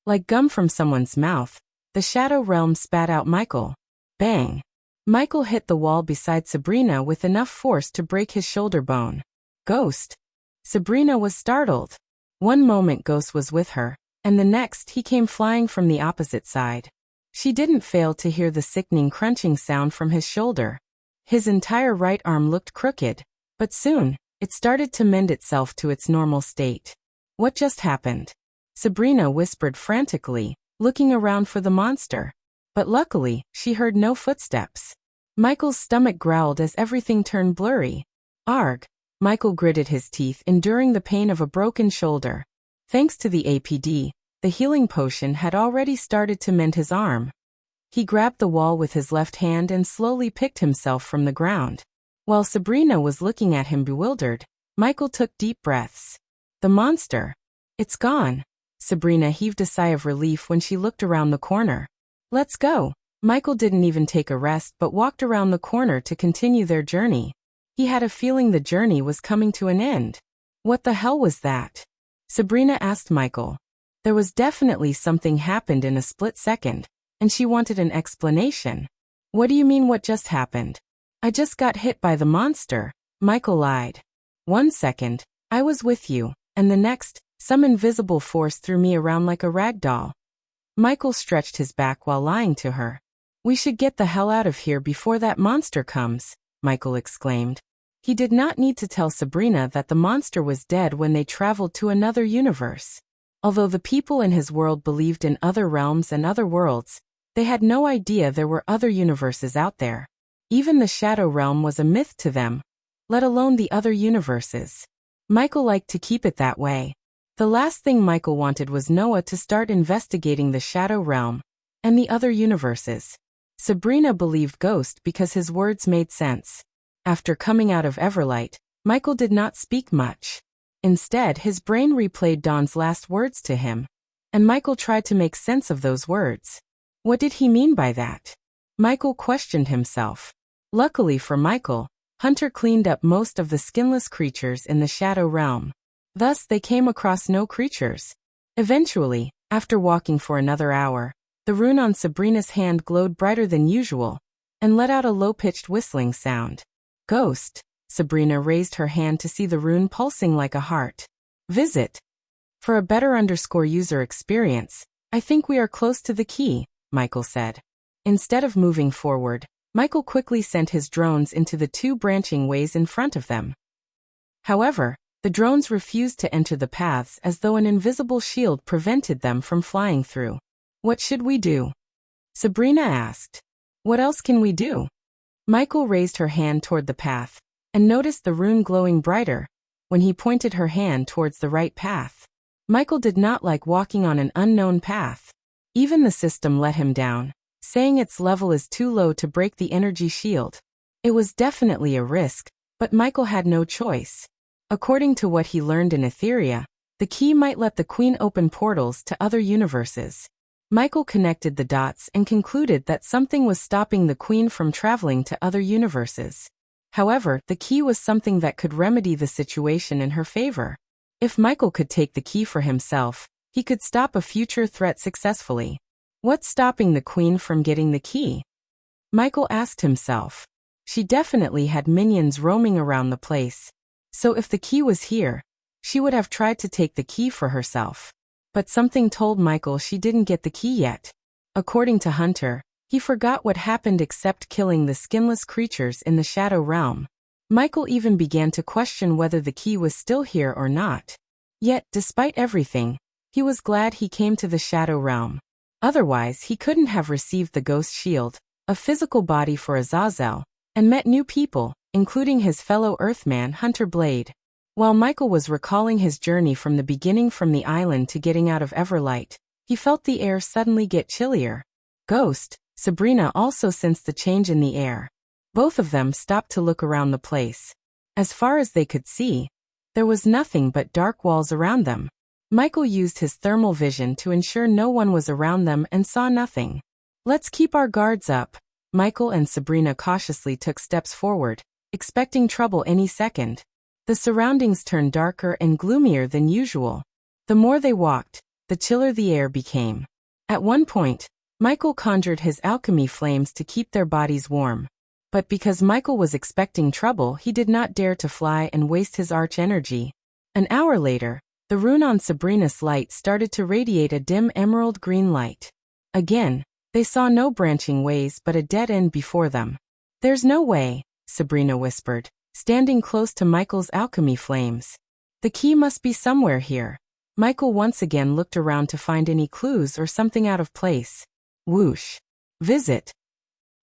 Like gum from someone's mouth, the shadow realm spat out Michael. Bang! Michael hit the wall beside Sabrina with enough force to break his shoulder bone. Ghost! Sabrina was startled. One moment Ghost was with her, and the next he came flying from the opposite side. She didn't fail to hear the sickening crunching sound from his shoulder. His entire right arm looked crooked, but soon, it started to mend itself to its normal state. What just happened? Sabrina whispered frantically, looking around for the monster. But luckily, she heard no footsteps. Michael's stomach growled as everything turned blurry. Arg! Michael gritted his teeth, enduring the pain of a broken shoulder. Thanks to the APD, the healing potion had already started to mend his arm. He grabbed the wall with his left hand and slowly picked himself from the ground. While Sabrina was looking at him bewildered, Michael took deep breaths. The monster. It's gone. Sabrina heaved a sigh of relief when she looked around the corner. Let's go. Michael didn't even take a rest but walked around the corner to continue their journey. He had a feeling the journey was coming to an end. What the hell was that? Sabrina asked Michael. There was definitely something happened in a split second, and she wanted an explanation. What do you mean what just happened? I just got hit by the monster, Michael lied. 1 second, I was with you, and the next, some invisible force threw me around like a rag doll. Michael stretched his back while lying to her. We should get the hell out of here before that monster comes, Michael exclaimed. He did not need to tell Sabrina that the monster was dead when they traveled to another universe. Although the people in his world believed in other realms and other worlds, they had no idea there were other universes out there. Even the shadow realm was a myth to them, let alone the other universes. Michael liked to keep it that way. The last thing Michael wanted was Noah to start investigating the shadow realm and the other universes. Sabrina believed Ghost because his words made sense. After coming out of Everlight, Michael did not speak much. Instead, his brain replayed Dawn's last words to him, and Michael tried to make sense of those words. What did he mean by that? Michael questioned himself. Luckily for Michael, Hunter cleaned up most of the skinless creatures in the shadow realm. Thus, they came across no creatures. Eventually, after walking for another hour, the rune on Sabrina's hand glowed brighter than usual and let out a low-pitched whistling sound. Ghost. Sabrina raised her hand to see the rune pulsing like a heart. Visit. For a better user experience, I think we are close to the key, Michael said. Instead of moving forward, Michael quickly sent his drones into the 2 branching ways in front of them. However, the drones refused to enter the paths as though an invisible shield prevented them from flying through. What should we do? Sabrina asked. What else can we do? Michael raised her hand toward the path and noticed the rune glowing brighter when he pointed her hand towards the right path. Michael did not like walking on an unknown path. Even the system let him down, saying its level is too low to break the energy shield. It was definitely a risk, but Michael had no choice. According to what he learned in Etheria, the key might let the Queen open portals to other universes. Michael connected the dots and concluded that something was stopping the Queen from traveling to other universes. However, the key was something that could remedy the situation in her favor. If Michael could take the key for himself, he could stop a future threat successfully. What's stopping the Queen from getting the key? Michael asked himself. She definitely had minions roaming around the place. So if the key was here, she would have tried to take the key for herself. But something told Michael she didn't get the key yet. According to Hunter, he forgot what happened except killing the skinless creatures in the shadow realm. Michael even began to question whether the key was still here or not. Yet, despite everything, he was glad he came to the shadow realm. Otherwise, he couldn't have received the ghost shield, a physical body for Azazel, and met new people, including his fellow Earthman Hunter Blade. While Michael was recalling his journey from the beginning from the island to getting out of Everlight, he felt the air suddenly get chillier. Ghost. Sabrina also sensed the change in the air. Both of them stopped to look around the place. As far as they could see, there was nothing but dark walls around them. Michael used his thermal vision to ensure no one was around them and saw nothing. Let's keep our guards up. Michael and Sabrina cautiously took steps forward, expecting trouble any second. The surroundings turned darker and gloomier than usual. The more they walked, the chiller the air became. At one point, Michael conjured his alchemy flames to keep their bodies warm. But because Michael was expecting trouble, he did not dare to fly and waste his arch energy. An hour later, the rune on Sabrina's light started to radiate a dim emerald green light. Again, they saw no branching ways but a dead end before them. "There's no way," Sabrina whispered, standing close to Michael's alchemy flames. "The key must be somewhere here." Michael once again looked around to find any clues or something out of place. Whoosh. Visit.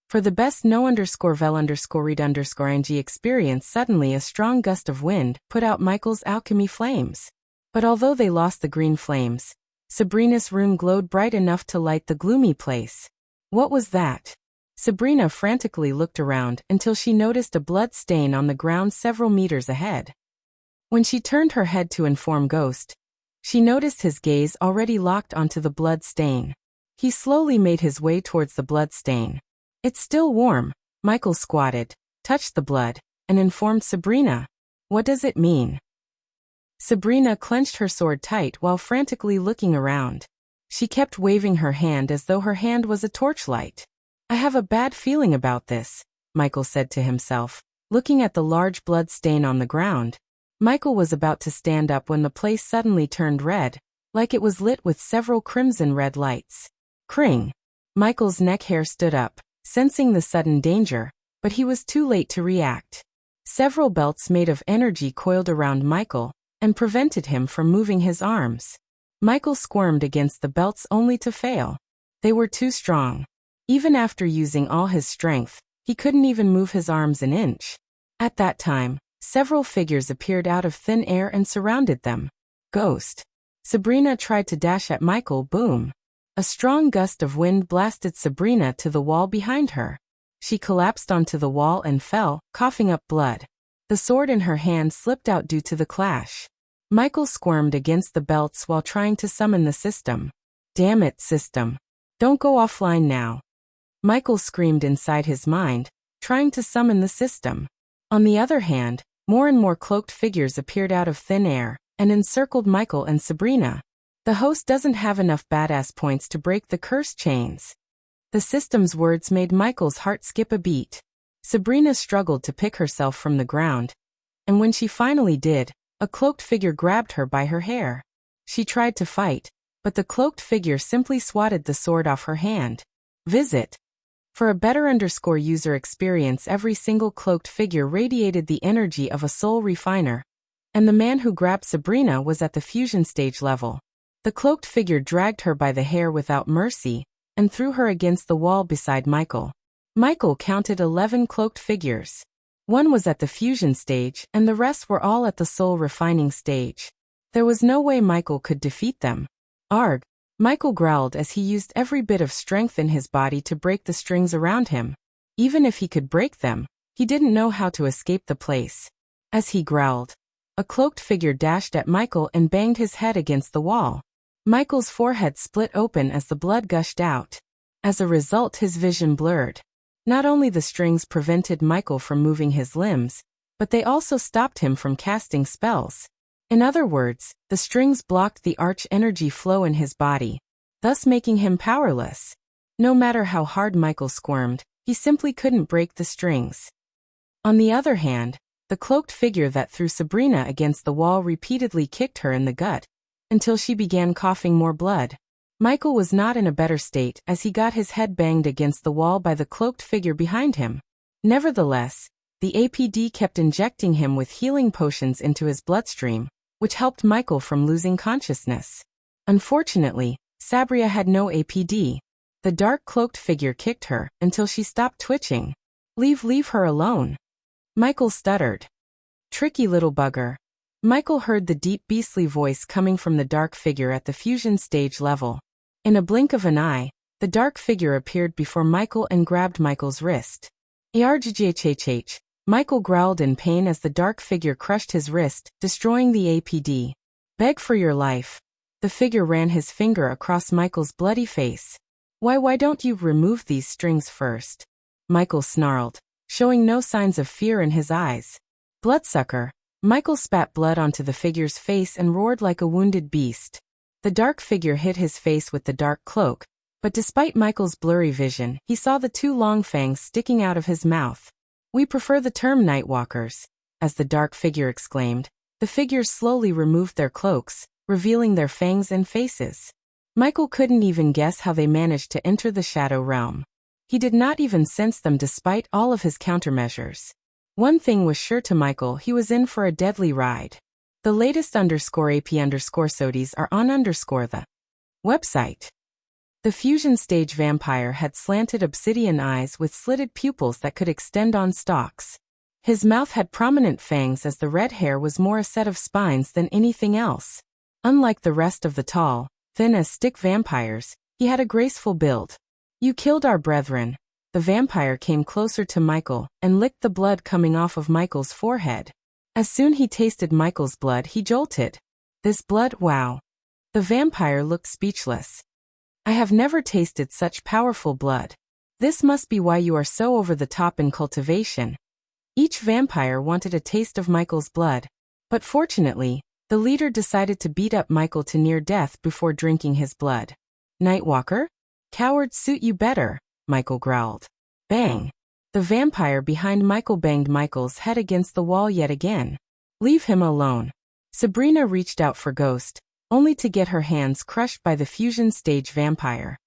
For the best no_vel_read_ing experience, suddenly a strong gust of wind put out Michael's alchemy flames. But although they lost the green flames, Sabrina's room glowed bright enough to light the gloomy place. What was that? Sabrina frantically looked around until she noticed a blood stain on the ground several meters ahead. When she turned her head to inform Ghost, she noticed his gaze already locked onto the blood stain. He slowly made his way towards the blood stain. "It's still warm." Michael squatted, touched the blood, and informed Sabrina. "What does it mean?" Sabrina clenched her sword tight while frantically looking around. She kept waving her hand as though her hand was a torchlight. "I have a bad feeling about this," Michael said to himself, looking at the large blood stain on the ground. Michael was about to stand up when the place suddenly turned red, like it was lit with several crimson-red lights. Cring! Michael's neck hair stood up, sensing the sudden danger, but he was too late to react. Several belts made of energy coiled around Michael and prevented him from moving his arms. Michael squirmed against the belts only to fail. They were too strong. Even after using all his strength, he couldn't even move his arms an inch. At that time, several figures appeared out of thin air and surrounded them. Ghost. Sabrina tried to dash at Michael. Boom. A strong gust of wind blasted Sabrina to the wall behind her. She collapsed onto the wall and fell, coughing up blood. The sword in her hand slipped out due to the clash. Michael squirmed against the belts while trying to summon the system. "Damn it, system. Don't go offline now." Michael screamed inside his mind, trying to summon the system. On the other hand, more and more cloaked figures appeared out of thin air and encircled Michael and Sabrina. The host doesn't have enough badass points to break the curse chains. The system's words made Michael's heart skip a beat. Sabrina struggled to pick herself from the ground, and when she finally did, a cloaked figure grabbed her by her hair. She tried to fight, but the cloaked figure simply swatted the sword off her hand. Visit. For a better user experience, every single cloaked figure radiated the energy of a soul refiner, and the man who grabbed Sabrina was at the fusion stage level. The cloaked figure dragged her by the hair without mercy and threw her against the wall beside Michael. Michael counted 11 cloaked figures. One was at the fusion stage and the rest were all at the soul refining stage. There was no way Michael could defeat them. Arg! Michael growled as he used every bit of strength in his body to break the strings around him. Even if he could break them, he didn't know how to escape the place. As he growled, a cloaked figure dashed at Michael and banged his head against the wall. Michael's forehead split open as the blood gushed out. As a result, his vision blurred. Not only the strings prevented Michael from moving his limbs, but they also stopped him from casting spells. In other words, the strings blocked the arch energy flow in his body, thus making him powerless. No matter how hard Michael squirmed, he simply couldn't break the strings. On the other hand, the cloaked figure that threw Sabrina against the wall repeatedly kicked her in the gut, until she began coughing more blood. Michael was not in a better state as he got his head banged against the wall by the cloaked figure behind him. Nevertheless, the APD kept injecting him with healing potions into his bloodstream, which helped Michael from losing consciousness. Unfortunately, Sabrina had no APD. The dark cloaked figure kicked her until she stopped twitching. Leave her alone." Michael stuttered. "Tricky little bugger." Michael heard the deep beastly voice coming from the dark figure at the fusion stage level. In a blink of an eye, the dark figure appeared before Michael and grabbed Michael's wrist. "Argghhh." Michael growled in pain as the dark figure crushed his wrist, destroying the APD. "Beg for your life." The figure ran his finger across Michael's bloody face. Why don't you remove these strings first?" Michael snarled, showing no signs of fear in his eyes. "Bloodsucker." Michael spat blood onto the figure's face and roared like a wounded beast. The dark figure hid his face with the dark cloak, but despite Michael's blurry vision, he saw the two long fangs sticking out of his mouth. "We prefer the term Nightwalkers," as the dark figure exclaimed. The figures slowly removed their cloaks, revealing their fangs and faces. Michael couldn't even guess how they managed to enter the Shadow Realm. He did not even sense them despite all of his countermeasures. One thing was sure to Michael: he was in for a deadly ride. The latest _AP_SODIes are on the website. The fusion stage vampire had slanted obsidian eyes with slitted pupils that could extend on stalks. His mouth had prominent fangs as the red hair was more a set of spines than anything else. Unlike the rest of the tall, thin-as-stick vampires, he had a graceful build. "You killed our brethren." The vampire came closer to Michael and licked the blood coming off of Michael's forehead. As soon he tasted Michael's blood, he jolted. "This blood, wow." The vampire looked speechless. "I have never tasted such powerful blood. This must be why you are so over the top in cultivation." Each vampire wanted a taste of Michael's blood, but fortunately, the leader decided to beat up Michael to near death before drinking his blood. "Nightwalker? Cowards suit you better," Michael growled. Bang! The vampire behind Michael banged Michael's head against the wall yet again. "Leave him alone." Sabrina reached out for Ghost, only to get her hands crushed by the fusion stage vampire.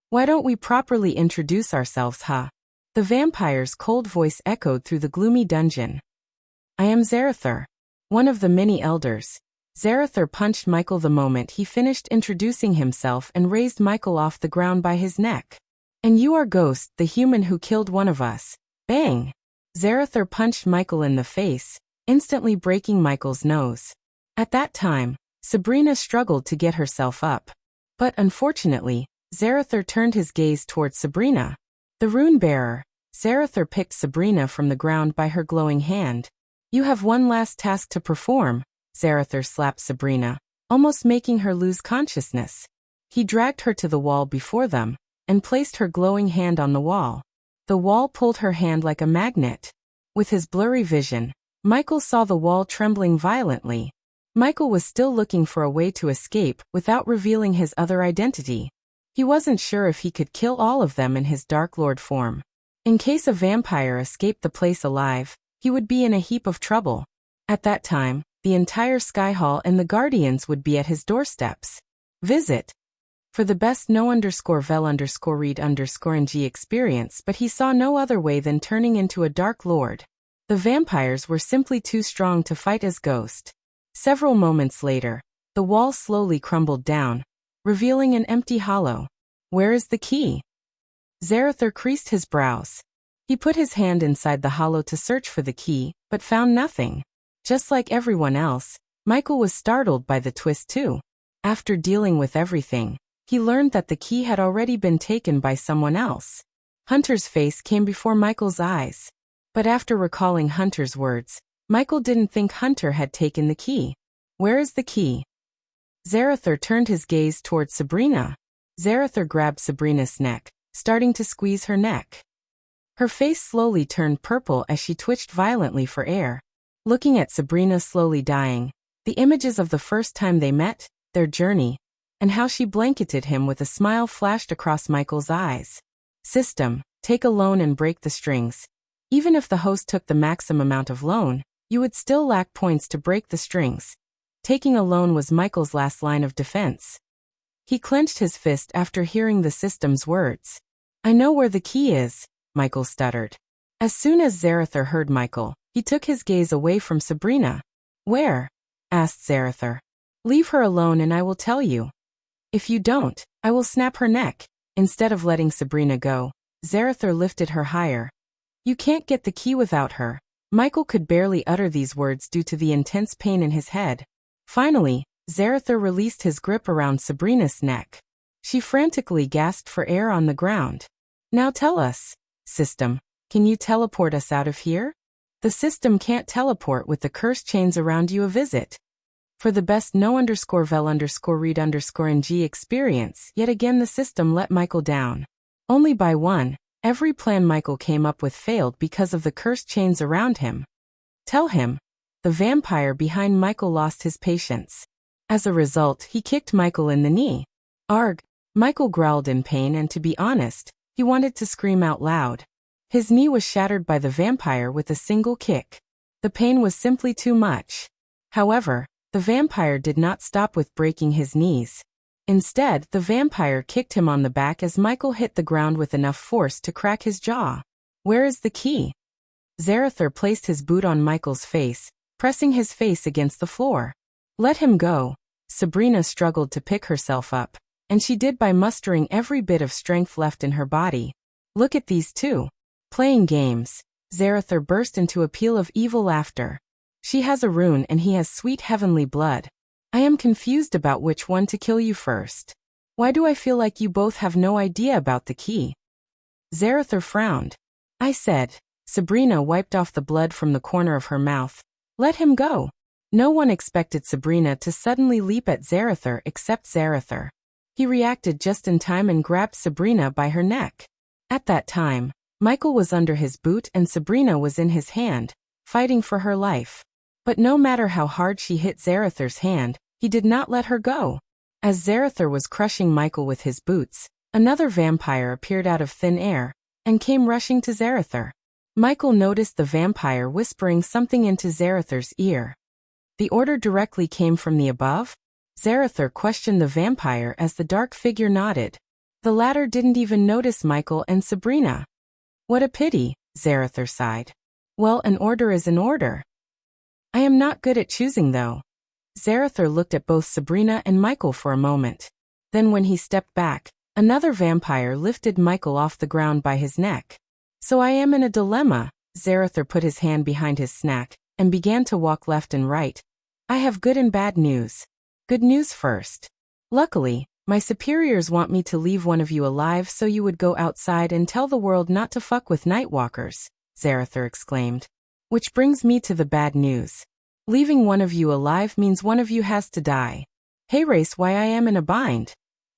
"Why don't we properly introduce ourselves, huh?" The vampire's cold voice echoed through the gloomy dungeon. "I am Zarather, one of the many elders." Zarather punched Michael the moment he finished introducing himself and raised Michael off the ground by his neck. "And you are Ghost, the human who killed one of us." Bang! Zarather punched Michael in the face, instantly breaking Michael's nose. At that time, Sabrina struggled to get herself up. But unfortunately, Zarather turned his gaze towards Sabrina. The rune bearer. Zarather picked Sabrina from the ground by her glowing hand. "You have one last task to perform." Zarather slapped Sabrina, almost making her lose consciousness. He dragged her to the wall before them, and placed her glowing hand on the wall. The wall pulled her hand like a magnet. With his blurry vision, Michael saw the wall trembling violently. Michael was still looking for a way to escape without revealing his other identity. He wasn't sure if he could kill all of them in his Dark Lord form. In case a vampire escaped the place alive, he would be in a heap of trouble. At that time, the entire Sky Hall and the Guardians would be at his doorsteps. Visit for the best no_vel_read_ng experience, but he saw no other way than turning into a Dark Lord. The vampires were simply too strong to fight as Ghost. Several moments later, the wall slowly crumbled down, revealing an empty hollow. "Where is the key?" Zarather creased his brows. He put his hand inside the hollow to search for the key, but found nothing. Just like everyone else, Michael was startled by the twist too. After dealing with everything, he learned that the key had already been taken by someone else. Hunter's face came before Michael's eyes. But after recalling Hunter's words, Michael didn't think Hunter had taken the key. "Where is the key?" Zarather turned his gaze towards Sabrina. Zarather grabbed Sabrina's neck, starting to squeeze her neck. Her face slowly turned purple as she twitched violently for air. Looking at Sabrina slowly dying, the images of the first time they met, their journey, and how she blanketed him with a smile flashed across Michael's eyes. System, take a loan and break the strings. Even if the host took the maximum amount of loan, you would still lack points to break the strings. Taking a loan was Michael's last line of defense. He clenched his fist after hearing the system's words. "I know where the key is," Michael stuttered. As soon as Zarather heard Michael, he took his gaze away from Sabrina. "Where?" asked Zarather. "Leave her alone and I will tell you. If you don't, I will snap her neck." Instead of letting Sabrina go, Zarather lifted her higher. "You can't get the key without her." Michael could barely utter these words due to the intense pain in his head. Finally, Zarather released his grip around Sabrina's neck. She frantically gasped for air on the ground. "Now tell us, system, can you teleport us out of here?" "The system can't teleport with the cursed chains around you. A visit for the best no_vel_read_ng experience." Yet again the system let Michael down. Only by one. Every plan Michael came up with failed because of the cursed chains around him. "Tell him." The vampire behind Michael lost his patience. As a result, he kicked Michael in the knee. Arg! Michael growled in pain, and to be honest, he wanted to scream out loud. His knee was shattered by the vampire with a single kick. The pain was simply too much. However, the vampire did not stop with breaking his knees. Instead, the vampire kicked him on the back as Michael hit the ground with enough force to crack his jaw. Where is the key? Zarathur placed his boot on Michael's face, pressing his face against the floor. Let him go. Sabrina struggled to pick herself up, and she did by mustering every bit of strength left in her body. Look at these two. Playing games. Zarathur burst into a peal of evil laughter. She has a rune and he has sweet heavenly blood. I am confused about which one to kill you first. Why do I feel like you both have no idea about the key? Zarathur frowned. I said. Sabrina wiped off the blood from the corner of her mouth. Let him go. No one expected Sabrina to suddenly leap at Zarathur except Zarathur. He reacted just in time and grabbed Sabrina by her neck. At that time, Michael was under his boot and Sabrina was in his hand, fighting for her life. But no matter how hard she hit Zarathur's hand, he did not let her go. As Zarathur was crushing Michael with his boots, another vampire appeared out of thin air and came rushing to Zarathur. Michael noticed the vampire whispering something into Zarathur's ear. The order directly came from the above? Zarathur questioned the vampire as the dark figure nodded. The latter didn't even notice Michael and Sabrina. What a pity, Zarathur sighed. Well, an order is an order. I am not good at choosing though. Zarathur looked at both Sabrina and Michael for a moment. Then when he stepped back, another vampire lifted Michael off the ground by his neck. So I am in a dilemma. Zarathur put his hand behind his snack and began to walk left and right. I have good and bad news. Good news first. Luckily, my superiors want me to leave one of you alive so you would go outside and tell the world not to fuck with nightwalkers, Zarathur exclaimed. Which brings me to the bad news. Leaving one of you alive means one of you has to die. Hey race, why I am in a bind.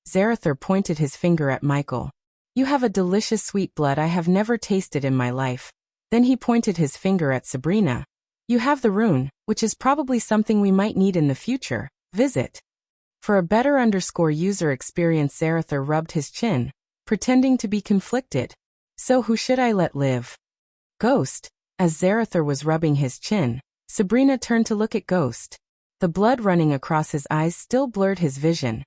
Zarathur pointed his finger at Michael. You have a delicious sweet blood I have never tasted in my life. Then he pointed his finger at Sabrina. You have the rune, which is probably something we might need in the future. Visit. For a better user experience, Zarathur rubbed his chin, pretending to be conflicted. So who should I let live? Ghost. As Zarathur was rubbing his chin, Sabrina turned to look at Ghost. The blood running across his eyes still blurred his vision.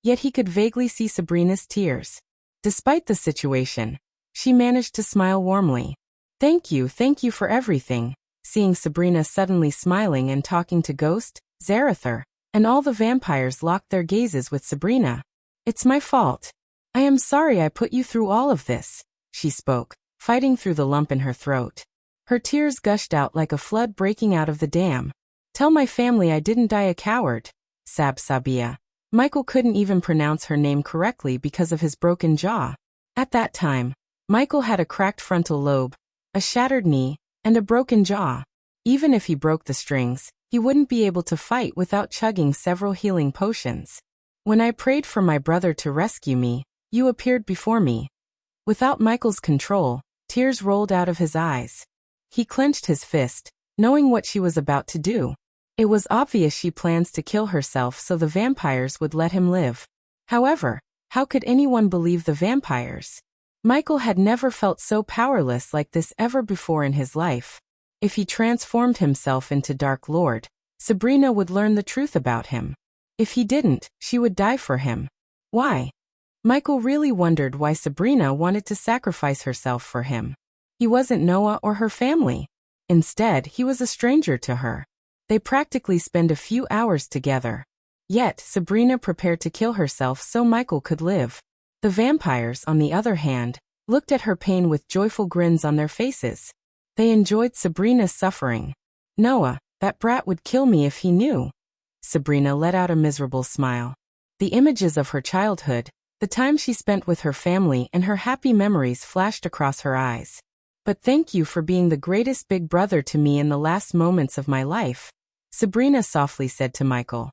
Yet he could vaguely see Sabrina's tears. Despite the situation, she managed to smile warmly. Thank you for everything. Seeing Sabrina suddenly smiling and talking to Ghost, Zarathur, and all the vampires locked their gazes with Sabrina. It's my fault. I am sorry I put you through all of this, she spoke, fighting through the lump in her throat. Her tears gushed out like a flood breaking out of the dam. Tell my family I didn't die a coward. Sabia. Michael couldn't even pronounce her name correctly because of his broken jaw. At that time, Michael had a cracked frontal lobe, a shattered knee, and a broken jaw. Even if he broke the strings, he wouldn't be able to fight without chugging several healing potions. When I prayed for my brother to rescue me, you appeared before me. Without Michael's control, tears rolled out of his eyes. He clenched his fist, knowing what she was about to do. It was obvious she plans to kill herself so the vampires would let him live. However, how could anyone believe the vampires? Michael had never felt so powerless like this ever before in his life. If he transformed himself into Dark Lord, Sabrina would learn the truth about him. If he didn't, she would die for him. Why? Michael really wondered why Sabrina wanted to sacrifice herself for him. He wasn't Noah or her family. Instead, he was a stranger to her. They practically spend a few hours together. Yet, Sabrina prepared to kill herself so Michael could live. The vampires, on the other hand, looked at her pain with joyful grins on their faces. They enjoyed Sabrina's suffering. Noah, that brat would kill me if he knew. Sabrina let out a miserable smile. The images of her childhood, the time she spent with her family and her happy memories flashed across her eyes. But thank you for being the greatest big brother to me in the last moments of my life, Sabrina softly said to Michael.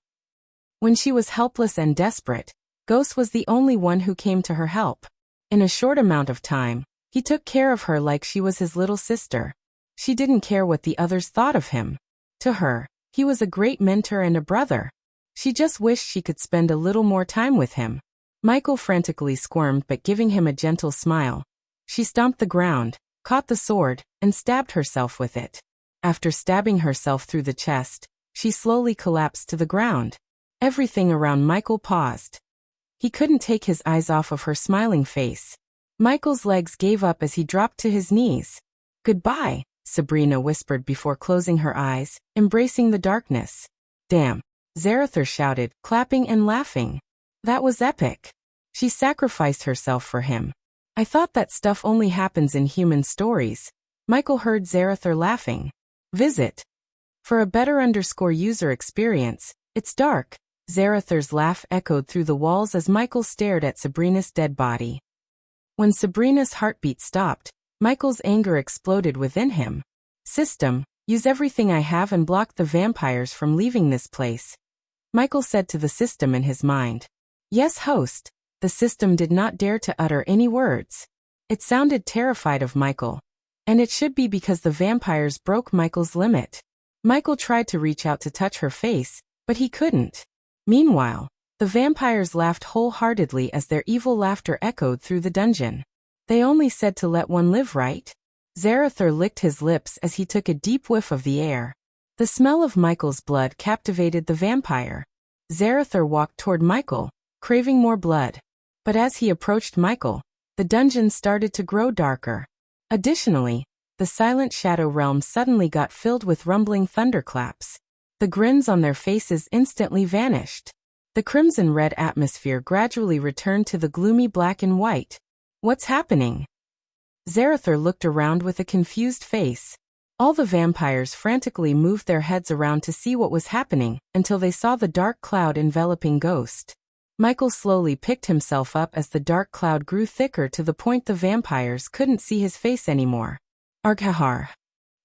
When she was helpless and desperate, Ghost was the only one who came to her help. In a short amount of time, he took care of her like she was his little sister. She didn't care what the others thought of him. To her, he was a great mentor and a brother. She just wished she could spend a little more time with him. Michael frantically squirmed, but giving him a gentle smile, she stomped the ground, caught the sword, and stabbed herself with it. After stabbing herself through the chest, she slowly collapsed to the ground. Everything around Michael paused. He couldn't take his eyes off of her smiling face. Michael's legs gave up as he dropped to his knees. "Goodbye," Sabrina whispered before closing her eyes, embracing the darkness. "Damn," Zarather shouted, clapping and laughing. "That was epic. She sacrificed herself for him. I thought that stuff only happens in human stories." Michael heard Zarather laughing. Visit. For a better user experience, it's dark. Zarather's laugh echoed through the walls as Michael stared at Sabrina's dead body. When Sabrina's heartbeat stopped, Michael's anger exploded within him. "System, use everything I have and block the vampires from leaving this place," Michael said to the system in his mind. "Yes, host." The system did not dare to utter any words. It sounded terrified of Michael. And it should be, because the vampires broke Michael's limit. Michael tried to reach out to touch her face, but he couldn't. Meanwhile, the vampires laughed wholeheartedly as their evil laughter echoed through the dungeon. "They only said to let one live, right?" Zarather licked his lips as he took a deep whiff of the air. The smell of Michael's blood captivated the vampire. Zarather walked toward Michael, craving more blood. But as he approached Michael, the dungeon started to grow darker. Additionally, the silent shadow realm suddenly got filled with rumbling thunderclaps. The grins on their faces instantly vanished. The crimson-red atmosphere gradually returned to the gloomy black and white. "What's happening?" Zarather looked around with a confused face. All the vampires frantically moved their heads around to see what was happening, until they saw the dark cloud enveloping Ghost. Michael slowly picked himself up as the dark cloud grew thicker to the point the vampires couldn't see his face anymore. "Arghahar."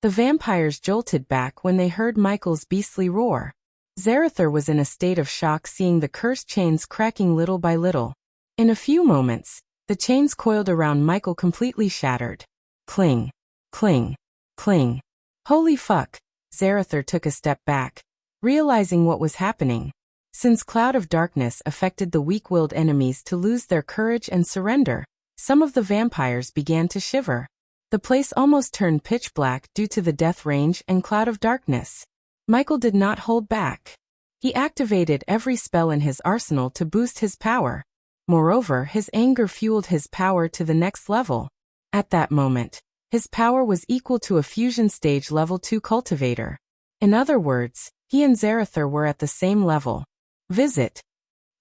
The vampires jolted back when they heard Michael's beastly roar. Zarather was in a state of shock, seeing the cursed chains cracking little by little. In a few moments, the chains coiled around Michael completely shattered. Cling, cling, cling. "Holy fuck!" Zarather took a step back, realizing what was happening. Since Cloud of Darkness affected the weak-willed enemies to lose their courage and surrender, some of the vampires began to shiver. The place almost turned pitch black due to the death range and Cloud of Darkness. Michael did not hold back. He activated every spell in his arsenal to boost his power. Moreover, his anger fueled his power to the next level. At that moment, his power was equal to a fusion stage level 2 cultivator. In other words, he and Zarather were at the same level. Visit.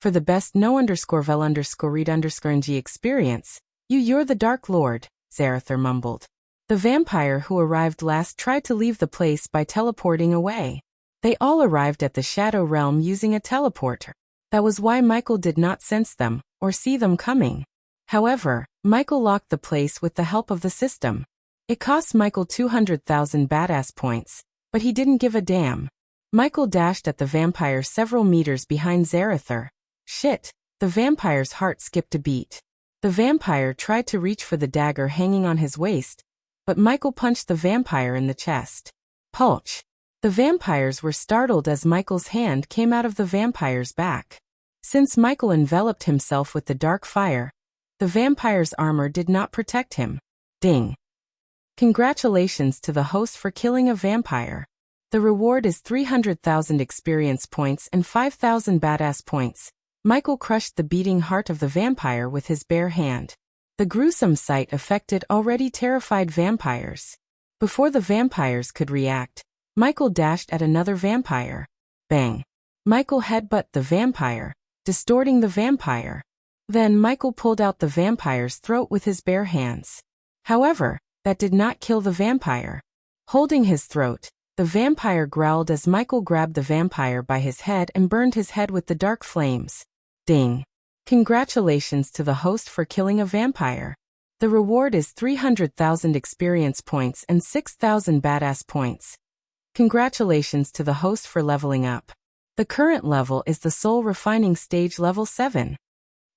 For the best no_vel_read_ng experience, you're the Dark Lord, Zarather mumbled. The vampire who arrived last tried to leave the place by teleporting away. They all arrived at the Shadow Realm using a teleporter. That was why Michael did not sense them, or see them coming. However, Michael locked the place with the help of the system. It cost Michael 200,000 badass points, but he didn't give a damn. Michael dashed at the vampire several meters behind Zarather. Shit, the vampire's heart skipped a beat. The vampire tried to reach for the dagger hanging on his waist, but Michael punched the vampire in the chest. Pulch. The vampires were startled as Michael's hand came out of the vampire's back. Since Michael enveloped himself with the dark fire, the vampire's armor did not protect him. Ding. Congratulations to the host for killing a vampire. The reward is 300,000 experience points and 5,000 badass points. Michael crushed the beating heart of the vampire with his bare hand. The gruesome sight affected already terrified vampires. Before the vampires could react, Michael dashed at another vampire. Bang. Michael headbutted the vampire, distorting the vampire. Then Michael pulled out the vampire's throat with his bare hands. However, that did not kill the vampire. Holding his throat, the vampire growled as Michael grabbed the vampire by his head and burned his head with the dark flames. Ding. Congratulations to the host for killing a vampire. The reward is 300,000 experience points and 6,000 badass points. Congratulations to the host for leveling up. The current level is the Soul Refining Stage level 7.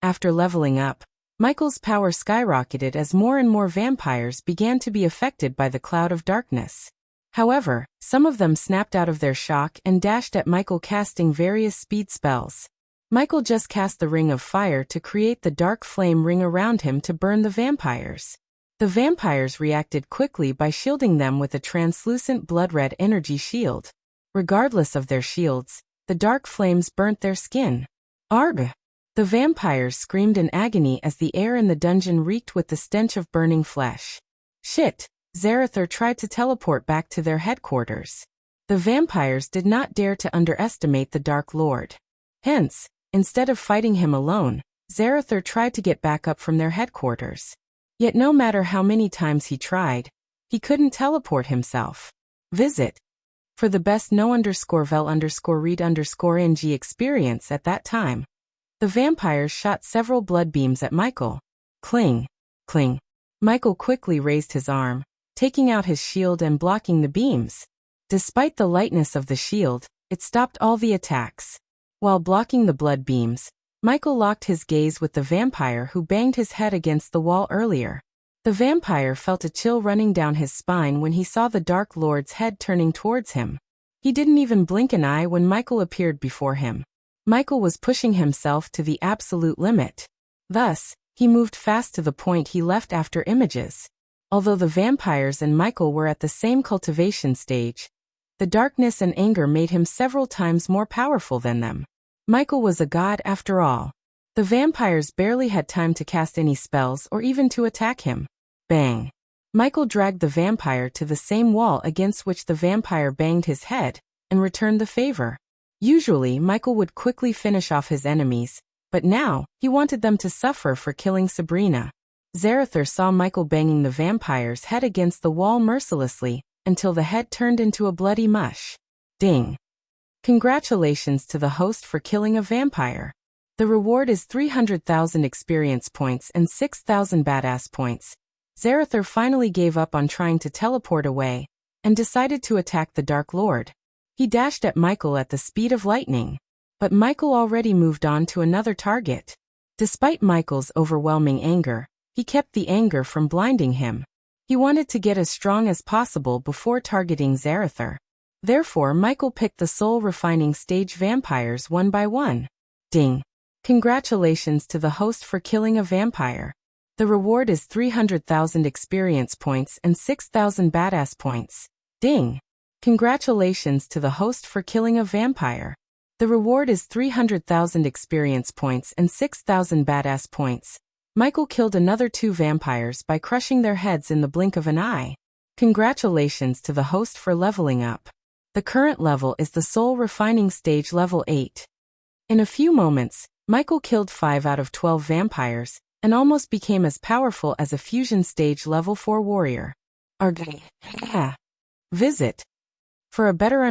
After leveling up, Michael's power skyrocketed as more and more vampires began to be affected by the Cloud of Darkness. However, some of them snapped out of their shock and dashed at Michael, casting various speed spells. Michael just cast the ring of fire to create the dark flame ring around him to burn the vampires. The vampires reacted quickly by shielding them with a translucent blood-red energy shield. Regardless of their shields, the dark flames burnt their skin. Arg! The vampires screamed in agony as the air in the dungeon reeked with the stench of burning flesh. Shit! Zarather tried to teleport back to their headquarters. The vampires did not dare to underestimate the Dark Lord. Hence, instead of fighting him alone, Zarather tried to get back up from their headquarters. Yet no matter how many times he tried, he couldn't teleport himself. Visit. For the best no_vel_read_ng experience at that time, the vampires shot several blood beams at Michael. Cling. Cling. Michael quickly raised his arm, taking out his shield and blocking the beams. Despite the lightness of the shield, it stopped all the attacks. While blocking the blood beams, Michael locked his gaze with the vampire who banged his head against the wall earlier. The vampire felt a chill running down his spine when he saw the Dark Lord's head turning towards him. He didn't even blink an eye when Michael appeared before him. Michael was pushing himself to the absolute limit. Thus, he moved fast to the point he left after images. Although the vampires and Michael were at the same cultivation stage, the darkness and anger made him several times more powerful than them. Michael was a god after all. The vampires barely had time to cast any spells or even to attack him. Bang! Michael dragged the vampire to the same wall against which the vampire banged his head, and returned the favor. Usually, Michael would quickly finish off his enemies, but now, he wanted them to suffer for killing Sabrina. Zarather saw Michael banging the vampire's head against the wall mercilessly, until the head turned into a bloody mush. Ding! Congratulations to the host for killing a vampire. The reward is 300,000 experience points and 6,000 badass points. Zarather finally gave up on trying to teleport away, and decided to attack the Dark Lord. He dashed at Michael at the speed of lightning. But Michael already moved on to another target. Despite Michael's overwhelming anger, he kept the anger from blinding him. He wanted to get as strong as possible before targeting Zarather. Therefore, Michael picked the soul-refining stage vampires one by one. Ding! Congratulations to the host for killing a vampire. The reward is 300,000 experience points and 6,000 badass points. Ding! Congratulations to the host for killing a vampire. The reward is 300,000 experience points and 6,000 badass points. Michael killed another 2 vampires by crushing their heads in the blink of an eye. Congratulations to the host for leveling up. The current level is the Soul Refining Stage level 8. In a few moments, Michael killed 5 out of 12 vampires, and almost became as powerful as a Fusion Stage level 4 warrior. Visit. For a better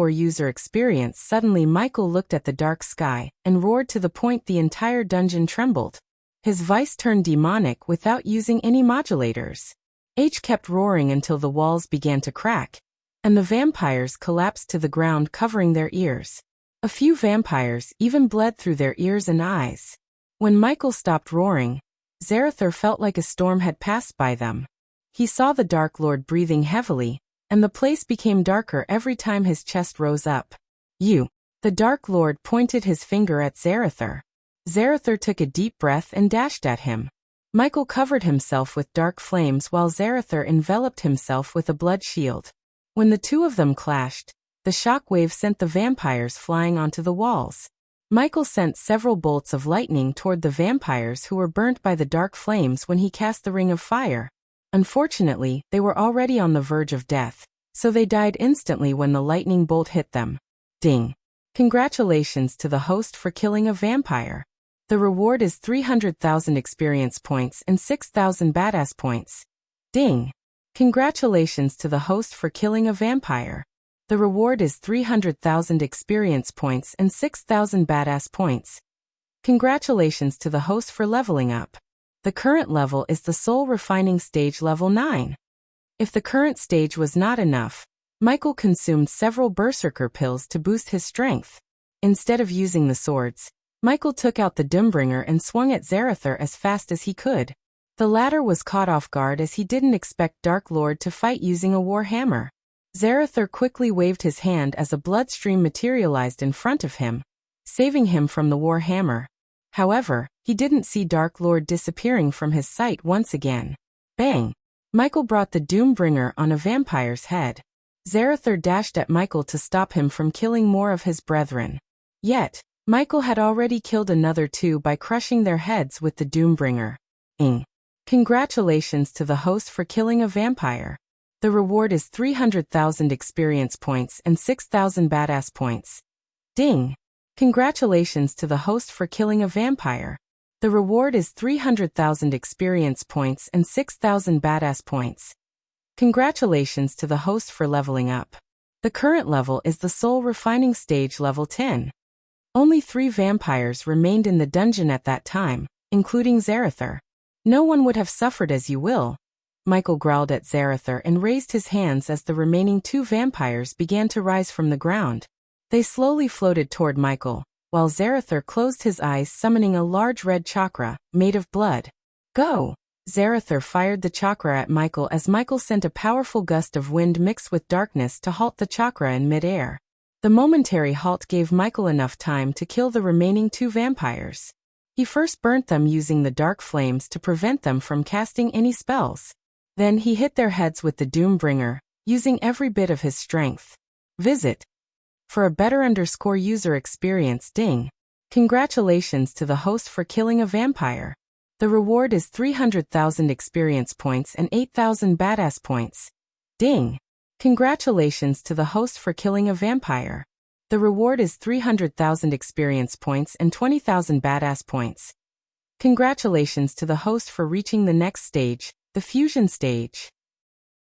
user experience, suddenly Michael looked at the dark sky, and roared to the point the entire dungeon trembled. His voice turned demonic without using any modulators. H kept roaring until the walls began to crack, and the vampires collapsed to the ground, covering their ears. A few vampires even bled through their ears and eyes. When Michael stopped roaring, Zarather felt like a storm had passed by them. He saw the Dark Lord breathing heavily, and the place became darker every time his chest rose up. You! The Dark Lord pointed his finger at Zarather. Zarather took a deep breath and dashed at him. Michael covered himself with dark flames while Zarather enveloped himself with a blood shield. When the two of them clashed, the shockwave sent the vampires flying onto the walls. Michael sent several bolts of lightning toward the vampires who were burnt by the dark flames when he cast the ring of fire. Unfortunately, they were already on the verge of death, so they died instantly when the lightning bolt hit them. Ding! Congratulations to the host for killing a vampire. The reward is 300,000 experience points and 6,000 badass points. Ding! Congratulations to the host for killing a vampire. The reward is 300,000 experience points and 6,000 badass points. Congratulations to the host for leveling up. The current level is the Soul Refining Stage level 9. If the current stage was not enough, Michael consumed several berserker pills to boost his strength. Instead of using the swords, Michael took out the Doombringer and swung at Zarather as fast as he could. The latter was caught off guard as he didn't expect Dark Lord to fight using a war hammer. Zarathur quickly waved his hand as a bloodstream materialized in front of him, saving him from the war hammer. However, he didn't see Dark Lord disappearing from his sight once again. Bang! Michael brought the Doombringer on a vampire's head. Zarathur dashed at Michael to stop him from killing more of his brethren. Yet, Michael had already killed another 2 by crushing their heads with the Doombringer. Congratulations to the host for killing a vampire. The reward is 300,000 experience points and 6,000 badass points. Ding! Congratulations to the host for killing a vampire. The reward is 300,000 experience points and 6,000 badass points. Congratulations to the host for leveling up. The current level is the Soul Refining Stage level 10. Only 3 vampires remained in the dungeon at that time, including Zarathur. No one would have suffered as you will. Michael growled at Zarathur and raised his hands as the remaining 2 vampires began to rise from the ground. They slowly floated toward Michael, while Zarathur closed his eyes, summoning a large red chakra, made of blood. Go! Zarathur fired the chakra at Michael as Michael sent a powerful gust of wind mixed with darkness to halt the chakra in midair. The momentary halt gave Michael enough time to kill the remaining 2 vampires. He first burnt them using the dark flames to prevent them from casting any spells. Then he hit their heads with the Doombringer, using every bit of his strength. Visit. For a better user experience. Ding. Congratulations to the host for killing a vampire. The reward is 300,000 experience points and 8,000 badass points. Ding. Congratulations to the host for killing a vampire. The reward is 300,000 experience points and 20,000 badass points. Congratulations to the host for reaching the next stage, the fusion stage.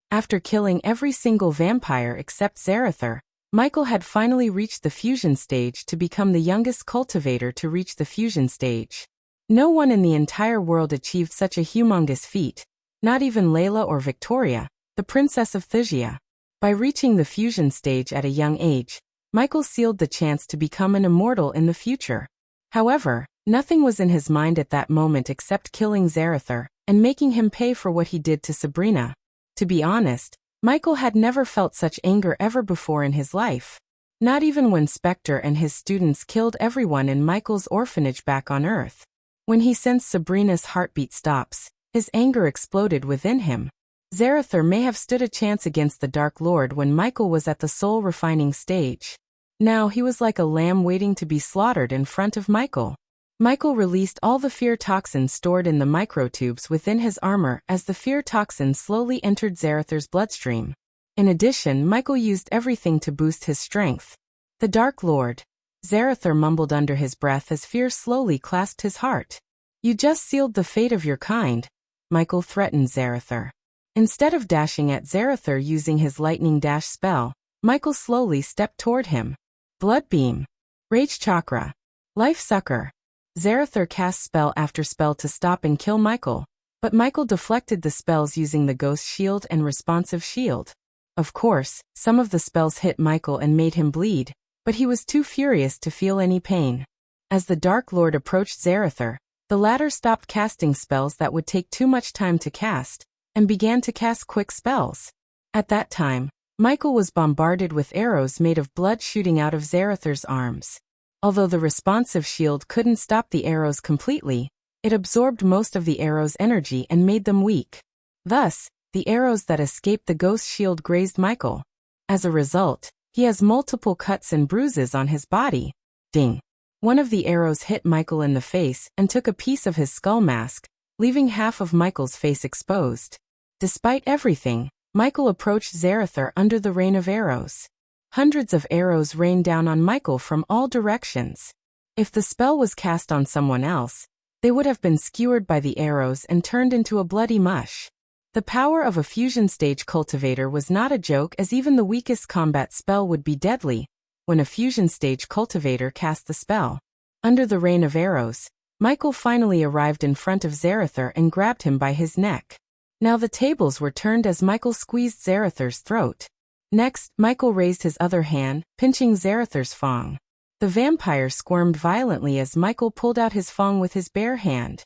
After killing every single vampire except Zarathur, Michael had finally reached the fusion stage to become the youngest cultivator to reach the fusion stage. No one in the entire world achieved such a humongous feat, not even Layla or Victoria, the Princess of Thusia. By reaching the fusion stage at a young age, Michael sealed the chance to become an immortal in the future. However, nothing was in his mind at that moment except killing Zarathur and making him pay for what he did to Sabrina. To be honest, Michael had never felt such anger ever before in his life. Not even when Spectre and his students killed everyone in Michael's orphanage back on Earth. When he sensed Sabrina's heartbeat stops, his anger exploded within him. Zarathur may have stood a chance against the Dark Lord when Michael was at the soul refining stage. Now he was like a lamb waiting to be slaughtered in front of Michael. Michael released all the fear toxins stored in the microtubes within his armor as the fear toxins slowly entered Zarathur's bloodstream. In addition, Michael used everything to boost his strength. The Dark Lord. Zarathur mumbled under his breath as fear slowly clasped his heart. You just sealed the fate of your kind, Michael threatened Zarathur. Instead of dashing at Zarathur using his lightning dash spell, Michael slowly stepped toward him. Blood Beam. Rage Chakra. Life Sucker. Zarathur cast spell after spell to stop and kill Michael, but Michael deflected the spells using the Ghost Shield and Responsive Shield. Of course, some of the spells hit Michael and made him bleed, but he was too furious to feel any pain. As the Dark Lord approached Zarathur, the latter stopped casting spells that would take too much time to cast, and began to cast quick spells. At that time, Michael was bombarded with arrows made of blood shooting out of Zarathur's arms. Although the responsive shield couldn't stop the arrows completely, it absorbed most of the arrows' energy and made them weak. Thus, the arrows that escaped the ghost shield grazed Michael. As a result, he has multiple cuts and bruises on his body. Ding! One of the arrows hit Michael in the face and took a piece of his skull mask, leaving half of Michael's face exposed. Despite everything, Michael approached Zarathur under the rain of arrows. Hundreds of arrows rained down on Michael from all directions. If the spell was cast on someone else, they would have been skewered by the arrows and turned into a bloody mush. The power of a fusion stage cultivator was not a joke, as even the weakest combat spell would be deadly when a fusion stage cultivator cast the spell. Under the rain of arrows, Michael finally arrived in front of Zarathur and grabbed him by his neck. Now the tables were turned as Michael squeezed Zarathur's throat. Next, Michael raised his other hand, pinching Zarathur's fang. The vampire squirmed violently as Michael pulled out his fang with his bare hand.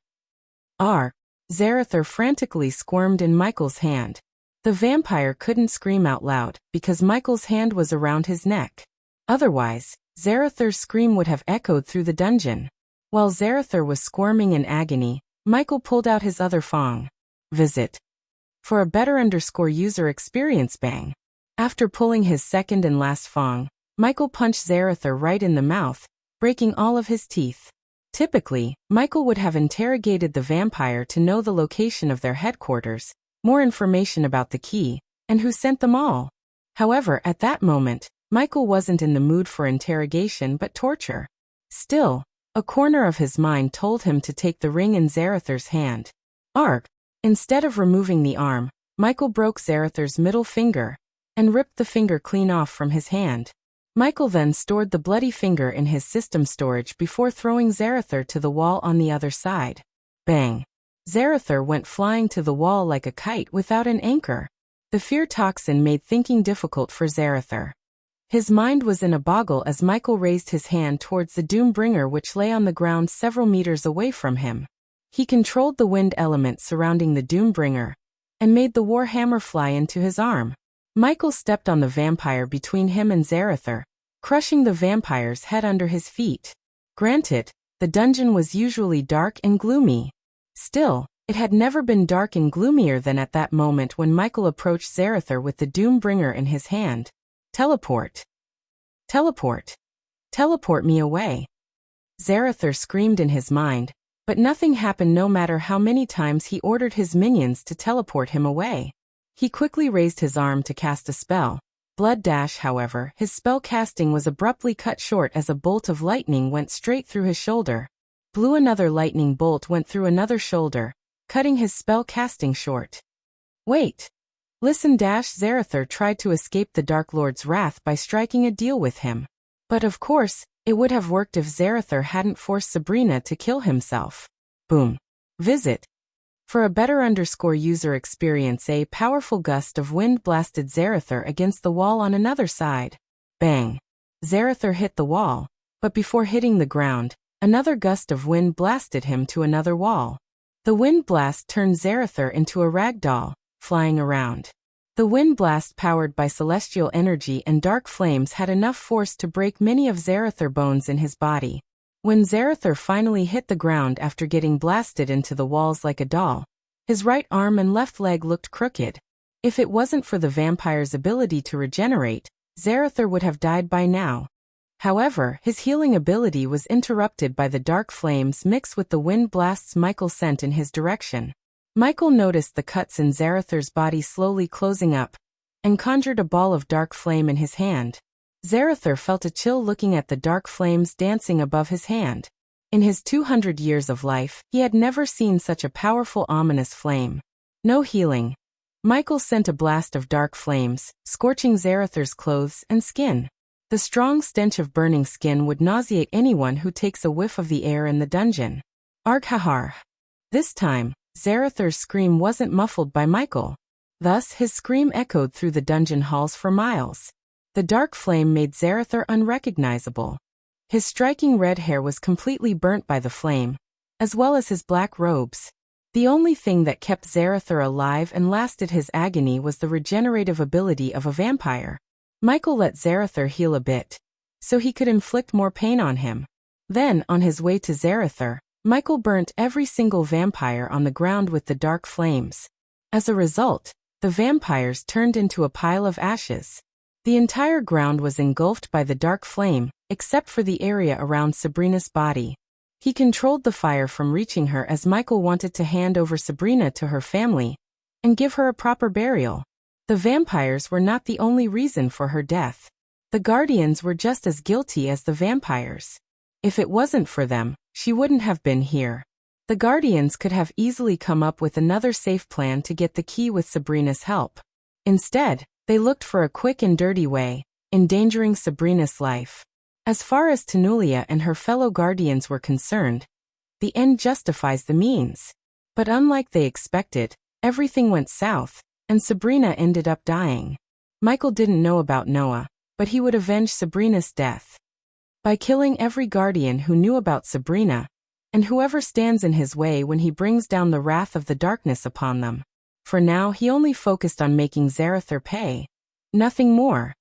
Zarathur frantically squirmed in Michael's hand. The vampire couldn't scream out loud because Michael's hand was around his neck. Otherwise, Zarathar's scream would have echoed through the dungeon. While Zarathar was squirming in agony, Michael pulled out his other fong. Visit. For a better user experience bang. After pulling his second and last fong, Michael punched Zarathar right in the mouth, breaking all of his teeth. Typically, Michael would have interrogated the vampire to know the location of their headquarters, more information about the key, and who sent them all. However, at that moment, Michael wasn't in the mood for interrogation but torture. Still, a corner of his mind told him to take the ring in Zarathar's hand. Arg! Instead of removing the arm, Michael broke Zarathar's middle finger and ripped the finger clean off from his hand. Michael then stored the bloody finger in his system storage before throwing Zarathar to the wall on the other side. Bang! Zarathar went flying to the wall like a kite without an anchor. The fear toxin made thinking difficult for Zarathar. His mind was in a boggle as Michael raised his hand towards the Doombringer which lay on the ground several meters away from him. He controlled the wind element surrounding the Doombringer and made the Warhammer fly into his arm. Michael stepped on the vampire between him and Zarathar, crushing the vampire's head under his feet. Granted, the dungeon was usually dark and gloomy. Still, it had never been dark and gloomier than at that moment when Michael approached Zarathar with the Doombringer in his hand. Teleport. Teleport. Teleport me away. Zarathar screamed in his mind, but nothing happened no matter how many times he ordered his minions to teleport him away. He quickly raised his arm to cast a spell. Blood Dash, however, his spell casting was abruptly cut short as a bolt of lightning went straight through his shoulder. Blew another lightning bolt went through another shoulder, cutting his spell casting short. Wait! Listen! Zarathar tried to escape the Dark Lord's wrath by striking a deal with him. But of course, it would have worked if Zarathar hadn't forced Sabrina to kill himself. Boom. Visit. For a better user experience, a powerful gust of wind blasted Zarathar against the wall on another side. Bang. Zarathar hit the wall, but before hitting the ground, another gust of wind blasted him to another wall. The wind blast turned Zarathar into a ragdoll, flying around. The wind blast powered by celestial energy and dark flames had enough force to break many of Zarathar bones in his body. When Zarathar finally hit the ground after getting blasted into the walls like a doll, his right arm and left leg looked crooked. If it wasn't for the vampire's ability to regenerate, Zarathar would have died by now. However, his healing ability was interrupted by the dark flames mixed with the wind blasts Michael sent in his direction. Michael noticed the cuts in Zarathar's body slowly closing up, and conjured a ball of dark flame in his hand. Zarathar felt a chill looking at the dark flames dancing above his hand. In his 200 years of life, he had never seen such a powerful ominous flame. No healing. Michael sent a blast of dark flames, scorching Zarathar's clothes and skin. The strong stench of burning skin would nauseate anyone who takes a whiff of the air in the dungeon. Arghahar. This time, Zarathar's scream wasn't muffled by Michael. Thus, his scream echoed through the dungeon halls for miles. The dark flame made Zarathar unrecognizable. His striking red hair was completely burnt by the flame, as well as his black robes. The only thing that kept Zarathar alive and lasted his agony was the regenerative ability of a vampire. Michael let Zarathar heal a bit, so he could inflict more pain on him. Then, on his way to Zarathar, Michael burnt every single vampire on the ground with the dark flames. As a result, the vampires turned into a pile of ashes. The entire ground was engulfed by the dark flame, except for the area around Sabrina's body. He controlled the fire from reaching her as Michael wanted to hand over Sabrina to her family and give her a proper burial. The vampires were not the only reason for her death. The Guardians were just as guilty as the vampires. If it wasn't for them, she wouldn't have been here. The Guardians could have easily come up with another safe plan to get the key with Sabrina's help. Instead, they looked for a quick and dirty way, endangering Sabrina's life. As far as Tanulia and her fellow Guardians were concerned, the end justifies the means. But unlike they expected, everything went south, and Sabrina ended up dying. Michael didn't know about Noah, but he would avenge Sabrina's death by killing every Guardian who knew about Sabrina, and whoever stands in his way when he brings down the wrath of the darkness upon them. For now he only focused on making Zarathor pay. Nothing more.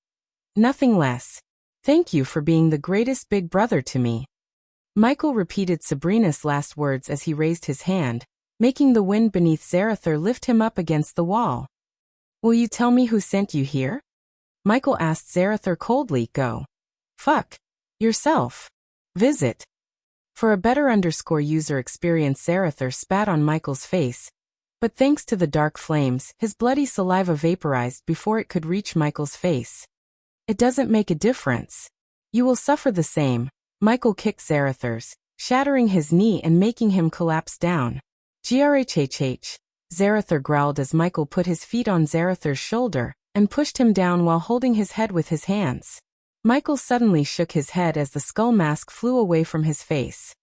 Nothing less. Thank you for being the greatest big brother to me. Michael repeated Sabrina's last words as he raised his hand, making the wind beneath Zarathor lift him up against the wall. Will you tell me who sent you here? Michael asked Zarathor coldly. Go. Fuck. Yourself. Visit. For a better user experience, Zarathor spat on Michael's face, but thanks to the dark flames, his bloody saliva vaporized before it could reach Michael's face. It doesn't make a difference. You will suffer the same. Michael kicked Zarathor's, shattering his knee and making him collapse down. Grhhh. Zarathor growled as Michael put his feet on Zarathor's shoulder and pushed him down while holding his head with his hands. Michael suddenly shook his head as the skull mask flew away from his face.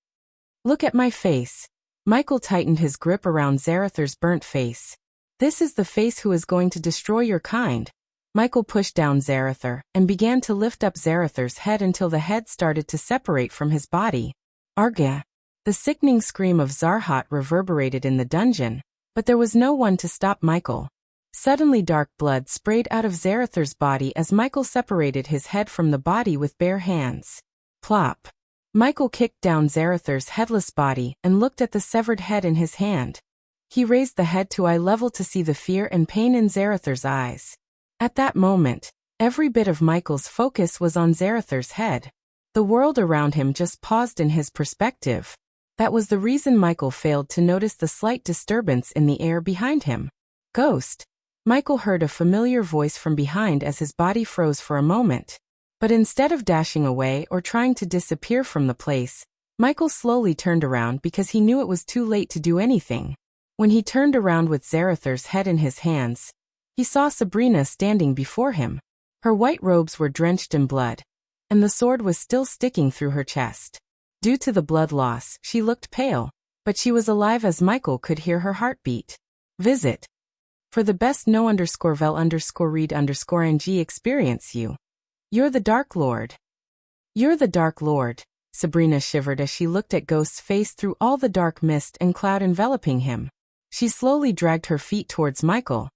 Look at my face. Michael tightened his grip around Zarathor's burnt face. This is the face who is going to destroy your kind. Michael pushed down Zarathor and began to lift up Zarathor's head until the head started to separate from his body. Argah! The sickening scream of Zarhat reverberated in the dungeon, but there was no one to stop Michael. Suddenly dark blood sprayed out of Zarathor's body as Michael separated his head from the body with bare hands. Plop! Michael kicked down Zarathor's headless body and looked at the severed head in his hand. He raised the head to eye level to see the fear and pain in Zarathor's eyes. At that moment, every bit of Michael's focus was on Zarathor's head. The world around him just paused in his perspective. That was the reason Michael failed to notice the slight disturbance in the air behind him. Ghost! Michael heard a familiar voice from behind as his body froze for a moment. But instead of dashing away or trying to disappear from the place, Michael slowly turned around because he knew it was too late to do anything. When he turned around with Zarathor's head in his hands, he saw Sabrina standing before him. Her white robes were drenched in blood, and the sword was still sticking through her chest. Due to the blood loss, she looked pale, but she was alive as Michael could hear her heartbeat. Visit. For the best no_vel_read_ng experience you. You're the Dark Lord. You're the Dark Lord. Sabrina shivered as she looked at Ghost's face through all the dark mist and cloud enveloping him. She slowly dragged her feet towards Michael.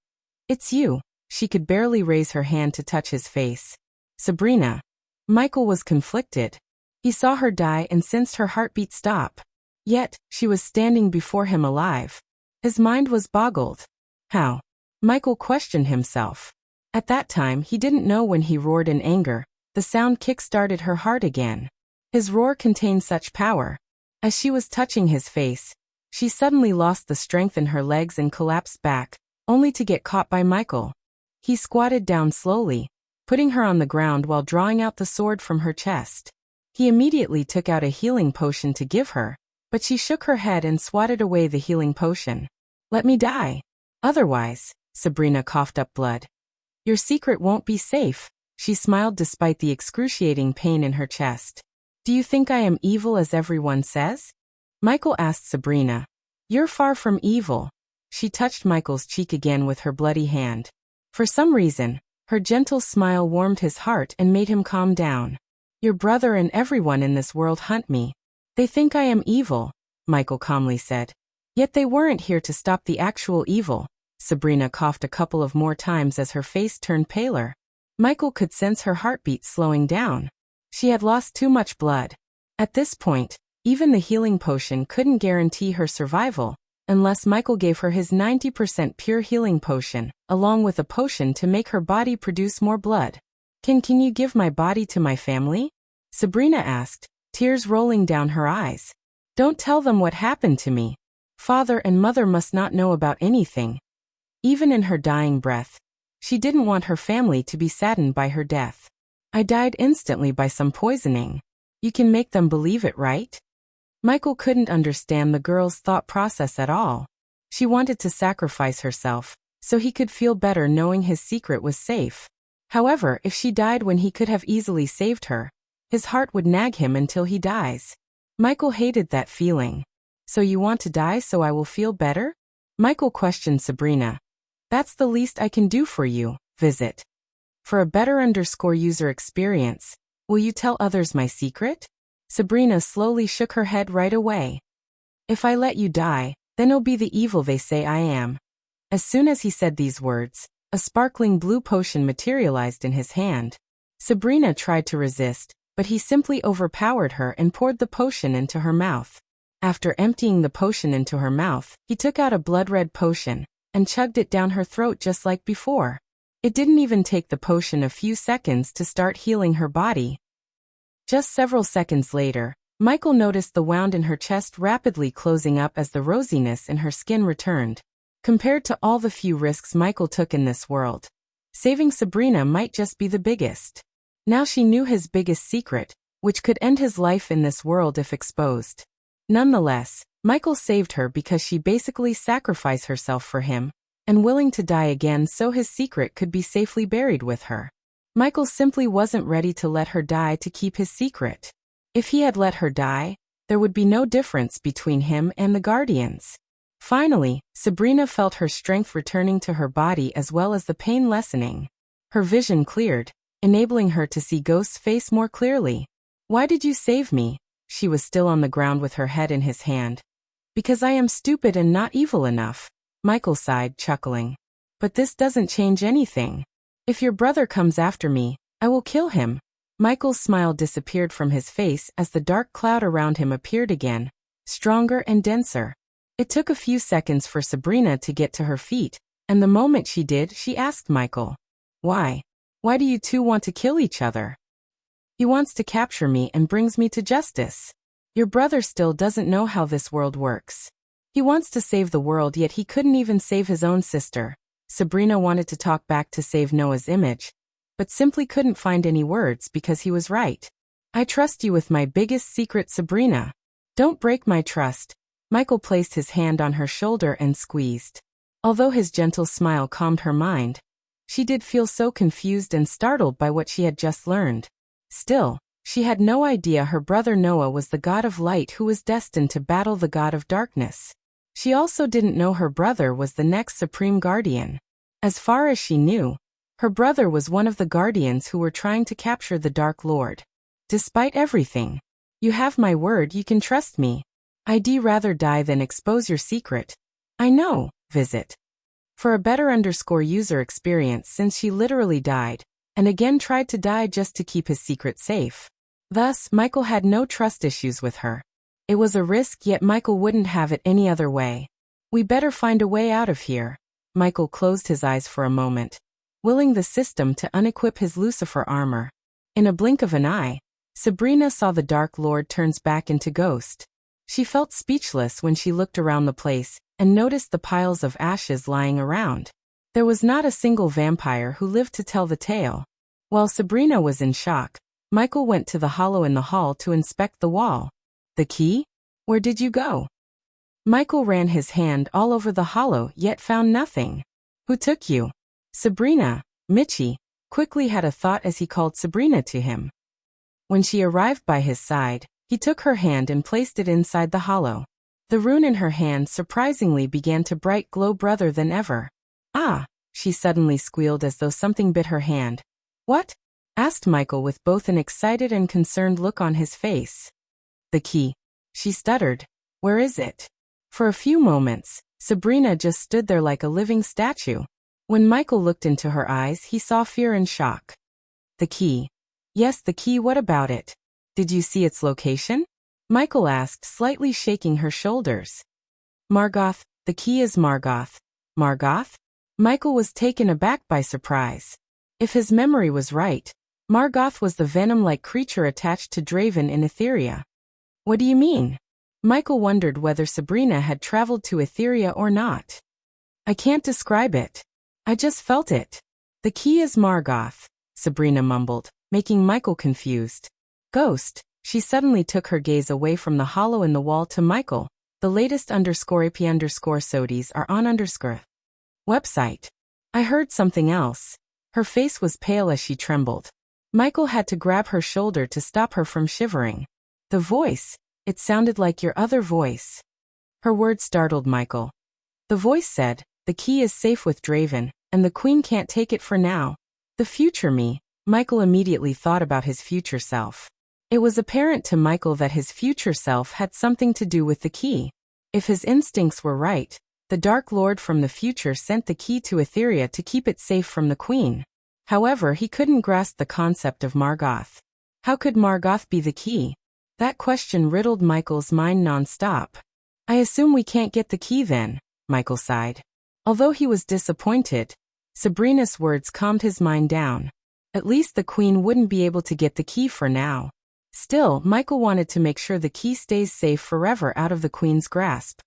It's you. She could barely raise her hand to touch his face. Sabrina. Michael was conflicted. He saw her die and sensed her heartbeat stop. Yet, she was standing before him alive. His mind was boggled. How? Michael questioned himself. At that time he didn't know when he roared in anger. The sound kick-started her heart again. His roar contained such power. As she was touching his face, she suddenly lost the strength in her legs and collapsed back, only to get caught by Michael. He squatted down slowly, putting her on the ground while drawing out the sword from her chest. He immediately took out a healing potion to give her, but she shook her head and swatted away the healing potion. Let me die. Otherwise, Sabrina coughed up blood. Your secret won't be safe. She smiled despite the excruciating pain in her chest. Do you think I am evil as everyone says? Michael asked Sabrina. You're far from evil. She touched Michael's cheek again with her bloody hand. For some reason, her gentle smile warmed his heart and made him calm down. Your brother and everyone in this world hunt me. They think I am evil, Michael calmly said. Yet they weren't here to stop the actual evil. Sabrina coughed a couple of more times as her face turned paler. Michael could sense her heartbeat slowing down. She had lost too much blood. At this point, even the healing potion couldn't guarantee her survival, unless Michael gave her his 90% pure healing potion, along with a potion to make her body produce more blood. Can you give my body to my family? Sabrina asked, tears rolling down her eyes. Don't tell them what happened to me. Father and mother must not know about anything. Even in her dying breath, she didn't want her family to be saddened by her death. I died instantly by some poisoning. You can make them believe it, right? Michael couldn't understand the girl's thought process at all. She wanted to sacrifice herself, so he could feel better knowing his secret was safe. However, if she died when he could have easily saved her, his heart would nag him until he dies. Michael hated that feeling. So you want to die so I will feel better? Michael questioned Sabrina. That's the least I can do for you. Visit. For a better user experience, will you tell others my secret? Sabrina slowly shook her head right away. If I let you die, then I'll be the evil they say I am. As soon as he said these words, a sparkling blue potion materialized in his hand. Sabrina tried to resist, but he simply overpowered her and poured the potion into her mouth. After emptying the potion into her mouth, he took out a blood-red potion and chugged it down her throat just like before. It didn't even take the potion a few seconds to start healing her body. Just several seconds later, Michael noticed the wound in her chest rapidly closing up as the rosiness in her skin returned. Compared to all the few risks Michael took in this world, saving Sabrina might just be the biggest. Now she knew his biggest secret, which could end his life in this world if exposed. Nonetheless, Michael saved her because she basically sacrificed herself for him, and willing to die again so his secret could be safely buried with her. Michael simply wasn't ready to let her die to keep his secret. If he had let her die, there would be no difference between him and the Guardians. Finally, Sabrina felt her strength returning to her body as well as the pain lessening. Her vision cleared, enabling her to see Ghost's face more clearly. "Why did you save me?" She was still on the ground with her head in his hand. "Because I am stupid and not evil enough," Michael sighed, chuckling. "But this doesn't change anything. If your brother comes after me, I will kill him." Michael's smile disappeared from his face as the dark cloud around him appeared again, stronger and denser. It took a few seconds for Sabrina to get to her feet, and the moment she did, she asked Michael, "Why? Why do you two want to kill each other?" "He wants to capture me and brings me to justice. Your brother still doesn't know how this world works. He wants to save the world, yet he couldn't even save his own sister." Sabrina wanted to talk back to save Noah's image, but simply couldn't find any words because he was right. "I trust you with my biggest secret, Sabrina. Don't break my trust." Michael placed his hand on her shoulder and squeezed. Although his gentle smile calmed her mind, she did feel so confused and startled by what she had just learned. Still, she had no idea her brother Noah was the god of light who was destined to battle the god of darkness. She also didn't know her brother was the next supreme guardian. As far as she knew, her brother was one of the guardians who were trying to capture the Dark Lord. "Despite everything, you have my word you can trust me. I'd rather die than expose your secret." "I know, visit." For a better user experience, since she literally died, and again tried to die just to keep his secret safe. Thus, Michael had no trust issues with her. It was a risk, yet Michael wouldn't have it any other way. "We better find a way out of here." Michael closed his eyes for a moment, willing the system to unequip his Lucifer armor. In a blink of an eye, Sabrina saw the Dark Lord turns back into Ghost. She felt speechless when she looked around the place and noticed the piles of ashes lying around. There was not a single vampire who lived to tell the tale. While Sabrina was in shock, Michael went to the hollow in the hall to inspect the wall. "The key? Where did you go?" Michael ran his hand all over the hollow yet found nothing. "Who took you?" "Sabrina." Mitchie quickly had a thought as he called Sabrina to him. When she arrived by his side, he took her hand and placed it inside the hollow. The rune in her hand surprisingly began to bright glow brighter than ever. "Ah!" she suddenly squealed as though something bit her hand. "What?" asked Michael with both an excited and concerned look on his face. "The key," she stuttered. "Where is it?" For a few moments, Sabrina just stood there like a living statue. When Michael looked into her eyes, he saw fear and shock. "The key." "Yes, the key. What about it? Did you see its location?" Michael asked, slightly shaking her shoulders. "Margoth. The key is Margoth." "Margoth?" Michael was taken aback by surprise. If his memory was right, Margoth was the venom-like creature attached to Draven in Etheria. "What do you mean?" Michael wondered whether Sabrina had traveled to Etheria or not. "I can't describe it. I just felt it." "The key is Margoth," Sabrina mumbled, making Michael confused. "Ghost." She suddenly took her gaze away from the hollow in the wall to Michael. "The latest _AP_SODIs are on website. I heard something else." Her face was pale as she trembled. Michael had to grab her shoulder to stop her from shivering. "The voice. It sounded like your other voice." Her words startled Michael. The voice said, "The key is safe with Draven, and the Queen can't take it for now." The future me. Michael immediately thought about his future self. It was apparent to Michael that his future self had something to do with the key. If his instincts were right, The Dark Lord from the future sent the key to Etheria to keep it safe from the Queen. However, he couldn't grasp the concept of Margoth. How could Margoth be the key? That question riddled Michael's mind non-stop. I assume we can't get the key then, Michael sighed. Although he was disappointed, Sabrina's words calmed his mind down. At least the Queen wouldn't be able to get the key for now. Still, Michael wanted to make sure the key stays safe forever out of the Queen's grasp.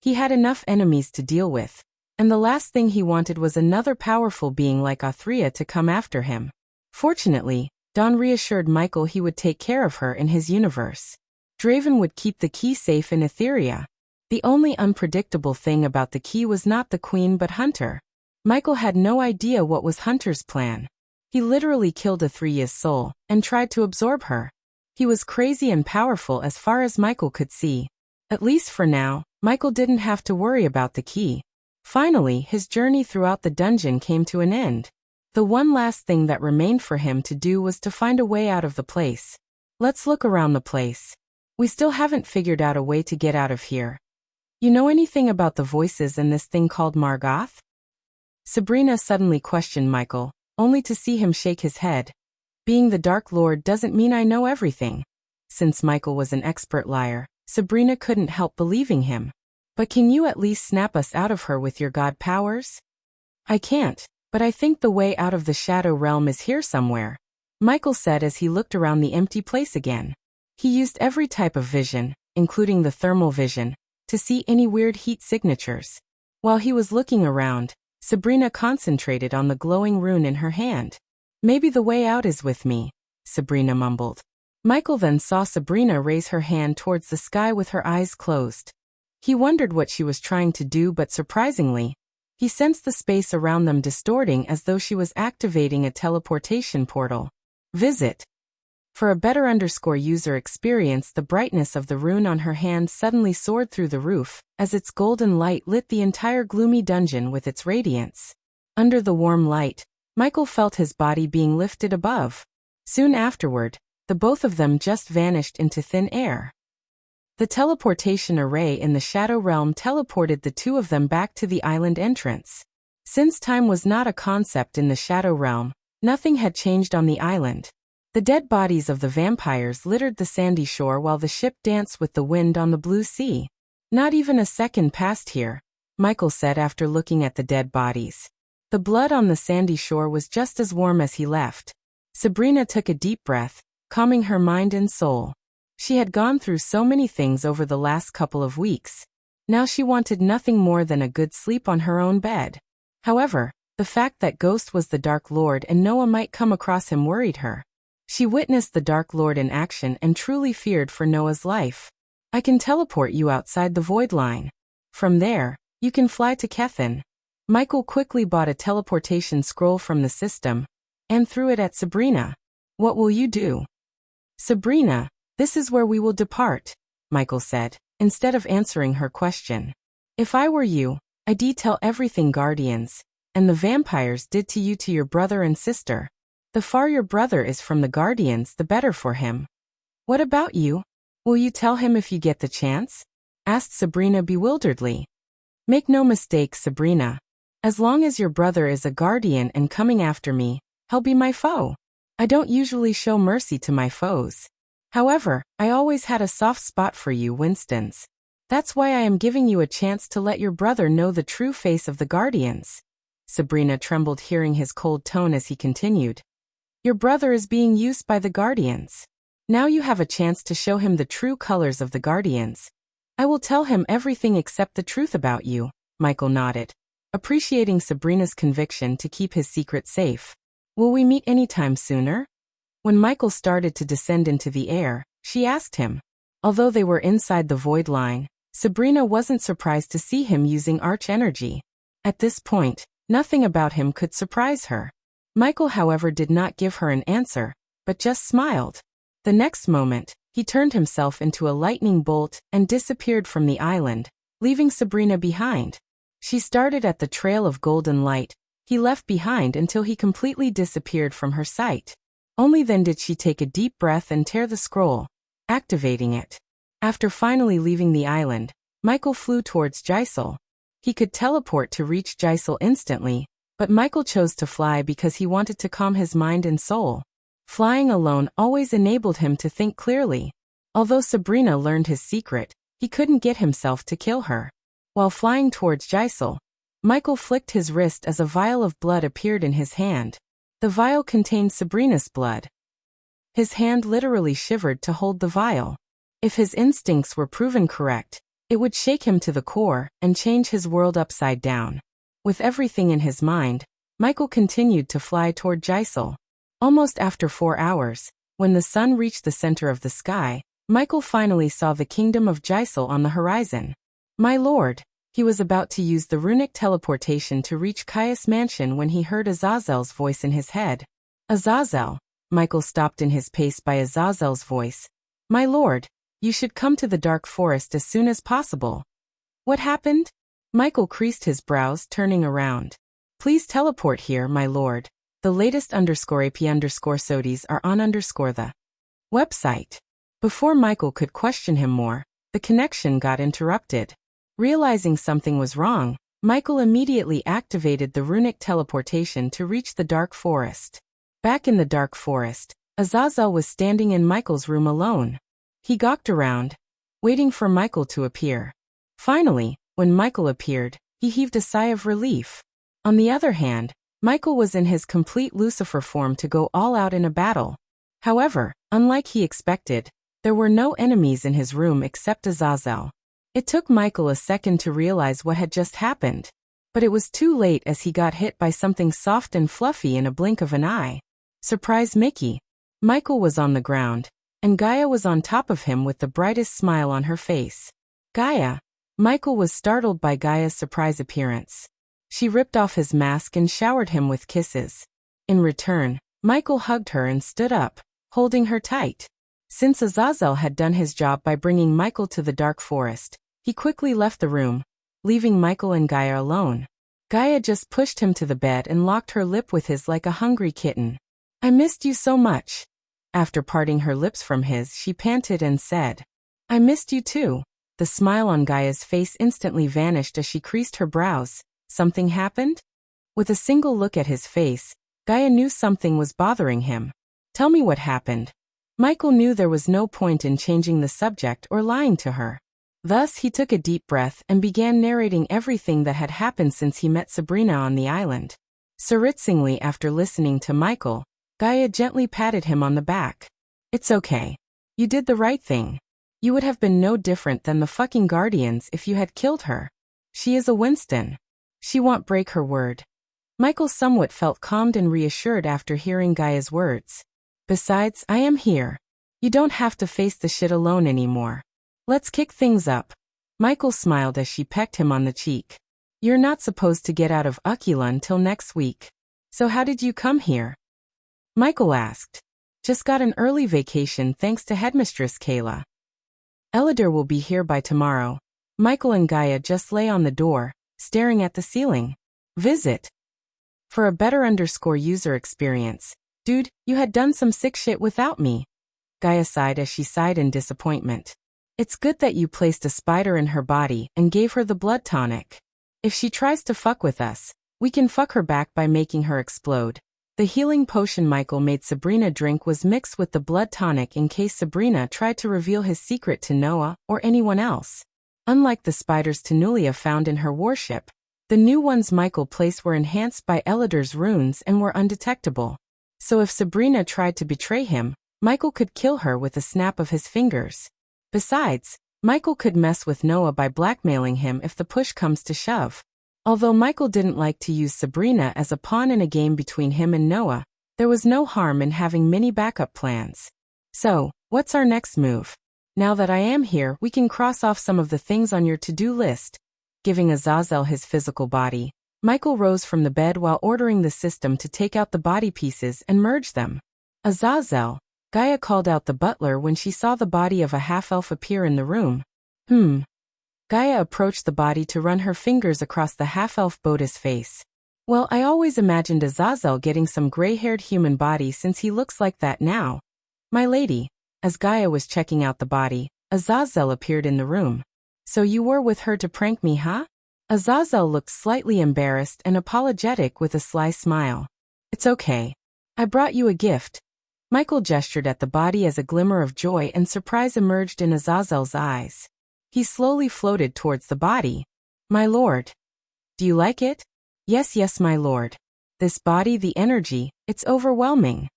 He had enough enemies to deal with, and the last thing he wanted was another powerful being like Etheria to come after him. Fortunately, Dawn reassured Michael he would take care of her in his universe. Draven would keep the key safe in Etheria. The only unpredictable thing about the key was not the Queen but Hunter. Michael had no idea what was Hunter's plan. He literally killed Etheria's soul and tried to absorb her. He was crazy and powerful as far as Michael could see. At least for now, Michael didn't have to worry about the key. Finally, his journey throughout the dungeon came to an end. The one last thing that remained for him to do was to find a way out of the place. Let's look around the place. We still haven't figured out a way to get out of here. You know anything about the voices in this thing called Margoth? Sabrina suddenly questioned Michael, only to see him shake his head. Being the Dark Lord doesn't mean I know everything. Since Michael was an expert liar, Sabrina couldn't help believing him. But can you at least snap us out of her with your god powers? I can't, but I think the way out of the Shadow Realm is here somewhere, Michael said as he looked around the empty place again. He used every type of vision, including the thermal vision, to see any weird heat signatures. While he was looking around, Sabrina concentrated on the glowing rune in her hand. Maybe the way out is with me, Sabrina mumbled. Michael then saw Sabrina raise her hand towards the sky with her eyes closed. He wondered what she was trying to do, but surprisingly, he sensed the space around them distorting as though she was activating a teleportation portal. Visit. For a better user experience, the brightness of the rune on her hand suddenly soared through the roof, as its golden light lit the entire gloomy dungeon with its radiance. Under the warm light, Michael felt his body being lifted above. Soon afterward, the both of them just vanished into thin air. The teleportation array in the Shadow Realm teleported the two of them back to the island entrance. Since time was not a concept in the Shadow Realm, nothing had changed on the island. The dead bodies of the vampires littered the sandy shore while the ship danced with the wind on the blue sea. Not even a second passed here, Michael said after looking at the dead bodies. The blood on the sandy shore was just as warm as he left. Sabrina took a deep breath, calming her mind and soul. She had gone through so many things over the last couple of weeks. Now she wanted nothing more than a good sleep on her own bed. However, the fact that Ghost was the Dark Lord and Noah might come across him worried her. She witnessed the Dark Lord in action and truly feared for Noah's life. I can teleport you outside the void line. From there, you can fly to Kethin. Michael quickly bought a teleportation scroll from the system and threw it at Sabrina. What will you do? Sabrina, this is where we will depart, Michael said, instead of answering her question. If I were you, I'd tell everything Guardians and the vampires did to you to your brother and sister. The far your brother is from the Guardians, the better for him. What about you? Will you tell him if you get the chance? Asked Sabrina bewilderedly. Make no mistake, Sabrina. As long as your brother is a Guardian and coming after me, he'll be my foe. I don't usually show mercy to my foes. However, I always had a soft spot for you, Winstons. That's why I am giving you a chance to let your brother know the true face of the Guardians. Sabrina trembled hearing his cold tone as he continued. Your brother is being used by the Guardians. Now you have a chance to show him the true colors of the Guardians. I will tell him everything except the truth about you, Michael nodded, appreciating Sabrina's conviction to keep his secret safe. Will we meet anytime sooner? When Michael started to descend into the air, she asked him. Although they were inside the void line, Sabrina wasn't surprised to see him using arch energy. At this point, nothing about him could surprise her. Michael, however, did not give her an answer, but just smiled. The next moment, he turned himself into a lightning bolt and disappeared from the island, leaving Sabrina behind. She started at the trail of golden light he left behind until he completely disappeared from her sight. Only then did she take a deep breath and tear the scroll, activating it. After finally leaving the island, Michael flew towards Jysel. He could teleport to reach Jaisal instantly, but Michael chose to fly because he wanted to calm his mind and soul. Flying alone always enabled him to think clearly. Although Sabrina learned his secret, he couldn't get himself to kill her. While flying towards Jaisal, Michael flicked his wrist as a vial of blood appeared in his hand. The vial contained Sabrina's blood. His hand literally shivered to hold the vial. If his instincts were proven correct, it would shake him to the core and change his world upside down. With everything in his mind, Michael continued to fly toward Jaisal. Almost after 4 hours, when the sun reached the center of the sky, Michael finally saw the kingdom of Jaisal on the horizon. My lord, he was about to use the runic teleportation to reach Caius' mansion when he heard Azazel's voice in his head. Azazel. Michael stopped in his pace by Azazel's voice. My lord, you should come to the dark forest as soon as possible. What happened? Michael creased his brows, turning around. Please teleport here, my lord. The latest _AP_SODIES are on the website. Before Michael could question him more, the connection got interrupted. Realizing something was wrong, Michael immediately activated the runic teleportation to reach the dark forest. Back in the dark forest, Azazel was standing in Michael's room alone. He gawked around, waiting for Michael to appear. Finally, when Michael appeared, he heaved a sigh of relief. On the other hand, Michael was in his complete Lucifer form to go all out in a battle. However, unlike he expected, there were no enemies in his room except Azazel. It took Michael a second to realize what had just happened. But it was too late as he got hit by something soft and fluffy in a blink of an eye. Surprise Mickey! Michael was on the ground, and Gaia was on top of him with the brightest smile on her face. Gaia! Michael was startled by Gaia's surprise appearance. She ripped off his mask and showered him with kisses. In return, Michael hugged her and stood up, holding her tight. Since Azazel had done his job by bringing Michael to the dark forest, he quickly left the room, leaving Michael and Gaia alone. Gaia just pushed him to the bed and locked her lip with his like a hungry kitten. I missed you so much. After parting her lips from his, she panted and said, I missed you too. The smile on Gaia's face instantly vanished as she creased her brows. Something happened? With a single look at his face, Gaia knew something was bothering him. Tell me what happened. Michael knew there was no point in changing the subject or lying to her. Thus, he took a deep breath and began narrating everything that had happened since he met Sabrina on the island. Seriously, after listening to Michael, Gaia gently patted him on the back. It's okay. You did the right thing. You would have been no different than the fucking Guardians if you had killed her. She is a Winston. She won't break her word. Michael somewhat felt calmed and reassured after hearing Gaia's words. Besides, I am here. You don't have to face the shit alone anymore. Let's kick things up. Michael smiled as she pecked him on the cheek. You're not supposed to get out of Ukula until next week. So how did you come here? Michael asked. Just got an early vacation thanks to Headmistress Kayla. Elidor will be here by tomorrow. Michael and Gaia just lay on the door, staring at the ceiling. Visit. For a better user experience. Dude, you had done some sick shit without me. Gaia sighed as she sighed in disappointment. It's good that you placed a spider in her body and gave her the blood tonic. If she tries to fuck with us, we can fuck her back by making her explode. The healing potion Michael made Sabrina drink was mixed with the blood tonic in case Sabrina tried to reveal his secret to Noah or anyone else. Unlike the spiders Tanulia found in her warship, the new ones Michael placed were enhanced by Elidor's runes and were undetectable. So if Sabrina tried to betray him, Michael could kill her with a snap of his fingers. Besides, Michael could mess with Noah by blackmailing him if the push comes to shove. Although Michael didn't like to use Sabrina as a pawn in a game between him and Noah, there was no harm in having many backup plans. So, what's our next move? Now that I am here, we can cross off some of the things on your to-do list. Giving Azazel his physical body, Michael rose from the bed while ordering the system to take out the body pieces and merge them. Azazel, Gaia called out the butler when she saw the body of a half-elf appear in the room. Gaia approached the body to run her fingers across the half-elf Boda's face. Well, I always imagined Azazel getting some gray-haired human body since he looks like that now. My lady. As Gaia was checking out the body, Azazel appeared in the room. So you were with her to prank me, huh? Azazel looked slightly embarrassed and apologetic with a sly smile. It's okay. I brought you a gift. Michael gestured at the body as a glimmer of joy and surprise emerged in Azazel's eyes. He slowly floated towards the body. My lord. Do you like it? Yes, my lord. This body, the energy, it's overwhelming.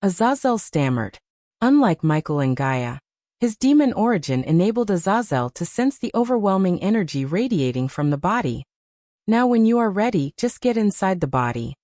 Azazel stammered. Unlike Michael and Gaia, his demon origin enabled Azazel to sense the overwhelming energy radiating from the body. Now when you are ready, just get inside the body,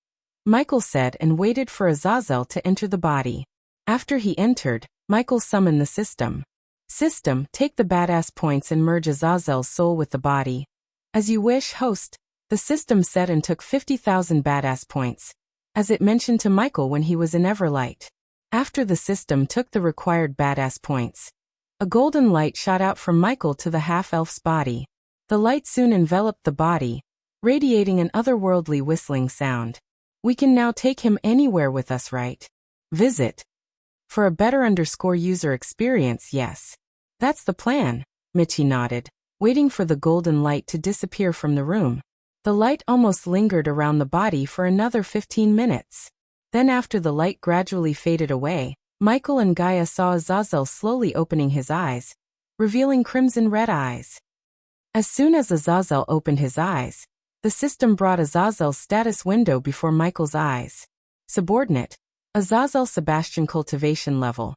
Michael said and waited for Azazel to enter the body. After he entered, Michael summoned the system. System, take the badass points and merge Azazel's soul with the body. As you wish, host, the system said and took 50,000 badass points, as it mentioned to Michael when he was in Everlight. After the system took the required badass points, a golden light shot out from Michael to the half-elf's body. The light soon enveloped the body, radiating an otherworldly whistling sound. We can now take him anywhere with us, right? Visit. For a better user experience, yes. That's the plan, Michi nodded, waiting for the golden light to disappear from the room. The light almost lingered around the body for another 15 minutes. Then after the light gradually faded away, Michael and Gaia saw Azazel slowly opening his eyes, revealing crimson-red eyes. As soon as Azazel opened his eyes, the system brought Azazel's status window before Michael's eyes. Subordinate. Azazel Sebastian cultivation level.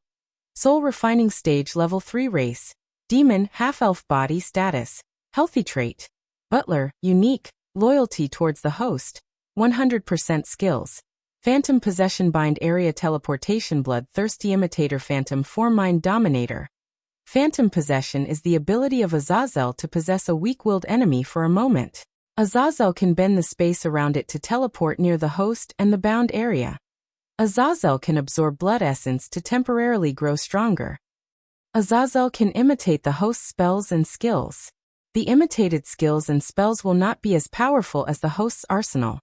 Soul refining stage level 3 race. Demon, half-elf body status. Healthy trait. Butler, unique. Loyalty towards the host. 100% skills. Phantom possession bind area teleportation bloodthirsty imitator phantom form mind dominator. Phantom possession is the ability of Azazel to possess a weak-willed enemy for a moment. Azazel can bend the space around it to teleport near the host and the bound area. Azazel can absorb blood essence to temporarily grow stronger. Azazel can imitate the host's spells and skills. The imitated skills and spells will not be as powerful as the host's arsenal.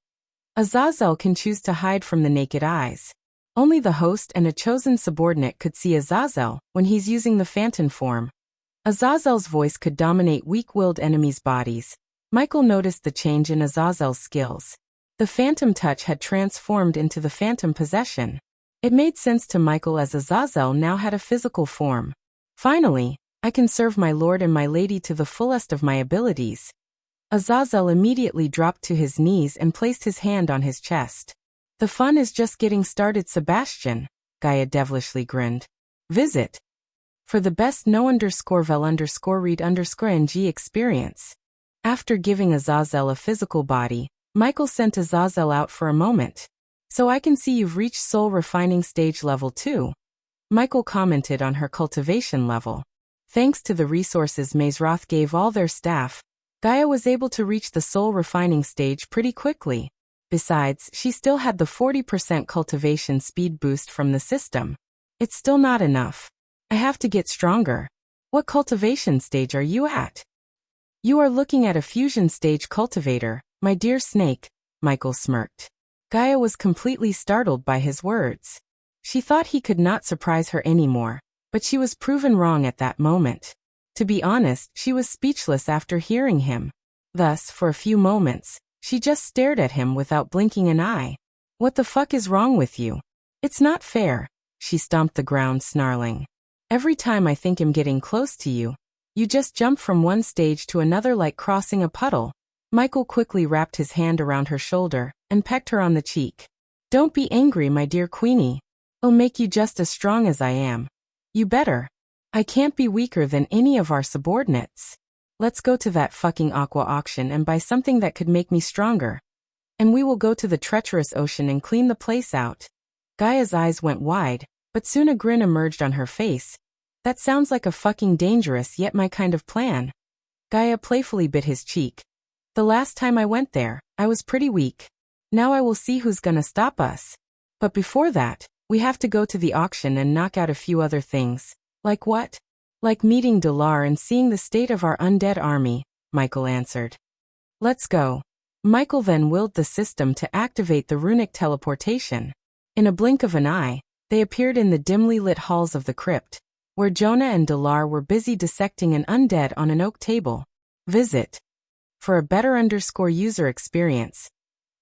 Azazel can choose to hide from the naked eyes. Only the host and a chosen subordinate could see Azazel when he's using the phantom form. Azazel's voice could dominate weak-willed enemies' bodies. Michael noticed the change in Azazel's skills. The phantom touch had transformed into the phantom possession. It made sense to Michael as Azazel now had a physical form. Finally, I can serve my lord and my lady to the fullest of my abilities. Azazel immediately dropped to his knees and placed his hand on his chest. The fun is just getting started, Sebastian, Gaia devilishly grinned. Visit. For the best no_vel_read_ng experience. After giving Azazel a physical body, Michael sent Azazel out for a moment. So I can see you've reached soul refining stage level 2. Michael commented on her cultivation level. Thanks to the resources Mazroth gave all their staff, Gaia was able to reach the soul refining stage pretty quickly. Besides, she still had the 40% cultivation speed boost from the system. It's still not enough. I have to get stronger. What cultivation stage are you at? You are looking at a fusion stage cultivator, my dear snake, Michael smirked. Gaia was completely startled by his words. She thought he could not surprise her anymore, but she was proven wrong at that moment. To be honest, she was speechless after hearing him. Thus, for a few moments, she just stared at him without blinking an eye. What the fuck is wrong with you? It's not fair. She stomped the ground, snarling. Every time I think I'm getting close to you, you just jump from one stage to another like crossing a puddle. Michael quickly wrapped his hand around her shoulder and pecked her on the cheek. Don't be angry, my dear Queenie. I'll make you just as strong as I am. You better. I can't be weaker than any of our subordinates. Let's go to that fucking aqua auction and buy something that could make me stronger. And we will go to the treacherous ocean and clean the place out. Gaia's eyes went wide, but soon a grin emerged on her face. That sounds like a fucking dangerous yet my kind of plan. Gaia playfully bit his cheek. The last time I went there, I was pretty weak. Now I will see who's gonna stop us. But before that, we have to go to the auction and knock out a few other things. Like what? Like meeting Delar and seeing the state of our undead army, Michael answered. Let's go. Michael then willed the system to activate the runic teleportation. In a blink of an eye, they appeared in the dimly lit halls of the crypt, where Jonah and Delar were busy dissecting an undead on an oak table. Visit. For a better user experience.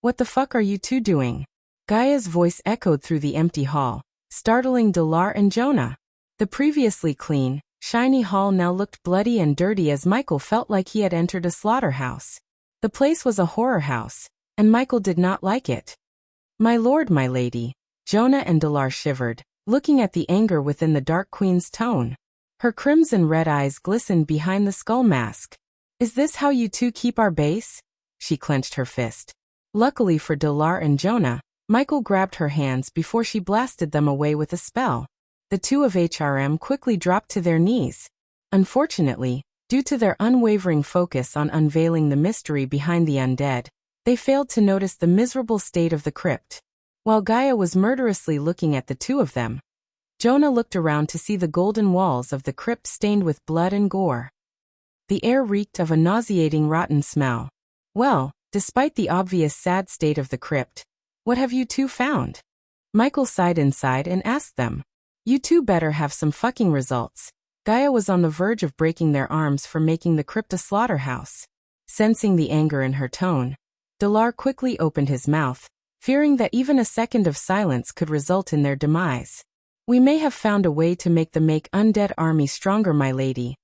What the fuck are you two doing? Gaia's voice echoed through the empty hall, startling Dalar and Jonah. The previously clean, shiny hall now looked bloody and dirty as Michael felt like he had entered a slaughterhouse. The place was a horror house, and Michael did not like it. My lord, my lady. Jonah and Dalar shivered, looking at the anger within the Dark Queen's tone. Her crimson-red eyes glistened behind the skull mask. Is this how you two keep our base? She clenched her fist. Luckily for Dalar and Jonah, Michael grabbed her hands before she blasted them away with a spell. The two of HRM quickly dropped to their knees. Unfortunately, due to their unwavering focus on unveiling the mystery behind the undead, they failed to notice the miserable state of the crypt. While Gaia was murderously looking at the two of them, Jonah looked around to see the golden walls of the crypt stained with blood and gore. The air reeked of a nauseating rotten smell. Well, despite the obvious sad state of the crypt, what have you two found? Michael sighed inside and asked them. You two better have some fucking results. Gaia was on the verge of breaking their arms for making the crypt a slaughterhouse. Sensing the anger in her tone, Dalar quickly opened his mouth, fearing that even a second of silence could result in their demise. We may have found a way to make the undead army stronger, my lady.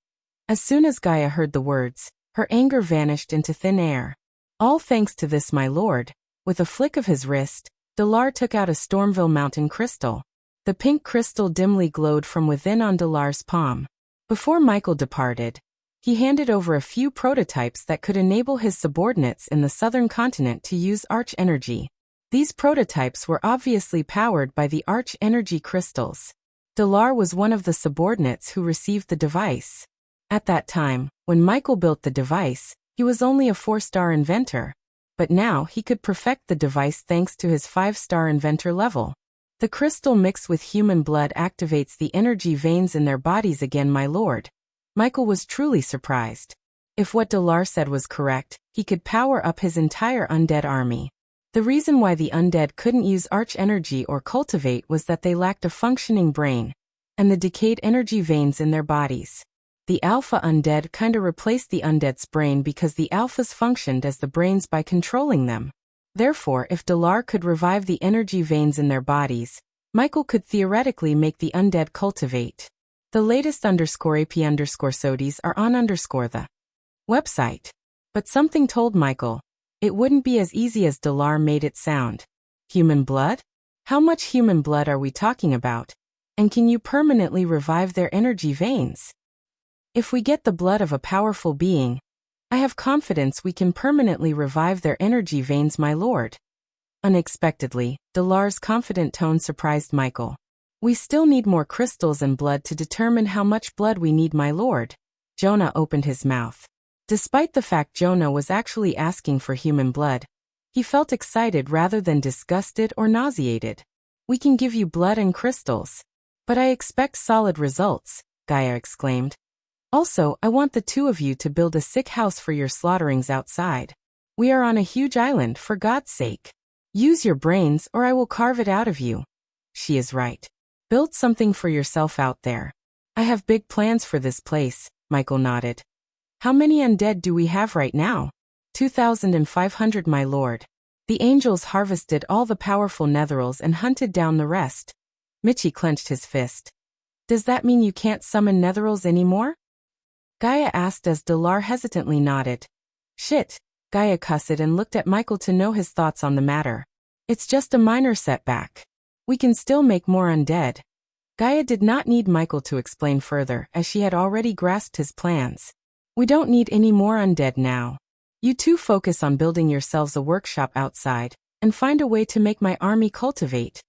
As soon as Gaia heard the words, her anger vanished into thin air. All thanks to this, my lord. With a flick of his wrist, Dalar took out a Stormville Mountain crystal. The pink crystal dimly glowed from within on Dalar's palm. Before Michael departed, he handed over a few prototypes that could enable his subordinates in the southern continent to use Arch Energy. These prototypes were obviously powered by the Arch Energy crystals. Dalar was one of the subordinates who received the device. At that time, when Michael built the device, he was only a 4-star inventor. But now he could perfect the device thanks to his 5-star inventor level. The crystal mixed with human blood activates the energy veins in their bodies again, my lord. Michael was truly surprised. If what Dalar said was correct, he could power up his entire undead army. The reason why the undead couldn't use Arch Energy or cultivate was that they lacked a functioning brain, and the decayed energy veins in their bodies. The alpha undead kinda replaced the undead's brain because the alphas functioned as the brains by controlling them. Therefore, if Dalar could revive the energy veins in their bodies, Michael could theoretically make the undead cultivate. The latest _AP_SODIES are on the website. But something told Michael, it wouldn't be as easy as Dalar made it sound. Human blood? How much human blood are we talking about? And can you permanently revive their energy veins? If we get the blood of a powerful being, I have confidence we can permanently revive their energy veins, my lord. Unexpectedly, Dalar's confident tone surprised Michael. We still need more crystals and blood to determine how much blood we need, my lord. Jonah opened his mouth. Despite the fact Jonah was actually asking for human blood, he felt excited rather than disgusted or nauseated. We can give you blood and crystals. But I expect solid results, Gaia exclaimed. Also, I want the two of you to build a sick house for your slaughterings outside. We are on a huge island, for God's sake. Use your brains or I will carve it out of you. She is right. Build something for yourself out there. I have big plans for this place, Michael nodded. How many undead do we have right now? 2,500, my lord. The angels harvested all the powerful netherils and hunted down the rest. Mitchie clenched his fist. Does that mean you can't summon netherils anymore? Gaia asked as Dalar hesitantly nodded. Shit, Gaia cussed and looked at Michael to know his thoughts on the matter. It's just a minor setback. We can still make more undead. Gaia did not need Michael to explain further as she had already grasped his plans. We don't need any more undead now. You two focus on building yourselves a workshop outside, and find a way to make my army cultivate.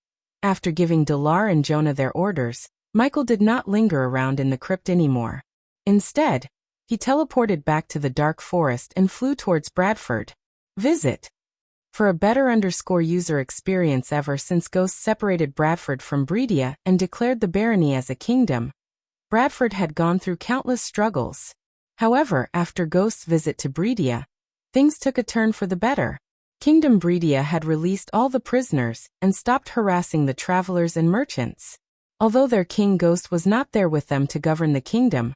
After giving Dalar and Jonah their orders, Michael did not linger around in the crypt anymore. Instead, he teleported back to the dark forest and flew towards Bradford. Visit. For a better user experience ever since Ghosts separated Bradford from Breedia and declared the barony as a kingdom, Bradford had gone through countless struggles. However, after Ghost's visit to Breedia, things took a turn for the better. Kingdom Breedia had released all the prisoners and stopped harassing the travelers and merchants. Although their king Ghost was not there with them to govern the kingdom,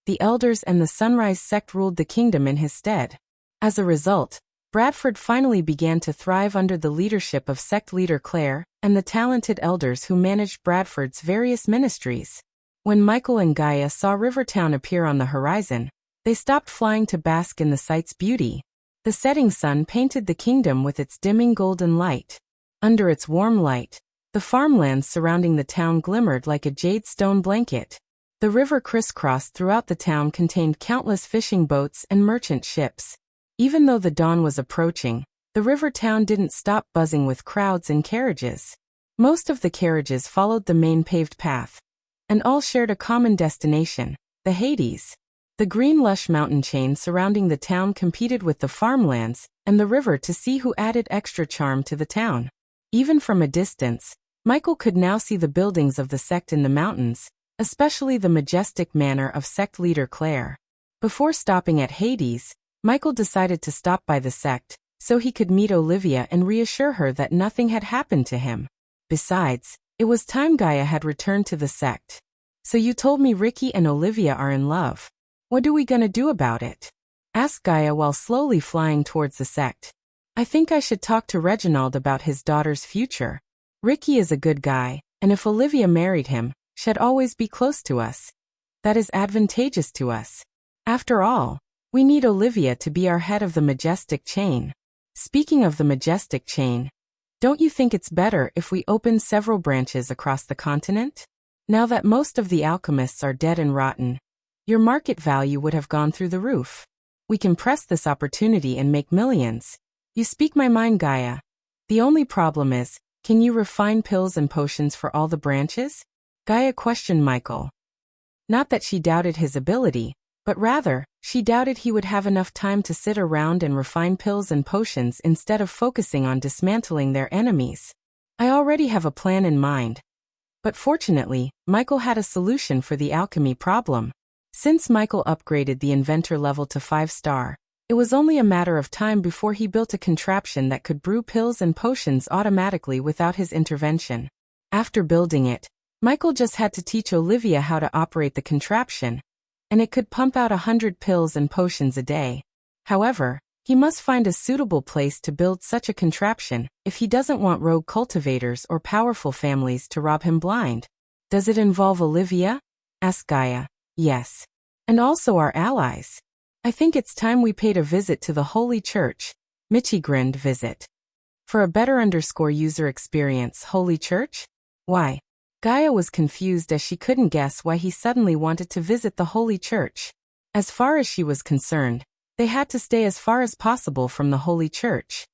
the elders and the Sunrise sect ruled the kingdom in his stead. As a result, Bradford finally began to thrive under the leadership of sect leader Claire and the talented elders who managed Bradford's various ministries. When Michael and Gaia saw Rivertown appear on the horizon, they stopped flying to bask in the sight's beauty. The setting sun painted the kingdom with its dimming golden light. Under its warm light, the farmlands surrounding the town glimmered like a jade stone blanket. The river crisscrossed throughout the town contained countless fishing boats and merchant ships. Even though the dawn was approaching, the river town didn't stop buzzing with crowds and carriages. Most of the carriages followed the main paved path, and all shared a common destination, the Hades. The green lush mountain chain surrounding the town competed with the farmlands and the river to see who added extra charm to the town. Even from a distance, Michael could now see the buildings of the sect in the mountains, especially the majestic manor of sect leader Claire. Before stopping at Hades, Michael decided to stop by the sect, so he could meet Olivia and reassure her that nothing had happened to him. Besides, it was time Gaia had returned to the sect. "So you told me Ricky and Olivia are in love. What are we gonna do about it?" asked Gaia while slowly flying towards the sect. "I think I should talk to Reginald about his daughter's future. Ricky is a good guy, and if Olivia married him, she'd always be close to us. That is advantageous to us. After all, we need Olivia to be our head of the majestic chain." Speaking of the majestic chain, don't you think it's better if we open several branches across the continent? Now that most of the alchemists are dead and rotten, your market value would have gone through the roof. We can press this opportunity and make millions. You speak my mind, Gaia. The only problem is, can you refine pills and potions for all the branches? Gaia questioned Michael. Not that she doubted his ability, but rather, she doubted he would have enough time to sit around and refine pills and potions instead of focusing on dismantling their enemies. I already have a plan in mind. But fortunately, Michael had a solution for the alchemy problem. Since Michael upgraded the inventor level to 5-star, it was only a matter of time before he built a contraption that could brew pills and potions automatically without his intervention. After building it, Michael just had to teach Olivia how to operate the contraption, and it could pump out 100 pills and potions a day. However, he must find a suitable place to build such a contraption if he doesn't want rogue cultivators or powerful families to rob him blind. Does it involve Olivia? asked Gaia. Yes. And also our allies. I think it's time we paid a visit to the Holy Church. Michi grinned. Visit. For a better user experience, Holy Church? Why? Gaia was confused as she couldn't guess why he suddenly wanted to visit the Holy Church. As far as she was concerned, they had to stay as far as possible from the Holy Church.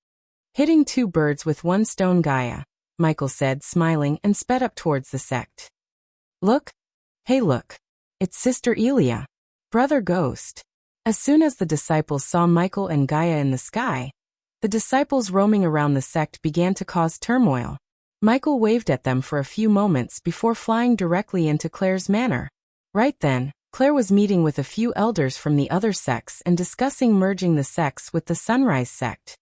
Hitting two birds with one stone, Gaia, Michael said, smiling, and sped up towards the sect. Look. Hey, look. It's Sister Elia. Brother Ghost. As soon as the disciples saw Michael and Gaia in the sky, the disciples roaming around the sect began to cause turmoil. Michael waved at them for a few moments before flying directly into Claire's manor. Right then, Claire was meeting with a few elders from the other sects and discussing merging the sects with the Sunrise sect.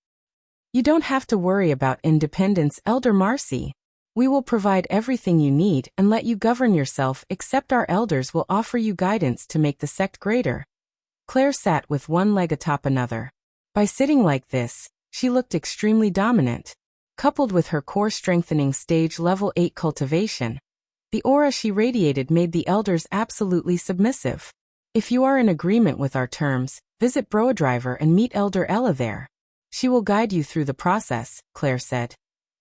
You don't have to worry about independence, Elder Marcy. We will provide everything you need and let you govern yourself, except our elders will offer you guidance to make the sect greater. Claire sat with one leg atop another. By sitting like this, she looked extremely dominant. Coupled with her core-strengthening stage level 8 cultivation, the aura she radiated made the elders absolutely submissive. If you are in agreement with our terms, visit Broadriver and meet Elder Ella there. She will guide you through the process, Claire said.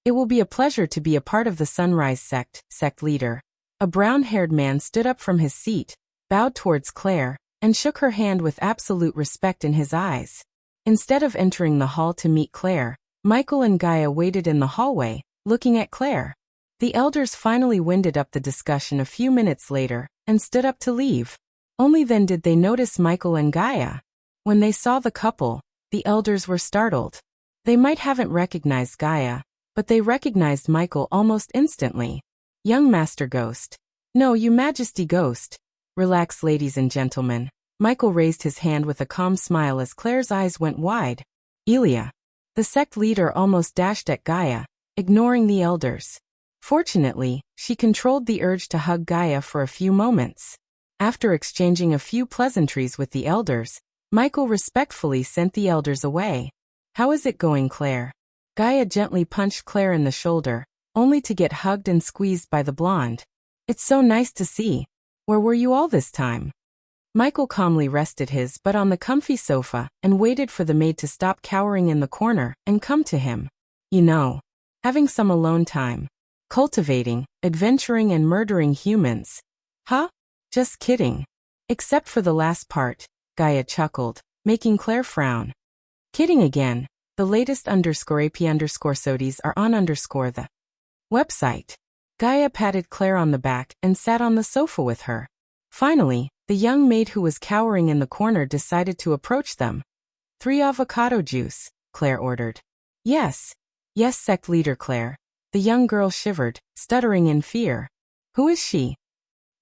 It will be a pleasure to be a part of the Sunrise sect, sect leader. A brown-haired man stood up from his seat, bowed towards Claire, and shook her hand with absolute respect in his eyes. Instead of entering the hall to meet Claire, Michael and Gaia waited in the hallway, looking at Claire. The elders finally winded up the discussion a few minutes later, and stood up to leave. Only then did they notice Michael and Gaia. When they saw the couple, the elders were startled. They might haven't recognized Gaia, but they recognized Michael almost instantly. Young Master Ghost. No, Your Majesty Ghost. Relax, ladies and gentlemen. Michael raised his hand with a calm smile as Claire's eyes went wide. Elia. The sect leader almost dashed at Gaia, ignoring the elders. Fortunately, she controlled the urge to hug Gaia for a few moments. After exchanging a few pleasantries with the elders, Michael respectfully sent the elders away. How is it going, Claire? Gaia gently punched Claire in the shoulder, only to get hugged and squeezed by the blonde. It's so nice to see. Where were you all this time? Michael calmly rested his butt on the comfy sofa and waited for the maid to stop cowering in the corner and come to him. You know, having some alone time. Cultivating, adventuring and murdering humans. Huh? Just kidding. Except for the last part, Gaia chuckled, making Claire frown. Kidding again. The latest _AP_SODIES are on the website. Gaia patted Claire on the back and sat on the sofa with her. Finally, the young maid who was cowering in the corner decided to approach them. 3 avocado juice, Claire ordered. Yes. Yes, sect leader Claire. The young girl shivered, stuttering in fear. Who is she?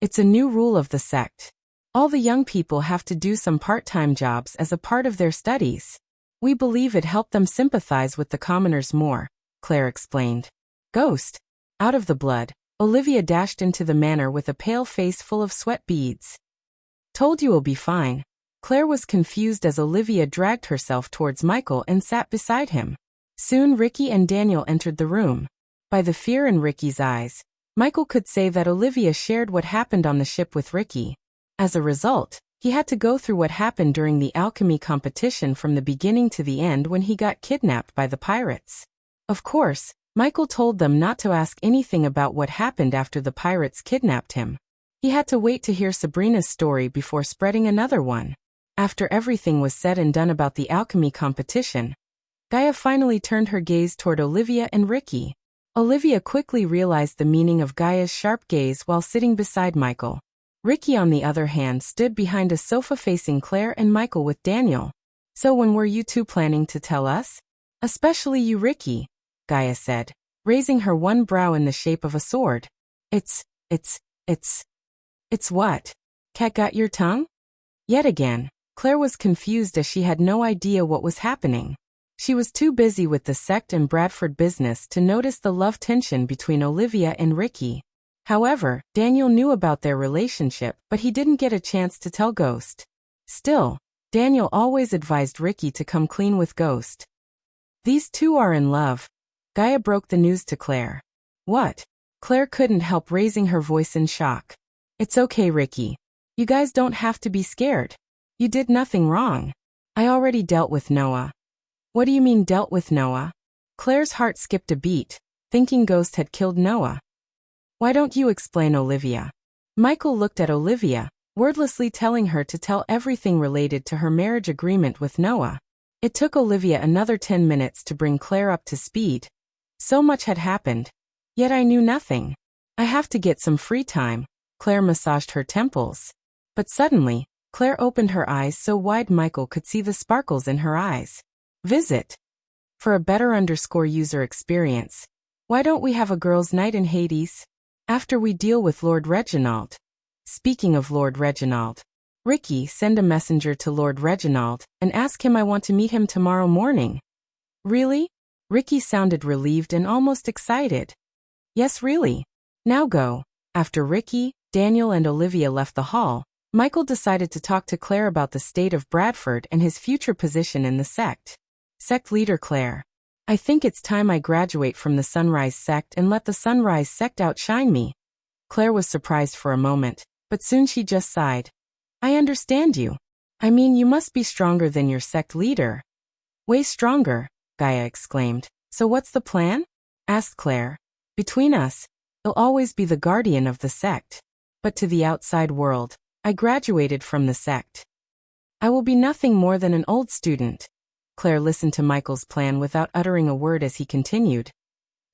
It's a new rule of the sect. All the young people have to do some part-time jobs as a part of their studies. We believe it helped them sympathize with the commoners more, Claire explained. Ghost. Out of the blood, Olivia dashed into the manor with a pale face full of sweat beads. Told you will be fine. Claire was confused as Olivia dragged herself towards Michael and sat beside him. Soon Ricky and Daniel entered the room. By the fear in Ricky's eyes, Michael could say that Olivia shared what happened on the ship with Ricky. As a result, he had to go through what happened during the alchemy competition from the beginning to the end when he got kidnapped by the pirates. Of course, Michael told them not to ask anything about what happened after the pirates kidnapped him. He had to wait to hear Sabrina's story before spreading another one. After everything was said and done about the alchemy competition, Gaia finally turned her gaze toward Olivia and Ricky. Olivia quickly realized the meaning of Gaia's sharp gaze while sitting beside Michael. Ricky, on the other hand, stood behind a sofa facing Claire and Michael with Daniel. So when were you two planning to tell us? Especially you, Ricky, Gaia said, raising her one brow in the shape of a sword. It's what? Cat got your tongue? Yet again, Claire was confused as she had no idea what was happening. She was too busy with the sect and Bradford business to notice the love tension between Olivia and Ricky. However, Daniel knew about their relationship, but he didn't get a chance to tell Ghost. Still, Daniel always advised Ricky to come clean with Ghost. These two are in love. Gaia broke the news to Claire. What? Claire couldn't help raising her voice in shock. It's okay, Ricky. You guys don't have to be scared. You did nothing wrong. I already dealt with Noah. What do you mean dealt with Noah? Claire's heart skipped a beat, thinking Ghost had killed Noah. Why don't you explain, Olivia? Michael looked at Olivia, wordlessly telling her to tell everything related to her marriage agreement with Noah. It took Olivia another 10 minutes to bring Claire up to speed. So much had happened. Yet I knew nothing. I have to get some free time. Claire massaged her temples. But suddenly, Claire opened her eyes so wide Michael could see the sparkles in her eyes. Visit. For a better user experience, why don't we have a girls' night in Hades? After we deal with Lord Reginald. Speaking of Lord Reginald, Ricky, send a messenger to Lord Reginald and ask him I want to meet him tomorrow morning. Really? Ricky sounded relieved and almost excited. Yes, really. Now go. After Ricky, Daniel and Olivia left the hall, Michael decided to talk to Claire about the state of Bradford and his future position in the sect. Sect leader Claire. I think it's time I graduate from the Sunrise sect and let the Sunrise sect outshine me. Claire was surprised for a moment, but soon she just sighed. I understand you. I mean, you must be stronger than your sect leader. Way stronger, Gaia exclaimed. So what's the plan? Asked Claire. Between us, I'll always be the guardian of the sect. But to the outside world, I graduated from the sect. I will be nothing more than an old student. Claire listened to Michael's plan without uttering a word as he continued.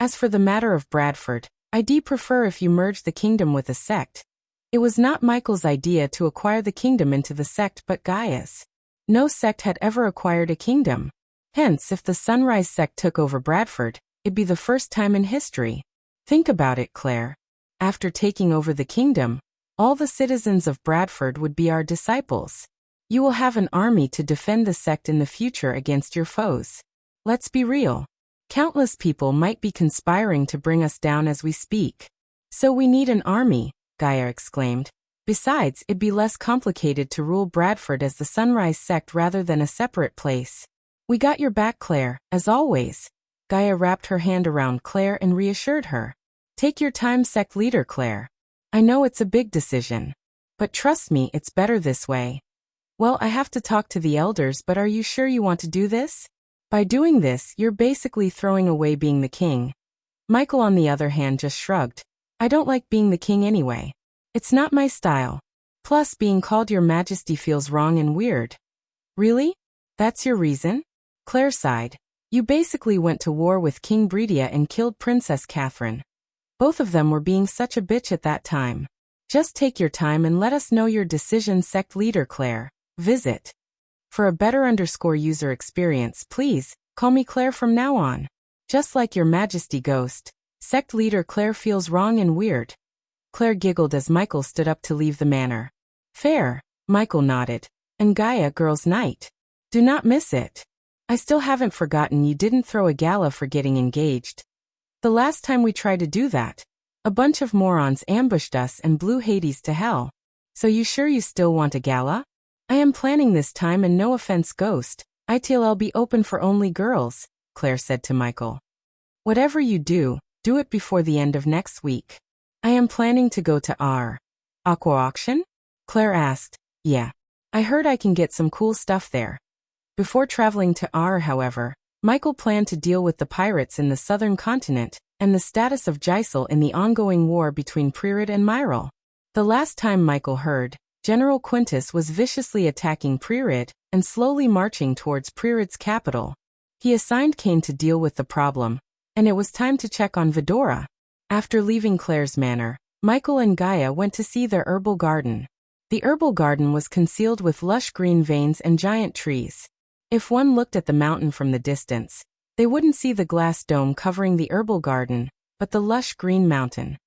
As for the matter of Bradford, I'd prefer if you merge the kingdom with a sect. It was not Michael's idea to acquire the kingdom into the sect but Gaia's. No sect had ever acquired a kingdom. Hence, if the Sunrise sect took over Bradford, it'd be the first time in history. Think about it, Claire. After taking over the kingdom, all the citizens of Bradford would be our disciples. You will have an army to defend the sect in the future against your foes. Let's be real. Countless people might be conspiring to bring us down as we speak. So we need an army, Gaia exclaimed. Besides, it'd be less complicated to rule Bradford as the Sunrise sect rather than a separate place. We got your back, Claire, as always. Gaia wrapped her hand around Claire and reassured her. Take your time, sect leader Claire. I know it's a big decision. But trust me, it's better this way. Well, I have to talk to the elders, but are you sure you want to do this? By doing this, you're basically throwing away being the king. Michael, on the other hand, just shrugged. I don't like being the king anyway. It's not my style. Plus, being called your majesty feels wrong and weird. Really? That's your reason? Claire sighed. You basically went to war with King Bredia and killed Princess Catherine. Both of them were being such a bitch at that time. Just take your time and let us know your decision, sect leader Claire. Visit. For a better user experience, please, call me Claire from now on. Just like your majesty, Ghost. Sect leader Claire feels wrong and weird. Claire giggled as Michael stood up to leave the manor. Fair, Michael nodded. And Gaia, girls' night. Do not miss it. I still haven't forgotten you didn't throw a gala for getting engaged. The last time we tried to do that, a bunch of morons ambushed us and blew Hades to hell. So you sure you still want a gala? I am planning this time, and no offense, Ghost, I'll be open for only girls, Claire said to Michael. Whatever you do it before the end of next week. I am planning to go to our aqua auction? Claire asked. Yeah. I heard I can get some cool stuff there. Before traveling to our, however, Michael planned to deal with the pirates in the southern continent and the status of Gisel in the ongoing war between Pririd and Myril. The last time Michael heard, General Quintus was viciously attacking Pririd and slowly marching towards Pririd's capital. He assigned Cain to deal with the problem, and it was time to check on Vidora. After leaving Claire's manor, Michael and Gaia went to see their herbal garden. The herbal garden was concealed with lush green veins and giant trees. If one looked at the mountain from the distance, they wouldn't see the glass dome covering the herbal garden, but the lush green mountain.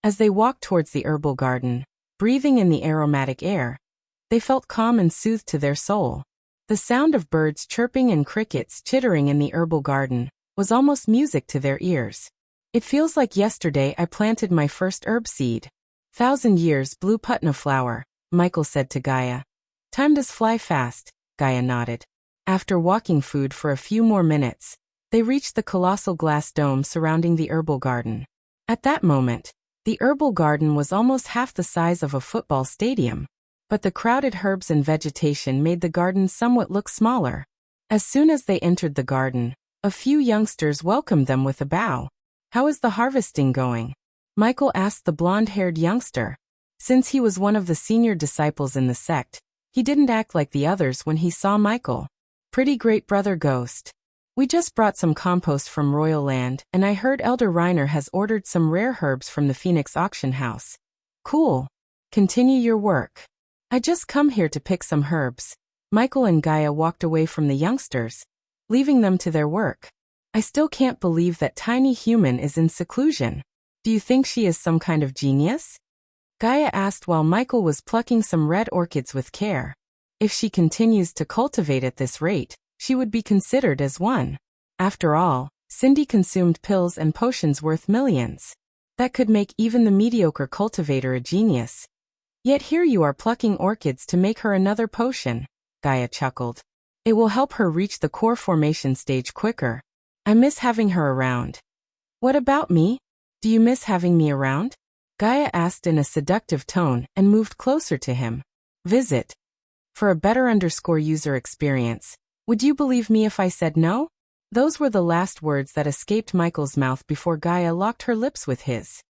As they walked towards the herbal garden, breathing in the aromatic air, they felt calm and soothed to their soul. The sound of birds chirping and crickets chittering in the herbal garden was almost music to their ears. It feels like yesterday I planted my first herb seed. 1,000 years blue putna flower, Michael said to Gaia. Time does fly fast, Gaia nodded. After walking food for a few more minutes, they reached the colossal glass dome surrounding the herbal garden. At that moment, the herbal garden was almost half the size of a football stadium, but the crowded herbs and vegetation made the garden somewhat look smaller. As soon as they entered the garden, a few youngsters welcomed them with a bow. How is the harvesting going? Michael asked the blonde-haired youngster. Since he was one of the senior disciples in the sect, he didn't act like the others when he saw Michael. Pretty great, brother Ghost. We just brought some compost from Royal Land, and I heard Elder Reiner has ordered some rare herbs from the Phoenix auction house. Cool. Continue your work. I just come here to pick some herbs. Michael and Gaia walked away from the youngsters, leaving them to their work. I still can't believe that tiny human is in seclusion. Do you think she is some kind of genius? Gaia asked while Michael was plucking some red orchids with care. If she continues to cultivate at this rate, she would be considered as one. After all, Cindy consumed pills and potions worth millions. That could make even the mediocre cultivator a genius. Yet here you are plucking orchids to make her another potion, Gaia chuckled. It will help her reach the core formation stage quicker. I miss having her around. What about me? Do you miss having me around? Gaia asked in a seductive tone and moved closer to him. Visit. For a better user experience, would you believe me if I said no? Those were the last words that escaped Michael's mouth before Gaia locked her lips with his.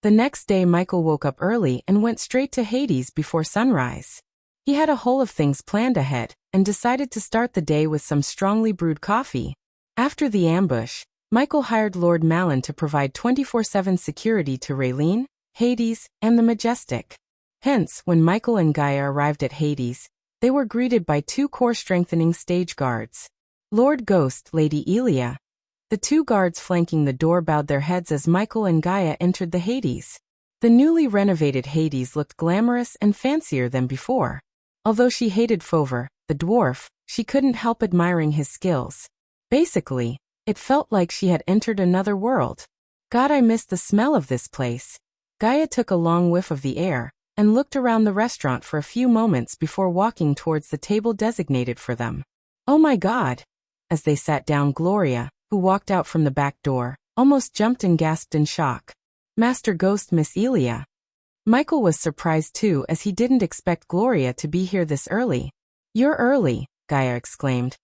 The next day Michael woke up early and went straight to Hades before sunrise. He had a whole of things planned ahead and decided to start the day with some strongly brewed coffee. After the ambush, Michael hired Lord Malin to provide 24/7 security to Raylene, Hades, and the Majestic. Hence, when Michael and Gaia arrived at Hades, they were greeted by two core-strengthening stage guards. Lord Ghost, Lady Elia. The two guards flanking the door bowed their heads as Michael and Gaia entered the Hades. The newly renovated Hades looked glamorous and fancier than before. Although she hated Fover, the dwarf, she couldn't help admiring his skills. Basically, it felt like she had entered another world. God, I missed the smell of this place. Gaia took a long whiff of the air, and looked around the restaurant for a few moments before walking towards the table designated for them. Oh my God! As they sat down, Gloria, who walked out from the back door, almost jumped and gasped in shock. Master Ghost, Miss Elia. Michael was surprised too, as he didn't expect Gloria to be here this early. You're early, Gaia exclaimed.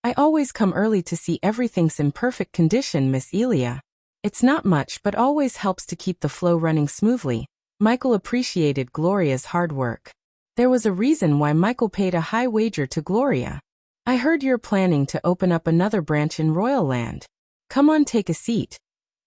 I always come early to see everything's in perfect condition, Miss Elia. It's not much but always helps to keep the flow running smoothly. Michael appreciated Gloria's hard work. There was a reason why Michael paid a high wager to Gloria. I heard you're planning to open up another branch in Royal Land. Come on, take a seat.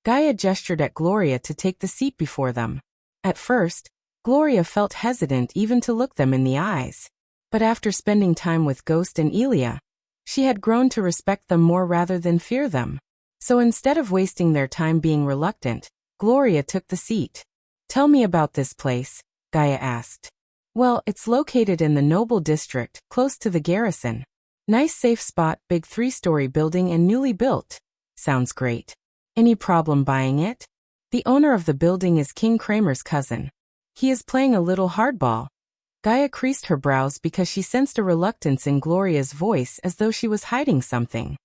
Gaia gestured at Gloria to take the seat before them. At first, Gloria felt hesitant even to look them in the eyes. But after spending time with Ghost and Elia, she had grown to respect them more rather than fear them. So instead of wasting their time being reluctant, Gloria took the seat. Tell me about this place, Gaia asked. Well, it's located in the Noble District, close to the garrison. Nice safe spot, big 3-story building and newly built. Sounds great. Any problem buying it? The owner of the building is King Kramer's cousin. He is playing a little hardball. Gaia creased her brows because she sensed a reluctance in Gloria's voice, as though she was hiding something.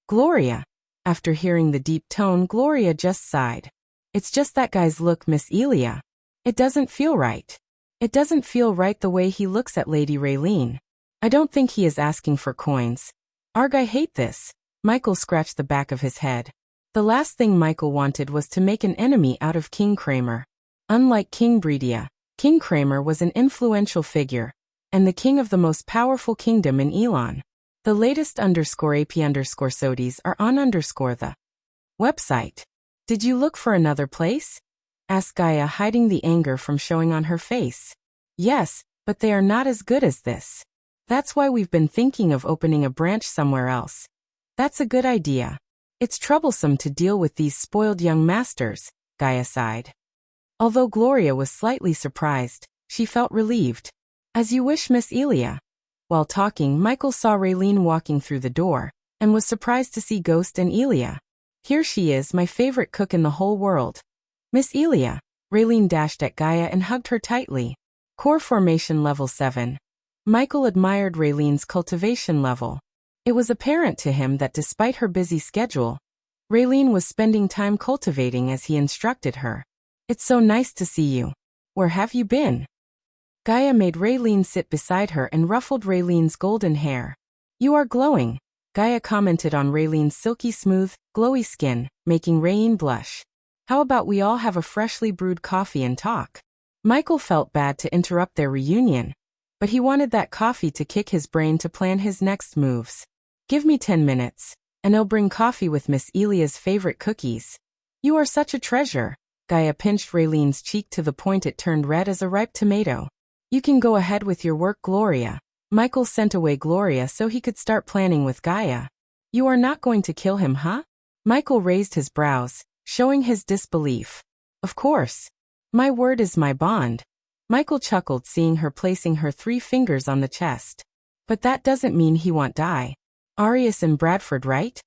Gloria. After hearing the deep tone, Gloria just sighed. It's just that guy's look, Miss Elia. It doesn't feel right. It doesn't feel right the way he looks at Lady Raylene. I don't think he is asking for coins. I hate this. Michael scratched the back of his head. The last thing Michael wanted was to make an enemy out of King Kramer. Unlike King Bredia, King Kramer was an influential figure, and the king of the most powerful kingdom in Elon. The latest _AP_SODIES are on the website. Did you look for another place? Asked Gaia, hiding the anger from showing on her face. Yes, but they are not as good as this. That's why we've been thinking of opening a branch somewhere else. That's a good idea. It's troublesome to deal with these spoiled young masters, Gaia sighed. Although Gloria was slightly surprised, she felt relieved. As you wish, Miss Elia. While talking, Michael saw Raylene walking through the door, and was surprised to see Ghost and Elia. Here she is, my favorite cook in the whole world. Miss Elia. Raylene dashed at Gaia and hugged her tightly. Core formation level 7. Michael admired Raylene's cultivation level. It was apparent to him that despite her busy schedule, Raylene was spending time cultivating as he instructed her. It's so nice to see you. Where have you been? Gaia made Raylene sit beside her and ruffled Raylene's golden hair. You are glowing. Gaia commented on Raylene's silky smooth, glowy skin, making Raylene blush. How about we all have a freshly brewed coffee and talk? Michael felt bad to interrupt their reunion, but he wanted that coffee to kick his brain to plan his next moves. Give me 10 minutes, and I'll bring coffee with Miss Elia's favorite cookies. You are such a treasure. Gaia pinched Raylene's cheek to the point it turned red as a ripe tomato. You can go ahead with your work, Gloria. Michael sent away Gloria so he could start planning with Gaia. You are not going to kill him, huh? Michael raised his brows, showing his disbelief. Of course. My word is my bond. Michael chuckled, seeing her placing her 3 fingers on the chest. But that doesn't mean he won't die. Arias and Bradford, right?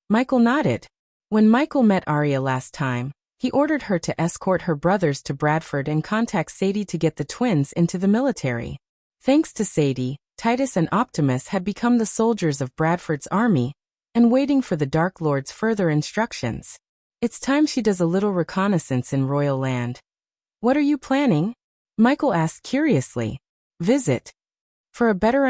Michael nodded. When Michael met Arya last time, he ordered her to escort her brothers to Bradford and contact Sadie to get the twins into the military. Thanks to Sadie, Titus and Optimus had become the soldiers of Bradford's army, and waiting for the Dark Lord's further instructions. It's time she does a little reconnaissance in Royal Land. What are you planning? Michael asked curiously. Visit. For a better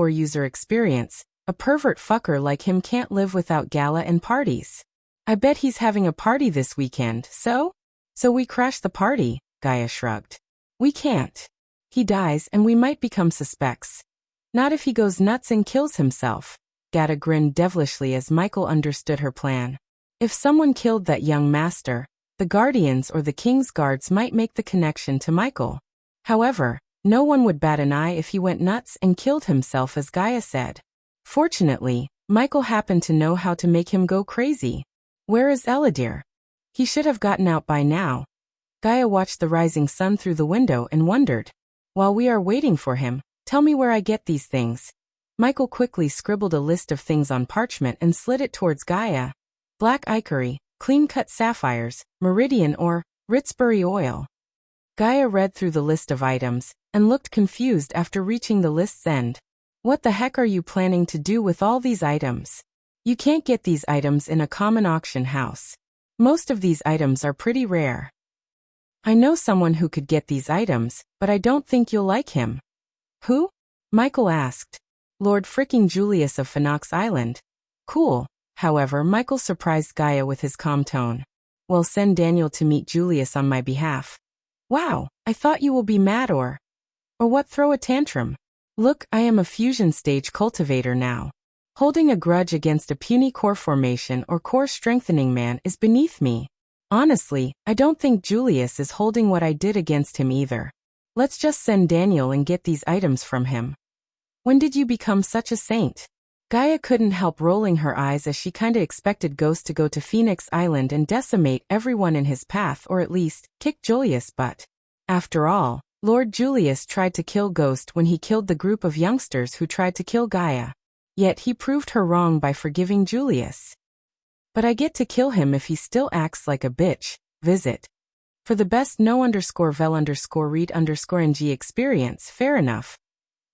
user experience, a pervert fucker like him can't live without gala and parties. I bet he's having a party this weekend, so? So we crash the party, Gaia shrugged. We can't. He dies and we might become suspects. Not if he goes nuts and kills himself. Gaia grinned devilishly as Michael understood her plan. If someone killed that young master, the Guardians or the King's Guards might make the connection to Michael. However, no one would bat an eye if he went nuts and killed himself, as Gaia said. Fortunately, Michael happened to know how to make him go crazy. Where is Eladir? He should have gotten out by now. Gaia watched the rising sun through the window and wondered. While we are waiting for him, tell me where I get these things. Michael quickly scribbled a list of things on parchment and slid it towards Gaia. Black ivory, clean-cut sapphires, meridian ore, Ritzbury oil. Gaia read through the list of items, and looked confused after reaching the list's end. What the heck are you planning to do with all these items? You can't get these items in a common auction house. Most of these items are pretty rare. I know someone who could get these items, but I don't think you'll like him. Who? Michael asked. Lord fricking Julius of Phoenix Island. Cool. However, Michael surprised Gaia with his calm tone. Well, send Daniel to meet Julius on my behalf. Wow, I thought you will be mad or what, throw a tantrum. Look, I am a fusion stage cultivator now. Holding a grudge against a puny core formation or core strengthening man is beneath me. Honestly, I don't think Julius is holding what I did against him either. Let's just send Daniel and get these items from him. When did you become such a saint? Gaia couldn't help rolling her eyes as she kinda expected Ghost to go to Phoenix Island and decimate everyone in his path, or at least, kick Julius' butt. After all, Lord Julius tried to kill Ghost when he killed the group of youngsters who tried to kill Gaia. Yet he proved her wrong by forgiving Julius. But I get to kill him if he still acts like a bitch. Visit. For the best no_vel_read_ng experience, fair enough.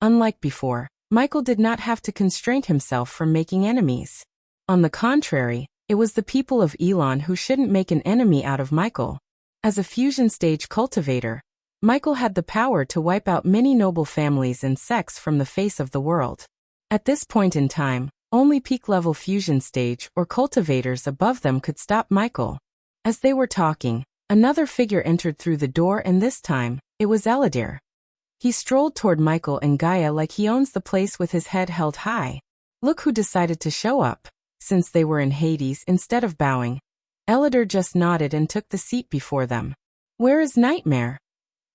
Unlike before, Michael did not have to constrain himself from making enemies. On the contrary, it was the people of Elon who shouldn't make an enemy out of Michael. As a fusion stage cultivator, Michael had the power to wipe out many noble families and sects from the face of the world. At this point in time, only peak-level fusion stage or cultivators above them could stop Michael. As they were talking, another figure entered through the door, and this time, it was Eladir. He strolled toward Michael and Gaia like he owns the place with his head held high. Look who decided to show up. Since they were in Hades, instead of bowing, Eladir just nodded and took the seat before them. Where is Nightmare?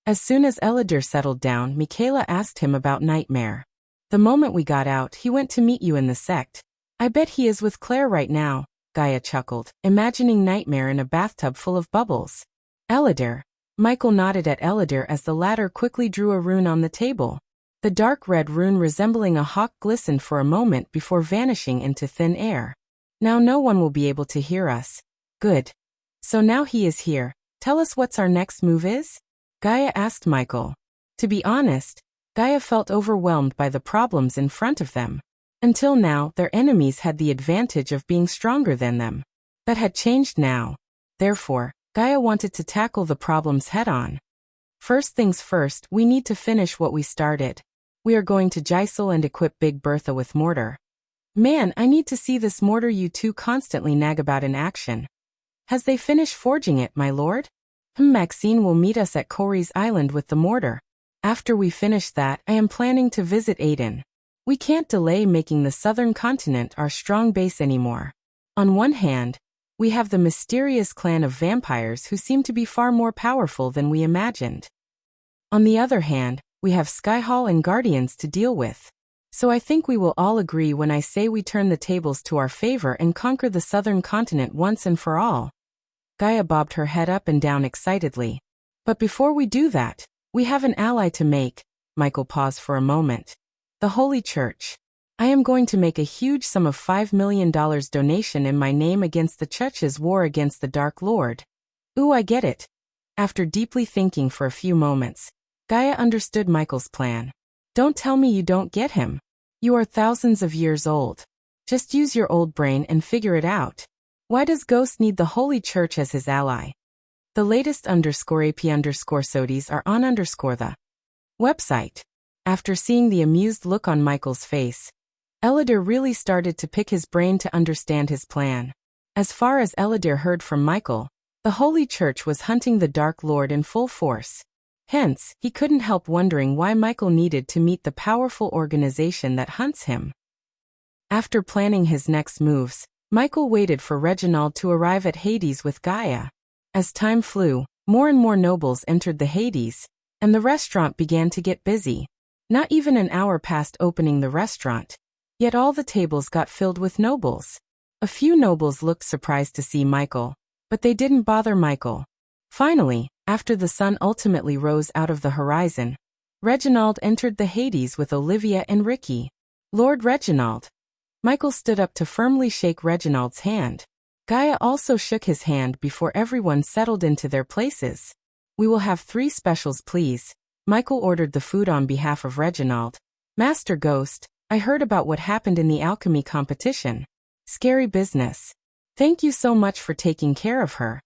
As soon as Eladir settled down, Michaela asked him about Nightmare. The moment we got out, he went to meet you in the sect. I bet he is with Claire right now, Gaia chuckled, imagining Nightmare in a bathtub full of bubbles. Eladir. Michael nodded at Eladir as the latter quickly drew a rune on the table. The dark red rune resembling a hawk glistened for a moment before vanishing into thin air. Now no one will be able to hear us. Good. So now he is here. Tell us what's our next move is? Gaia asked Michael. To be honest, Gaia felt overwhelmed by the problems in front of them. Until now, their enemies had the advantage of being stronger than them. That had changed now. Therefore, Gaia wanted to tackle the problems head-on. First things first, we need to finish what we started. We are going to Gisel and equip Big Bertha with mortar. Man, I need to see this mortar you two constantly nag about in action. Has they finished forging it, my lord? Maxine will meet us at Corey's Island with the mortar. After we finish that, I am planning to visit Aiden. We can't delay making the southern continent our strong base anymore. On one hand, we have the mysterious clan of vampires who seem to be far more powerful than we imagined. On the other hand, we have Skyhall and Guardians to deal with. So I think we will all agree when I say we turn the tables to our favor and conquer the southern continent once and for all. Gaia bobbed her head up and down excitedly. But before we do that, we have an ally to make. Michael paused for a moment. The Holy Church. I am going to make a huge sum of $5 million donation in my name against the Church's war against the Dark Lord. Ooh, I get it. After deeply thinking for a few moments, Gaia understood Michael's plan. Don't tell me you don't get him. You are thousands of years old. Just use your old brain and figure it out. Why does Ghost need the Holy Church as his ally? The latest _AP_SODIES are on the website. After seeing the amused look on Michael's face, Eladir really started to pick his brain to understand his plan. As far as Eladir heard from Michael, the Holy Church was hunting the Dark Lord in full force. Hence, he couldn't help wondering why Michael needed to meet the powerful organization that hunts him. After planning his next moves, Michael waited for Reginald to arrive at Hades with Gaia. As time flew, more and more nobles entered the Hades, and the restaurant began to get busy. Not even an hour past opening the restaurant, yet all the tables got filled with nobles. A few nobles looked surprised to see Michael, but they didn't bother Michael. Finally, after the sun ultimately rose out of the horizon, Reginald entered the Hades with Olivia and Ricky. Lord Reginald. Michael stood up to firmly shake Reginald's hand. Gaia also shook his hand before everyone settled into their places. We will have 3 specials please. Michael ordered the food on behalf of Reginald. Master Ghost, I heard about what happened in the alchemy competition. Scary business. Thank you so much for taking care of her.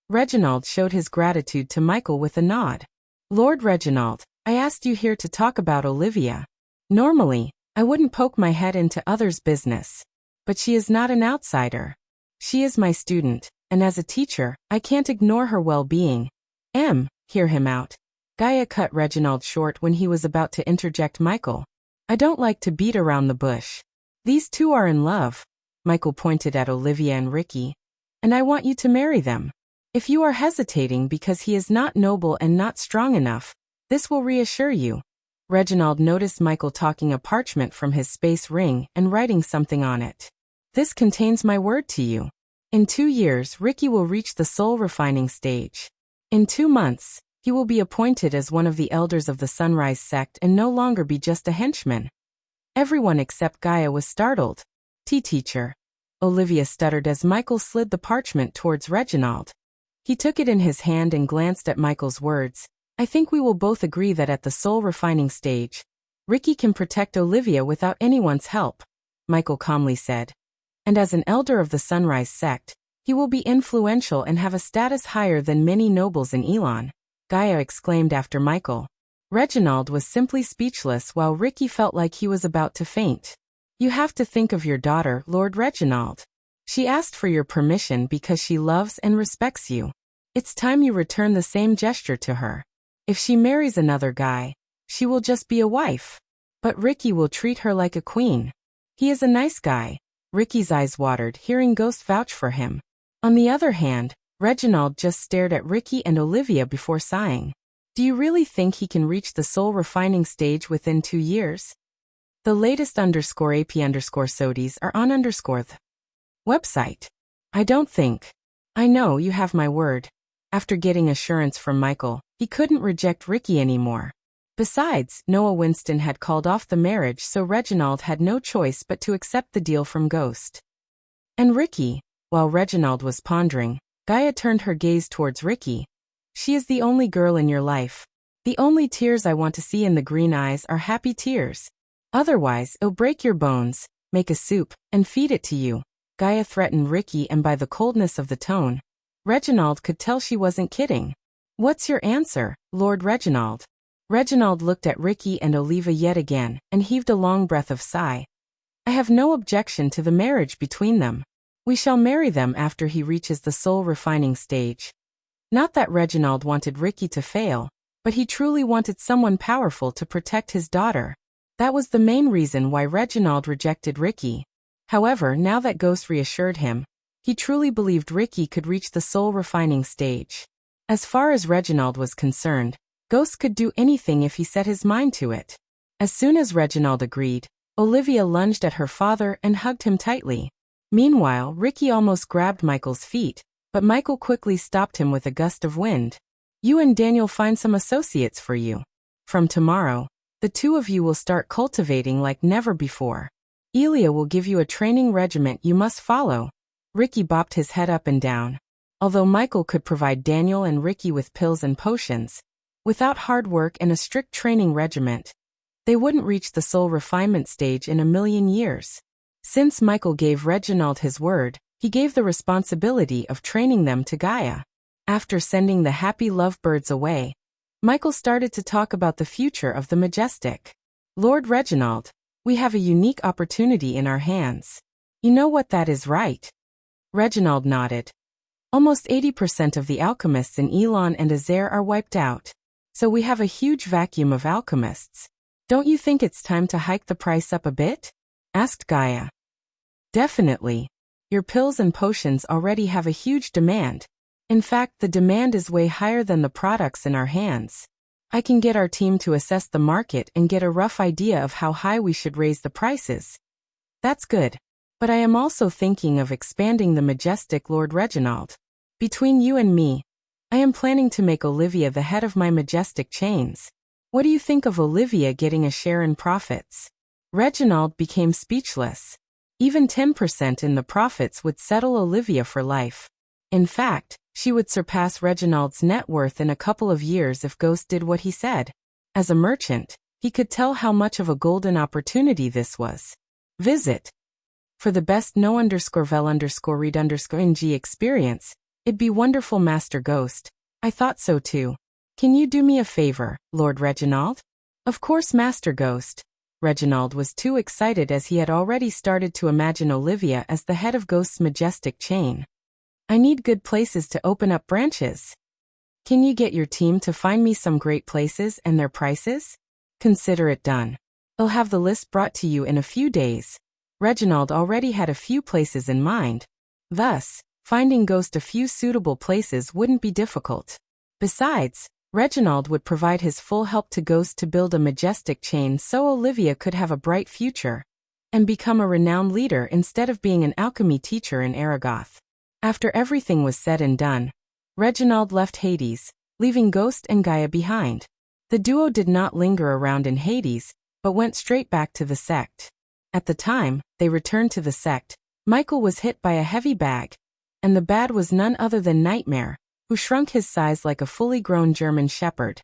Reginald showed his gratitude to Michael with a nod. Lord Reginald, I asked you here to talk about Olivia. Normally, I wouldn't poke my head into others' business. But she is not an outsider. She is my student, and as a teacher, I can't ignore her well-being. Hear him out. Gaia cut Reginald short when he was about to interject Michael. I don't like to beat around the bush. These two are in love. Michael pointed at Olivia and Ricky. And I want you to marry them. If you are hesitating because he is not noble and not strong enough, this will reassure you. Reginald noticed Michael taking a parchment from his space ring and writing something on it. This contains my word to you. In 2 years, Ricky will reach the soul refining stage. In 2 months, he will be appointed as one of the elders of the Sunrise sect and no longer be just a henchman. Everyone except Gaia was startled. Teacher. Olivia stuttered as Michael slid the parchment towards Reginald. He took it in his hand and glanced at Michael's words. I think we will both agree that at the soul refining stage, Ricky can protect Olivia without anyone's help, Michael calmly said. And as an elder of the Sunrise sect, he will be influential and have a status higher than many nobles in Elon, Gaia exclaimed after Michael. Reginald was simply speechless while Ricky felt like he was about to faint. You have to think of your daughter, Lord Reginald. She asked for your permission because she loves and respects you. It's time you return the same gesture to her. If she marries another guy, she will just be a wife. But Ricky will treat her like a queen. He is a nice guy. Ricky's eyes watered hearing Ghost vouch for him. On the other hand, Reginald just stared at Ricky and Olivia before sighing. Do you really think he can reach the soul refining stage within 2 years? The latest _AP_SODIES are on _the website. I don't think. I know you have my word. After getting assurance from Michael, he couldn't reject Ricky anymore. Besides, Noah Winston had called off the marriage, so Reginald had no choice but to accept the deal from Ghost. And Ricky, while Reginald was pondering, Gaia turned her gaze towards Ricky. She is the only girl in your life. The only tears I want to see in the green eyes are happy tears. Otherwise, it'll break your bones, make a soup, and feed it to you. Gaia threatened Ricky, and by the coldness of the tone, Reginald could tell she wasn't kidding. What's your answer, Lord Reginald? Reginald looked at Ricky and Olivia yet again, and heaved a long breath of sigh. I have no objection to the marriage between them. We shall marry them after he reaches the soul refining stage. Not that Reginald wanted Ricky to fail, but he truly wanted someone powerful to protect his daughter. That was the main reason why Reginald rejected Ricky. However, now that Ghost reassured him, he truly believed Ricky could reach the soul refining stage. As far as Reginald was concerned, Ghost could do anything if he set his mind to it. As soon as Reginald agreed, Olivia lunged at her father and hugged him tightly. Meanwhile, Ricky almost grabbed Michael's feet, but Michael quickly stopped him with a gust of wind. You and Daniel find some associates for you. From tomorrow, the 2 of you will start cultivating like never before. Elia will give you a training regiment you must follow. Ricky bopped his head up and down. Although Michael could provide Daniel and Ricky with pills and potions, without hard work and a strict training regiment, they wouldn't reach the soul refinement stage in a million years. Since Michael gave Reginald his word, he gave the responsibility of training them to Gaia. After sending the happy lovebirds away, Michael started to talk about the future of the Majestic. Lord Reginald, we have a unique opportunity in our hands. You know what that is, right? Reginald nodded. Almost 80% of the alchemists in Elon and Azair are wiped out. So we have a huge vacuum of alchemists. Don't you think it's time to hike the price up a bit? Asked Gaia. Definitely. Your pills and potions already have a huge demand. In fact, the demand is way higher than the products in our hands. I can get our team to assess the market and get a rough idea of how high we should raise the prices. That's good. But I am also thinking of expanding the Majestic, Lord Reginald. Between you and me, I am planning to make Olivia the head of my Majestic chains. What do you think of Olivia getting a share in profits? Reginald became speechless. Even 10% in the profits would settle Olivia for life. In fact, She would surpass Reginald's net worth in a couple of years if Ghost did what he said. As a merchant, he could tell how much of a golden opportunity this was. Visit. For the best no_vel_read_ng experience, it'd be wonderful, Master Ghost. I thought so too. Can you do me a favor, Lord Reginald? Of course, Master Ghost. Reginald was too excited as he had already started to imagine Olivia as the head of Ghost's majestic chain. I need good places to open up branches. Can you get your team to find me some great places and their prices? Consider it done. I'll have the list brought to you in a few days. Reginald already had a few places in mind. Thus, finding Ghost a few suitable places wouldn't be difficult. Besides, Reginald would provide his full help to Ghost to build a majestic chain so Olivia could have a bright future and become a renowned leader instead of being an alchemy teacher in Aragoth. After everything was said and done, Reginald left Hades, leaving Ghost and Gaia behind. The duo did not linger around in Hades, but went straight back to the sect. At the time they returned to the sect, Michael was hit by a heavy bag, and the bad was none other than Nightmare, who shrunk his size like a fully grown German shepherd.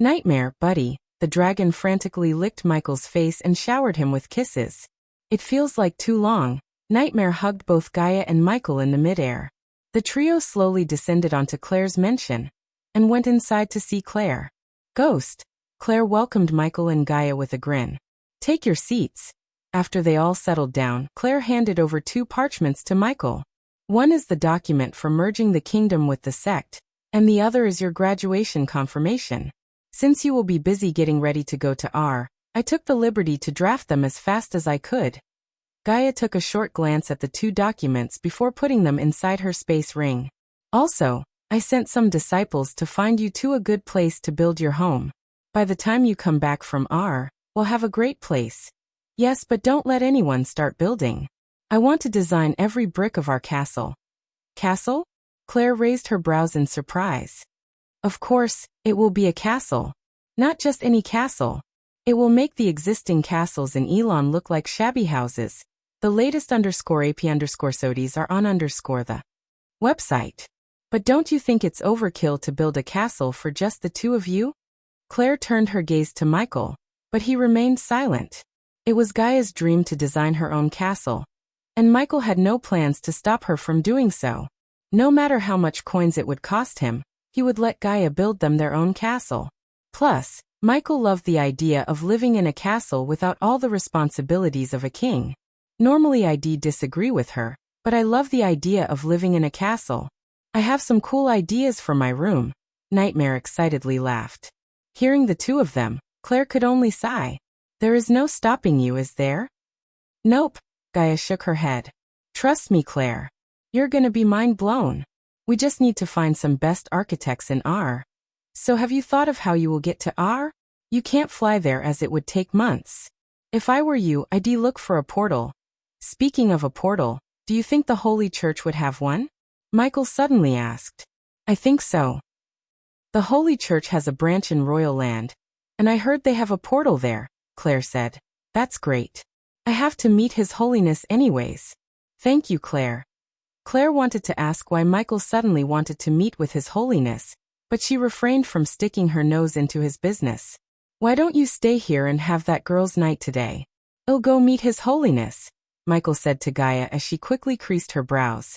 Nightmare, buddy, the dragon frantically licked Michael's face and showered him with kisses. It feels like too long. Nightmare hugged both Gaia and Michael in the midair. The trio slowly descended onto Claire's mansion and went inside to see Claire. Ghost. Claire welcomed Michael and Gaia with a grin. Take your seats. After they all settled down, Claire handed over 2 parchments to Michael. One is the document for merging the kingdom with the sect, and the other is your graduation confirmation. Since you will be busy getting ready to go to R, I took the liberty to draft them as fast as I could. Gaia took a short glance at the 2 documents before putting them inside her space ring. Also, I sent some disciples to find you 2 a good place to build your home. By the time you come back from R, we'll have a great place. Yes, but don't let anyone start building. I want to design every brick of our castle. Castle? Claire raised her brows in surprise. Of course, it will be a castle. Not just any castle. It will make the existing castles in Elon look like shabby houses. The latest _AP_SODIs are on the website. But don't you think it's overkill to build a castle for just the 2 of you? Claire turned her gaze to Michael, but he remained silent. It was Gaia's dream to design her own castle, and Michael had no plans to stop her from doing so. No matter how much coins it would cost him, he would let Gaia build them their own castle. Plus, Michael loved the idea of living in a castle without all the responsibilities of a king. Normally I'd disagree with her, but I love the idea of living in a castle. I have some cool ideas for my room. Nightmare excitedly laughed. Hearing the 2 of them, Claire could only sigh. There is no stopping you, is there? Nope, Gaia shook her head. Trust me, Claire. You're gonna be mind blown. We just need to find some best architects in R. So have you thought of how you will get to R? You can't fly there as it would take months. If I were you, I'd look for a portal. Speaking of a portal, do you think the Holy Church would have one? Michael suddenly asked. I think so. The Holy Church has a branch in Royal Land, and I heard they have a portal there, Claire said. That's great. I have to meet His Holiness anyways. Thank you, Claire. Claire wanted to ask why Michael suddenly wanted to meet with His Holiness, but she refrained from sticking her nose into his business. Why don't you stay here and have that girls' night today? I'll go meet His Holiness, Michael said to Gaia as she quickly creased her brows.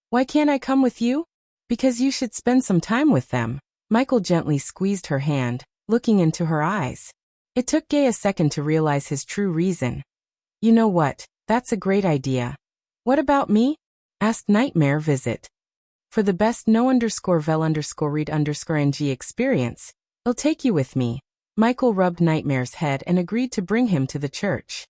Why can't I come with you? Because you should spend some time with them. Michael gently squeezed her hand, looking into her eyes. It took Gaia a second to realize his true reason. You know what, that's a great idea. What about me? Asked Nightmare. Visit. For the best no_vel_read_ng experience, I'll take you with me. Michael rubbed Nightmare's head and agreed to bring him to the church.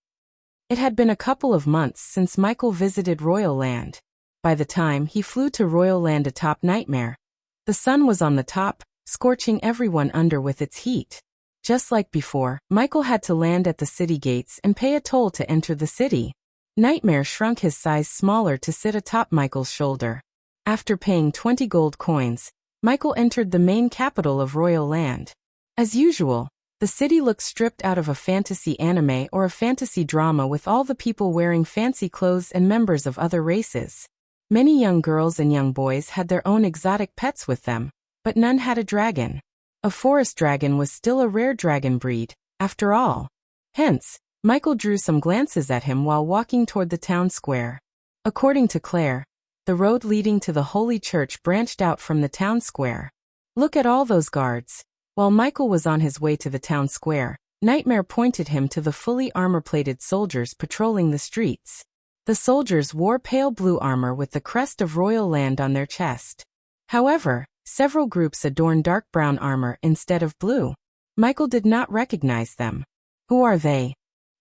It had been a couple of months since Michael visited Royal Land. By the time he flew to Royal Land atop Nightmare, the sun was on the top, scorching everyone under with its heat. Just like before, Michael had to land at the city gates and pay a toll to enter the city. Nightmare shrunk his size smaller to sit atop Michael's shoulder. After paying 20 gold coins, Michael entered the main capital of Royal Land. As usual, the city looked stripped out of a fantasy anime or a fantasy drama with all the people wearing fancy clothes and members of other races. Many young girls and young boys had their own exotic pets with them, but none had a dragon. A forest dragon was still a rare dragon breed, after all. Hence, Michael drew some glances at him while walking toward the town square. According to Claire, the road leading to the Holy Church branched out from the town square. Look at all those guards. While Michael was on his way to the town square, Nightmare pointed him to the fully armor-plated soldiers patrolling the streets. The soldiers wore pale blue armor with the crest of Royal Land on their chest. However, several groups adorned dark brown armor instead of blue. Michael did not recognize them. Who are they?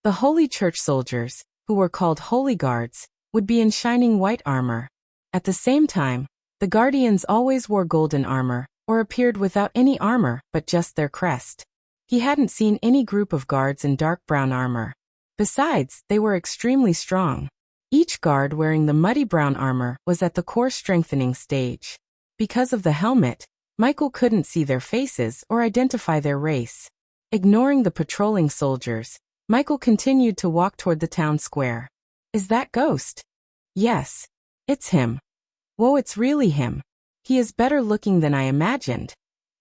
The Holy Church soldiers, who were called Holy Guards, would be in shining white armor. At the same time, the Guardians always wore golden armor, or appeared without any armor but just their crest. He hadn't seen any group of guards in dark brown armor. Besides, they were extremely strong. Each guard wearing the muddy brown armor was at the core strengthening stage. Because of the helmet, Michael couldn't see their faces or identify their race. Ignoring the patrolling soldiers, Michael continued to walk toward the town square. Is that Ghost? Yes. It's him. Whoa, it's really him. He is better looking than I imagined.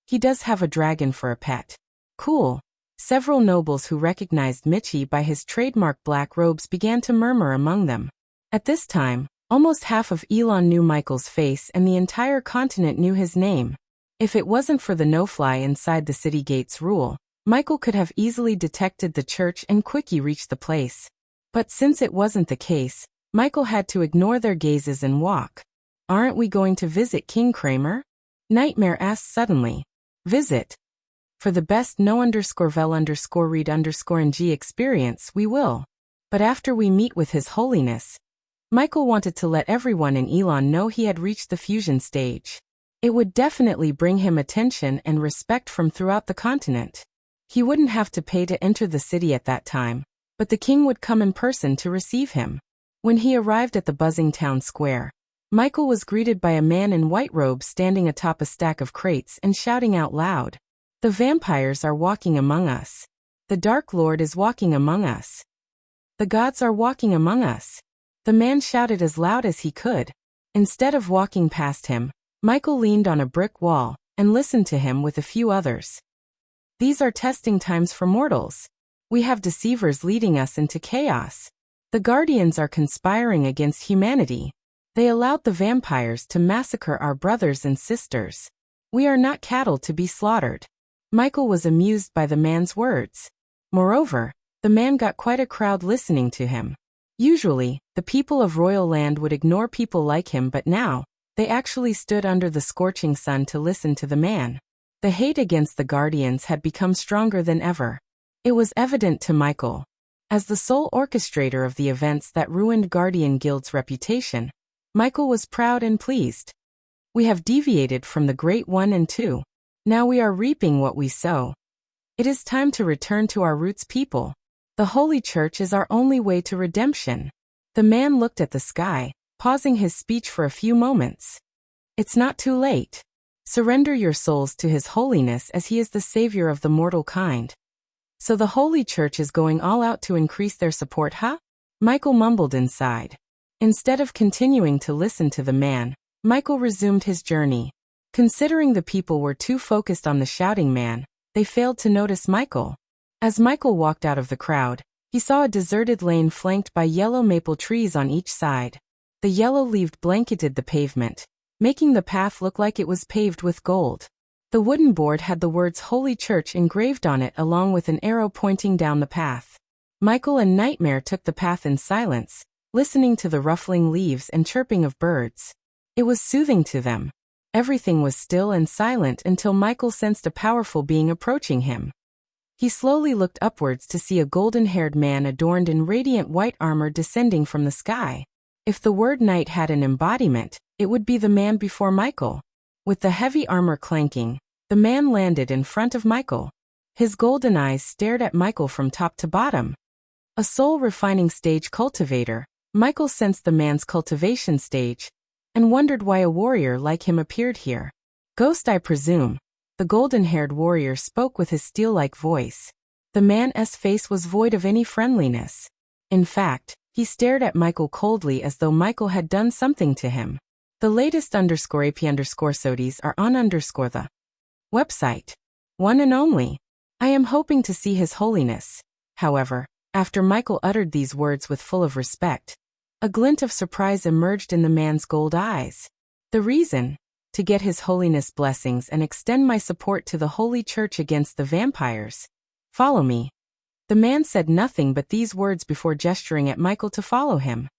He does have a dragon for a pet. Cool. Several nobles who recognized Michi by his trademark black robes began to murmur among them. At this time, almost half of Elon knew Michael's face and the entire continent knew his name. If it wasn't for the no-fly inside the city gates rule, Michael could have easily detected the church and quickly reached the place. But since it wasn't the case, Michael had to ignore their gazes and walk. Aren't we going to visit King Kramer? Nightmare asked suddenly. Visit? For the best no_vel_read_ng experience, we will. But after we meet with His Holiness. Michael wanted to let everyone in Elon know he had reached the fusion stage. It would definitely bring him attention and respect from throughout the continent. He wouldn't have to pay to enter the city at that time, but the king would come in person to receive him. When he arrived at the buzzing town square, Michael was greeted by a man in white robes standing atop a stack of crates and shouting out loud. The vampires are walking among us. The Dark Lord is walking among us. The gods are walking among us. The man shouted as loud as he could. Instead of walking past him, Michael leaned on a brick wall and listened to him with a few others. These are testing times for mortals. We have deceivers leading us into chaos. The Guardians are conspiring against humanity. They allowed the vampires to massacre our brothers and sisters. We are not cattle to be slaughtered. Michael was amused by the man's words. Moreover, the man got quite a crowd listening to him. Usually, the people of Royal Land would ignore people like him, but now, they actually stood under the scorching sun to listen to the man. The hate against the Guardians had become stronger than ever. It was evident to Michael. As the sole orchestrator of the events that ruined Guardian Guild's reputation, Michael was proud and pleased. We have deviated from the Great One and Two. Now we are reaping what we sow. It is time to return to our roots, people. The Holy Church is our only way to redemption. The man looked at the sky, pausing his speech for a few moments. It's not too late. Surrender your souls to His Holiness as He is the Savior of the mortal kind. So the Holy Church is going all out to increase their support, huh? Michael mumbled inside. Instead of continuing to listen to the man, Michael resumed his journey. Considering the people were too focused on the shouting man, they failed to notice Michael. As Michael walked out of the crowd, he saw a deserted lane flanked by yellow maple trees on each side. The yellow-leaved blanketed the pavement, making the path look like it was paved with gold. The wooden board had the words Holy Church engraved on it along with an arrow pointing down the path. Michael and Nightmare took the path in silence, listening to the ruffling leaves and chirping of birds. It was soothing to them. Everything was still and silent until Michael sensed a powerful being approaching him. He slowly looked upwards to see a golden-haired man adorned in radiant white armor descending from the sky. If the word knight had an embodiment, it would be the man before Michael. With the heavy armor clanking, the man landed in front of Michael. His golden eyes stared at Michael from top to bottom. A soul-refining stage cultivator, Michael sensed the man's cultivation stage, and wondered why a warrior like him appeared here. Ghost, I presume. The golden-haired warrior spoke with his steel-like voice. The man's face was void of any friendliness. In fact, He stared at Michael coldly as though Michael had done something to him. The latest _AP_SODIES are on the website. One and only. I am hoping to see His Holiness. However, after Michael uttered these words with full of respect, a glint of surprise emerged in the man's gold eyes. The reason? To get His Holiness' blessings and extend my support to the Holy Church against the vampires. Follow me. The man said nothing but these words before gesturing at Michael to follow him.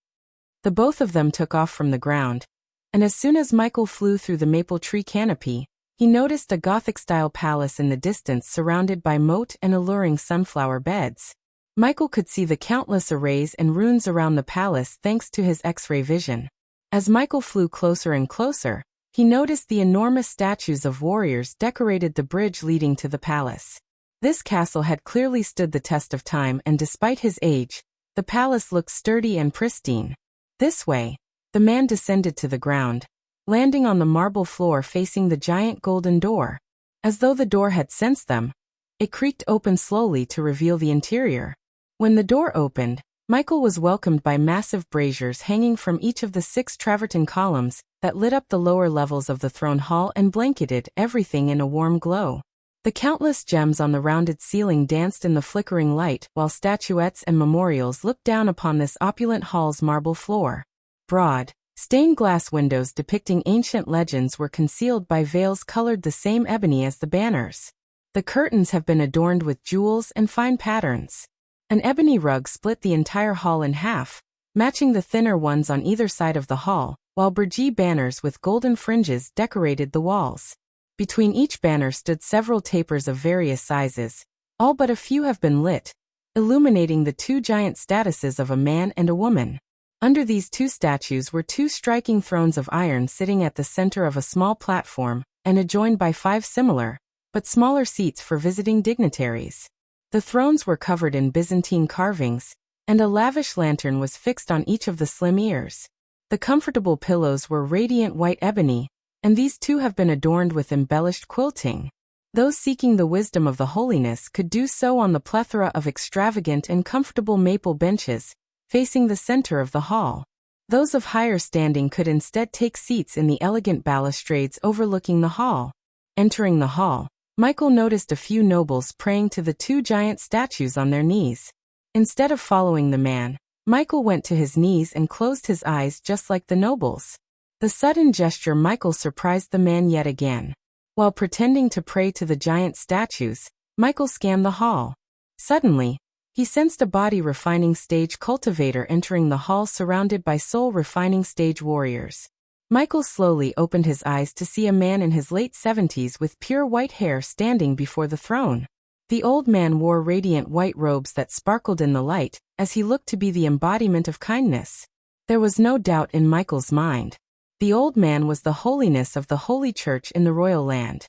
The both of them took off from the ground, and as soon as Michael flew through the maple tree canopy, he noticed a Gothic-style palace in the distance surrounded by moat and alluring sunflower beds. Michael could see the countless arrays and runes around the palace thanks to his X-ray vision. As Michael flew closer and closer, he noticed the enormous statues of warriors decorated the bridge leading to the palace. This castle had clearly stood the test of time, and despite his age, the palace looked sturdy and pristine. This way, the man descended to the ground, landing on the marble floor facing the giant golden door. As though the door had sensed them, it creaked open slowly to reveal the interior. When the door opened, Michael was welcomed by massive braziers hanging from each of the 6 travertine columns that lit up the lower levels of the throne hall and blanketed everything in a warm glow. The countless gems on the rounded ceiling danced in the flickering light, while statuettes and memorials looked down upon this opulent hall's marble floor. Broad, stained glass windows depicting ancient legends were concealed by veils colored the same ebony as the banners. The curtains have been adorned with jewels and fine patterns. An ebony rug split the entire hall in half, matching the thinner ones on either side of the hall, while Burgee banners with golden fringes decorated the walls. Between each banner stood several tapers of various sizes. All but a few have been lit, illuminating the 2 giant statues of a man and a woman. Under these 2 statues were 2 striking thrones of iron sitting at the center of a small platform, and adjoined by 5 similar, but smaller seats for visiting dignitaries. The thrones were covered in Byzantine carvings, and a lavish lantern was fixed on each of the slim ears. The comfortable pillows were radiant white ebony, and these too have been adorned with embellished quilting. Those seeking the wisdom of the holiness could do so on the plethora of extravagant and comfortable maple benches, facing the center of the hall. Those of higher standing could instead take seats in the elegant balustrades overlooking the hall. Entering the hall, Michael noticed a few nobles praying to the 2 giant statues on their knees. Instead of following the man, Michael went to his knees and closed his eyes just like the nobles. The sudden gesture Michael surprised the man yet again. While pretending to pray to the giant statues, Michael scanned the hall. Suddenly, he sensed a body refining stage cultivator entering the hall surrounded by soul refining stage warriors. Michael slowly opened his eyes to see a man in his late 70s with pure white hair standing before the throne. The old man wore radiant white robes that sparkled in the light, as he looked to be the embodiment of kindness. There was no doubt in Michael's mind. The old man was the holiness of the Holy Church in the royal land.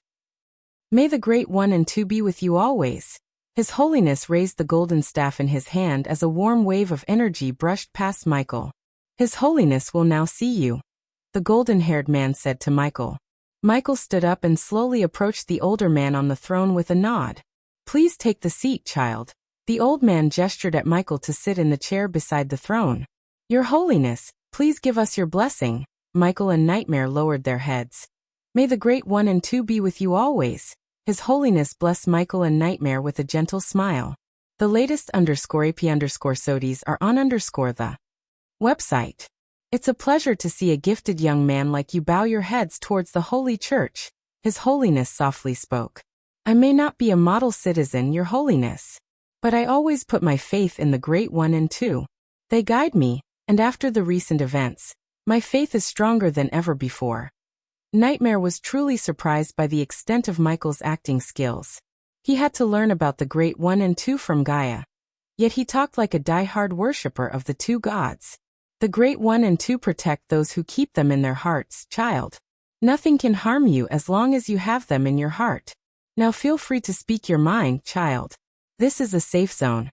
May the Great One and Two be with you always. His Holiness raised the golden staff in his hand as a warm wave of energy brushed past Michael. His Holiness will now see you, the golden-haired man said to Michael. Michael stood up and slowly approached the older man on the throne with a nod. Please take the seat, child. The old man gestured at Michael to sit in the chair beside the throne. Your Holiness, please give us your blessing. Michael and Nightmare lowered their heads. May the Great One and Two be with you always. His Holiness blessed Michael and Nightmare with a gentle smile. The latest _AP_SODIES are on the website. It's a pleasure to see a gifted young man like you bow your heads towards the Holy Church, His Holiness softly spoke. I may not be a model citizen, Your Holiness, but I always put my faith in the Great One and Two. They guide me, and after the recent events, my faith is stronger than ever before. Nightmare was truly surprised by the extent of Michael's acting skills. He had to learn about the Great One and Two from Gaia. Yet he talked like a die-hard worshipper of the 2 gods. The Great One and Two protect those who keep them in their hearts, child. Nothing can harm you as long as you have them in your heart. Now feel free to speak your mind, child. This is a safe zone.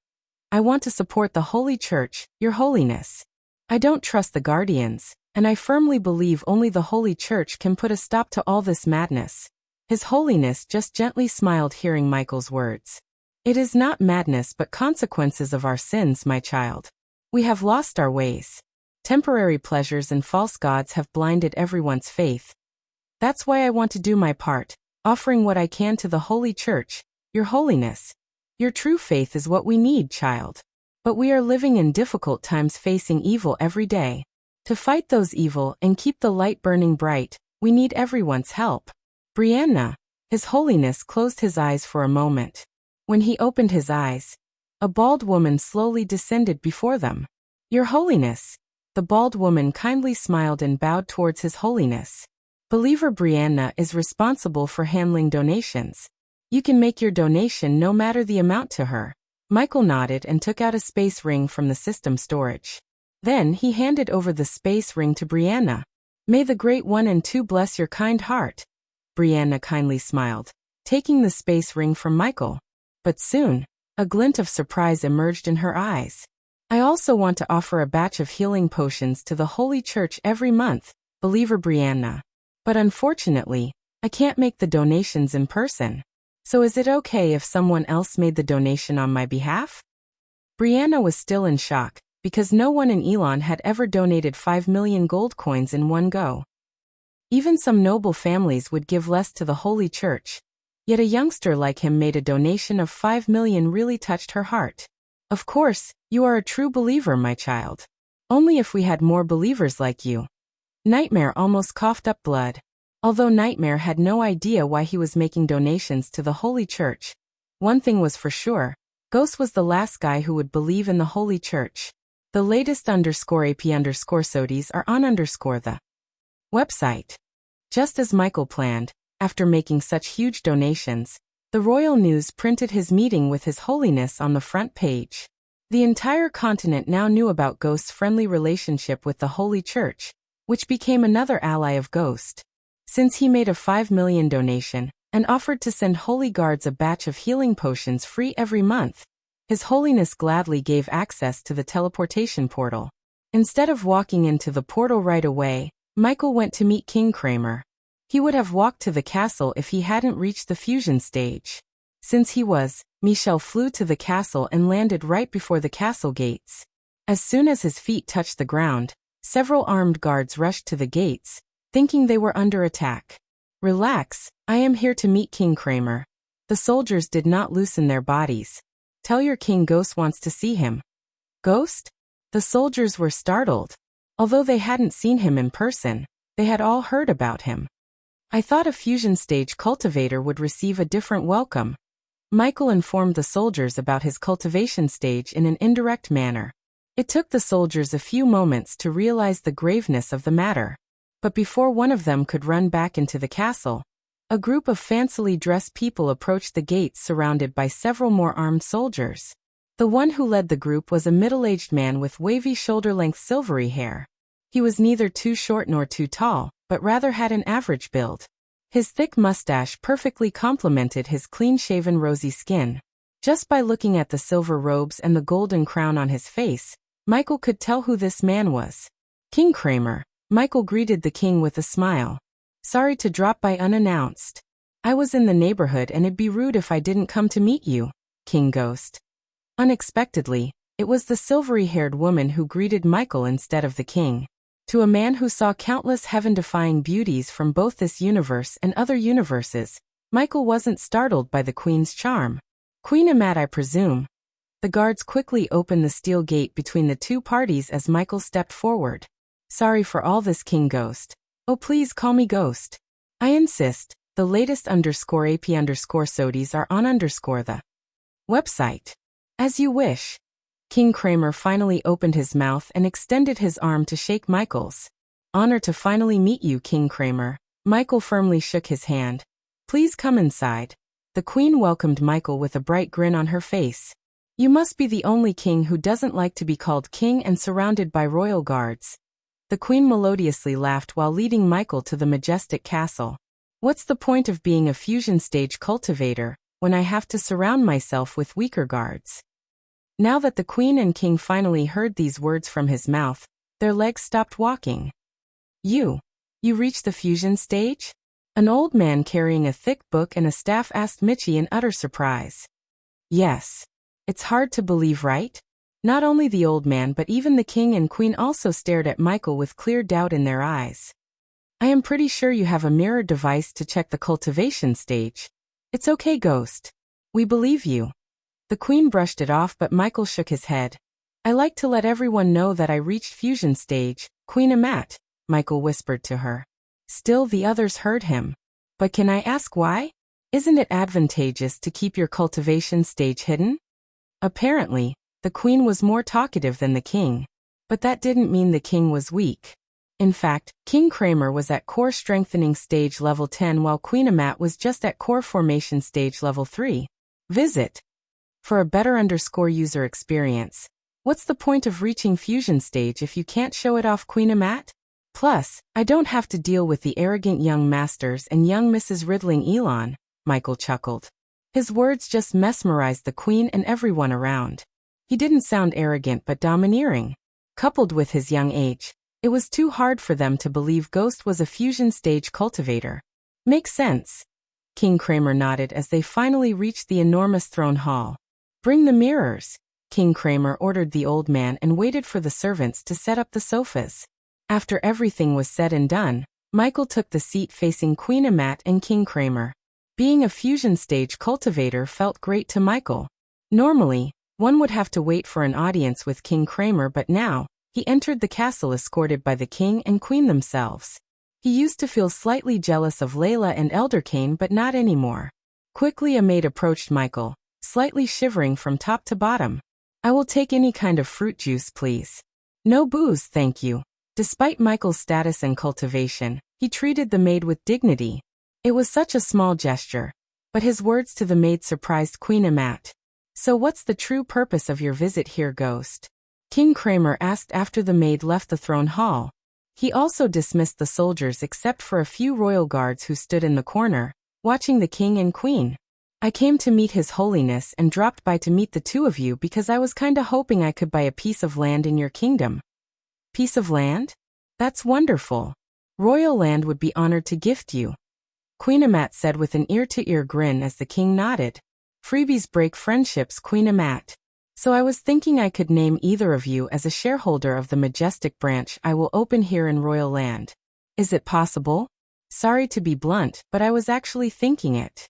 I want to support the Holy Church, Your Holiness. I don't trust the Guardians, and I firmly believe only the Holy Church can put a stop to all this madness. His Holiness just gently smiled hearing Michael's words. It is not madness but consequences of our sins, my child. We have lost our ways. Temporary pleasures and false gods have blinded everyone's faith. That's why I want to do my part, offering what I can to the Holy Church, Your Holiness. Your true faith is what we need, child. But we are living in difficult times, facing evil every day. To fight those evil and keep the light burning bright, we need everyone's help. Brianna. His Holiness closed his eyes for a moment. When he opened his eyes, a bald woman slowly descended before them. Your Holiness. The bald woman kindly smiled and bowed towards His Holiness. Believer Brianna is responsible for handling donations. You can make your donation no matter the amount to her. Michael nodded and took out a space ring from the system storage. Then he handed over the space ring to Brianna. May the Great One and Two bless your kind heart. Brianna kindly smiled, taking the space ring from Michael. But soon, a glint of surprise emerged in her eyes. I also want to offer a batch of healing potions to the Holy Church every month, Believer Brianna. But unfortunately, I can't make the donations in person. So is it okay if someone else made the donation on my behalf? Brianna was still in shock, because no one in Elon had ever donated 5 million gold coins in one go. Even some noble families would give less to the Holy Church. Yet a youngster like him made a donation of 5 million really touched her heart. Of course, you are a true believer, my child. Only if we had more believers like you. Nightmare almost coughed up blood. Although Nightmare had no idea why he was making donations to the Holy Church, one thing was for sure, Ghost was the last guy who would believe in the Holy Church. The latest _AP_SODIES are on the website. Just as Michael planned, after making such huge donations, the Royal News printed his meeting with His Holiness on the front page. The entire continent now knew about Ghost's friendly relationship with the Holy Church, which became another ally of Ghost. Since he made a 5 million donation and offered to send Holy Guards a batch of healing potions free every month, His Holiness gladly gave access to the teleportation portal. Instead of walking into the portal right away, Michael went to meet King Kramer. He would have walked to the castle if he hadn't reached the fusion stage. Since he was, Michel flew to the castle and landed right before the castle gates. As soon as his feet touched the ground, several armed guards rushed to the gates, thinking they were under attack. Relax, I am here to meet King Kramer. The soldiers did not loosen their bodies. Tell your king Ghost wants to see him. Ghost? The soldiers were startled. Although they hadn't seen him in person, they had all heard about him. I thought a fusion stage cultivator would receive a different welcome. Michael informed the soldiers about his cultivation stage in an indirect manner. It took the soldiers a few moments to realize the graveness of the matter. But before one of them could run back into the castle, a group of fancily dressed people approached the gates surrounded by several more armed soldiers. The one who led the group was a middle-aged man with wavy shoulder-length silvery hair. He was neither too short nor too tall, but rather had an average build. His thick mustache perfectly complemented his clean-shaven rosy skin. Just by looking at the silver robes and the golden crown on his face, Michael could tell who this man was. King Kramer. Michael greeted the king with a smile. Sorry to drop by unannounced. I was in the neighborhood and it'd be rude if I didn't come to meet you, King Ghost. Unexpectedly, it was the silvery-haired woman who greeted Michael instead of the king. To a man who saw countless heaven-defying beauties from both this universe and other universes, Michael wasn't startled by the queen's charm. Queen Amat, I presume. The guards quickly opened the steel gate between the two parties as Michael stepped forward. Sorry for all this, King Ghost. Oh, please call me Ghost. I insist. The latest _AP_SODIES are on the website. As you wish. King Kramer finally opened his mouth and extended his arm to shake Michael's. Honor to finally meet you, King Kramer. Michael firmly shook his hand. Please come inside. The queen welcomed Michael with a bright grin on her face. You must be the only king who doesn't like to be called king and surrounded by royal guards. The queen melodiously laughed while leading Michael to the majestic castle. What's the point of being a fusion stage cultivator when I have to surround myself with weaker guards? Now that the queen and king finally heard these words from his mouth, their legs stopped walking. You reached the fusion stage? An old man carrying a thick book and a staff asked Michi in utter surprise. Yes. It's hard to believe, right? Not only the old man but even the king and queen also stared at Michael with clear doubt in their eyes. I am pretty sure you have a mirror device to check the cultivation stage. It's okay, Ghost. We believe you. The queen brushed it off, but Michael shook his head. I like to let everyone know that I reached fusion stage, Queen Amat, Michael whispered to her. Still the others heard him. But can I ask why? Isn't it advantageous to keep your cultivation stage hidden? Apparently, the queen was more talkative than the king. But that didn't mean the king was weak. In fact, King Kramer was at core strengthening stage level 10 while Queen Amat was just at core formation stage level 3. Visit. For a better user experience. What's the point of reaching fusion stage if you can't show it off, Queen Amat? Plus, I don't have to deal with the arrogant young masters and young Mrs. Riddling Elon, Michael chuckled. His words just mesmerized the queen and everyone around. He didn't sound arrogant but domineering. Coupled with his young age, it was too hard for them to believe Ghost was a fusion stage cultivator. Makes sense. King Kramer nodded as they finally reached the enormous throne hall. Bring the mirrors, King Kramer ordered the old man and waited for the servants to set up the sofas. After everything was said and done, Michael took the seat facing Queen Amat and King Kramer. Being a fusion stage cultivator felt great to Michael. Normally, one would have to wait for an audience with King Kramer, but now, he entered the castle escorted by the king and queen themselves. He used to feel slightly jealous of Layla and Elder Kane, but not anymore. Quickly a maid approached Michael, slightly shivering from top to bottom. I will take any kind of fruit juice, please. No booze, thank you. Despite Michael's status and cultivation, he treated the maid with dignity. It was such a small gesture, but his words to the maid surprised Queen Amat. So what's the true purpose of your visit here, Ghost? King Kramer asked after the maid left the throne hall. He also dismissed the soldiers except for a few royal guards who stood in the corner, watching the king and queen. I came to meet His Holiness and dropped by to meet the two of you because I was kinda hoping I could buy a piece of land in your kingdom. Piece of land? That's wonderful. Royal land would be honored to gift you. Queen Amat said with an ear-to-ear grin as the king nodded. Freebies break friendships, Queen Amat. So I was thinking I could name either of you as a shareholder of the majestic branch I will open here in Royal Land. Is it possible? Sorry to be blunt, but I was actually thinking it.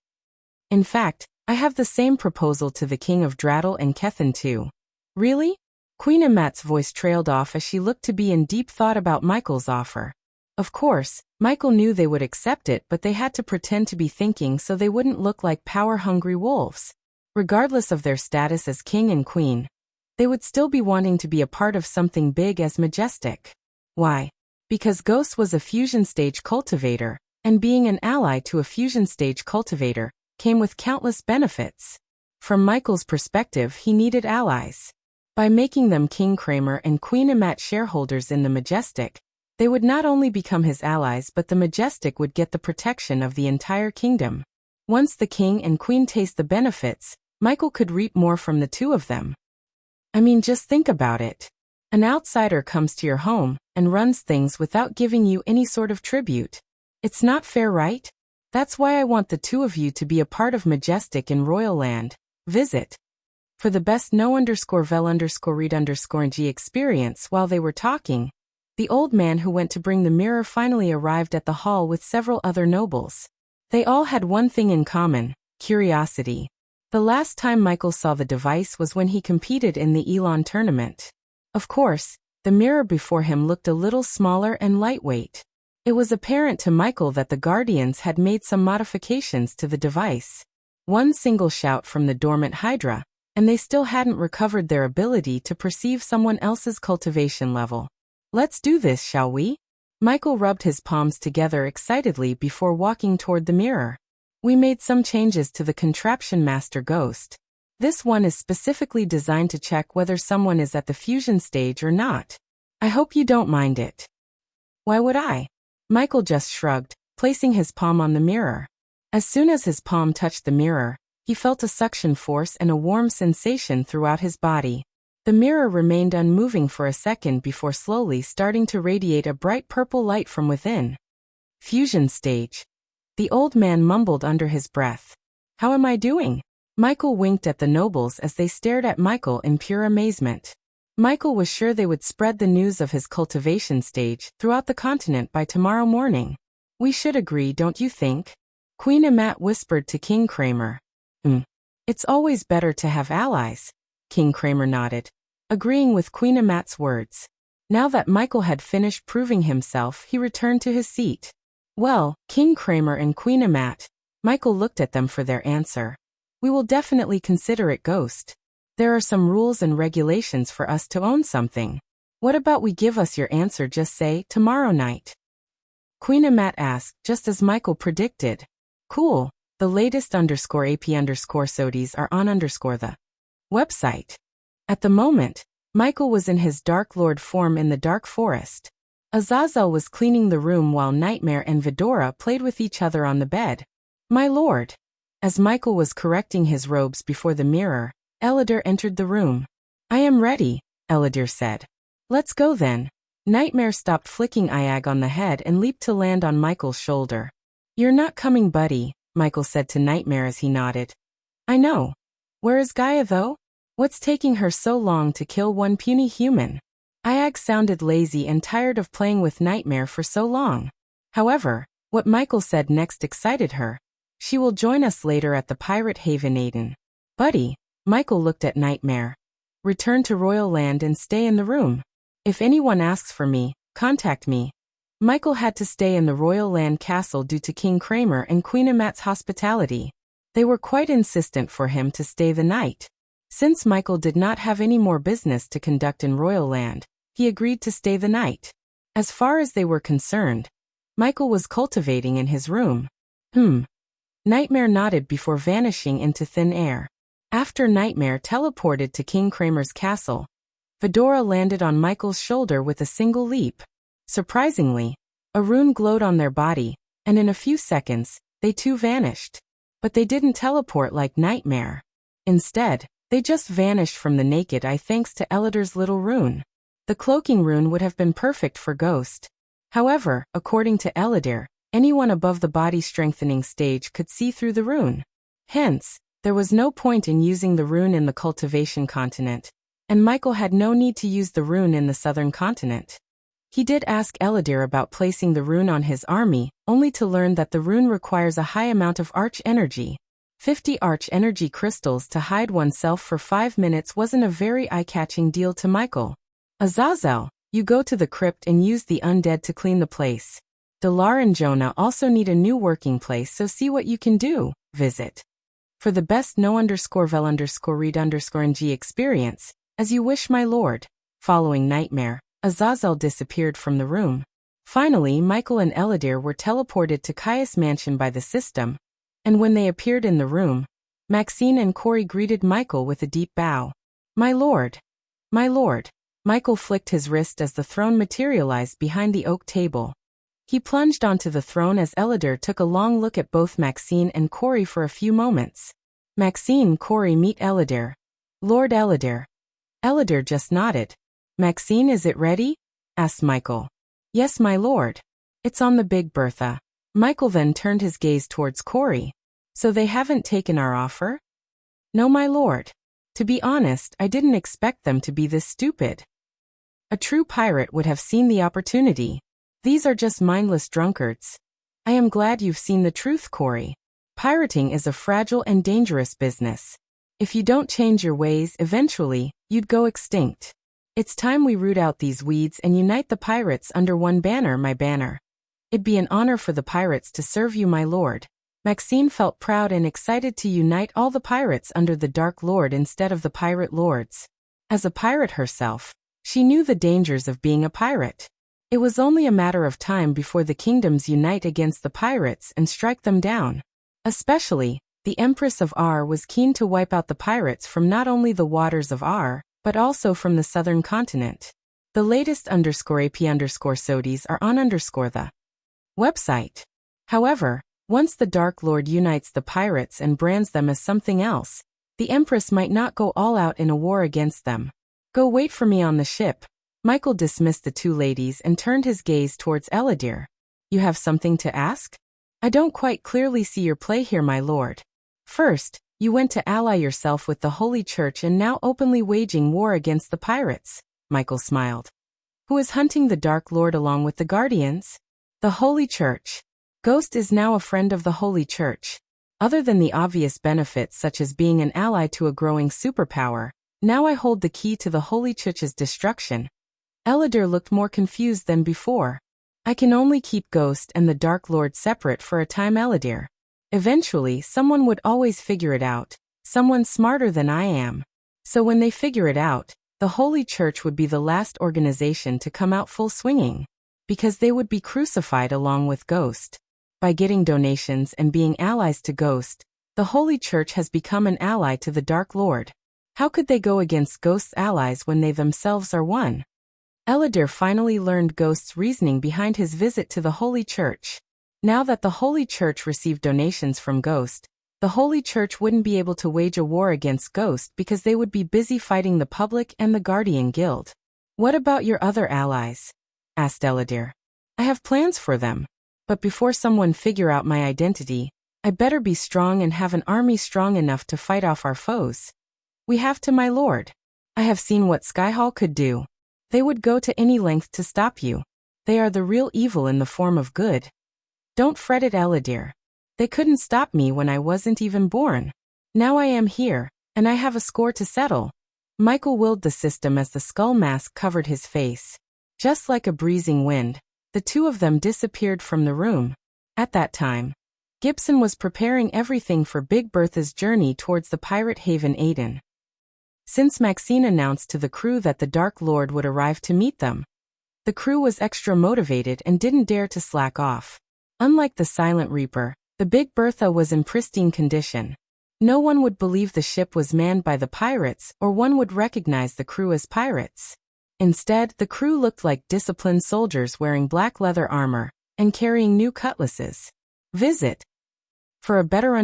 In fact, I have the same proposal to the King of Draddle and Kethin too. Really? Queen Amat's voice trailed off as she looked to be in deep thought about Michael's offer. Of course, Michael knew they would accept it, but they had to pretend to be thinking so they wouldn't look like power-hungry wolves. Regardless of their status as king and queen, they would still be wanting to be a part of something big as majestic. Why? Because Ghost was a fusion stage cultivator, and being an ally to a fusion stage cultivator came with countless benefits. From Michael's perspective, he needed allies. By making them King Kramer and Queen Amat shareholders in the Majestic, they would not only become his allies but the Majestic would get the protection of the entire kingdom. Once the king and queen taste the benefits, Michael could reap more from the two of them. I mean, just think about it. An outsider comes to your home and runs things without giving you any sort of tribute. It's not fair, right? That's why I want the two of you to be a part of Majestic in Royal Land. Visit. For the best no_vel_read_ng experience while they were talking, the old man who went to bring the mirror finally arrived at the hall with several other nobles. They all had one thing in common: curiosity. The last time Michael saw the device was when he competed in the Elon tournament. Of course, the mirror before him looked a little smaller and lightweight. It was apparent to Michael that the Guardians had made some modifications to the device. One single shout from the dormant Hydra, and they still hadn't recovered their ability to perceive someone else's cultivation level. Let's do this, shall we? Michael rubbed his palms together excitedly before walking toward the mirror. We made some changes to the contraption, Master Ghost. This one is specifically designed to check whether someone is at the fusion stage or not. I hope you don't mind it. Why would I? Michael just shrugged, placing his palm on the mirror. As soon as his palm touched the mirror, he felt a suction force and a warm sensation throughout his body. The mirror remained unmoving for a second before slowly starting to radiate a bright purple light from within. Fusion stage. The old man mumbled under his breath. How am I doing? Michael winked at the nobles as they stared at Michael in pure amazement. Michael was sure they would spread the news of his cultivation stage throughout the continent by tomorrow morning. We should agree, don't you think? Queen Amat whispered to King Kramer. It's always better to have allies. King Kramer nodded, agreeing with Queen Amat's words. Now that Michael had finished proving himself, he returned to his seat. Well, King Kramer and Queen Amat, Michael looked at them for their answer. We will definitely consider it, Ghost. There are some rules and regulations for us to own something. What about we give us your answer, just say, tomorrow night? Queen Amat asked, just as Michael predicted. Cool. The latest _AP_SODIES are on the website. At the moment, Michael was in his Dark Lord form in the dark forest. Azazel was cleaning the room while Nightmare and Vidora played with each other on the bed. My lord. As Michael was correcting his robes before the mirror, Eladir entered the room. I am ready, Eladir said. Let's go then. Nightmare stopped flicking Iag on the head and leaped to land on Michael's shoulder. You're not coming, buddy, Michael said to Nightmare as he nodded. I know. Where is Gaia, though? What's taking her so long to kill one puny human? Iag sounded lazy and tired of playing with Nightmare for so long. However, what Michael said next excited her. She will join us later at the Pirate Haven, Aiden. Buddy, Michael looked at Nightmare. Return to Royal Land and stay in the room. If anyone asks for me, contact me. Michael had to stay in the Royal Land Castle due to King Kramer and Queen Amat's hospitality. They were quite insistent for him to stay the night. Since Michael did not have any more business to conduct in Royal Land, he agreed to stay the night. As far as they were concerned, Michael was cultivating in his room. Nightmare nodded before vanishing into thin air. After Nightmare teleported to King Kramer's castle, Vidora landed on Michael's shoulder with a single leap. Surprisingly, a rune glowed on their body, and in a few seconds, they too vanished. But they didn't teleport like Nightmare. Instead, they just vanished from the naked eye thanks to Eladir's little rune. The cloaking rune would have been perfect for Ghost. However, according to Eladir, anyone above the body strengthening stage could see through the rune. Hence, there was no point in using the rune in the cultivation continent, and Michael had no need to use the rune in the southern continent. He did ask Eladir about placing the rune on his army, only to learn that the rune requires a high amount of arch energy. 50 arch energy crystals to hide oneself for 5 minutes wasn't a very eye-catching deal to Michael. Azazel, you go to the crypt and use the undead to clean the place. Delar and Jonah also need a new working place, so see what you can do. Visit. For the best no_vel_read_ng experience, as you wish, my lord. Following Nightmare, Azazel disappeared from the room. Finally, Michael and Eladir were teleported to Caius' mansion by the system, and when they appeared in the room, Maxine and Corey greeted Michael with a deep bow. My lord. My lord. Michael flicked his wrist as the throne materialized behind the oak table. He plunged onto the throne as Eladir took a long look at both Maxine and Corey for a few moments. Maxine, Corey, meet Eladir. Lord Eladir. Eladir just nodded. Maxine, is it ready? Asked Michael. Yes, my lord. It's on the Big Bertha. Michael then turned his gaze towards Corey. So they haven't taken our offer? No, my lord. To be honest, I didn't expect them to be this stupid. A true pirate would have seen the opportunity. These are just mindless drunkards. I am glad you've seen the truth, Corey. Pirating is a fragile and dangerous business. If you don't change your ways, eventually, you'd go extinct. It's time we root out these weeds and unite the pirates under one banner, my banner. It'd be an honor for the pirates to serve you, my lord. Maxine felt proud and excited to unite all the pirates under the Dark Lord instead of the pirate lords. As a pirate herself, she knew the dangers of being a pirate. It was only a matter of time before the kingdoms unite against the pirates and strike them down. Especially, the Empress of Ar was keen to wipe out the pirates from not only the waters of Ar, but also from the southern continent. The latest _AP_SODIES are on the website. However, once the Dark Lord unites the pirates and brands them as something else, the Empress might not go all out in a war against them. Go wait for me on the ship. Michael dismissed the two ladies and turned his gaze towards Eladir. You have something to ask? I don't quite clearly see your play here, my lord. First, you went to ally yourself with the Holy Church and now openly waging war against the pirates. Michael smiled. Who is hunting the Dark Lord along with the Guardians? The Holy Church. Ghost is now a friend of the Holy Church. Other than the obvious benefits such as being an ally to a growing superpower, now I hold the key to the Holy Church's destruction. Eladir looked more confused than before. I can only keep Ghost and the Dark Lord separate for a time, Eladir. Eventually, someone would always figure it out, someone smarter than I am. So when they figure it out, the Holy Church would be the last organization to come out full swinging, because they would be crucified along with Ghost. By getting donations and being allies to Ghost, the Holy Church has become an ally to the Dark Lord. How could they go against Ghost's allies when they themselves are one? Eladir finally learned Ghost's reasoning behind his visit to the Holy Church. Now that the Holy Church received donations from Ghost, the Holy Church wouldn't be able to wage a war against Ghost because they would be busy fighting the public and the Guardian Guild. What about your other allies? Asked Eladir. I have plans for them. But before someone figure out my identity, I better be strong and have an army strong enough to fight off our foes. We have to, my lord. I have seen what Skyhall could do. They would go to any length to stop you. They are the real evil in the form of good. Don't fret it, Eladir. They couldn't stop me when I wasn't even born. Now I am here, and I have a score to settle. Michael willed the system as the skull mask covered his face. Just like a breezing wind, the two of them disappeared from the room. At that time, Gibson was preparing everything for Big Bertha's journey towards the pirate haven Aden. Since Maxine announced to the crew that the Dark Lord would arrive to meet them, the crew was extra motivated and didn't dare to slack off. Unlike the Silent Reaper, the Big Bertha was in pristine condition. No one would believe the ship was manned by the pirates, or one would recognize the crew as pirates. Instead, the crew looked like disciplined soldiers wearing black leather armor and carrying new cutlasses. Visit. For a better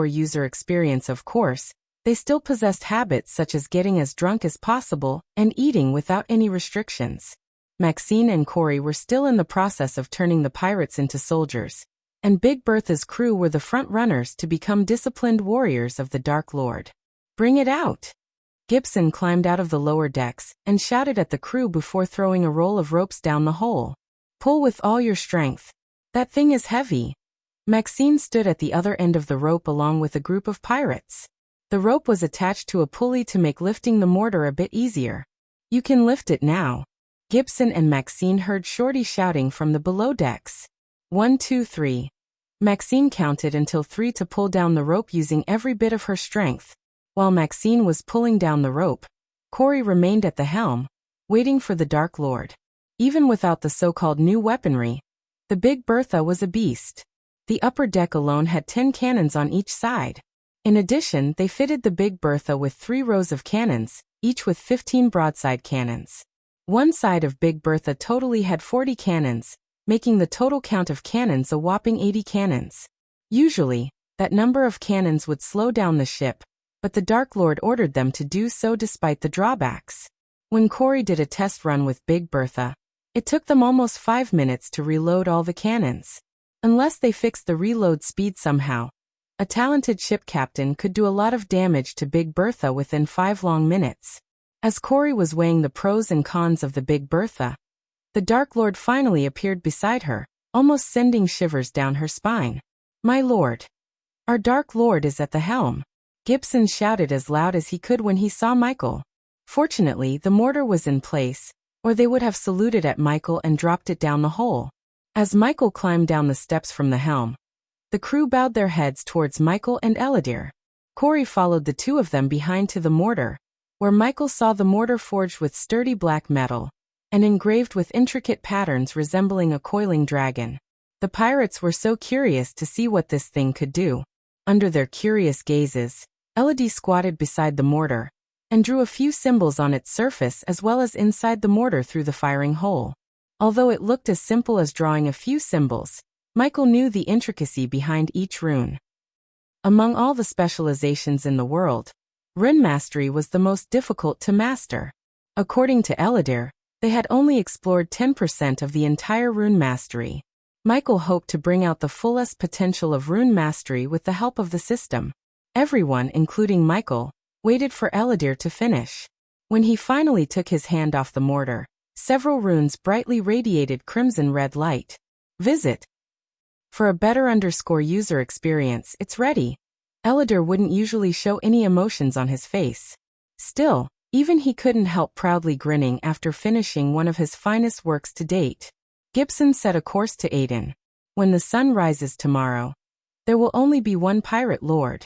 user experience, of course, they still possessed habits such as getting as drunk as possible and eating without any restrictions. Maxine and Corey were still in the process of turning the pirates into soldiers, and Big Bertha's crew were the front runners to become disciplined warriors of the Dark Lord. Bring it out! Gibson climbed out of the lower decks and shouted at the crew before throwing a roll of ropes down the hole. Pull with all your strength. That thing is heavy. Maxine stood at the other end of the rope along with a group of pirates. The rope was attached to a pulley to make lifting the mortar a bit easier. You can lift it now. Gibson and Maxine heard Shorty shouting from the below decks. 1, 2, 3. Maxine counted until 3 to pull down the rope using every bit of her strength. While Maxine was pulling down the rope, Corey remained at the helm, waiting for the Dark Lord. Even without the so-called new weaponry, the Big Bertha was a beast. The upper deck alone had 10 cannons on each side. In addition, they fitted the Big Bertha with 3 rows of cannons, each with 15 broadside cannons. One side of Big Bertha totally had 40 cannons, making the total count of cannons a whopping 80 cannons. Usually, that number of cannons would slow down the ship, but the Dark Lord ordered them to do so despite the drawbacks. When Corey did a test run with Big Bertha, it took them almost 5 minutes to reload all the cannons. Unless they fixed the reload speed somehow, a talented ship captain could do a lot of damage to Big Bertha within 5 long minutes. As Corey was weighing the pros and cons of the Big Bertha, the Dark Lord finally appeared beside her, almost sending shivers down her spine. My lord. Our Dark Lord is at the helm. Gibson shouted as loud as he could when he saw Michael. Fortunately, the mortar was in place, or they would have saluted at Michael and dropped it down the hole. As Michael climbed down the steps from the helm, the crew bowed their heads towards Michael and Eladir. Corey followed the two of them behind to the mortar, where Michael saw the mortar forged with sturdy black metal and engraved with intricate patterns resembling a coiling dragon. The pirates were so curious to see what this thing could do. Under their curious gazes, Eladir squatted beside the mortar and drew a few symbols on its surface as well as inside the mortar through the firing hole. Although it looked as simple as drawing a few symbols, Michael knew the intricacy behind each rune. Among all the specializations in the world, rune mastery was the most difficult to master. According to Eladir, they had only explored 10% of the entire rune mastery. Michael hoped to bring out the fullest potential of rune mastery with the help of the system. Everyone, including Michael, waited for Eladir to finish. When he finally took his hand off the mortar, several runes brightly radiated crimson-red light. Visit. For a better user experience, it's ready. Elidar wouldn't usually show any emotions on his face. Still, even he couldn't help proudly grinning after finishing one of his finest works to date. Gibson set a course to Aden. When the sun rises tomorrow, there will only be one pirate lord.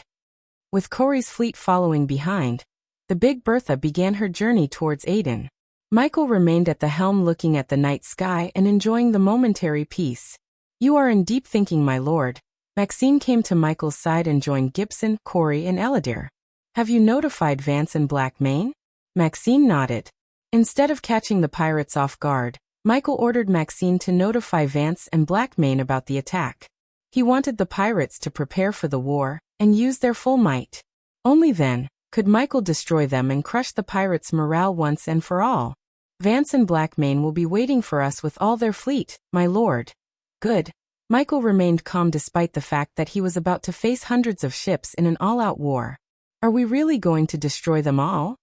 With Corey's fleet following behind, the Big Bertha began her journey towards Aden. Michael remained at the helm looking at the night sky and enjoying the momentary peace. You are in deep thinking, my lord. Maxine came to Michael's side and joined Gibson, Corey, and Elidar. Have you notified Vance and Blackmane? Maxine nodded. Instead of catching the pirates off guard, Michael ordered Maxine to notify Vance and Blackmane about the attack. He wanted the pirates to prepare for the war and use their full might. Only then could Michael destroy them and crush the pirates' morale once and for all. Vance and Blackmane will be waiting for us with all their fleet, my lord. Good. Michael remained calm despite the fact that he was about to face hundreds of ships in an all-out war. Are we really going to destroy them all?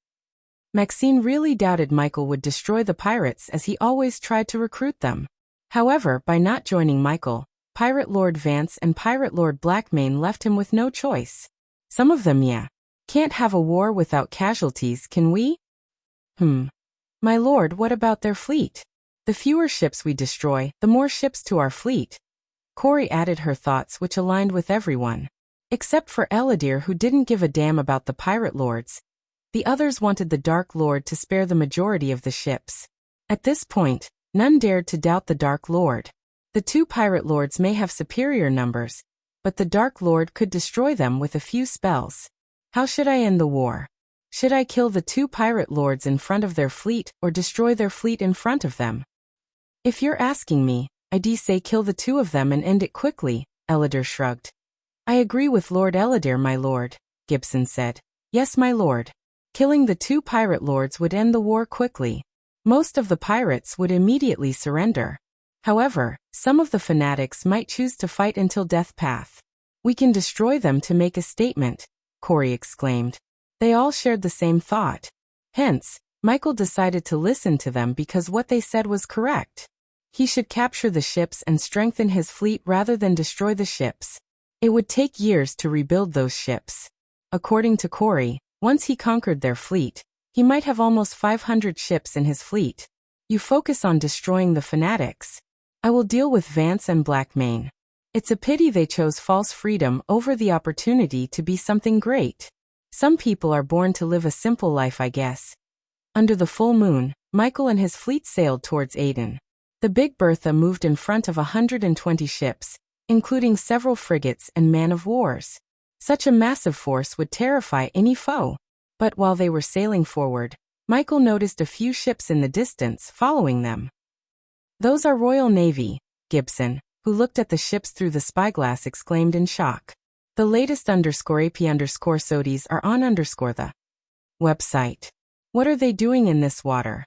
Maxine really doubted Michael would destroy the pirates as he always tried to recruit them. However, by not joining Michael, Pirate Lord Vance and Pirate Lord Blackmane left him with no choice. Some of them, yeah. Can't have a war without casualties, can we? My lord, what about their fleet? The fewer ships we destroy, the more ships to our fleet. Corey added her thoughts, which aligned with everyone. Except for Elidar, who didn't give a damn about the pirate lords. The others wanted the Dark Lord to spare the majority of the ships. At this point, none dared to doubt the Dark Lord. The two pirate lords may have superior numbers, but the Dark Lord could destroy them with a few spells. How should I end the war? Should I kill the two pirate lords in front of their fleet or destroy their fleet in front of them? If you're asking me, I'd say kill the two of them and end it quickly, Elidar shrugged. I agree with Lord Elidar, my lord, Gibson said. Yes, my lord. Killing the two pirate lords would end the war quickly. Most of the pirates would immediately surrender. However, some of the fanatics might choose to fight until death path. We can destroy them to make a statement, Corey exclaimed. They all shared the same thought. Hence, Michael decided to listen to them because what they said was correct. He should capture the ships and strengthen his fleet rather than destroy the ships. It would take years to rebuild those ships. According to Corey, once he conquered their fleet, he might have almost 500 ships in his fleet. You focus on destroying the fanatics. I will deal with Vance and Blackmane. It's a pity they chose false freedom over the opportunity to be something great. Some people are born to live a simple life, I guess. Under the full moon, Michael and his fleet sailed towards Aden. The Big Bertha moved in front of 120 ships, including several frigates and man-of-wars. Such a massive force would terrify any foe. But while they were sailing forward, Michael noticed a few ships in the distance following them. Those are Royal Navy, Gibson, who looked at the ships through the spyglass, exclaimed in shock. The latest _AP_SODIs are on the website. What are they doing in this water?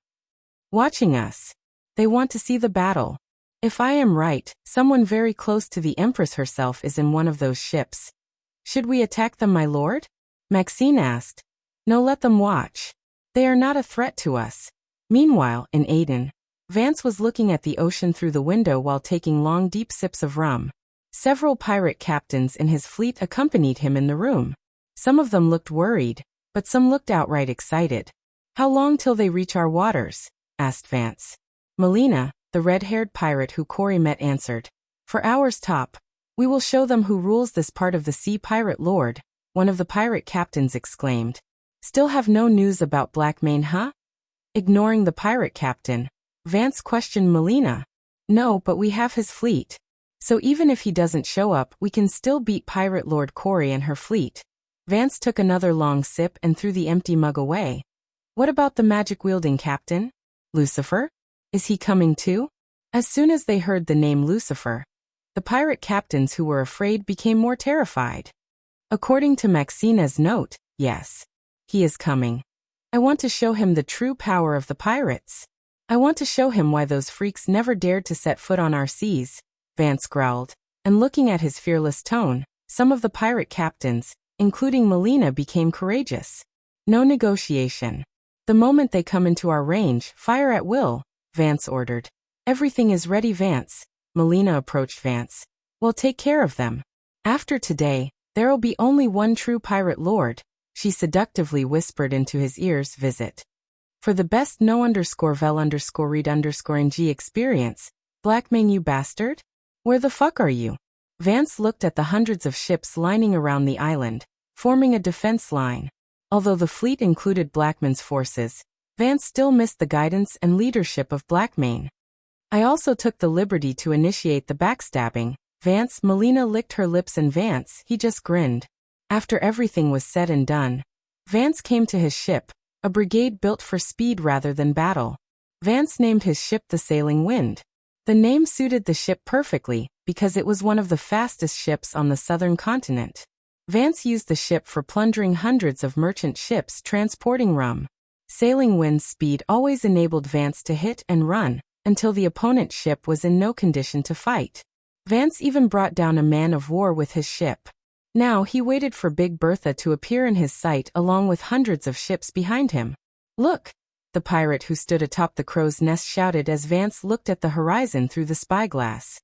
Watching us. They want to see the battle. If I am right, someone very close to the Empress herself is in one of those ships. Should we attack them, my lord? Maxine asked. No, let them watch. They are not a threat to us. Meanwhile, in Aden, Vance was looking at the ocean through the window while taking long, deep sips of rum. Several pirate captains in his fleet accompanied him in the room. Some of them looked worried, but some looked outright excited. How long till they reach our waters? Asked Vance. Melina, the red-haired pirate who Corey met, answered. For hours top. We will show them who rules this part of the sea. Pirate Lord, one of the pirate captains exclaimed. Still have no news about Blackmane, huh? Ignoring the pirate captain, Vance questioned Melina. No, but we have his fleet. So even if he doesn't show up, we can still beat Pirate Lord Corey and her fleet. Vance took another long sip and threw the empty mug away. What about the magic-wielding captain? Lucifer? Is he coming too? As soon as they heard the name Lucifer, the pirate captains who were afraid became more terrified. According to Maxine's note, yes. He is coming. I want to show him the true power of the pirates. I want to show him why those freaks never dared to set foot on our seas, Vance growled, and looking at his fearless tone, some of the pirate captains, including Melina, became courageous. No negotiation. The moment they come into our range, fire at will, Vance ordered. Everything is ready, Vance. Melina approached Vance. Well, take care of them. After today, there'll be only one true pirate lord, she seductively whispered into his ears. Visit. For the best no_vel_read_ng experience, Blackmane, you bastard? Where the fuck are you? Vance looked at the hundreds of ships lining around the island, forming a defense line. Although the fleet included Blackmane's forces, Vance still missed the guidance and leadership of Blackmane. I also took the liberty to initiate the backstabbing, Vance. Melina licked her lips and Vance, he just grinned. After everything was said and done, Vance came to his ship, a brigade built for speed rather than battle. Vance named his ship the Sailing Wind. The name suited the ship perfectly, because it was one of the fastest ships on the southern continent. Vance used the ship for plundering hundreds of merchant ships transporting rum. Sailing Wind's speed always enabled Vance to hit and run, until the opponent's ship was in no condition to fight. Vance even brought down a man of war with his ship. Now he waited for Big Bertha to appear in his sight along with hundreds of ships behind him. Look! The pirate who stood atop the crow's nest shouted as Vance looked at the horizon through the spyglass.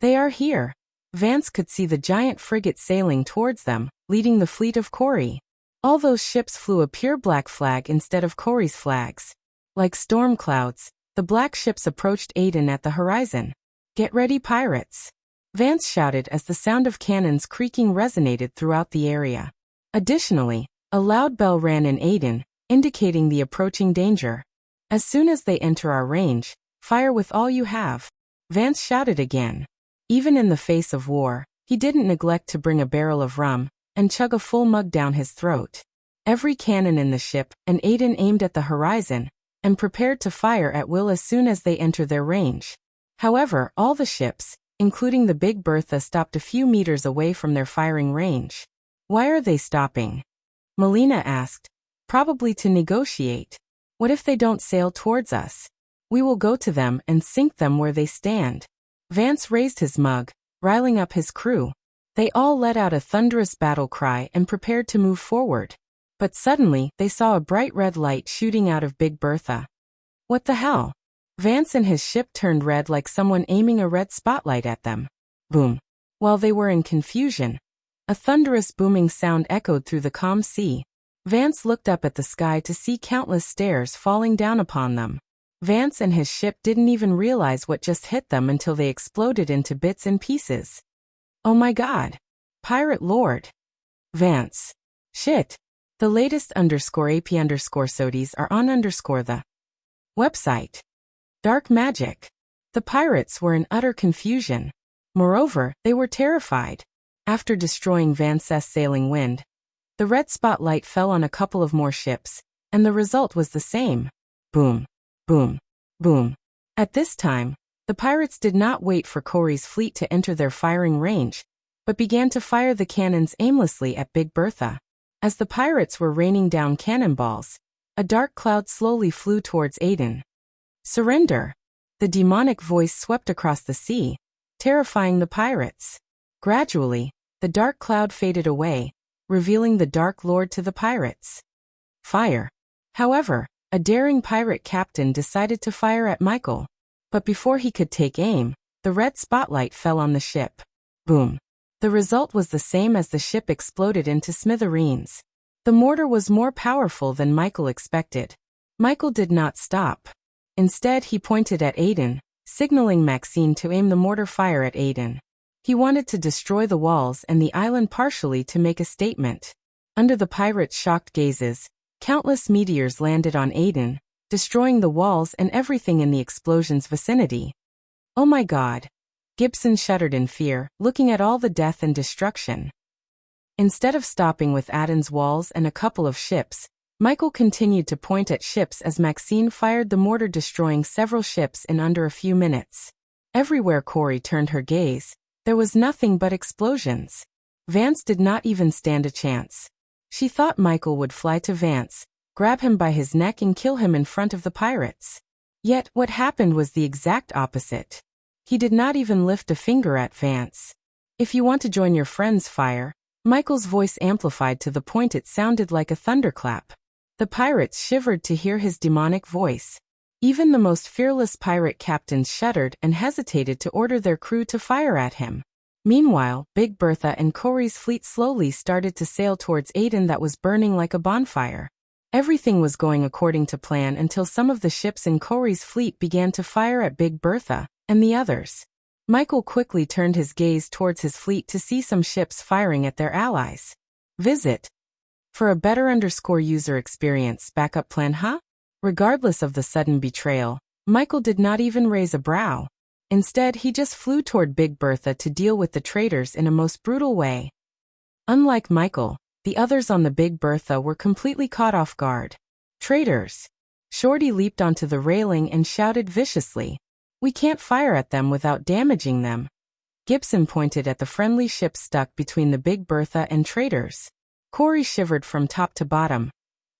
They are here. Vance could see the giant frigate sailing towards them, leading the fleet of Corey. All those ships flew a pure black flag instead of Corey's flags. Like storm clouds, the black ships approached Aiden at the horizon. Get ready, pirates! Vance shouted as the sound of cannons creaking resonated throughout the area. Additionally, a loud bell rang in Aiden, indicating the approaching danger. As soon as they enter our range, fire with all you have, Vance shouted again. Even in the face of war, he didn't neglect to bring a barrel of rum and chug a full mug down his throat. Every cannon in the ship and Aiden aimed at the horizon and prepared to fire at will as soon as they enter their range. However, all the ships, including the Big Bertha, stopped a few meters away from their firing range. Why are they stopping? Melina asked. Probably to negotiate. What if they don't sail towards us? We will go to them and sink them where they stand. Vance raised his mug, riling up his crew. They all let out a thunderous battle cry and prepared to move forward. But suddenly, they saw a bright red light shooting out of Big Bertha. What the hell? Vance and his ship turned red like someone aiming a red spotlight at them. Boom. While they were in confusion, a thunderous booming sound echoed through the calm sea. Vance looked up at the sky to see countless stars falling down upon them. Vance and his ship didn't even realize what just hit them until they exploded into bits and pieces. Oh my god. Pirate Lord. Vance. Shit. The latest _AP_SODIES are on the website. Dark magic. The pirates were in utter confusion. Moreover, they were terrified. After destroying Vance's Sailing Wind, the red spotlight fell on a couple of more ships, and the result was the same. Boom. Boom. Boom. At this time, the pirates did not wait for Corey's fleet to enter their firing range, but began to fire the cannons aimlessly at Big Bertha. As the pirates were raining down cannonballs, a dark cloud slowly flew towards Aiden. Surrender! The demonic voice swept across the sea, terrifying the pirates. Gradually, the dark cloud faded away, revealing the Dark Lord to the pirates. Fire! However, a daring pirate captain decided to fire at Michael. But before he could take aim, the red spotlight fell on the ship. Boom! The result was the same as the ship exploded into smithereens. The mortar was more powerful than Michael expected. Michael did not stop. Instead, he pointed at Aiden, signaling Maxine to aim the mortar fire at Aiden. He wanted to destroy the walls and the island partially to make a statement. Under the pirates' shocked gazes, countless meteors landed on Aiden, destroying the walls and everything in the explosion's vicinity. Oh my god! Gibson shuddered in fear, looking at all the death and destruction. Instead of stopping with Aiden's walls and a couple of ships, Michael continued to point at ships as Maxine fired the mortar, destroying several ships in under a few minutes. Everywhere Corey turned her gaze, there was nothing but explosions. Vance did not even stand a chance. She thought Michael would fly to Vance, grab him by his neck and kill him in front of the pirates. Yet, what happened was the exact opposite. He did not even lift a finger at Vance. If you want to join your friends' fire, Michael's voice amplified to the point it sounded like a thunderclap. The pirates shivered to hear his demonic voice. Even the most fearless pirate captains shuddered and hesitated to order their crew to fire at him. Meanwhile, Big Bertha and Cory's fleet slowly started to sail towards Aden that was burning like a bonfire. Everything was going according to plan until some of the ships in Cory's fleet began to fire at Big Bertha and the others. Michael quickly turned his gaze towards his fleet to see some ships firing at their allies. Visit. For a better user experience backup plan, huh? Regardless of the sudden betrayal, Michael did not even raise a brow. Instead, he just flew toward Big Bertha to deal with the traitors in a most brutal way. Unlike Michael, the others on the Big Bertha were completely caught off guard. Traitors! Shorty leaped onto the railing and shouted viciously. We can't fire at them without damaging them. Gibson pointed at the friendly ship stuck between the Big Bertha and traitors. Cory shivered from top to bottom,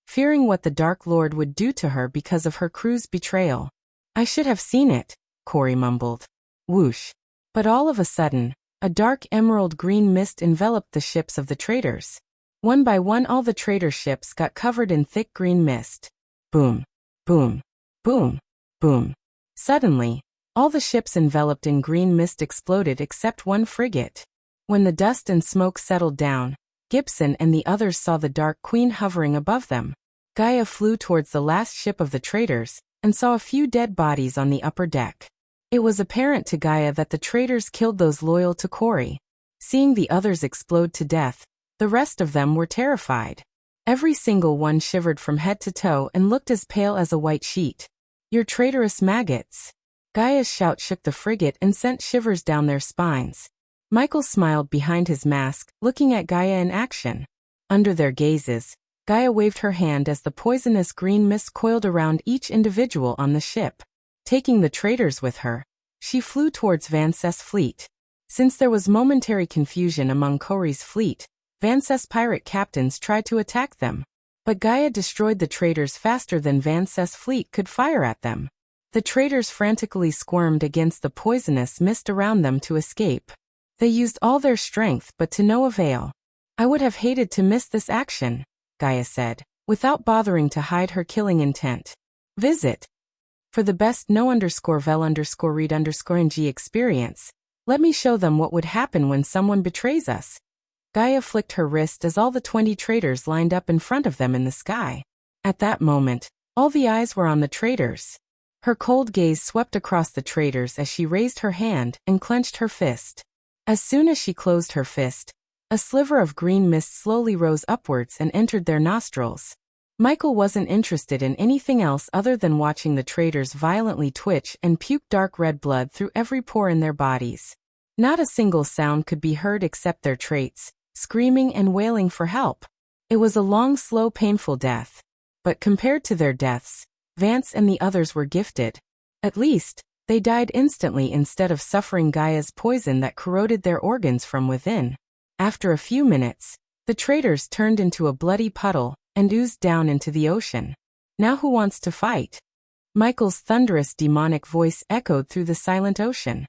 fearing what the Dark Lord would do to her because of her crew's betrayal. I should have seen it, Cory mumbled. Whoosh. But all of a sudden, a dark emerald green mist enveloped the ships of the traitors. One by one all the traitor ships got covered in thick green mist. Boom. Boom. Boom. Boom. Suddenly, all the ships enveloped in green mist exploded except one frigate. When the dust and smoke settled down, Gibson and the others saw the Dark Queen hovering above them. Gaia flew towards the last ship of the traitors and saw a few dead bodies on the upper deck. It was apparent to Gaia that the traitors killed those loyal to Cory. Seeing the others explode to death, the rest of them were terrified. Every single one shivered from head to toe and looked as pale as a white sheet. You're traitorous maggots. Gaia's shout shook the frigate and sent shivers down their spines. Michael smiled behind his mask, looking at Gaia in action. Under their gazes, Gaia waved her hand as the poisonous green mist coiled around each individual on the ship. Taking the traitors with her, she flew towards Vancess' fleet. Since there was momentary confusion among Cory's fleet, Vancess pirate captains tried to attack them. But Gaia destroyed the traitors faster than Vancess' fleet could fire at them. The traitors frantically squirmed against the poisonous mist around them to escape. They used all their strength but to no avail. I would have hated to miss this action, Gaia said, without bothering to hide her killing intent. Visit. For the best no_vel_read_ng experience, let me show them what would happen when someone betrays us. Gaia flicked her wrist as all the 20 traitors lined up in front of them in the sky. At that moment, all the eyes were on the traitors. Her cold gaze swept across the traitors as she raised her hand and clenched her fist. As soon as she closed her fist, a sliver of green mist slowly rose upwards and entered their nostrils. Michael wasn't interested in anything else other than watching the traitors violently twitch and puke dark red blood through every pore in their bodies. Not a single sound could be heard except their traits, screaming and wailing for help. It was a long, slow, painful death. But compared to their deaths, Vance and the others were gifted. At least, they died instantly instead of suffering Gaia's poison that corroded their organs from within. After a few minutes, the traitors turned into a bloody puddle and oozed down into the ocean. Now who wants to fight? Michael's thunderous demonic voice echoed through the silent ocean.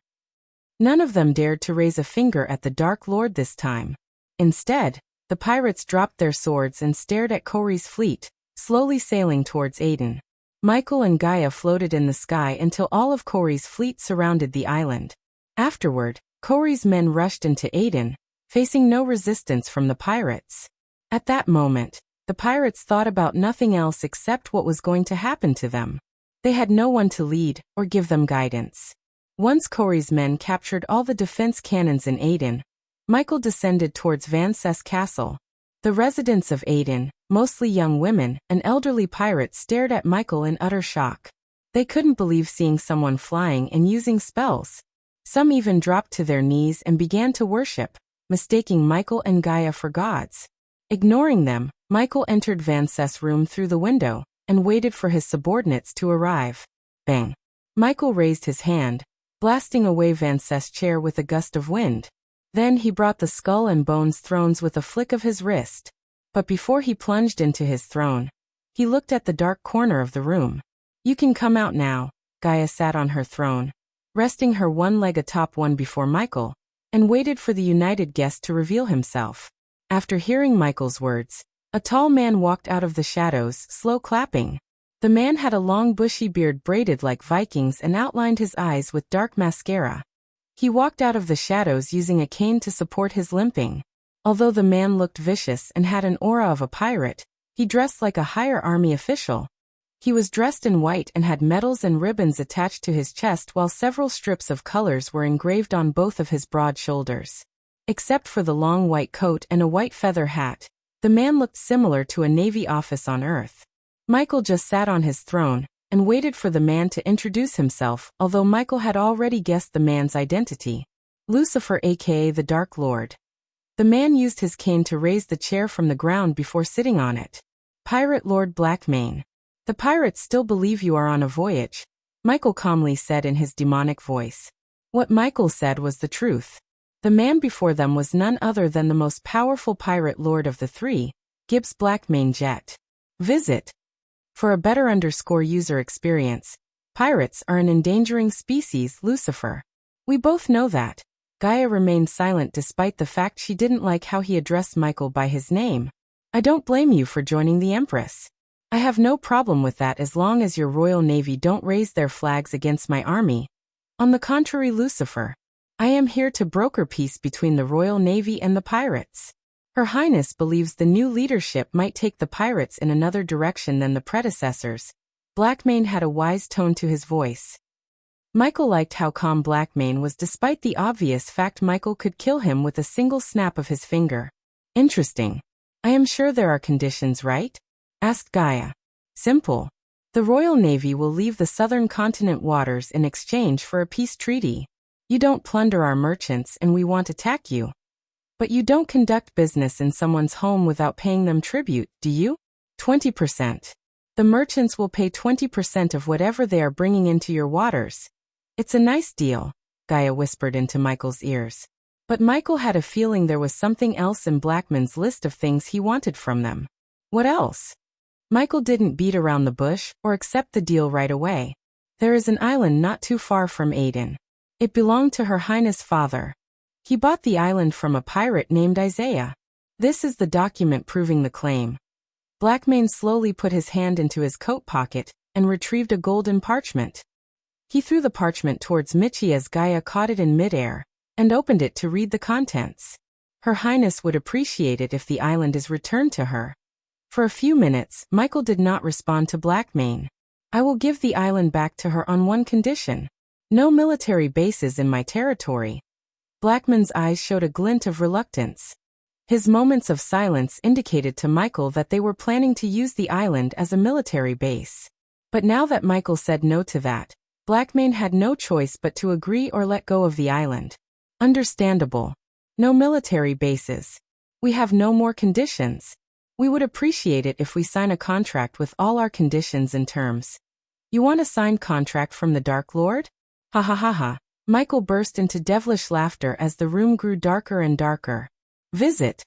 None of them dared to raise a finger at the Dark Lord this time. Instead, the pirates dropped their swords and stared at Cory's fleet, slowly sailing towards Aden. Michael and Gaia floated in the sky until all of Cory's fleet surrounded the island. Afterward, Cory's men rushed into Aden, facing no resistance from the pirates. At that moment, the pirates thought about nothing else except what was going to happen to them. They had no one to lead or give them guidance. Once Cory's men captured all the defense cannons in Aden, Michael descended towards Vancess Castle. The residents of Aden, mostly young women and elderly pirates, stared at Michael in utter shock. They couldn't believe seeing someone flying and using spells. Some even dropped to their knees and began to worship, mistaking Michael and Gaia for gods. Ignoring them, Michael entered Vancess' room through the window and waited for his subordinates to arrive. Bang! Michael raised his hand, blasting away Vancess' chair with a gust of wind. Then he brought the skull and bones thrones with a flick of his wrist. But before he plunged into his throne, he looked at the dark corner of the room. You can come out now. Gaia sat on her throne, resting her one leg atop one before Michael, and waited for the united guest to reveal himself. After hearing Michael's words, A tall man walked out of the shadows, slow clapping. The man had a long bushy beard braided like Vikings and outlined his eyes with dark mascara. He walked out of the shadows using a cane to support his limping. Although the man looked vicious and had an aura of a pirate, he dressed like a higher army official. He was dressed in white and had medals and ribbons attached to his chest, while several strips of colors were engraved on both of his broad shoulders. Except for the long white coat and a white feather hat, the man looked similar to a Navy officer on Earth. Michael just sat on his throne and waited for the man to introduce himself, although Michael had already guessed the man's identity. Lucifer, aka the Dark Lord. The man used his cane to raise the chair from the ground before sitting on it. Pirate Lord Blackmane. The pirates still believe you are on a voyage, Michael calmly said in his demonic voice. What Michael said was the truth. The man before them was none other than the most powerful pirate lord of the three, Gibbs Blackmane Jet. Visit. For a better user experience, pirates are an endangering species, Lucifer. We both know that. Gaia remained silent despite the fact she didn't like how he addressed Michael by his name. I don't blame you for joining the Empress. I have no problem with that as long as your Royal Navy don't raise their flags against my army. On the contrary, Lucifer, I am here to broker peace between the Royal Navy and the pirates. Her Highness believes the new leadership might take the pirates in another direction than the predecessors. Blackmane had a wise tone to his voice. Michael liked how calm Blackmane was despite the obvious fact Michael could kill him with a single snap of his finger. Interesting. I am sure there are conditions, right? Asked Gaia. Simple. The Royal Navy will leave the southern continent waters in exchange for a peace treaty. You don't plunder our merchants and we won't attack you. But you don't conduct business in someone's home without paying them tribute, do you? 20%. The merchants will pay 20% of whatever they are bringing into your waters. It's a nice deal, Gaia whispered into Michael's ears. But Michael had a feeling there was something else in Blackmane's list of things he wanted from them. What else? Michael didn't beat around the bush or accept the deal right away. There is an island not too far from Aden. It belonged to Her Highness' father. He bought the island from a pirate named Isaiah. This is the document proving the claim. Blackmane slowly put his hand into his coat pocket and retrieved a golden parchment. He threw the parchment towards Michi as Gaia caught it in midair and opened it to read the contents. Her Highness would appreciate it if the island is returned to her. For a few minutes, Michael did not respond to Blackmane. I will give the island back to her on one condition. No military bases in my territory. Blackmane's eyes showed a glint of reluctance. His moments of silence indicated to Michael that they were planning to use the island as a military base. But now that Michael said no to that, Blackmane had no choice but to agree or let go of the island. Understandable. No military bases. We have no more conditions. We would appreciate it if we sign a contract with all our conditions and terms. You want a signed contract from the Dark Lord? Ha ha ha ha. Michael burst into devilish laughter as the room grew darker and darker. Visit.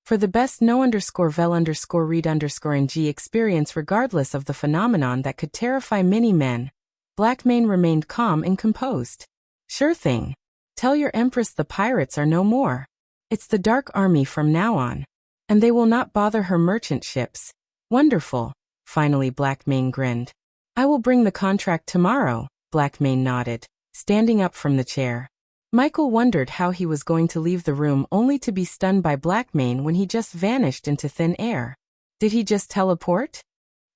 For the best no_vel_read_ng experience regardless of the phenomenon that could terrify many men, Blackmane remained calm and composed. Sure thing. Tell your Empress the pirates are no more. It's the Dark Army from now on. And they will not bother her merchant ships. Wonderful. Finally Blackmane grinned. I will bring the contract tomorrow, Blackmane nodded, standing up from the chair. Michael wondered how he was going to leave the room only to be stunned by Blackmane when he just vanished into thin air. Did he just teleport?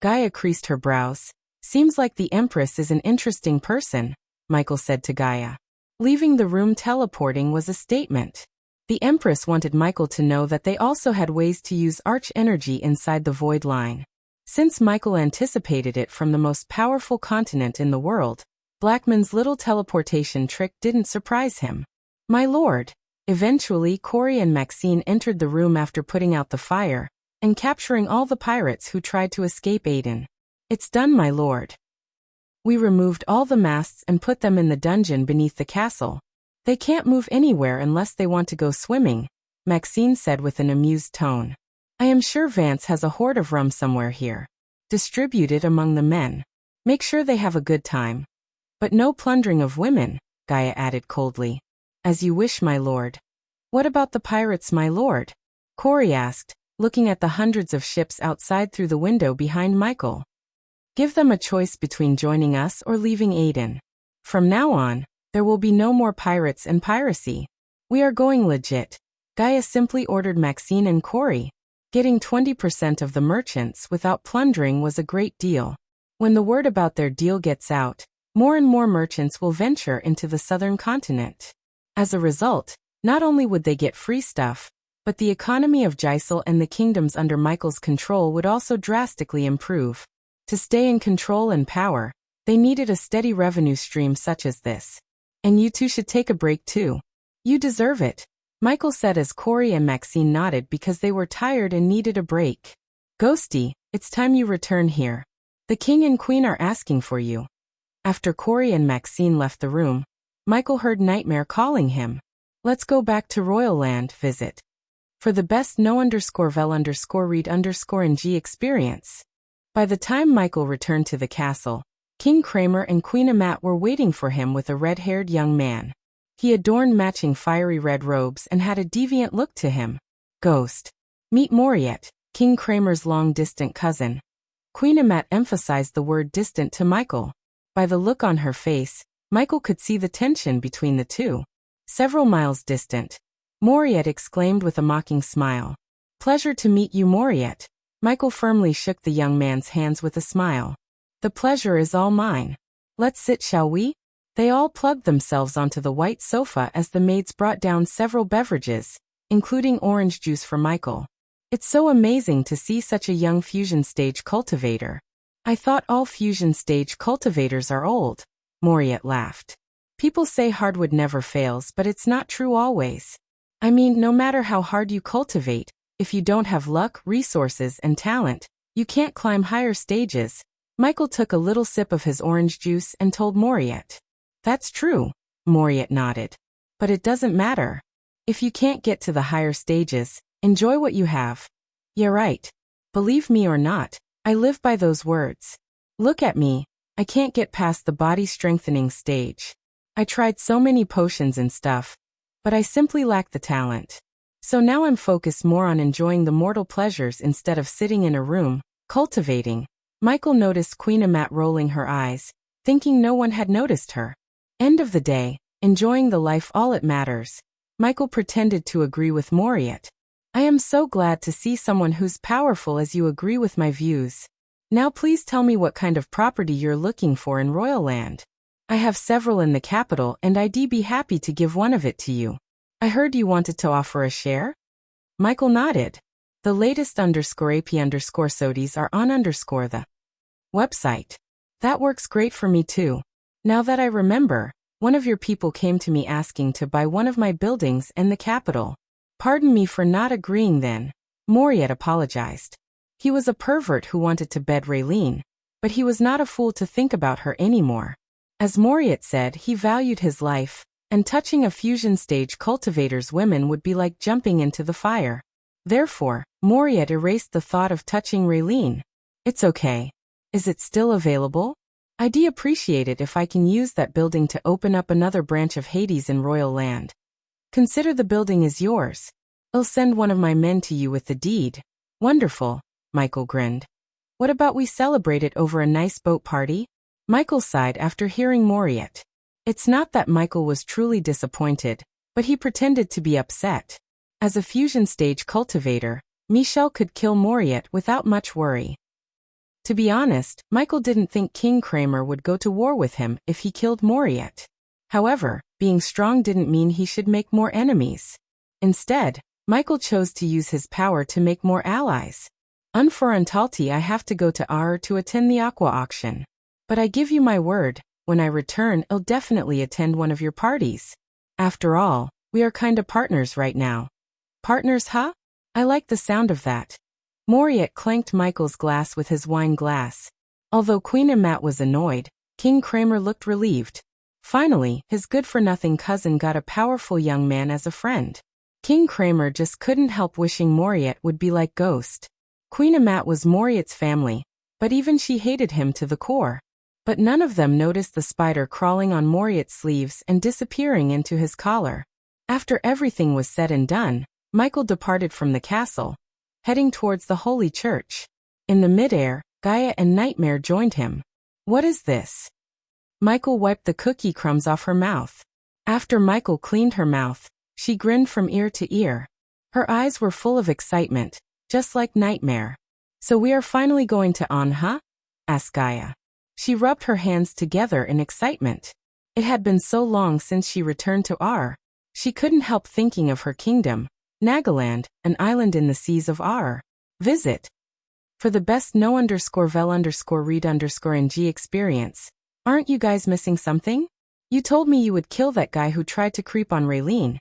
Gaia creased her brows. Seems like the Empress is an interesting person, Michael said to Gaia. Leaving the room teleporting was a statement. The Empress wanted Michael to know that they also had ways to use arch energy inside the void line. Since Michael anticipated it from the most powerful continent in the world, Blackmane's little teleportation trick didn't surprise him. My lord. Eventually Corey and Maxine entered the room after putting out the fire and capturing all the pirates who tried to escape Aden. It's done, my lord. We removed all the masts and put them in the dungeon beneath the castle. They can't move anywhere unless they want to go swimming, Maxine said with an amused tone. I am sure Vance has a hoard of rum somewhere here. Distribute it among the men. Make sure they have a good time. But no plundering of women, Gaia added coldly. As you wish, my lord. What about the pirates, my lord? Corey asked, looking at the hundreds of ships outside through the window behind Michael. Give them a choice between joining us or leaving Aiden. From now on, there will be no more pirates and piracy. We are going legit. Gaia simply ordered Maxine and Corey. Getting 20% of the merchants without plundering was a great deal. When the word about their deal gets out, more and more merchants will venture into the southern continent. As a result, not only would they get free stuff, but the economy of Gisel and the kingdoms under Michael's control would also drastically improve. To stay in control and power, they needed a steady revenue stream such as this. And you two should take a break too. You deserve it, Michael said as Corey and Maxine nodded because they were tired and needed a break. Ghosty, it's time you return here. The king and queen are asking for you. After Corey and Maxine left the room, Michael heard Nightmare calling him. Let's go back to Royal Land, visit. For the best no_vel_read_ng experience. By the time Michael returned to the castle, King Kramer and Queen Amat were waiting for him with a red-haired young man. He adorned matching fiery red robes and had a deviant look to him. Ghost. Meet Moriet, King Kramer's long-distant cousin. Queen Amat emphasized the word distant to Michael. By the look on her face, Michael could see the tension between the two. Several miles distant. Moriet exclaimed with a mocking smile. Pleasure to meet you, Moriet. Michael firmly shook the young man's hands with a smile. The pleasure is all mine. Let's sit, shall we? They all plugged themselves onto the white sofa as the maids brought down several beverages, including orange juice for Michael. It's so amazing to see such a young fusion stage cultivator. I thought all fusion stage cultivators are old. Moriet laughed. People say hardwood never fails, but it's not true always. I mean, no matter how hard you cultivate, if you don't have luck, resources, and talent, you can't climb higher stages. Michael took a little sip of his orange juice and told Moriet. That's true, Moriet nodded. But it doesn't matter. If you can't get to the higher stages, enjoy what you have. Yeah, right. Believe me or not, I live by those words. Look at me, I can't get past the body strengthening stage. I tried so many potions and stuff, but I simply lack the talent. So now I'm focused more on enjoying the mortal pleasures instead of sitting in a room, cultivating. Michael noticed Queen Amat rolling her eyes, thinking no one had noticed her. End of the day, enjoying the life all it matters. Michael pretended to agree with Moriet. I am so glad to see someone who's powerful as you agree with my views. Now please tell me what kind of property you're looking for in Royal Land. I have several in the capital and I'd be happy to give one of it to you. I heard you wanted to offer a share? Michael nodded. The latest _AP_SODIs are on the website. That works great for me too. Now that I remember, one of your people came to me asking to buy one of my buildings in the capital. Pardon me for not agreeing then. Moriet apologized. He was a pervert who wanted to bed Raylene, but he was not a fool to think about her anymore. As Moriet said, he valued his life, and touching a fusion stage cultivator's women would be like jumping into the fire. Therefore, Moriet erased the thought of touching Raylene. It's okay. Is it still available? I'd appreciate it if I can use that building to open up another branch of Hades in Royal Land. Consider the building is yours. I'll send one of my men to you with the deed. Wonderful, Michael grinned. What about we celebrate it over a nice boat party? Michael sighed after hearing Moriet. It's not that Michael was truly disappointed, but he pretended to be upset. As a fusion stage cultivator, Michel could kill Moriet without much worry. To be honest, Michael didn't think King Kramer would go to war with him if he killed Moriet. However, being strong didn't mean he should make more enemies. Instead, Michael chose to use his power to make more allies. Unfortunately, I have to go to Ar to attend the aqua auction. But I give you my word, when I return, I'll definitely attend one of your parties. After all, we are kinda partners right now. Partners, huh? I like the sound of that. Moriet clanked Michael's glass with his wine glass. Although Queen Amat was annoyed, King Kramer looked relieved. Finally, his good-for-nothing cousin got a powerful young man as a friend. King Kramer just couldn't help wishing Moriet would be like Ghost. Queen Amat was Moriet's family, but even she hated him to the core. But none of them noticed the spider crawling on Moriet's sleeves and disappearing into his collar. After everything was said and done, Michael departed from the castle. heading towards the holy church. In the midair, Gaia and Nightmare joined him. What is this? Michael wiped the cookie crumbs off her mouth. After Michael cleaned her mouth, she grinned from ear to ear. Her eyes were full of excitement, just like Nightmare. So we are finally going to On, huh? Asked Gaia. She rubbed her hands together in excitement. It had been so long since she returned to R. She couldn't help thinking of her kingdom, Nagaland, an island in the seas of R. Visit. For the best no_vel_read_ng experience. Aren't you guys missing something? You told me you would kill that guy who tried to creep on Raylene.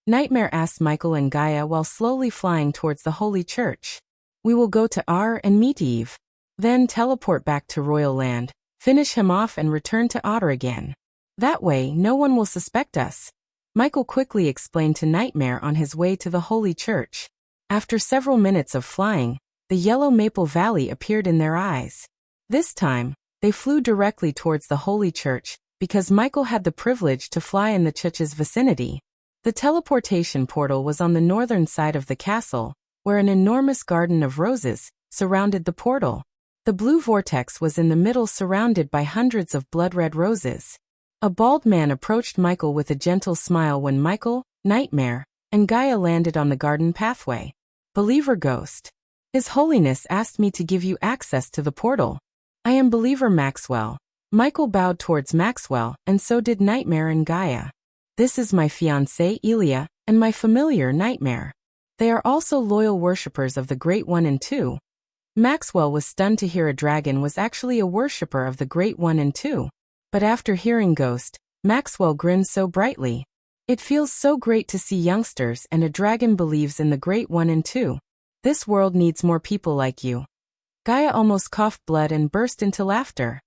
Nightmare asked Michael and Gaia while slowly flying towards the holy church. We will go to R and meet Eve. Then teleport back to Royal Land, finish him off and return to Otter again. That way, no one will suspect us. Michael quickly explained to Nightmare on his way to the holy church. After several minutes of flying, the yellow maple valley appeared in their eyes. This time, they flew directly towards the holy church, because Michael had the privilege to fly in the church's vicinity. The teleportation portal was on the northern side of the castle, where an enormous garden of roses surrounded the portal. The blue vortex was in the middle, surrounded by hundreds of blood-red roses. A bald man approached Michael with a gentle smile when Michael, Nightmare, and Gaia landed on the garden pathway. Believer Ghost. His Holiness asked me to give you access to the portal. I am Believer Maxwell. Michael bowed towards Maxwell, and so did Nightmare and Gaia. This is my fiancée, Elia, and my familiar, Nightmare. They are also loyal worshippers of the Great One and Two. Maxwell was stunned to hear a dragon was actually a worshipper of the Great One and Two. But after hearing Ghost, Maxwell grinned so brightly. It feels so great to see youngsters and a dragon believes in the Great One and Two. This world needs more people like you. Gaia almost coughed blood and burst into laughter.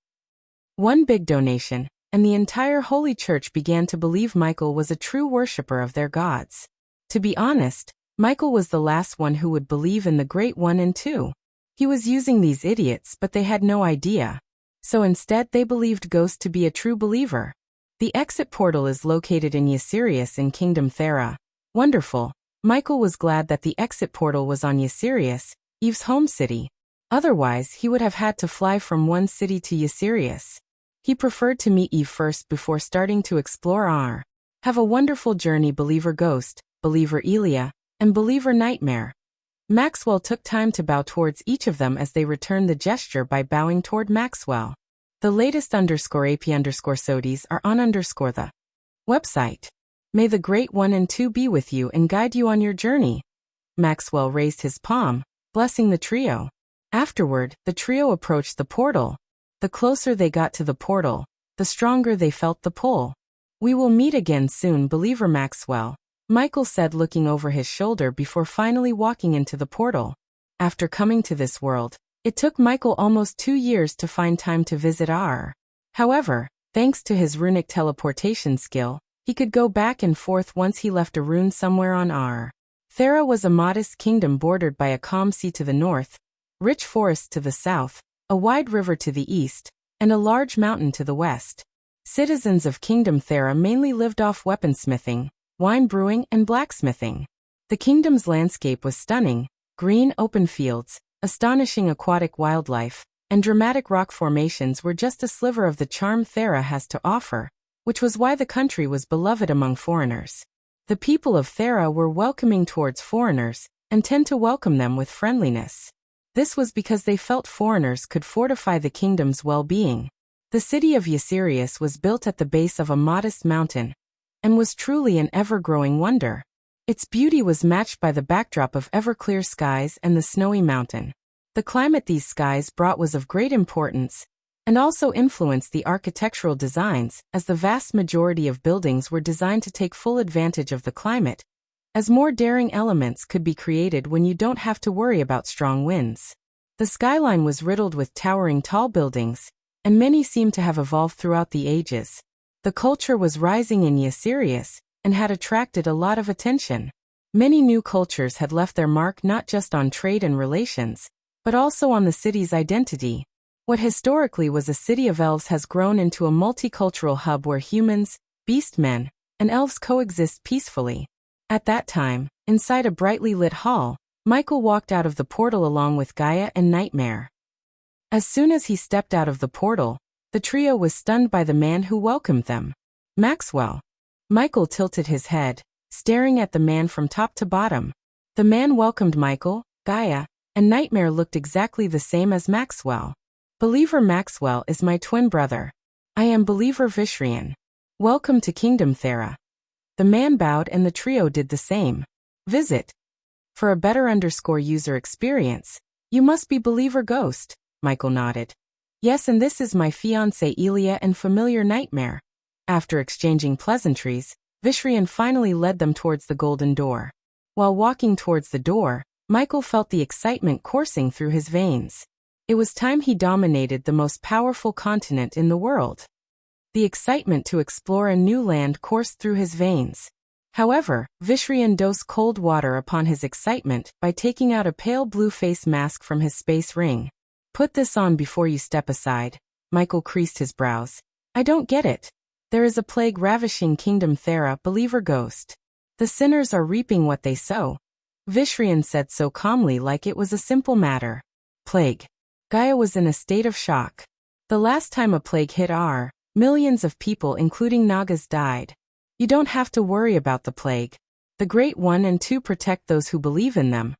One big donation, and the entire holy church began to believe Michael was a true worshipper of their gods. To be honest, Michael was the last one who would believe in the Great One and Two. He was using these idiots, but they had no idea. So instead they believed Ghost to be a true believer. The exit portal is located in Ysirius in Kingdom Thera. Wonderful. Michael was glad that the exit portal was on Ysirius, Eve's home city. Otherwise, he would have had to fly from one city to Ysirius. He preferred to meet Eve first before starting to explore R. Have a wonderful journey, Believer Ghost, Believer Elia, and Believer Nightmare. Maxwell took time to bow towards each of them as they returned the gesture by bowing toward Maxwell. The latest _AP_SODIes are on the website. May the Great One and Two be with you and guide you on your journey. Maxwell raised his palm, blessing the trio. Afterward, the trio approached the portal. The closer they got to the portal, the stronger they felt the pull. We will meet again soon, Believer Maxwell, Michael said, looking over his shoulder before finally walking into the portal. After coming to this world, it took Michael almost 2 years to find time to visit R. However, thanks to his runic teleportation skill, he could go back and forth once he left a rune somewhere on R. Thera was a modest kingdom bordered by a calm sea to the north, rich forests to the south, a wide river to the east, and a large mountain to the west. Citizens of Kingdom Thera mainly lived off weaponsmithing, wine brewing, and blacksmithing. The kingdom's landscape was stunning: green open fields, astonishing aquatic wildlife, and dramatic rock formations were just a sliver of the charm Thera has to offer, which was why the country was beloved among foreigners. The people of Thera were welcoming towards foreigners, and tend to welcome them with friendliness. This was because they felt foreigners could fortify the kingdom's well-being. The city of Ysirius was built at the base of a modest mountain, and was truly an ever-growing wonder. Its beauty was matched by the backdrop of ever-clear skies and the snowy mountain. The climate these skies brought was of great importance, and also influenced the architectural designs, as the vast majority of buildings were designed to take full advantage of the climate, as more daring elements could be created when you don't have to worry about strong winds. The skyline was riddled with towering tall buildings, and many seemed to have evolved throughout the ages. The culture was rising in Ysirius, and had attracted a lot of attention. Many new cultures had left their mark not just on trade and relations, but also on the city's identity. What historically was a city of elves has grown into a multicultural hub where humans, beastmen, and elves coexist peacefully. At that time, inside a brightly lit hall, Michael walked out of the portal along with Gaia and Nightmare. As soon as he stepped out of the portal, the trio was stunned by the man who welcomed them. Maxwell. Michael tilted his head, staring at the man from top to bottom. The man welcomed Michael, Gaia, and Nightmare looked exactly the same as Maxwell. Believer Maxwell is my twin brother. I am Believer Vishrian. Welcome to Kingdom Thera. The man bowed and the trio did the same. Visit. For a better user experience, you must be Believer Ghost, Michael nodded. Yes, and this is my fiancée Elia and familiar Nightmare. After exchanging pleasantries, Vishrian finally led them towards the golden door. While walking towards the door, Michael felt the excitement coursing through his veins. It was time he dominated the most powerful continent in the world. The excitement to explore a new land coursed through his veins. However, Vishrian dosed cold water upon his excitement by taking out a pale blue face mask from his space ring. Put this on before you step aside. Michael creased his brows. I don't get it. There is a plague ravishing Kingdom Thera, Believer Ghost. The sinners are reaping what they sow. Vishrian said so calmly, like it was a simple matter. Plague. Gaia was in a state of shock. The last time a plague hit millions of people including Nagas died. You don't have to worry about the plague. The Great One and Two protect those who believe in them.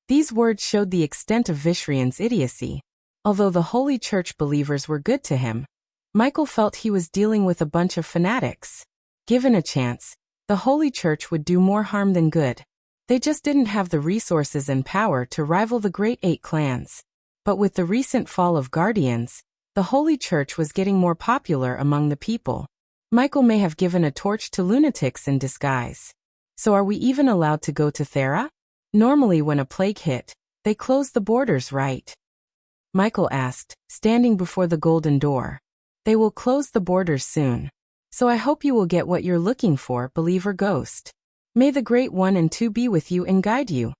These words showed the extent of Vishrian's idiocy. Although the Holy Church believers were good to him, Michael felt he was dealing with a bunch of fanatics. Given a chance, the Holy Church would do more harm than good. They just didn't have the resources and power to rival the Great Eight clans. But with the recent fall of Guardians, the Holy Church was getting more popular among the people. Michael may have given a torch to lunatics in disguise. So are we even allowed to go to Thera? Normally when a plague hit, they close the borders, right? Michael asked, standing before the golden door. They will close the borders soon. So I hope you will get what you're looking for, Believer Ghost. May the Great One and Two be with you and guide you.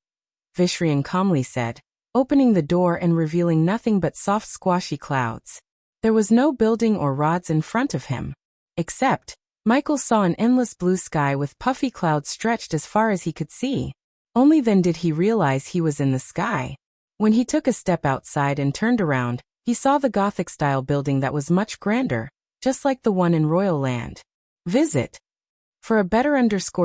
Vishrian calmly said, opening the door and revealing nothing but soft squashy clouds. There was no building or rods in front of him. Except, Michael saw an endless blue sky with puffy clouds stretched as far as he could see. Only then did he realize he was in the sky. When he took a step outside and turned around, he saw the Gothic-style building that was much grander, just like the one in Royal Land. Visit. For a better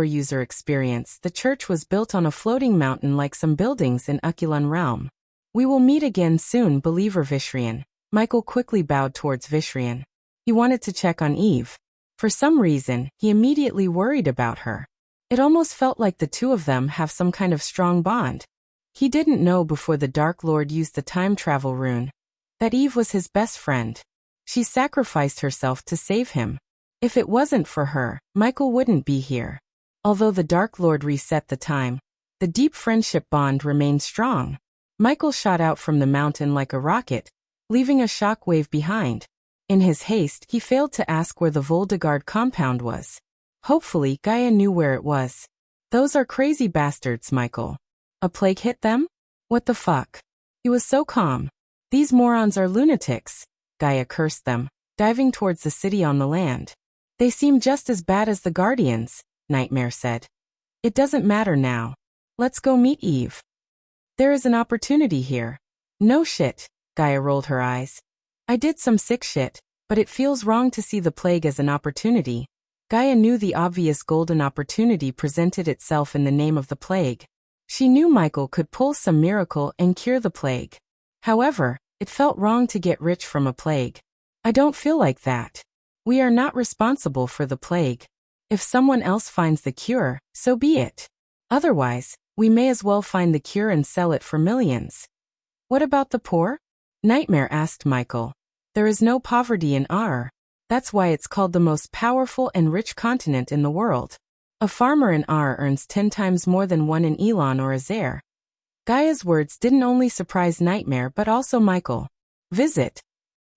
user experience, the church was built on a floating mountain like some buildings in Ukulan realm. We will meet again soon, Believer Vishrian. Michael quickly bowed towards Vishrian. He wanted to check on Eve. For some reason, he immediately worried about her. It almost felt like the two of them have some kind of strong bond. He didn't know before the Dark Lord used the time travel rune that Eve was his best friend. She sacrificed herself to save him. If it wasn't for her, Michael wouldn't be here. Although the Dark Lord reset the time, the deep friendship bond remained strong. Michael shot out from the mountain like a rocket, leaving a shockwave behind. In his haste, he failed to ask where the Voldegard compound was. Hopefully, Gaia knew where it was. Those are crazy bastards, Michael. A plague hit them? What the fuck? He was so calm. These morons are lunatics. Gaia cursed them, diving towards the city on the land. They seem just as bad as the Guardians, Nightmare said. It doesn't matter now. Let's go meet Eve. There is an opportunity here. No shit, Gaia rolled her eyes. I did some sick shit, but it feels wrong to see the plague as an opportunity. Gaia knew the obvious golden opportunity presented itself in the name of the plague. She knew Michael could pull some miracle and cure the plague. However, it felt wrong to get rich from a plague. I don't feel like that. We are not responsible for the plague. If someone else finds the cure, so be it. Otherwise, we may as well find the cure and sell it for millions. What about the poor? Nightmare asked Michael. There is no poverty in Ar. That's why it's called the most powerful and rich continent in the world. A farmer in Ar earns 10 times more than one in Elon or Azair. Gaia's words didn't only surprise Nightmare but also Michael. Visit.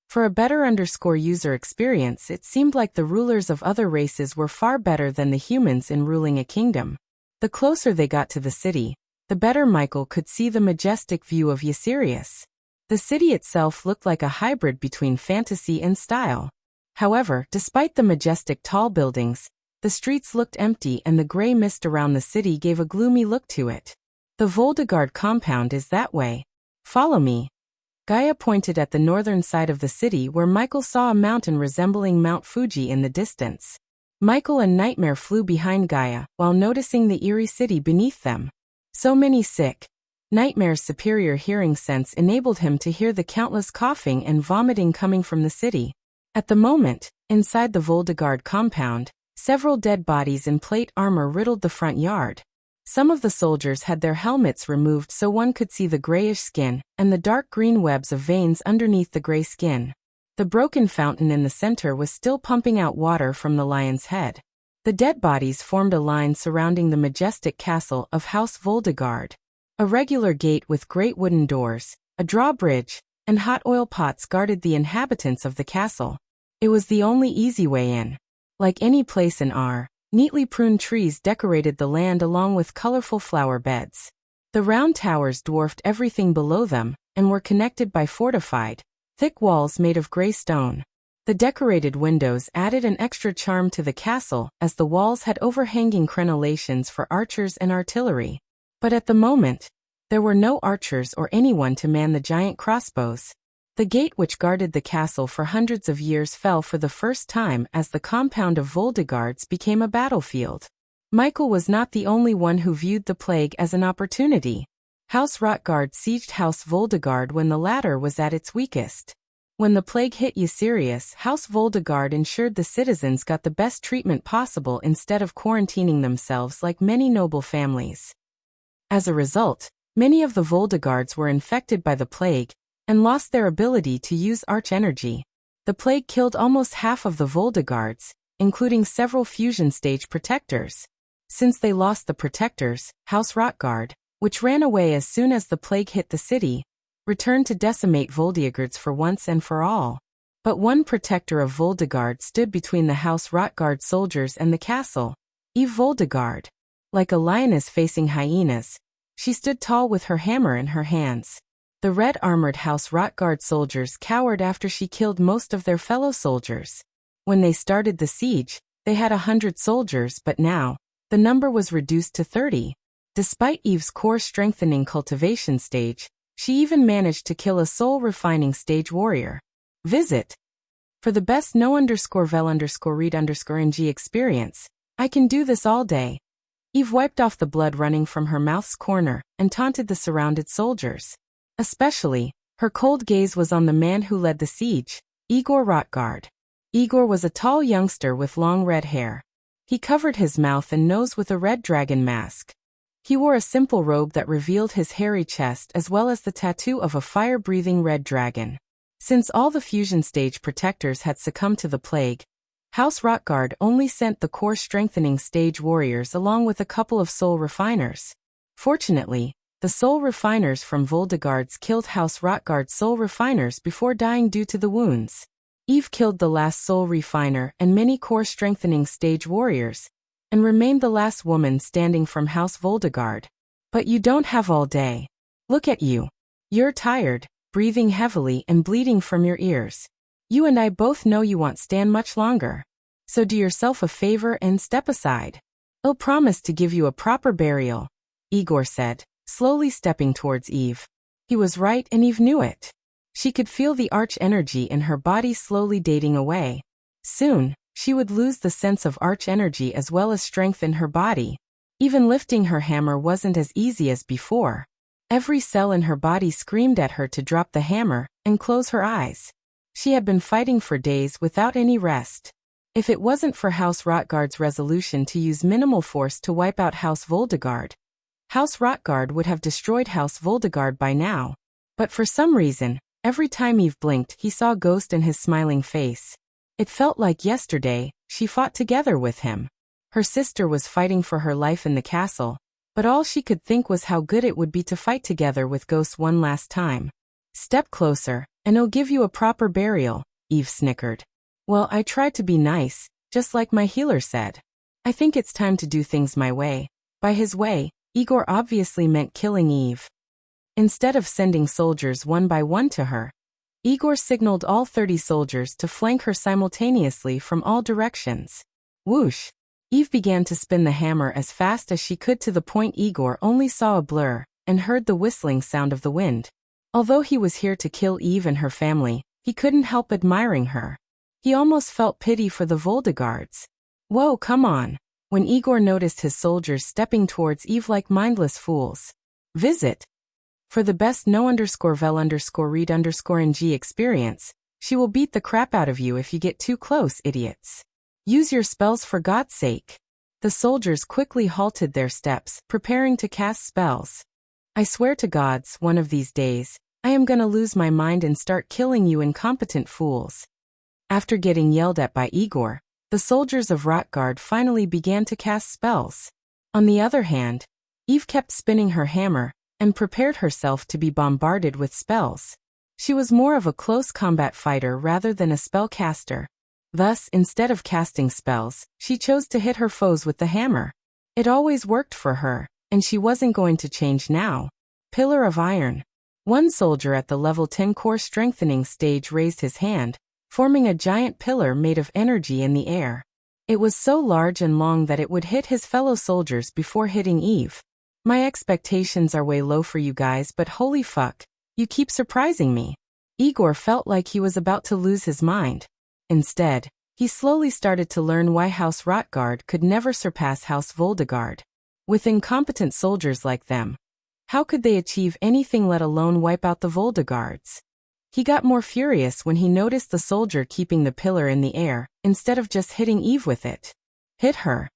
For a better user experience, it seemed like the rulers of other races were far better than the humans in ruling a kingdom. The closer they got to the city, the better Michael could see the majestic view of Ysirius. The city itself looked like a hybrid between fantasy and style. However, despite the majestic tall buildings, the streets looked empty and the gray mist around the city gave a gloomy look to it. The Voldegard compound is that way. Follow me. Gaia pointed at the northern side of the city where Michael saw a mountain resembling Mount Fuji in the distance. Michael and Nightmare flew behind Gaia while noticing the eerie city beneath them. So many sick. Nightmare's superior hearing sense enabled him to hear the countless coughing and vomiting coming from the city. At the moment, inside the Voldegard compound, several dead bodies in plate armor riddled the front yard. Some of the soldiers had their helmets removed so one could see the grayish skin and the dark green webs of veins underneath the gray skin. The broken fountain in the center was still pumping out water from the lion's head. The dead bodies formed a line surrounding the majestic castle of House Voldegard. A regular gate with great wooden doors, a drawbridge, and hot oil pots guarded the inhabitants of the castle. It was the only easy way in. Like any place in R, neatly pruned trees decorated the land along with colorful flower beds. The round towers dwarfed everything below them and were connected by fortified, thick walls made of gray stone. The decorated windows added an extra charm to the castle as the walls had overhanging crenellations for archers and artillery. But at the moment, there were no archers or anyone to man the giant crossbows. The gate which guarded the castle for hundreds of years fell for the first time as the compound of Voldegards became a battlefield. Michael was not the only one who viewed the plague as an opportunity. House Rotgard sieged House Voldegard when the latter was at its weakest. When the plague hit Ysirius, House Voldegard ensured the citizens got the best treatment possible instead of quarantining themselves like many noble families. As a result, many of the Voldegards were infected by the plague and lost their ability to use arch-energy. The plague killed almost half of the Voldegards, including several fusion-stage protectors. Since they lost the protectors, House Rotgard, which ran away as soon as the plague hit the city, returned to decimate Voldegards for once and for all. But one protector of Voldegard stood between the House Rotgard soldiers and the castle, Eve Voldegard. Like a lioness facing hyenas, she stood tall with her hammer in her hands. The red-armored House Rotgard soldiers cowered after she killed most of their fellow soldiers. When they started the siege, they had 100 soldiers, but now, the number was reduced to 30. Despite Eve's core strengthening cultivation stage, she even managed to kill a soul refining stage warrior. Visit. For the best no_vel_read_ng experience, I can do this all day. Eve wiped off the blood running from her mouth's corner and taunted the surrounded soldiers. Especially, her cold gaze was on the man who led the siege, Igor Rotgard. Igor was a tall youngster with long red hair. He covered his mouth and nose with a red dragon mask. He wore a simple robe that revealed his hairy chest as well as the tattoo of a fire-breathing red dragon. Since all the fusion stage protectors had succumbed to the plague, House Rotgard only sent the core strengthening stage warriors along with a couple of soul refiners. Fortunately, the soul refiners from Voldegards killed House Rotgard's soul refiners before dying due to the wounds. Eve killed the last soul refiner and many core strengthening stage warriors, and remained the last woman standing from House Voldegard. But you don't have all day. Look at you. You're tired, breathing heavily and bleeding from your ears. You and I both know you won't stand much longer. So do yourself a favor and step aside. I'll promise to give you a proper burial, Igor said, slowly stepping towards Eve. He was right and Eve knew it. She could feel the arch energy in her body slowly dating away. Soon, she would lose the sense of arch energy as well as strength in her body. Even lifting her hammer wasn't as easy as before. Every cell in her body screamed at her to drop the hammer and close her eyes. She had been fighting for days without any rest. If it wasn't for House Rotgard's resolution to use minimal force to wipe out House Voldegard, House Rotgard would have destroyed House Voldegard by now. But for some reason, every time Eve blinked he saw a ghost in his smiling face. It felt like yesterday, she fought together with him. Her sister was fighting for her life in the castle, but all she could think was how good it would be to fight together with ghosts one last time. Step closer, and I'll give you a proper burial, Eve snickered. Well, I tried to be nice, just like my healer said. I think it's time to do things my way. By his way, Igor obviously meant killing Eve. Instead of sending soldiers one by one to her, Igor signaled all 30 soldiers to flank her simultaneously from all directions. Whoosh! Eve began to spin the hammer as fast as she could to the point Igor only saw a blur and heard the whistling sound of the wind. Although he was here to kill Eve and her family, he couldn't help admiring her. He almost felt pity for the Voldegards. Whoa, come on! When Igor noticed his soldiers stepping towards Eve like mindless fools. Visit. For the best no_vel_read_ng experience, she will beat the crap out of you if you get too close, idiots. Use your spells for God's sake. The soldiers quickly halted their steps, preparing to cast spells. I swear to gods, one of these days, I am gonna lose my mind and start killing you incompetent fools. After getting yelled at by Igor, the soldiers of Rotgard finally began to cast spells. On the other hand, Eve kept spinning her hammer and prepared herself to be bombarded with spells. She was more of a close combat fighter rather than a spellcaster. Thus, instead of casting spells, she chose to hit her foes with the hammer. It always worked for her, and she wasn't going to change now. Pillar of Iron. One soldier at the level 10 core strengthening stage raised his hand, forming a giant pillar made of energy in the air. It was so large and long that it would hit his fellow soldiers before hitting Eve. My expectations are way low for you guys, but holy fuck, you keep surprising me. Igor felt like he was about to lose his mind. Instead, he slowly started to learn why House Rotgard could never surpass House Voldegard. With incompetent soldiers like them, how could they achieve anything, let alone wipe out the Voldegards? He got more furious when he noticed the soldier keeping the pillar in the air, instead of just hitting Eve with it. Hit her!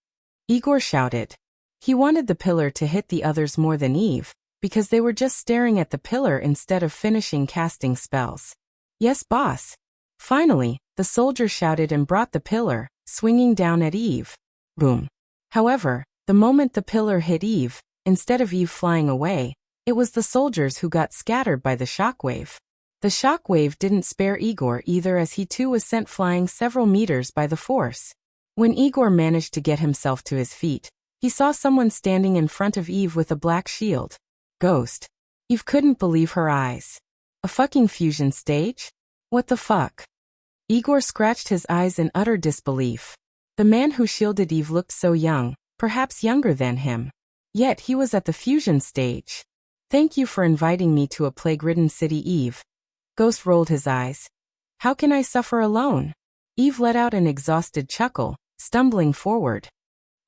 Igor shouted. He wanted the pillar to hit the others more than Eve, because they were just staring at the pillar instead of finishing casting spells. Yes, boss. Finally, the soldier shouted and brought the pillar, swinging down at Eve. Boom. However, the moment the pillar hit Eve, instead of Eve flying away, it was the soldiers who got scattered by the shockwave. The shockwave didn't spare Igor either, as he too was sent flying several meters by the force. When Igor managed to get himself to his feet, he saw someone standing in front of Eve with a black shield. Ghost. Eve couldn't believe her eyes. A fucking fusion stage? What the fuck? Igor scratched his eyes in utter disbelief. The man who shielded Eve looked so young, perhaps younger than him. Yet he was at the fusion stage. Thank you for inviting me to a plague-ridden city, Eve. Ghost rolled his eyes. How can I suffer alone? Eve let out an exhausted chuckle, stumbling forward.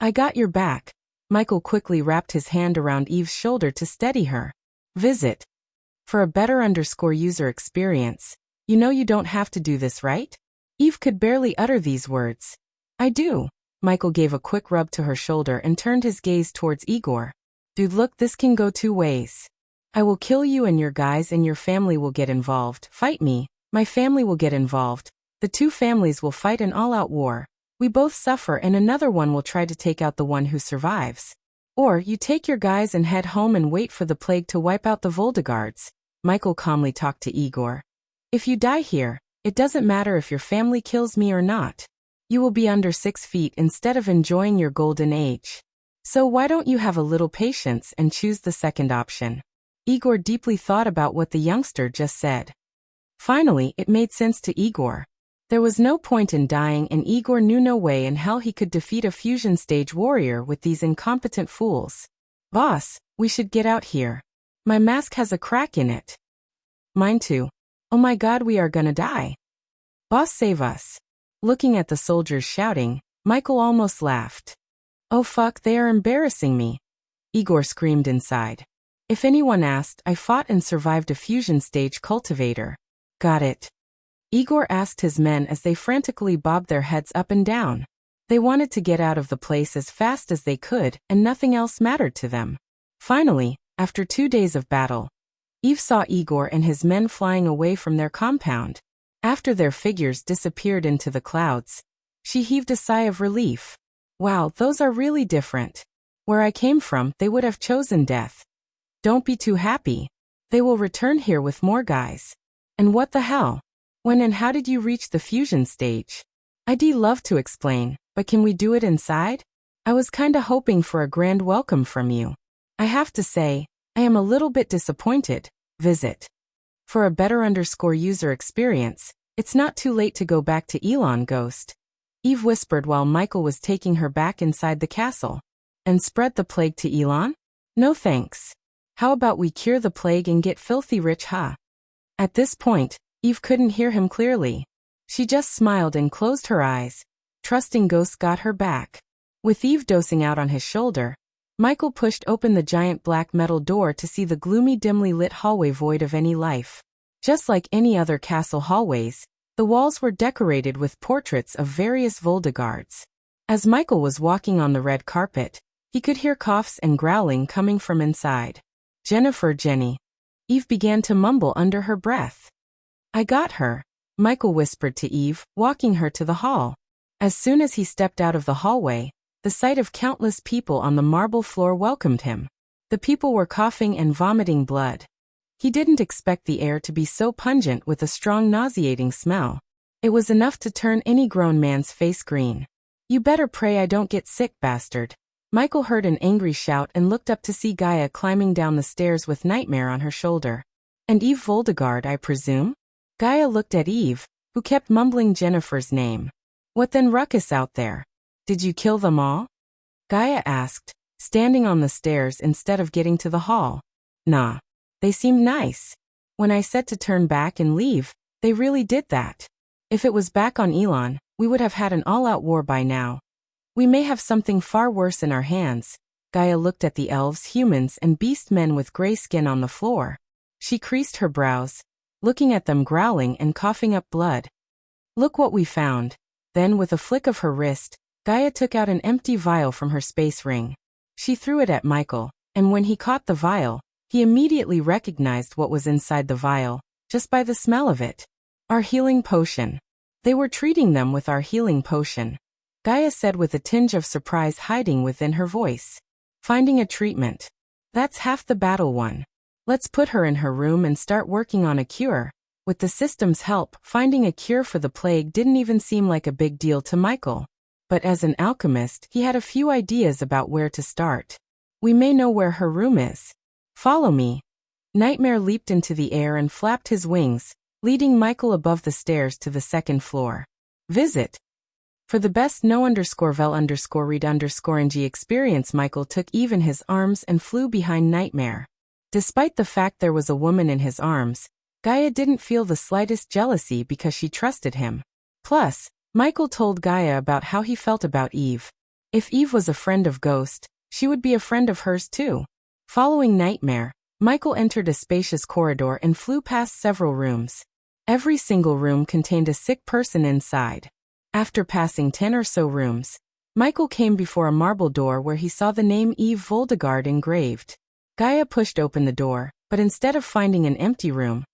I got your back. Michael quickly wrapped his hand around Eve's shoulder to steady her. Visit. For a better user experience, you know you don't have to do this, right? Eve could barely utter these words. I do. Michael gave a quick rub to her shoulder and turned his gaze towards Igor. Dude, look, this can go two ways. I will kill you and your guys, and your family will get involved. Fight me, my family will get involved. The two families will fight an all-out war. We both suffer, and another one will try to take out the one who survives. Or you take your guys and head home and wait for the plague to wipe out the Voldegards. Michael calmly talked to Igor. If you die here, it doesn't matter if your family kills me or not. You will be under 6 feet instead of enjoying your golden age. So why don't you have a little patience and choose the second option? Igor deeply thought about what the youngster just said. Finally, it made sense to Igor. There was no point in dying, and Igor knew no way in hell he could defeat a fusion stage warrior with these incompetent fools. Boss, we should get out here. My mask has a crack in it. Mine too. Oh my god, we are gonna die. Boss, save us. Looking at the soldiers shouting, Michael almost laughed. Oh fuck, they are embarrassing me. Igor screamed inside. If anyone asked, I fought and survived a fusion stage cultivator. Got it. Igor asked his men as they frantically bobbed their heads up and down. They wanted to get out of the place as fast as they could, and nothing else mattered to them. Finally, after 2 days of battle, Eve saw Igor and his men flying away from their compound. After their figures disappeared into the clouds, she heaved a sigh of relief. Wow, those are really different. Where I came from, they would have chosen death. Don't be too happy. They will return here with more guys. And what the hell? When and how did you reach the fusion stage? I'd love to explain, but can we do it inside? I was kinda hoping for a grand welcome from you. I have to say, I am a little bit disappointed. Visit. For a better user experience, it's not too late to go back to Elon Ghost. Eve whispered while Michael was taking her back inside the castle. And spread the plague to Elon? No thanks. How about we cure the plague and get filthy rich, huh? At this point, Eve couldn't hear him clearly. She just smiled and closed her eyes, trusting Ghost got her back. With Eve dosing out on his shoulder, Michael pushed open the giant black metal door to see the gloomy, dimly lit hallway void of any life. Just like any other castle hallways, the walls were decorated with portraits of various Voldegards. As Michael was walking on the red carpet, he could hear coughs and growling coming from inside. Jenny. Eve began to mumble under her breath. I got her, Michael whispered to Eve, walking her to the hall. As soon as he stepped out of the hallway, the sight of countless people on the marble floor welcomed him. The people were coughing and vomiting blood. He didn't expect the air to be so pungent with a strong nauseating smell. It was enough to turn any grown man's face green. You better pray I don't get sick, bastard. Michael heard an angry shout and looked up to see Gaia climbing down the stairs with Nightmare on her shoulder. And Eve Voldegard, I presume? Gaia looked at Eve, who kept mumbling Jennifer's name. What then ruckus out there? Did you kill them all? Gaia asked, standing on the stairs instead of getting to the hall. Nah. They seemed nice. When I said to turn back and leave, they really did that. If it was back on Elon, we would have had an all-out war by now. We may have something far worse in our hands. Gaia looked at the elves, humans, and beast men with gray skin on the floor. She creased her brows, looking at them growling and coughing up blood. Look what we found. Then, with a flick of her wrist, Gaia took out an empty vial from her space ring. She threw it at Michael, and when he caught the vial, he immediately recognized what was inside the vial, just by the smell of it. Our healing potion. They were treating them with our healing potion. Gaia said with a tinge of surprise hiding within her voice. Finding a treatment. That's half the battle won. Let's put her in her room and start working on a cure. With the system's help, finding a cure for the plague didn't even seem like a big deal to Michael. But as an alchemist, he had a few ideas about where to start. We may know where her room is. Follow me. Nightmare leaped into the air and flapped his wings, leading Michael above the stairs to the second floor. Visit. For the best no_vel_read_ng experience, Michael took Eve in his arms and flew behind Nightmare. Despite the fact there was a woman in his arms, Gaia didn't feel the slightest jealousy because she trusted him. Plus, Michael told Gaia about how he felt about Eve. If Eve was a friend of Ghost, she would be a friend of hers too. Following Nightmare, Michael entered a spacious corridor and flew past several rooms. Every single room contained a sick person inside. After passing 10 or so rooms, Michael came before a marble door where he saw the name Eve Voldegard engraved. Gaia pushed open the door, but instead of finding an empty room,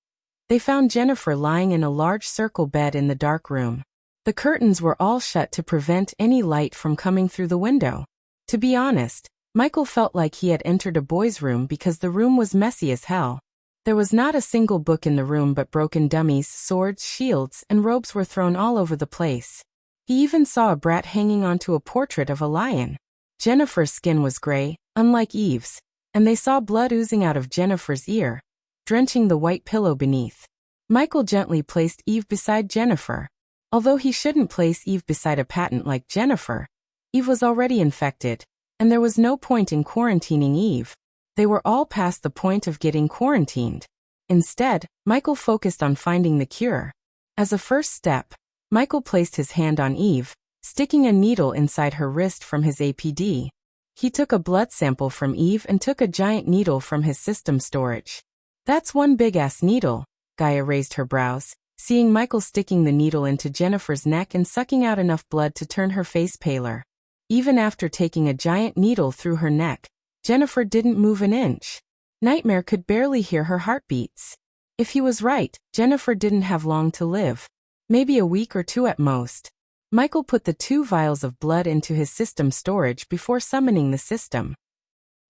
they found Jennifer lying in a large circle bed in the dark room. The curtains were all shut to prevent any light from coming through the window. To be honest, Michael felt like he had entered a boy's room because the room was messy as hell. There was not a single book in the room, but broken dummies, swords, shields, and robes were thrown all over the place. He even saw a brat hanging onto a portrait of a lion. Jennifer's skin was gray, unlike Eve's, and they saw blood oozing out of Jennifer's ear, drenching the white pillow beneath. Michael gently placed Eve beside Jennifer. Although he shouldn't place Eve beside a patent like Jennifer, Eve was already infected, and there was no point in quarantining Eve. They were all past the point of getting quarantined. Instead, Michael focused on finding the cure. As a first step, Michael placed his hand on Eve, sticking a needle inside her wrist from his APD. He took a blood sample from Eve and took a giant needle from his system storage. That's one big-ass needle. Gaia raised her brows, seeing Michael sticking the needle into Jennifer's neck and sucking out enough blood to turn her face paler. Even after taking a giant needle through her neck, Jennifer didn't move an inch. Nightmare could barely hear her heartbeats. If he was right, Jennifer didn't have long to live. Maybe a week or two at most. Michael put the 2 vials of blood into his system storage before summoning the system.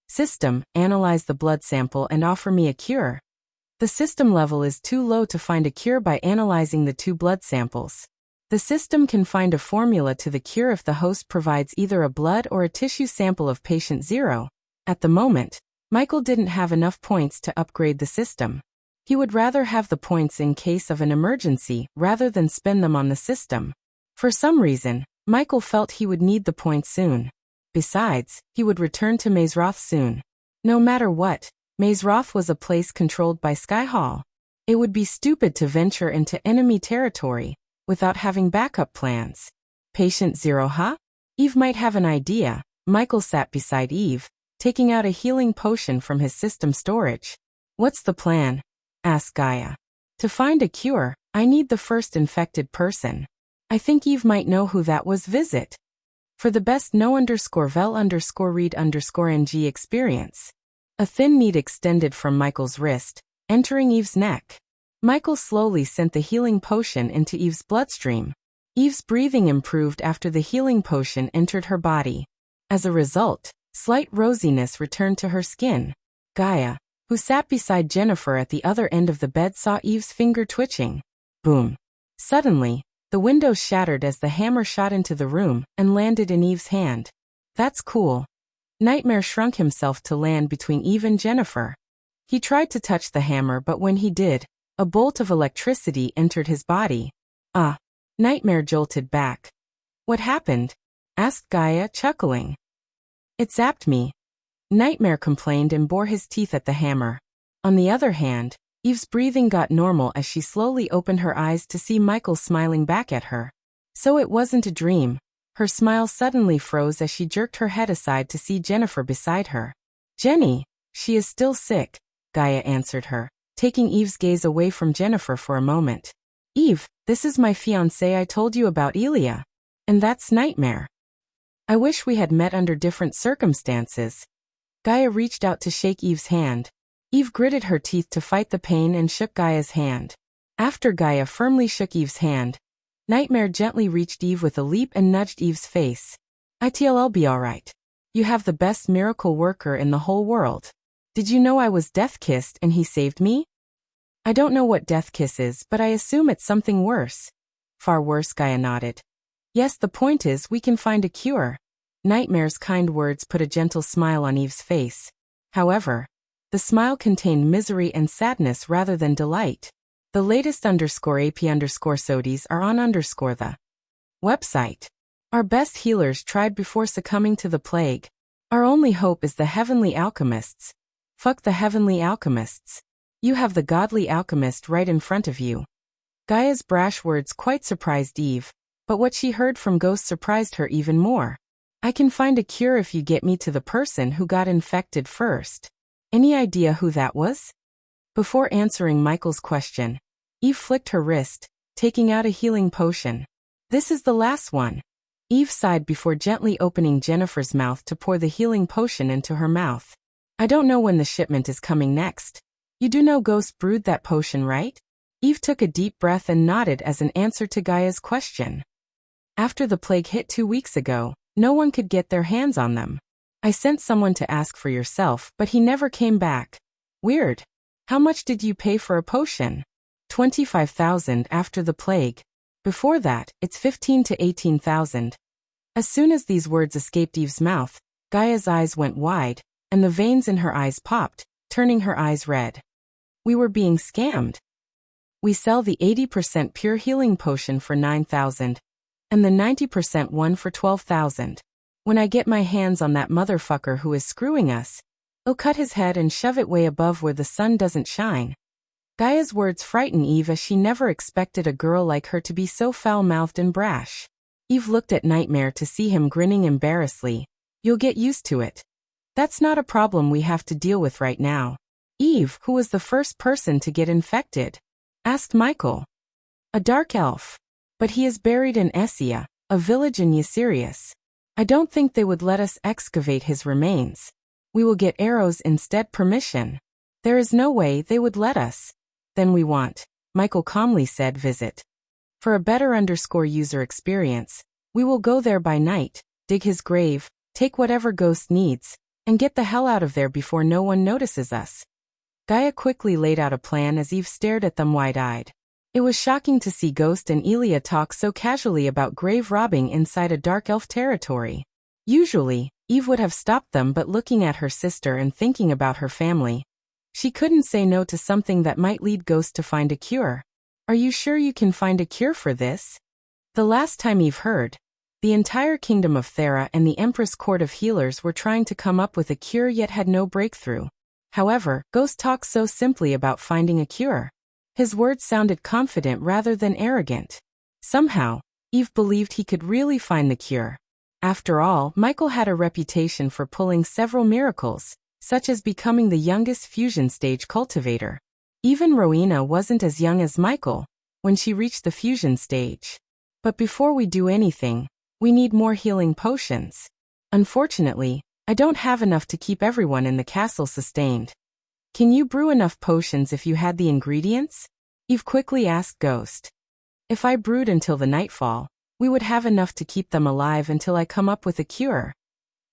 System, analyze the blood sample and offer me a cure. The system level is too low to find a cure by analyzing the 2 blood samples. The system can find a formula to the cure if the host provides either a blood or a tissue sample of patient 0. At the moment, Michael didn't have enough points to upgrade the system. He would rather have the points in case of an emergency rather than spend them on the system. For some reason, Michael felt he would need the points soon. Besides, he would return to Mazeroth soon. No matter what, Mazeroth was a place controlled by Skyhall. It would be stupid to venture into enemy territory without having backup plans. Patient Zero, huh? Eve might have an idea. Michael sat beside Eve, taking out a healing potion from his system storage. What's the plan? Asked Gaia. To find a cure, I need the first infected person. I think Eve might know who that was. Visit. For the best no_vel_read_ng experience. A thin needle extended from Michael's wrist, entering Eve's neck. Michael slowly sent the healing potion into Eve's bloodstream. Eve's breathing improved after the healing potion entered her body. As a result, slight rosiness returned to her skin. Gaia, who sat beside Jennifer at the other end of the bed, saw Eve's finger twitching. Boom. Suddenly, the windows shattered as the hammer shot into the room and landed in Eve's hand. That's cool. Nightmare shrunk himself to land between Eve and Jennifer. He tried to touch the hammer, but when he did, a bolt of electricity entered his body. Nightmare jolted back. What happened? Asked Gaia, chuckling. It zapped me. Nightmare complained and bore his teeth at the hammer. On the other hand, Eve's breathing got normal as she slowly opened her eyes to see Michael smiling back at her. So it wasn't a dream. Her smile suddenly froze as she jerked her head aside to see Jennifer beside her. Jenny, she is still sick, Gaia answered her, taking Eve's gaze away from Jennifer for a moment. Eve, this is my fiancé I told you about, Elia. And that's Nightmare. I wish we had met under different circumstances. Gaia reached out to shake Eve's hand. Eve gritted her teeth to fight the pain and shook Gaia's hand. After Gaia firmly shook Eve's hand, Nightmare gently reached Eve with a leap and nudged Eve's face. I'll be alright. You have the best miracle worker in the whole world. Did you know I was death-kissed and he saved me? I don't know what death kiss is, but I assume it's something worse. Far worse, Gaia nodded. Yes, the point is we can find a cure. Nightmare's kind words put a gentle smile on Eve's face. However, the smile contained misery and sadness rather than delight. The latest _AP_SODIes are on the website. Our best healers tried before succumbing to the plague. Our only hope is the heavenly alchemists. Fuck the heavenly alchemists. You have the godly alchemist right in front of you. Gaia's brash words quite surprised Eve, but what she heard from Ghost surprised her even more. I can find a cure if you get me to the person who got infected first. Any idea who that was? Before answering Michael's question, Eve flicked her wrist, taking out a healing potion. This is the last one. Eve sighed before gently opening Jennifer's mouth to pour the healing potion into her mouth. I don't know when the shipment is coming next. You do know Ghost brewed that potion, right? Eve took a deep breath and nodded as an answer to Gaia's question. After the plague hit 2 weeks ago, no one could get their hands on them. I sent someone to ask for yourself, but he never came back. Weird. How much did you pay for a potion? 25,000 after the plague. Before that, it's 15 to 18,000. As soon as these words escaped Eve's mouth, Gaia's eyes went wide, and the veins in her eyes popped, turning her eyes red. We were being scammed. We sell the 80% pure healing potion for 9,000, and the 90% one for 12,000. When I get my hands on that motherfucker who is screwing us, I'll cut his head and shove it way above where the sun doesn't shine. Gaia's words frightened Eve as she never expected a girl like her to be so foul-mouthed and brash. Eve looked at Nightmare to see him grinning embarrassedly. You'll get used to it. That's not a problem we have to deal with right now. Eve, who was the first person to get infected? Asked Michael. A dark elf. But he is buried in Essia, a village in Ysirius. I don't think they would let us excavate his remains. We will get arrows instead. Permission. There is no way they would let us. Then we want, Michael calmly said, visit. For a better user experience, we will go there by night, dig his grave, take whatever Ghost needs, and get the hell out of there before no one notices us. Gaia quickly laid out a plan as Eve stared at them wide-eyed. It was shocking to see Ghost and Elia talk so casually about grave robbing inside a dark elf territory. Usually, Eve would have stopped them, but looking at her sister and thinking about her family, she couldn't say no to something that might lead Ghost to find a cure. Are you sure you can find a cure for this? The last time Eve heard, The entire kingdom of Thera and the Empress Court of Healers were trying to come up with a cure yet had no breakthrough. However, Ghost talks so simply about finding a cure. His words sounded confident rather than arrogant. Somehow, Eve believed he could really find the cure. After all, Michael had a reputation for pulling several miracles, such as becoming the youngest fusion stage cultivator. Even Rowena wasn't as young as Michael when she reached the fusion stage. But before we do anything, we need more healing potions. Unfortunately, I don't have enough to keep everyone in the castle sustained. Can you brew enough potions if you had the ingredients? Eve quickly asked Ghost. If I brewed until the nightfall, we would have enough to keep them alive until I come up with a cure.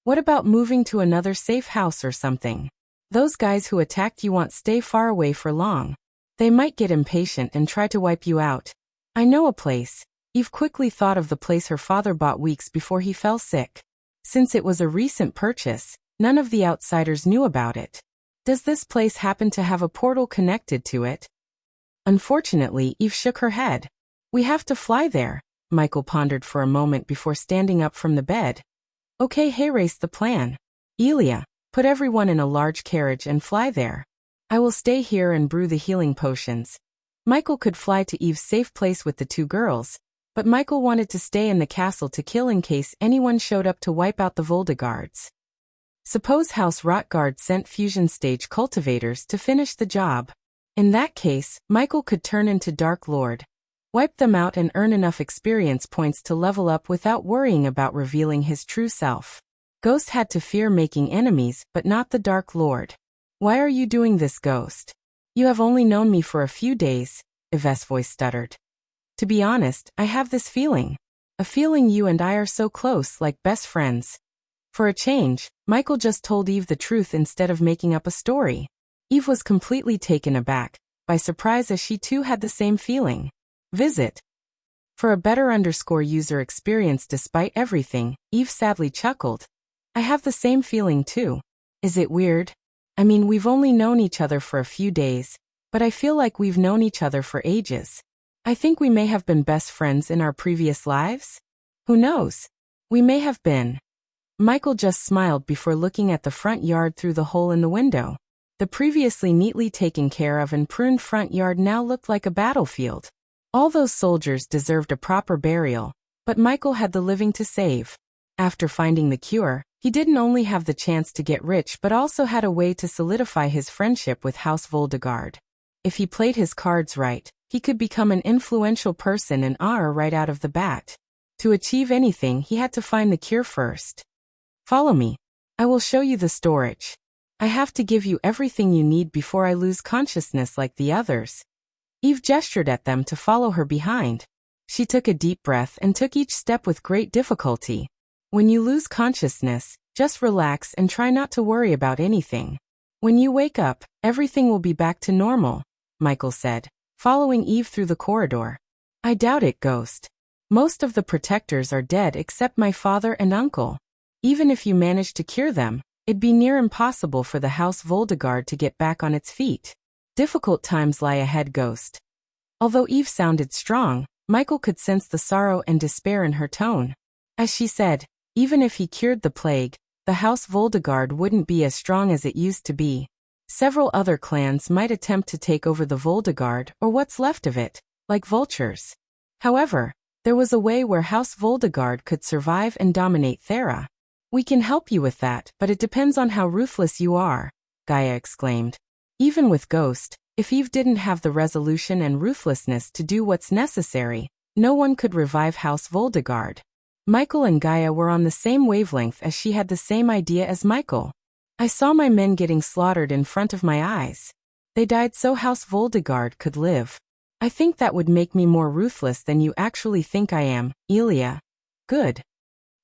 What about moving to another safe house or something? Those guys who attacked you won't stay far away for long. They might get impatient and try to wipe you out. I know a place. Eve quickly thought of the place her father bought weeks before he fell sick. Since it was a recent purchase, none of the outsiders knew about it. Does this place happen to have a portal connected to it? Unfortunately, Eve shook her head. We have to fly there. Michael pondered for a moment before standing up from the bed. Okay, hayraced the plan. Elia, put everyone in a large carriage and fly there. I will stay here and brew the healing potions. Michael could fly to Eve's safe place with the two girls, but Michael wanted to stay in the castle to kill in case anyone showed up to wipe out the Voldegards. Suppose House Rotgard sent fusion stage cultivators to finish the job. In that case, Michael could turn into Dark Lord, wipe them out and earn enough experience points to level up without worrying about revealing his true self. Ghost had to fear making enemies, but not the Dark Lord. Why are you doing this, Ghost? You have only known me for a few days, Yves's voice stuttered. To be honest, I have this feeling. A feeling you and I are so close, like best friends. For a change, Michael just told Eve the truth instead of making up a story. Eve was completely taken aback, by surprise as she too had the same feeling. Visit. For a better user experience despite everything, Eve sadly chuckled. I have the same feeling too. Is it weird? I mean, we've only known each other for a few days, but I feel like we've known each other for ages. I think we may have been best friends in our previous lives? Who knows? We may have been. Michael just smiled before looking at the front yard through the hole in the window. The previously neatly taken care of and pruned front yard now looked like a battlefield. All those soldiers deserved a proper burial, but Michael had the living to save. After finding the cure, he didn't only have the chance to get rich but also had a way to solidify his friendship with House Voldegard. If he played his cards right, he could become an influential person in Aar right out of the bat. To achieve anything, he had to find the cure first. Follow me. I will show you the storage. I have to give you everything you need before I lose consciousness like the others. Eve gestured at them to follow her behind. She took a deep breath and took each step with great difficulty. When you lose consciousness, just relax and try not to worry about anything. When you wake up, everything will be back to normal, Michael said, following Eve through the corridor. I doubt it, Ghost. Most of the protectors are dead except my father and uncle. Even if you manage to cure them, it'd be near impossible for the House Voldegard to get back on its feet. Difficult times lie ahead, Ghost. Although Eve sounded strong, Michael could sense the sorrow and despair in her tone. As she said, even if he cured the plague, the House Voldegard wouldn't be as strong as it used to be. Several other clans might attempt to take over the Voldegard or what's left of it, like vultures. However, there was a way where House Voldegard could survive and dominate Thera. We can help you with that, but it depends on how ruthless you are, Gaia exclaimed. Even with Ghost, if Eve didn't have the resolution and ruthlessness to do what's necessary, no one could revive House Voldegard. Michael and Gaia were on the same wavelength as she had the same idea as Michael. I saw my men getting slaughtered in front of my eyes. They died so House Voldegard could live. I think that would make me more ruthless than you actually think I am, Elia. Good.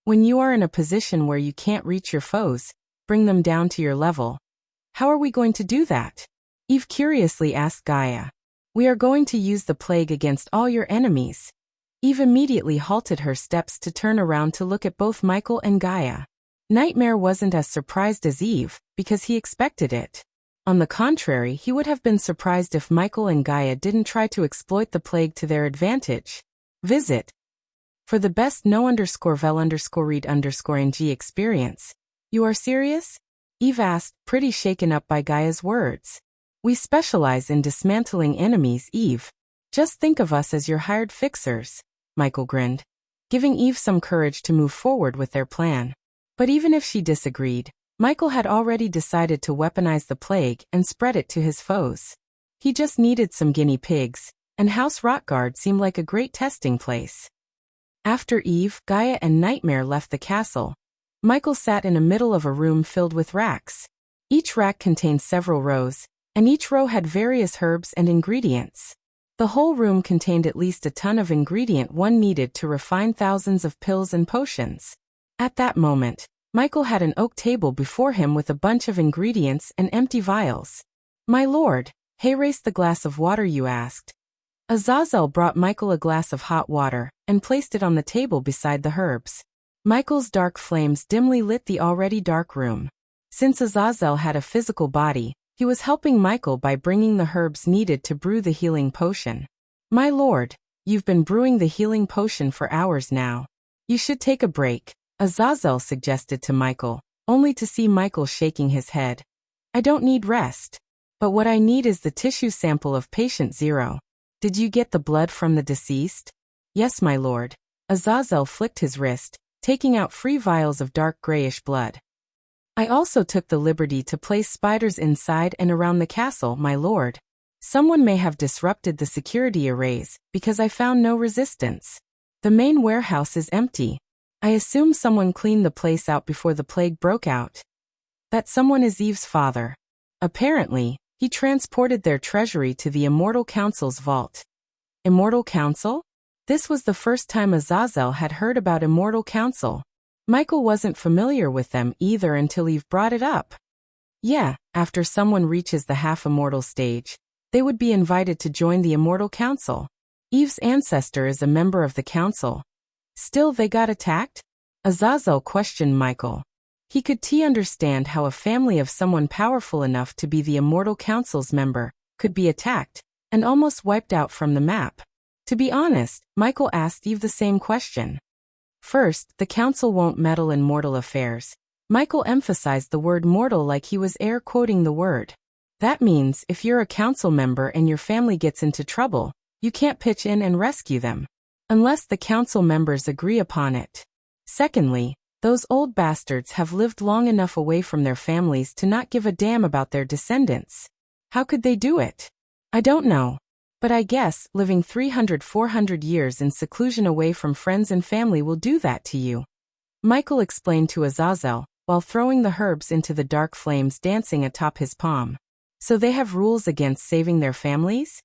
When you are in a position where you can't reach your foes, bring them down to your level. How are we going to do that? Eve curiously asked Gaia. We are going to use the plague against all your enemies. Eve immediately halted her steps to turn around to look at both Michael and Gaia. Nightmare wasn't as surprised as Eve, because he expected it. On the contrary, he would have been surprised if Michael and Gaia didn't try to exploit the plague to their advantage. Visit. For the best no_vel_read_ng experience. You are serious? Eve asked, pretty shaken up by Gaia's words. We specialize in dismantling enemies, Eve. Just think of us as your hired fixers, Michael grinned, giving Eve some courage to move forward with their plan. But even if she disagreed, Michael had already decided to weaponize the plague and spread it to his foes. He just needed some guinea pigs, and House Rotgard seemed like a great testing place. After Eve, Gaia, and Nightmare left the castle, Michael sat in the middle of a room filled with racks. Each rack contained several rows, and each row had various herbs and ingredients. The whole room contained at least a ton of ingredient one needed to refine thousands of pills and potions. At that moment, Michael had an oak table before him with a bunch of ingredients and empty vials. My lord, hey, raise the glass of water you asked. Azazel brought Michael a glass of hot water and placed it on the table beside the herbs. Michael's dark flames dimly lit the already dark room. Since Azazel had a physical body, he was helping Michael by bringing the herbs needed to brew the healing potion. My lord, you've been brewing the healing potion for hours now. You should take a break, Azazel suggested to Michael, only to see Michael shaking his head. I don't need rest. But what I need is the tissue sample of patient 0. Did you get the blood from the deceased? Yes, my lord. Azazel flicked his wrist, taking out 3 vials of dark grayish blood. I also took the liberty to place spiders inside and around the castle, my lord. Someone may have disrupted the security arrays, because I found no resistance. The main warehouse is empty. I assume someone cleaned the place out before the plague broke out. That someone is Eve's father. Apparently, he transported their treasury to the Immortal Council's vault. Immortal Council? This was the first time Azazel had heard about Immortal Council. Michael wasn't familiar with them either until Eve brought it up. Yeah, after someone reaches the half-immortal stage, they would be invited to join the Immortal Council. Eve's ancestor is a member of the council. Still, they got attacked? Azazel questioned Michael. He could understand how a family of someone powerful enough to be the Immortal Council's member could be attacked and almost wiped out from the map. To be honest, Michael asked Eve the same question. First, the council won't meddle in mortal affairs. Michael emphasized the word mortal like he was air quoting the word. That means if you're a council member and your family gets into trouble, you can't pitch in and rescue them, unless the council members agree upon it. Secondly, those old bastards have lived long enough away from their families to not give a damn about their descendants. How could they do it? I don't know. But I guess living 300–400 years in seclusion away from friends and family will do that to you. Michael explained to Azazel, while throwing the herbs into the dark flames dancing atop his palm. So they have rules against saving their families?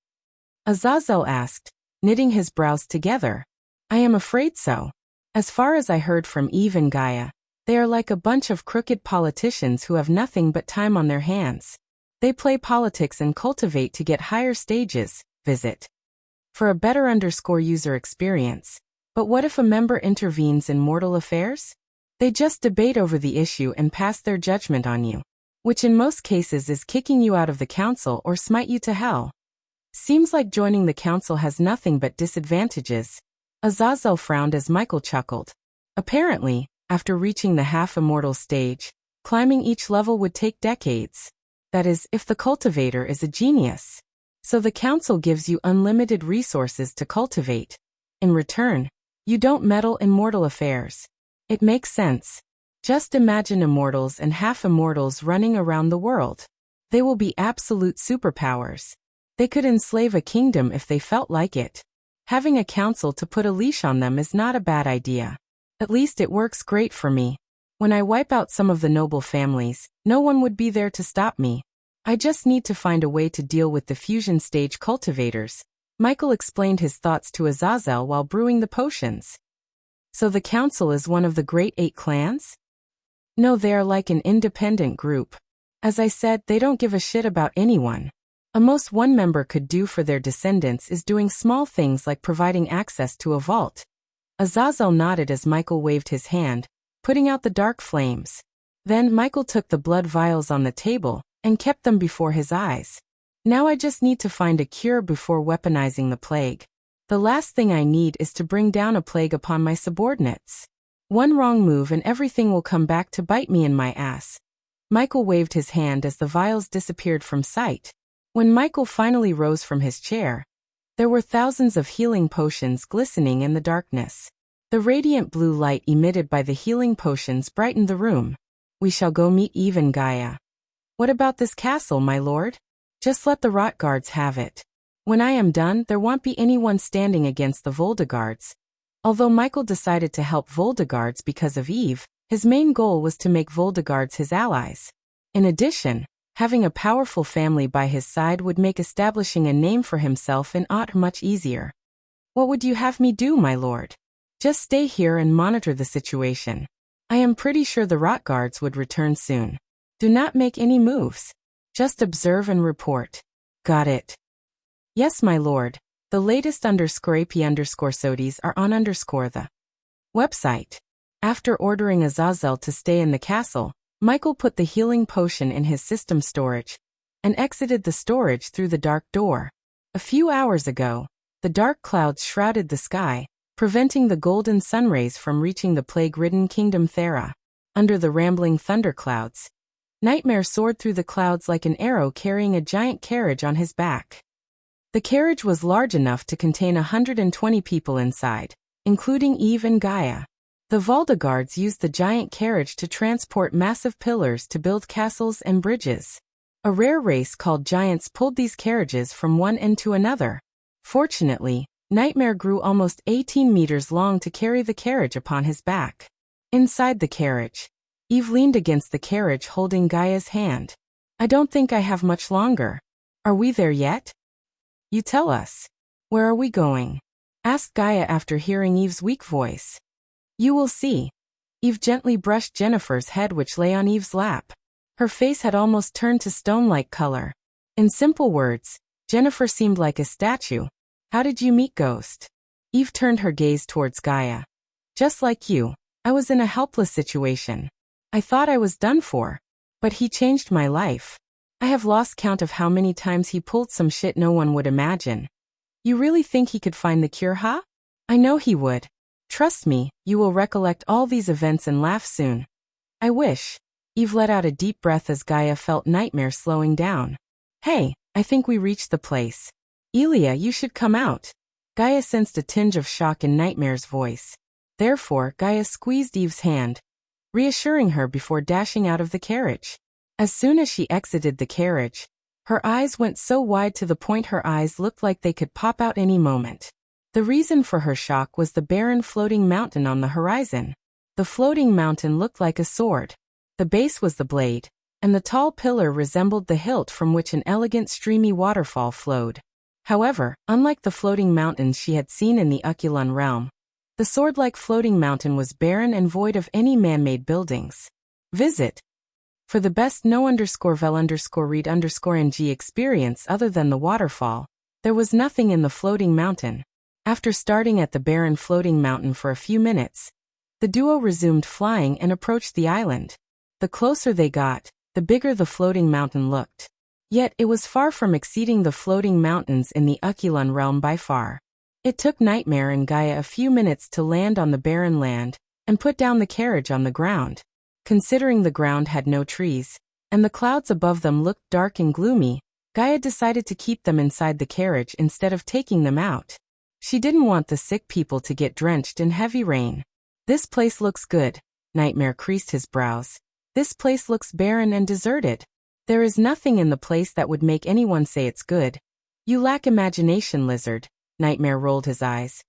Azazel asked, knitting his brows together. I am afraid so. As far as I heard from Eve and Gaia, they are like a bunch of crooked politicians who have nothing but time on their hands. They play politics and cultivate to get higher stages, visit. For a better user experience. But what if a member intervenes in mortal affairs? They just debate over the issue and pass their judgment on you, which in most cases is kicking you out of the council or smite you to hell. Seems like joining the council has nothing but disadvantages. Azazel frowned as Michael chuckled. Apparently, after reaching the half-immortal stage, climbing each level would take decades. That is, if the cultivator is a genius. So the council gives you unlimited resources to cultivate. In return, you don't meddle in mortal affairs. It makes sense. Just imagine immortals and half-immortals running around the world. They will be absolute superpowers. They could enslave a kingdom if they felt like it. Having a council to put a leash on them is not a bad idea. At least it works great for me. When I wipe out some of the noble families, no one would be there to stop me. I just need to find a way to deal with the fusion stage cultivators. Michael explained his thoughts to Azazel while brewing the potions. So the council is one of the great 8 clans? No, they are like an independent group. As I said, they don't give a shit about anyone. A most one member could do for their descendants is doing small things like providing access to a vault. Azazel nodded as Michael waved his hand, putting out the dark flames. Then Michael took the blood vials on the table and kept them before his eyes. Now I just need to find a cure before weaponizing the plague. The last thing I need is to bring down a plague upon my subordinates. One wrong move and everything will come back to bite me in my ass. Michael waved his hand as the vials disappeared from sight. When Michael finally rose from his chair, there were thousands of healing potions glistening in the darkness. The radiant blue light emitted by the healing potions brightened the room. We shall go meet Eve and Gaia. What about this castle, my lord? Just let the rot guards have it. When I am done, there won't be anyone standing against the Voldegards. Although Michael decided to help Voldegards because of Eve, his main goal was to make Voldegards his allies. In addition, having a powerful family by his side would make establishing a name for himself in Ott much easier. What would you have me do, my lord? Just stay here and monitor the situation. I am pretty sure the rot guards would return soon. Do not make any moves. Just observe and report. Got it. Yes, my lord. The latest _AP_SODIES are on the website. After ordering Azazel to stay in the castle, Michael put the healing potion in his system storage and exited the storage through the dark door. A few hours ago, the dark clouds shrouded the sky, preventing the golden sunrays from reaching the plague-ridden kingdom Thera. Under the rambling thunderclouds, Nightmare soared through the clouds like an arrow carrying a giant carriage on his back. The carriage was large enough to contain 120 people inside, including Eve and Gaia. The Voldegards used the giant carriage to transport massive pillars to build castles and bridges. A rare race called giants pulled these carriages from one end to another. Fortunately, Nightmare grew almost 18 meters long to carry the carriage upon his back. Inside the carriage, Eve leaned against the carriage holding Gaia's hand. I don't think I have much longer. Are we there yet? You tell us. Where are we going? Asked Gaia after hearing Eve's weak voice. You will see. Eve gently brushed Jennifer's head which lay on Eve's lap. Her face had almost turned to stone-like color. In simple words, Jennifer seemed like a statue. How did you meet Ghost? Eve turned her gaze towards Gaia. Just like you, I was in a helpless situation. I thought I was done for. But he changed my life. I have lost count of how many times he pulled some shit no one would imagine. You really think he could find the cure, huh? I know he would. Trust me, you will recollect all these events and laugh soon. I wish. Eve let out a deep breath as Gaia felt Nightmare slowing down. Hey, I think we reached the place. Elia, you should come out. Gaia sensed a tinge of shock in Nightmare's voice. Therefore, Gaia squeezed Eve's hand, reassuring her before dashing out of the carriage. As soon as she exited the carriage, her eyes went so wide to the point her eyes looked like they could pop out any moment. The reason for her shock was the barren floating mountain on the horizon. The floating mountain looked like a sword. The base was the blade, and the tall pillar resembled the hilt from which an elegant streamy waterfall flowed. However, unlike the floating mountains she had seen in the Ukulun realm, the sword-like floating mountain was barren and void of any man-made buildings. Visit. For the best no_vel_read_ng experience other than the waterfall, there was nothing in the floating mountain. After starting at the barren floating mountain for a few minutes, the duo resumed flying and approached the island. The closer they got, the bigger the floating mountain looked. Yet it was far from exceeding the floating mountains in the Ukulun realm by far. It took Nightmare and Gaia a few minutes to land on the barren land and put down the carriage on the ground. Considering the ground had no trees, and the clouds above them looked dark and gloomy, Gaia decided to keep them inside the carriage instead of taking them out. She didn't want the sick people to get drenched in heavy rain. This place looks good. Nightmare creased his brows. This place looks barren and deserted. There is nothing in the place that would make anyone say it's good. You lack imagination, lizard. Nightmare rolled his eyes.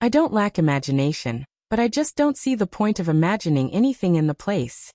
I don't lack imagination, but I just don't see the point of imagining anything in the place.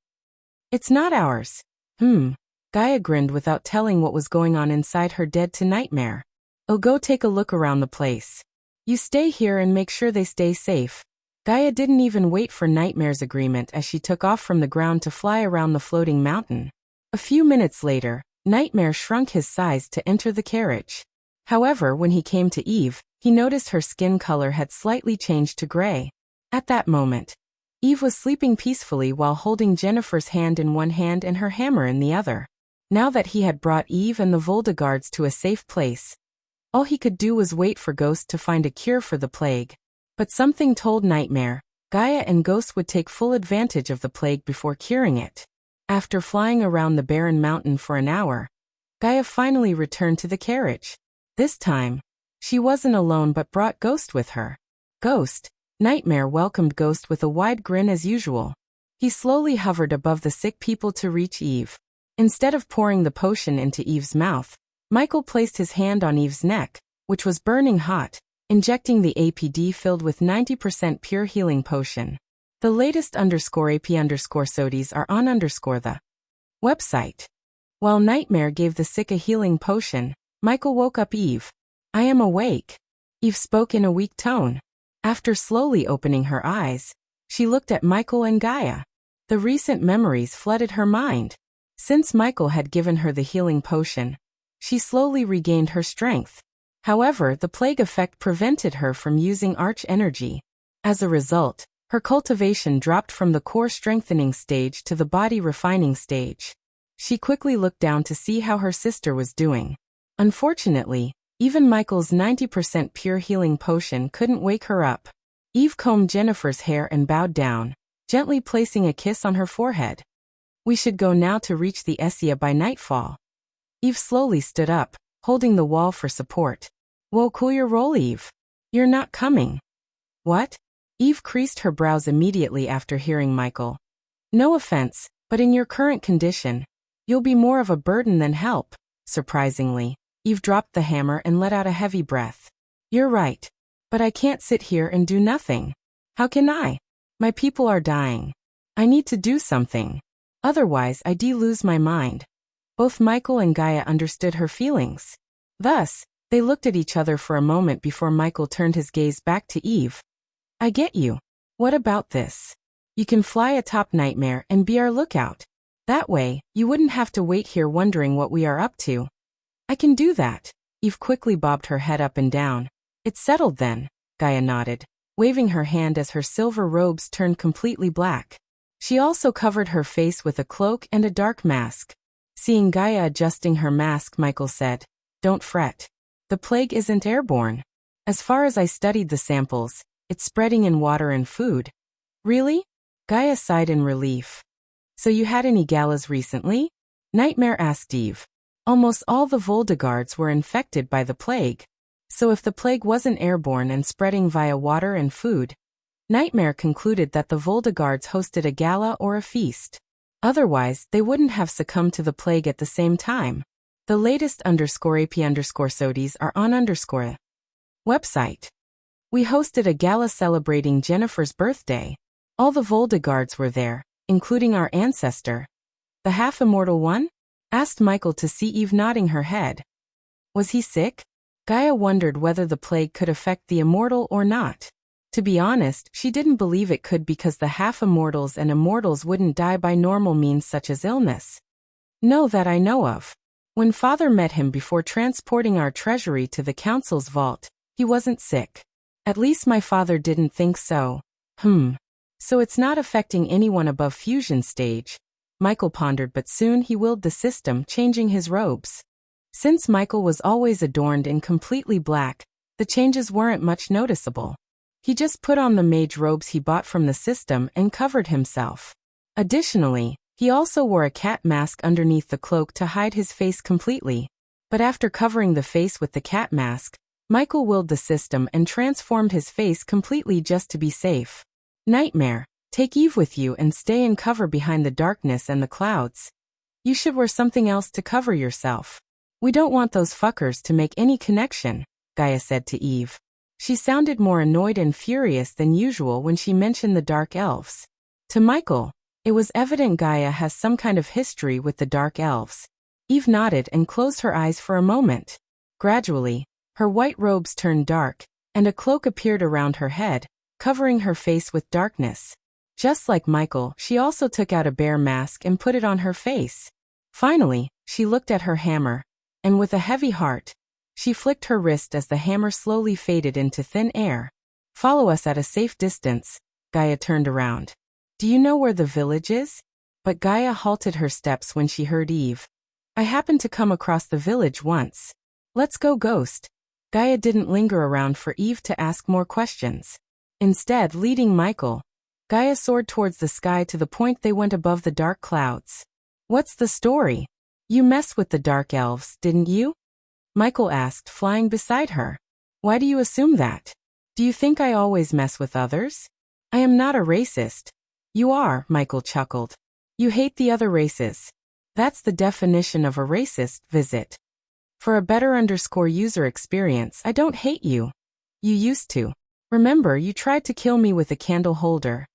It's not ours. Gaia grinned without telling what was going on inside her dead to Nightmare. Oh, go take a look around the place. You stay here and make sure they stay safe. Gaia didn't even wait for Nightmare's agreement as she took off from the ground to fly around the floating mountain. A few minutes later, Nightmare shrunk his size to enter the carriage. However, when he came to Eve, he noticed her skin color had slightly changed to gray. At that moment, Eve was sleeping peacefully while holding Jennifer's hand in one hand and her hammer in the other. Now that he had brought Eve and the Voldegards to a safe place, All he could do was wait for Ghost to find a cure for the plague. But something told Nightmare, Gaia and Ghost would take full advantage of the plague before curing it. After flying around the barren mountain for an hour, Gaia finally returned to the carriage. This time, she wasn't alone but brought Ghost with her. Nightmare welcomed Ghost with a wide grin as usual. He slowly hovered above the sick people to reach Eve. Instead of pouring the potion into Eve's mouth, Michael placed his hand on Eve's neck, which was burning hot, injecting the APD filled with 90% pure healing potion. The latest _AP_SODIES are on the website. While Nightmare gave the sick a healing potion, Michael woke up Eve. "I am awake," Eve spoke in a weak tone. After slowly opening her eyes, she looked at Michael and Gaia. The recent memories flooded her mind. Since Michael had given her the healing potion, she slowly regained her strength. However, the plague effect prevented her from using arch energy. As a result, her cultivation dropped from the core strengthening stage to the body refining stage. She quickly looked down to see how her sister was doing. Unfortunately, even Michael's 90% pure healing potion couldn't wake her up. Eve combed Jennifer's hair and bowed down, gently placing a kiss on her forehead. "We should go now to reach the Essia by nightfall." Eve slowly stood up, holding the wall for support. "Whoa, cool your roll, Eve. You're not coming." "What?" Eve creased her brows immediately after hearing Michael. "No offense, but in your current condition, you'll be more of a burden than help." Surprisingly, Eve dropped the hammer and let out a heavy breath. "You're right. But I can't sit here and do nothing. How can I? My people are dying. I need to do something. Otherwise I'd lose my mind." Both Michael and Gaia understood her feelings. Thus, they looked at each other for a moment before Michael turned his gaze back to Eve. "I get you. What about this? You can fly atop Nightmare and be our lookout. That way, you wouldn't have to wait here wondering what we are up to." "I can do that." Eve quickly bobbed her head up and down. "It's settled then," Gaia nodded, waving her hand as her silver robes turned completely black. She also covered her face with a cloak and a dark mask. Seeing Gaia adjusting her mask, Michael said, "Don't fret. The plague isn't airborne. As far as I studied the samples, it's spreading in water and food." "Really?" Gaia sighed in relief. "So you had any galas recently?" Nightmare asked Eve. Almost all the Voldegards were infected by the plague. So if the plague wasn't airborne and spreading via water and food, Nightmare concluded that the Voldegards hosted a gala or a feast. Otherwise, they wouldn't have succumbed to the plague at the same time. The latest _AP_SODIES are on the website. We hosted a gala celebrating Jennifer's birthday. All the Voldegards were there, including our ancestor. "The half-immortal one?" asked Michael to see Eve nodding her head. "Was he sick?" Gaia wondered whether the plague could affect the immortal or not. To be honest, she didn't believe it could because the half-immortals and immortals wouldn't die by normal means such as illness. "No, that I know of. When Father met him before transporting our treasury to the council's vault, he wasn't sick. At least my father didn't think so." So it's not affecting anyone above fusion stage," Michael pondered, but soon he willed the system, changing his robes. Since Michael was always adorned in completely black, the changes weren't much noticeable. He just put on the mage robes he bought from the system and covered himself. Additionally, he also wore a cat mask underneath the cloak to hide his face completely. But after covering the face with the cat mask, Michael willed the system and transformed his face completely just to be safe. "Nightmare, take Eve with you and stay in cover behind the darkness and the clouds. You should wear something else to cover yourself. We don't want those fuckers to make any connection," Gaia said to Eve. She sounded more annoyed and furious than usual when she mentioned the Dark Elves. To Michael, it was evident Gaia has some kind of history with the Dark Elves. Eve nodded and closed her eyes for a moment. Gradually, her white robes turned dark, and a cloak appeared around her head, covering her face with darkness. Just like Michael, she also took out a bear mask and put it on her face. Finally, she looked at her hammer, and with a heavy heart, she flicked her wrist as the hammer slowly faded into thin air. "Follow us at a safe distance." Gaia turned around. "Do you know where the village is?" But Gaia halted her steps when she heard Eve. "I happened to come across the village once. Let's go, Ghost." Gaia didn't linger around for Eve to ask more questions. Instead, leading Michael, Gaia soared towards the sky to the point they went above the dark clouds. "What's the story? You messed with the dark elves, didn't you?" Michael asked, flying beside her. "Why do you assume that? Do you think I always mess with others? I am not a racist." "You are," Michael chuckled. "You hate the other races. That's the definition of a racist, visit. For a better user experience, I don't hate you. You used to. Remember, you tried to kill me with a candle holder.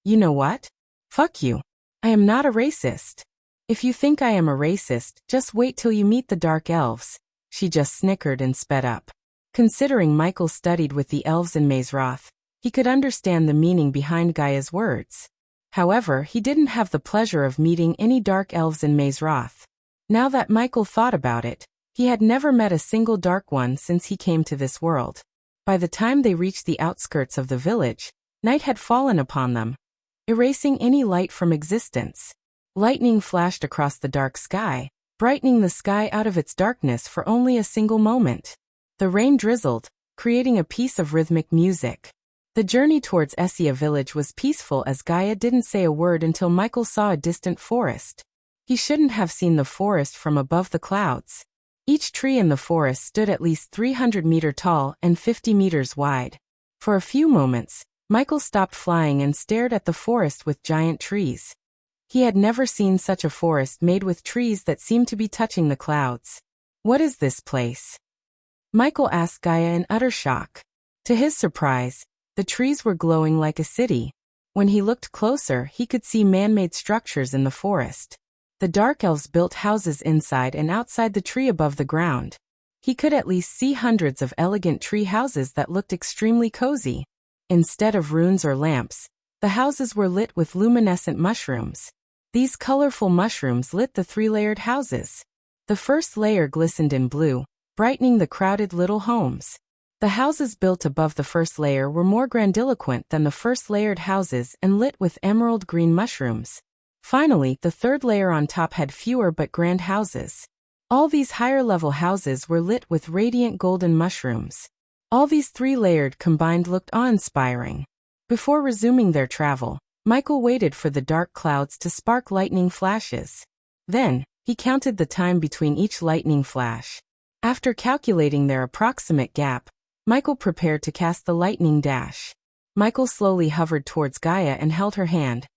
You know what? Fuck you. I am not a racist. If you think I am a racist, just wait till you meet the dark elves." She just snickered and sped up. Considering Michael studied with the elves in Mazeroth, he could understand the meaning behind Gaia's words. However, he didn't have the pleasure of meeting any dark elves in Mazeroth. Now that Michael thought about it, he had never met a single dark one since he came to this world. By the time they reached the outskirts of the village, night had fallen upon them, erasing any light from existence. Lightning flashed across the dark sky, brightening the sky out of its darkness for only a single moment. The rain drizzled, creating a piece of rhythmic music. The journey towards Essia village was peaceful as Gaia didn't say a word until Michael saw a distant forest. He shouldn't have seen the forest from above the clouds. Each tree in the forest stood at least 300 meters tall and 50 meters wide. For a few moments, Michael stopped flying and stared at the forest with giant trees. He had never seen such a forest made with trees that seemed to be touching the clouds. "What is this place?" Michael asked Gaia in utter shock. To his surprise, the trees were glowing like a city. When he looked closer, he could see man-made structures in the forest. The dark elves built houses inside and outside the tree above the ground. He could at least see hundreds of elegant tree houses that looked extremely cozy. Instead of runes or lamps, the houses were lit with luminescent mushrooms. These colorful mushrooms lit the three-layered houses. The first layer glistened in blue, brightening the crowded little homes. The houses built above the first layer were more grandiloquent than the first layered houses and lit with emerald green mushrooms. Finally, the third layer on top had fewer but grand houses. All these higher-level houses were lit with radiant golden mushrooms. All these three-layered combined looked awe-inspiring. Before resuming their travel, Michael waited for the dark clouds to spark lightning flashes. Then, he counted the time between each lightning flash. After calculating their approximate gap, Michael prepared to cast the lightning dash. Michael slowly hovered towards Gaia and held her hand.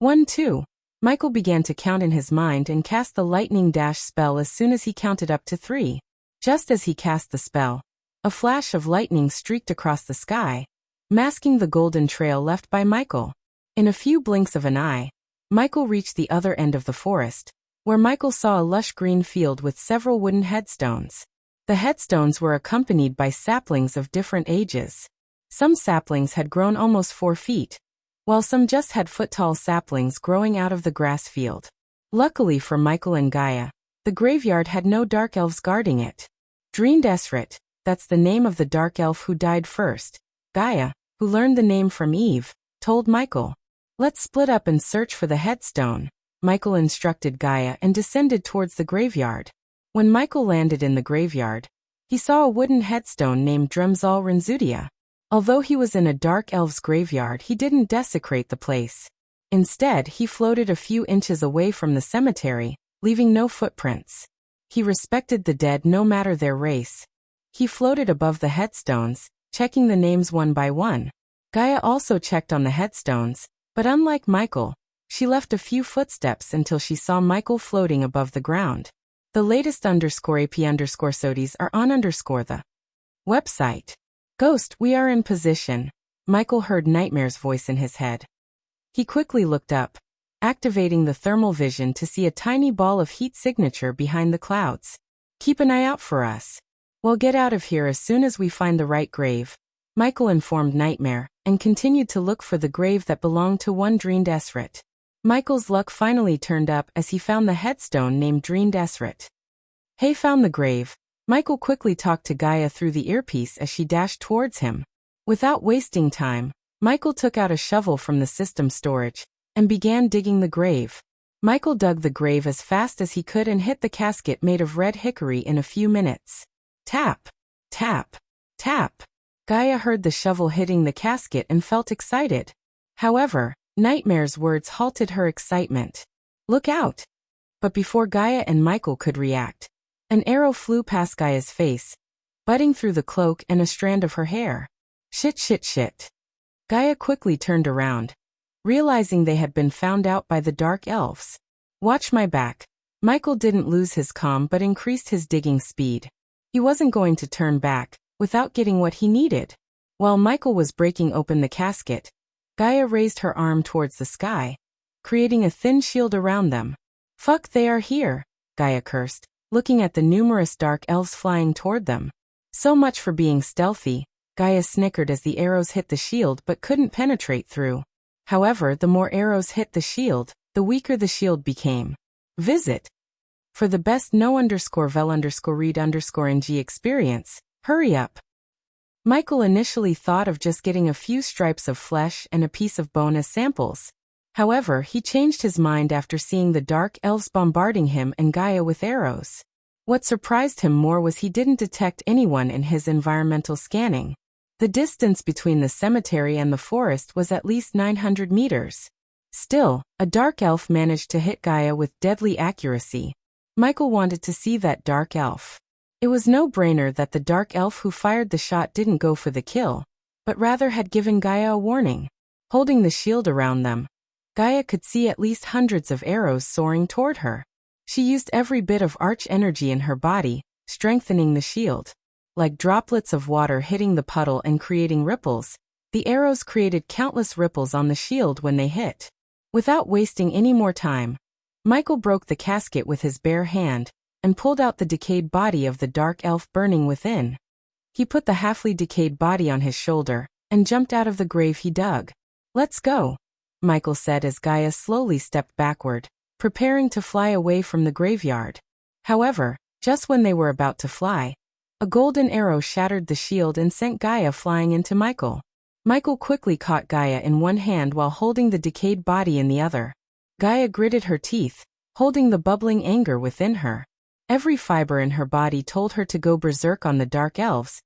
1, 2. Michael began to count in his mind and cast the lightning dash spell as soon as he counted up to 3. Just as he cast the spell, a flash of lightning streaked across the sky, masking the golden trail left by Michael. In a few blinks of an eye, Michael reached the other end of the forest, where Michael saw a lush green field with several wooden headstones. The headstones were accompanied by saplings of different ages. Some saplings had grown almost 4 feet, while some just had foot-tall saplings growing out of the grass field. Luckily for Michael and Gaia, the graveyard had no dark elves guarding it. Dreend Esrit, that's the name of the dark elf who died first. Gaia, who learned the name from Eve, told Michael. "Let's split up and search for the headstone," Michael instructed Gaia and descended towards the graveyard. When Michael landed in the graveyard, he saw a wooden headstone named Dremzal Renzudia. Although he was in a dark elf's graveyard, he didn't desecrate the place. Instead, he floated a few inches away from the cemetery, leaving no footprints. He respected the dead no matter their race. He floated above the headstones, checking the names one by one. Gaia also checked on the headstones, but unlike Michael, she left a few footsteps until she saw Michael floating above the ground. The latest _AP_SODIES are on the website. "Ghost, we are in position." Michael heard Nightmare's voice in his head. He quickly looked up, activating the thermal vision to see a tiny ball of heat signature behind the clouds. "Keep an eye out for us. We'll get out of here as soon as we find the right grave," Michael informed Nightmare, and continued to look for the grave that belonged to one Dreend Esrit. Michael's luck finally turned up as he found the headstone named Dreend Esrit. "Hey, found the grave." Michael quickly talked to Gaia through the earpiece as she dashed towards him. Without wasting time, Michael took out a shovel from the system storage and began digging the grave. Michael dug the grave as fast as he could and hit the casket made of red hickory in a few minutes. Tap! Tap. Tap. Gaia heard the shovel hitting the casket and felt excited. However, Nightmare's words halted her excitement. Look out! But before Gaia and Michael could react, an arrow flew past Gaia's face, butting through the cloak and a strand of her hair. Shit shit shit. Gaia quickly turned around, realizing they had been found out by the dark elves. Watch my back. Michael didn't lose his calm but increased his digging speed. He wasn't going to turn back without getting what he needed. While Michael was breaking open the casket, Gaia raised her arm towards the sky, creating a thin shield around them. Fuck, they are here, Gaia cursed, looking at the numerous dark elves flying toward them. So much for being stealthy, Gaia snickered as the arrows hit the shield but couldn't penetrate through. However, the more arrows hit the shield, the weaker the shield became. Visit. For the best no_vel_read_ng experience, hurry up. Michael initially thought of just getting a few stripes of flesh and a piece of bone as samples. However, he changed his mind after seeing the dark elves bombarding him and Gaia with arrows. What surprised him more was he didn't detect anyone in his environmental scanning. The distance between the cemetery and the forest was at least 900 meters. Still, a dark elf managed to hit Gaia with deadly accuracy. Michael wanted to see that dark elf. It was no-brainer that the dark elf who fired the shot didn't go for the kill, but rather had given Gaia a warning. Holding the shield around them, Gaia could see at least hundreds of arrows soaring toward her. She used every bit of arch energy in her body, strengthening the shield. Like droplets of water hitting the puddle and creating ripples, the arrows created countless ripples on the shield when they hit. Without wasting any more time, Michael broke the casket with his bare hand and pulled out the decayed body of the dark elf burning within. He put the halfly decayed body on his shoulder and jumped out of the grave he dug. Let's go, Michael said as Gaia slowly stepped backward, preparing to fly away from the graveyard. However, just when they were about to fly, a golden arrow shattered the shield and sent Gaia flying into Michael. Michael quickly caught Gaia in one hand while holding the decayed body in the other. Gaia gritted her teeth, holding the bubbling anger within her. Every fiber in her body told her to go berserk on the dark elves,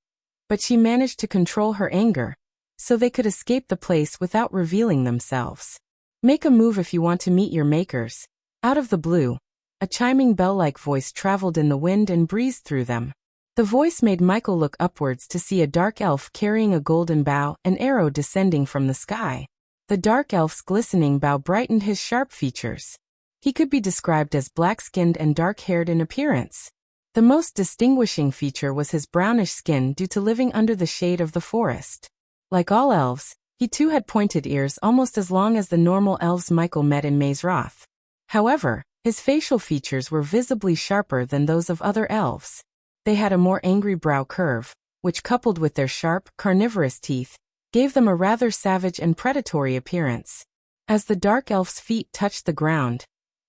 but she managed to control her anger, so they could escape the place without revealing themselves. Make a move if you want to meet your makers. Out of the blue, a chiming bell-like voice traveled in the wind and breezed through them. The voice made Michael look upwards to see a dark elf carrying a golden bow, an arrow descending from the sky. The dark elf's glistening bow brightened his sharp features. He could be described as black-skinned and dark-haired in appearance. The most distinguishing feature was his brownish skin due to living under the shade of the forest. Like all elves, he too had pointed ears almost as long as the normal elves Michael met in Maze Roth. However, his facial features were visibly sharper than those of other elves. They had a more angry brow curve, which coupled with their sharp, carnivorous teeth, gave them a rather savage and predatory appearance. As the dark elf's feet touched the ground,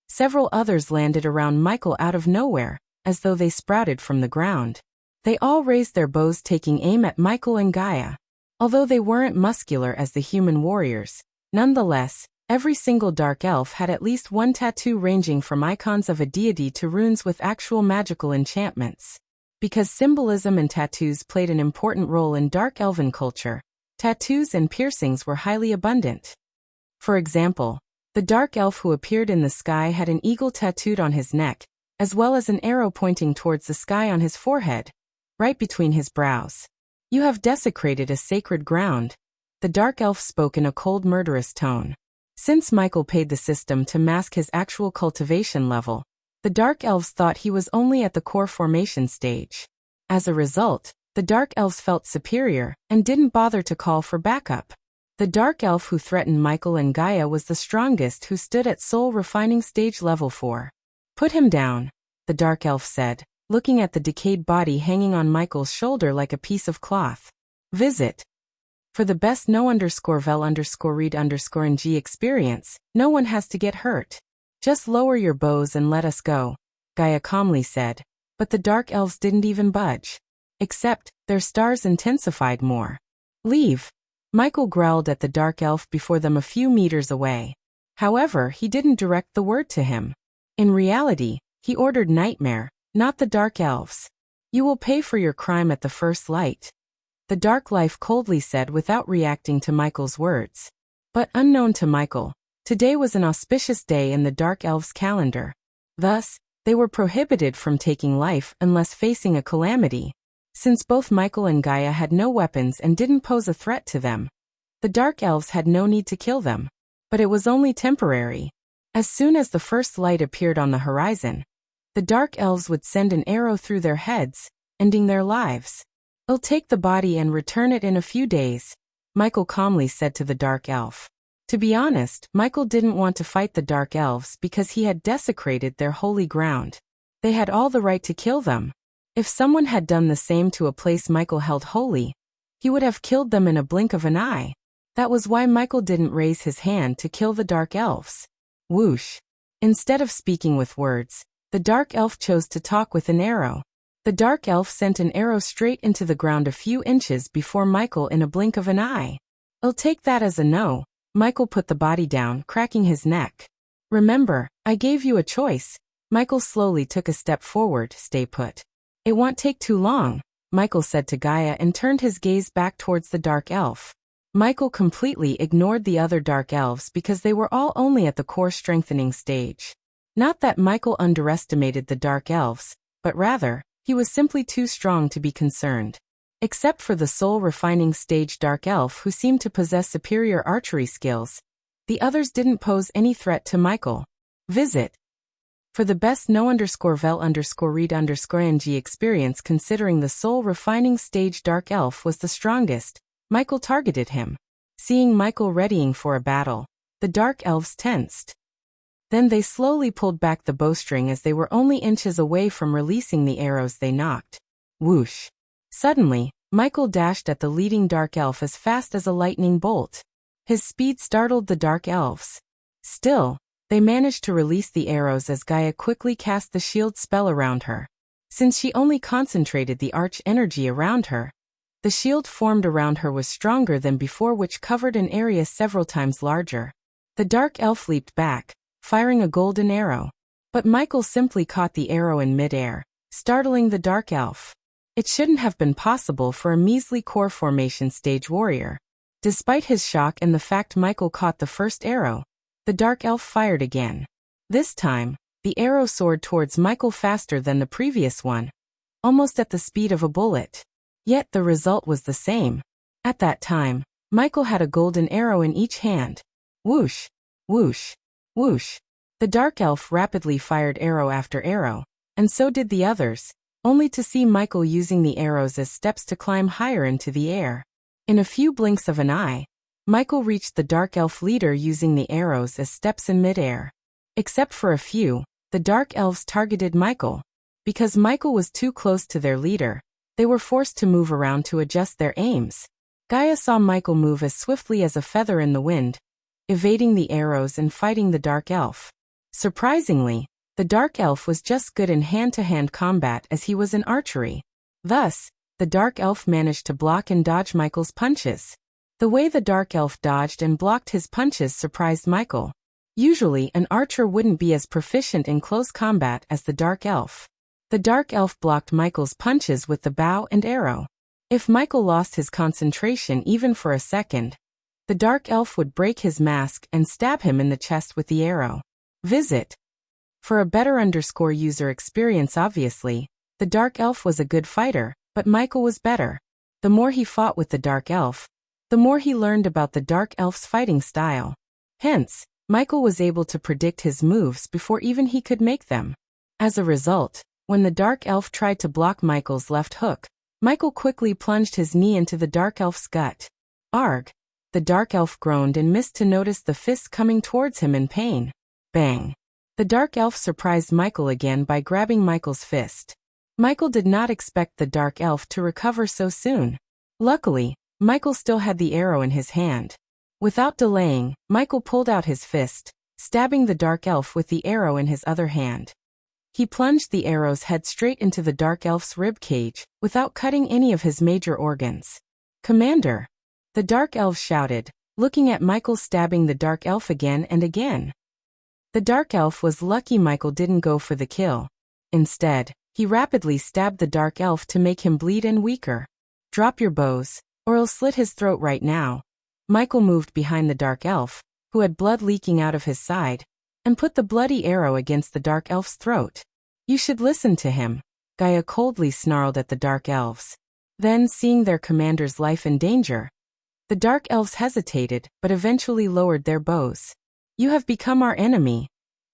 several others landed around Michael out of nowhere, as though they sprouted from the ground. They all raised their bows taking aim at Michael and Gaia. Although they weren't muscular as the human warriors, nonetheless, every single dark elf had at least one tattoo ranging from icons of a deity to runes with actual magical enchantments. Because symbolism and tattoos played an important role in dark elven culture, tattoos and piercings were highly abundant. For example, the dark elf who appeared in the sky had an eagle tattooed on his neck, as well as an arrow pointing towards the sky on his forehead, right between his brows. You have desecrated a sacred ground, the dark elf spoke in a cold, murderous tone. Since Michael paid the system to mask his actual cultivation level, the dark elves thought he was only at the core formation stage. As a result, the dark elves felt superior and didn't bother to call for backup. The dark elf who threatened Michael and Gaia was the strongest, who stood at soul refining stage level 4. Put him down, the dark elf said, looking at the decayed body hanging on Michael's shoulder like a piece of cloth. Visit. For the best no_vel_read_ng experience, no one has to get hurt. Just lower your bows and let us go, Gaia calmly said, but the dark elves didn't even budge. Except, their stars intensified more. Leave. Michael growled at the dark elf before them a few meters away. However, he didn't direct the word to him. In reality, he ordered Nightmare, not the dark elves. You will pay for your crime at the first light. The dark elf coldly said without reacting to Michael's words. But unknown to Michael, today was an auspicious day in the dark elf's calendar. Thus, they were prohibited from taking life unless facing a calamity. Since both Michael and Gaia had no weapons and didn't pose a threat to them, the dark elves had no need to kill them. But it was only temporary. As soon as the first light appeared on the horizon, the dark elves would send an arrow through their heads, ending their lives. I'll take the body and return it in a few days, Michael calmly said to the dark elf. To be honest, Michael didn't want to fight the dark elves because he had desecrated their holy ground. They had all the right to kill them. If someone had done the same to a place Michael held holy, he would have killed them in a blink of an eye. That was why Michael didn't raise his hand to kill the dark elves. Whoosh. Instead of speaking with words, the dark elf chose to talk with an arrow. The dark elf sent an arrow straight into the ground a few inches before Michael in a blink of an eye. I'll take that as a no. Michael put the body down, cracking his neck. Remember, I gave you a choice. Michael slowly took a step forward. Stay put. It won't take too long, Michael said to Gaia and turned his gaze back towards the dark elf. Michael completely ignored the other dark elves because they were all only at the core strengthening stage. Not that Michael underestimated the dark elves, but rather, he was simply too strong to be concerned. Except for the soul refining stage dark elf who seemed to possess superior archery skills, the others didn't pose any threat to Michael. Visit. For the best no_vel_read_ng experience considering the soul refining stage dark elf was the strongest, Michael targeted him. Seeing Michael readying for a battle, the dark elves tensed. Then they slowly pulled back the bowstring as they were only inches away from releasing the arrows they knocked. Whoosh. Suddenly, Michael dashed at the leading dark elf as fast as a lightning bolt. His speed startled the dark elves. Still, they managed to release the arrows as Gaia quickly cast the shield spell around her. Since she only concentrated the arch energy around her, the shield formed around her was stronger than before, which covered an area several times larger. The dark elf leaped back, firing a golden arrow. But Michael simply caught the arrow in midair, startling the dark elf. It shouldn't have been possible for a measly core formation stage warrior. Despite his shock and the fact Michael caught the first arrow, the dark elf fired again. This time, the arrow soared towards Michael faster than the previous one, almost at the speed of a bullet. Yet the result was the same. At that time, Michael had a golden arrow in each hand. Whoosh, whoosh, whoosh. The dark elf rapidly fired arrow after arrow, and so did the others, only to see Michael using the arrows as steps to climb higher into the air. In a few blinks of an eye, Michael reached the dark elf leader using the arrows as steps in midair. Except for a few, the dark elves targeted Michael. Because Michael was too close to their leader, they were forced to move around to adjust their aims. Gaia saw Michael move as swiftly as a feather in the wind, evading the arrows and fighting the dark elf. Surprisingly, the dark elf was just good in hand-to-hand combat as he was in archery. Thus, the dark elf managed to block and dodge Michael's punches. The way the dark elf dodged and blocked his punches surprised Michael. Usually, an archer wouldn't be as proficient in close combat as the dark elf. The dark elf blocked Michael's punches with the bow and arrow. If Michael lost his concentration even for a second, the dark elf would break his mask and stab him in the chest with the arrow. Visit. For a better user experience, obviously, the dark elf was a good fighter, but Michael was better. The more he fought with the dark elf, the more he learned about the dark elf's fighting style. Hence, Michael was able to predict his moves before even he could make them. As a result, when the dark elf tried to block Michael's left hook, Michael quickly plunged his knee into the dark elf's gut. Arg! The dark elf groaned and missed to notice the fist coming towards him in pain. Bang! The dark elf surprised Michael again by grabbing Michael's fist. Michael did not expect the dark elf to recover so soon. Luckily, Michael still had the arrow in his hand. Without delaying, Michael pulled out his fist, stabbing the dark elf with the arrow in his other hand. He plunged the arrow's head straight into the dark elf's rib cage, without cutting any of his major organs. Commander! The dark elf shouted, looking at Michael stabbing the dark elf again and again. The dark elf was lucky Michael didn't go for the kill. Instead, He rapidly stabbed the dark elf to make him bleed and weaker. Drop your bows, or I'll slit his throat right now. Michael moved behind the dark elf, who had blood leaking out of his side, and put the bloody arrow against the dark elf's throat. You should listen to him, Gaia coldly snarled at the dark elves. Then, seeing their commander's life in danger, the dark elves hesitated but eventually lowered their bows. You have become our enemy,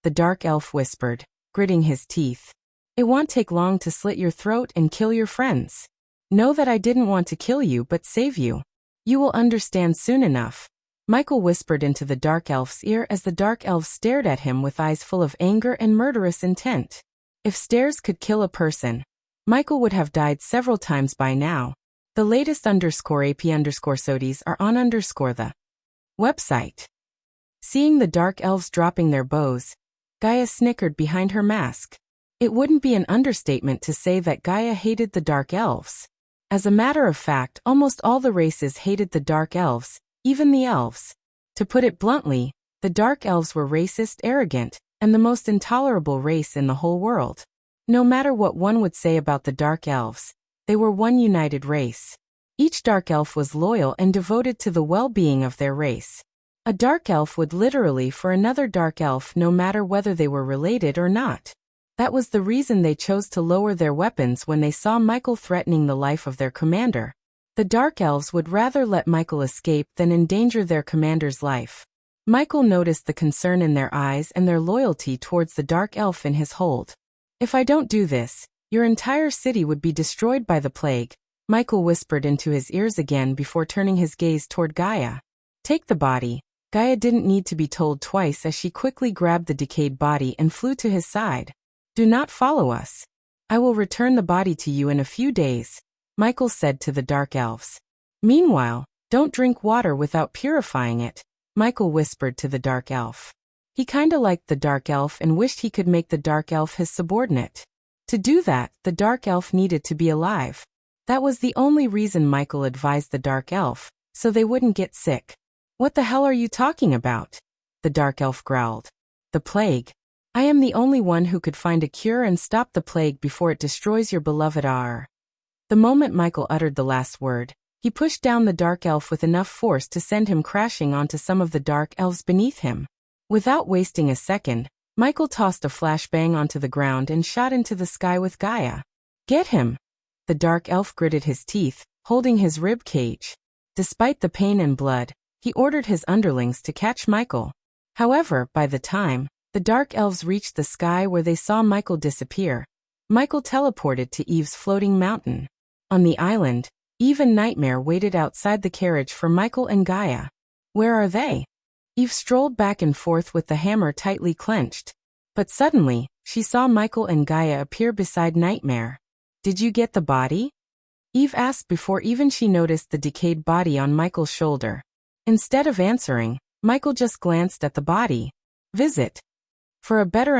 the dark elf whispered, gritting his teeth. It won't take long to slit your throat and kill your friends. Know that I didn't want to kill you but save you. You will understand soon enough, Michael whispered into the dark elf's ear as the dark elf stared at him with eyes full of anger and murderous intent. If stares could kill a person, Michael would have died several times by now. The latest _AP_SODIES are on _the website. Seeing the dark elves dropping their bows, Gaia snickered behind her mask. It wouldn't be an understatement to say that Gaia hated the dark elves. As a matter of fact, almost all the races hated the dark elves, even the elves. To put it bluntly, the dark elves were racist, arrogant, and the most intolerable race in the whole world. No matter what one would say about the dark elves, they were one united race. Each dark elf was loyal and devoted to the well-being of their race. A dark elf would literally for another dark elf no matter whether they were related or not. That was the reason they chose to lower their weapons when they saw Michael threatening the life of their commander. The dark elves would rather let Michael escape than endanger their commander's life. Michael noticed the concern in their eyes and their loyalty towards the dark elf in his hold. If I don't do this, your entire city would be destroyed by the plague, Michael whispered into his ears again before turning his gaze toward Gaia. Take the body. Gaia didn't need to be told twice as she quickly grabbed the decayed body and flew to his side. Do not follow us. I will return the body to you in a few days, Michael said to the dark elves. Meanwhile, don't drink water without purifying it, Michael whispered to the dark elf. He kinda liked the dark elf and wished he could make the dark elf his subordinate. To do that, the dark elf needed to be alive. That was the only reason Michael advised the dark elf, so they wouldn't get sick. What the hell are you talking about? The dark elf growled. The plague. I am the only one who could find a cure and stop the plague before it destroys your beloved R. The moment Michael uttered the last word, he pushed down the dark elf with enough force to send him crashing onto some of the dark elves beneath him. Without wasting a second, Michael tossed a flashbang onto the ground and shot into the sky with Gaia. Get him! The dark elf gritted his teeth, holding his rib cage. Despite the pain and blood, he ordered his underlings to catch Michael. However, by the time the dark elves reached the sky where they saw Michael disappear, Michael teleported to Eve's floating mountain. On the island, Eve and Nightmare waited outside the carriage for Michael and Gaia. Where are they? Eve strolled back and forth with the hammer tightly clenched. But suddenly, she saw Michael and Gaia appear beside Nightmare. Did you get the body? Eve asked before even she noticed the decayed body on Michael's shoulder. Instead of answering, Michael just glanced at the body. Visit. For a better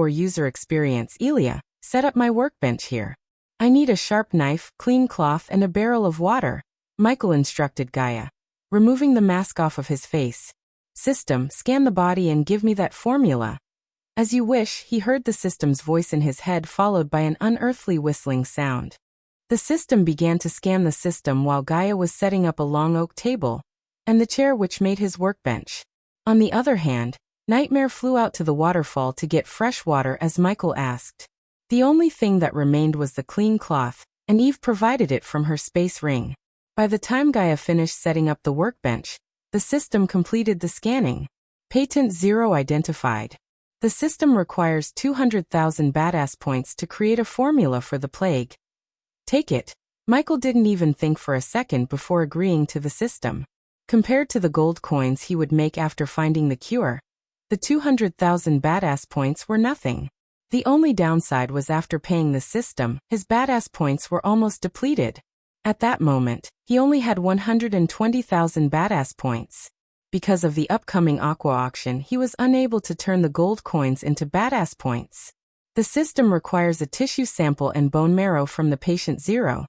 user experience, Elia, set up my workbench here. I need a sharp knife, clean cloth and a barrel of water, Michael instructed Gaia, removing the mask off of his face. System, scan the body and give me that formula. As you wish, he heard the system's voice in his head followed by an unearthly whistling sound. The system began to scan the system while Gaia was setting up a long oak table and the chair which made his workbench. On the other hand, Nightmare flew out to the waterfall to get fresh water as Michael asked. The only thing that remained was the clean cloth, and Eve provided it from her space ring. By the time Gaia finished setting up the workbench, the system completed the scanning. Patent 0 identified. The system requires 200,000 badass points to create a formula for the plague. Take it. Michael didn't even think for a second before agreeing to the system. Compared to the gold coins he would make after finding the cure, the 200,000 badass points were nothing. The only downside was after paying the system, his badass points were almost depleted. At that moment, he only had 120,000 badass points. Because of the upcoming Aqua auction, he was unable to turn the gold coins into badass points. The system requires a tissue sample and bone marrow from the patient 0.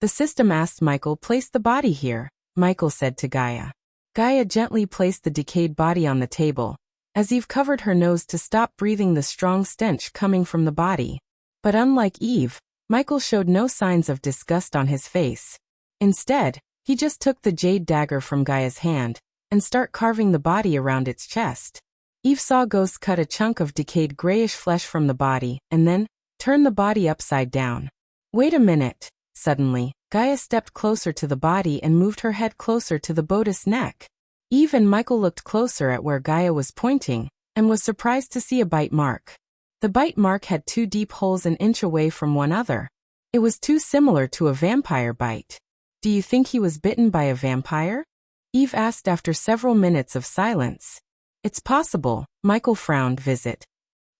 The system asked Michael, place the body here, Michael said to Gaia. Gaia gently placed the decayed body on the table, as Eve covered her nose to stop breathing the strong stench coming from the body. But unlike Eve, Michael showed no signs of disgust on his face. Instead, he just took the jade dagger from Gaia's hand and started carving the body around its chest. Eve saw Ghost cut a chunk of decayed grayish flesh from the body and then turn the body upside down. Wait a minute. Suddenly, Gaia stepped closer to the body and moved her head closer to the Buddha's neck. Eve and Michael looked closer at where Gaia was pointing and was surprised to see a bite mark. The bite mark had 2 deep holes an inch away from one another. It was too similar to a vampire bite. Do you think he was bitten by a vampire? Eve asked after several minutes of silence. It's possible, Michael frowned. Visit.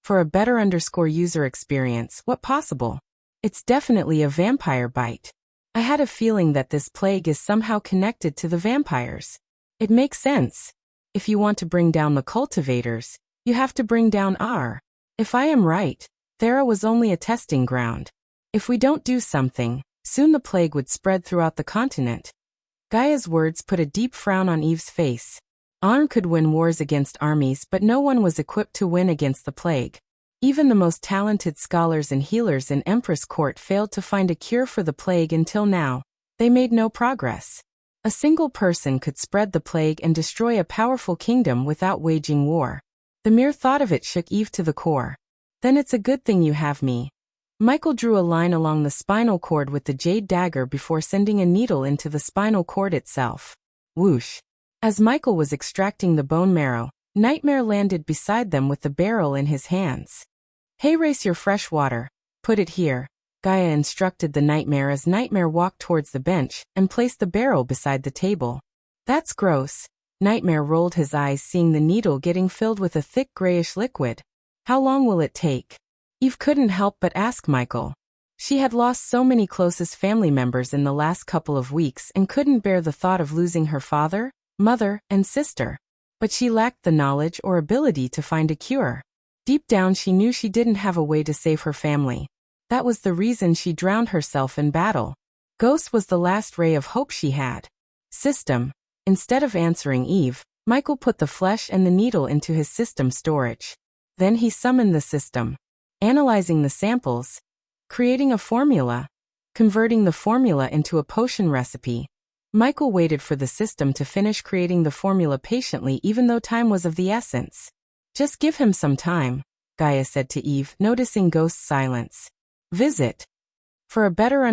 For a better user experience, what possible? It's definitely a vampire bite. I had a feeling that this plague is somehow connected to the vampires. It makes sense. If you want to bring down the cultivators, you have to bring down our. If I am right, Thera was only a testing ground. If we don't do something, soon the plague would spread throughout the continent. Gaia's words put a deep frown on Eve's face. Arn could win wars against armies, but no one was equipped to win against the plague. Even the most talented scholars and healers in Empress Court failed to find a cure for the plague until now. They made no progress. A single person could spread the plague and destroy a powerful kingdom without waging war. The mere thought of it shook Eve to the core. Then it's a good thing you have me. Michael drew a line along the spinal cord with the jade dagger before sending a needle into the spinal cord itself. Whoosh. As Michael was extracting the bone marrow, Nightmare landed beside them with the barrel in his hands. Hey, race your fresh water. Put it here. Gaia instructed the Nightmare as Nightmare walked towards the bench and placed the barrel beside the table. That's gross. Nightmare rolled his eyes seeing the needle getting filled with a thick grayish liquid. How long will it take? Eve couldn't help but ask Michael. She had lost so many closest family members in the last couple of weeks and couldn't bear the thought of losing her father, mother, and sister. But she lacked the knowledge or ability to find a cure. Deep down she knew she didn't have a way to save her family. That was the reason she drowned herself in battle. Ghost was the last ray of hope she had. System. Instead of answering Eve, Michael put the flesh and the needle into his system storage. Then he summoned the system. Analyzing the samples. Creating a formula. Converting the formula into a potion recipe. Michael waited for the system to finish creating the formula patiently even though time was of the essence. Just give him some time, Gaia said to Eve, noticing Ghost's silence. Visit. For a better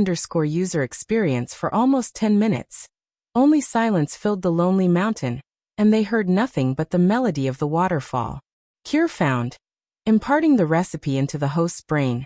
user experience for almost 10 minutes. Only silence filled the lonely mountain, and they heard nothing but the melody of the waterfall. Cure found. Imparting the recipe into the host's brain.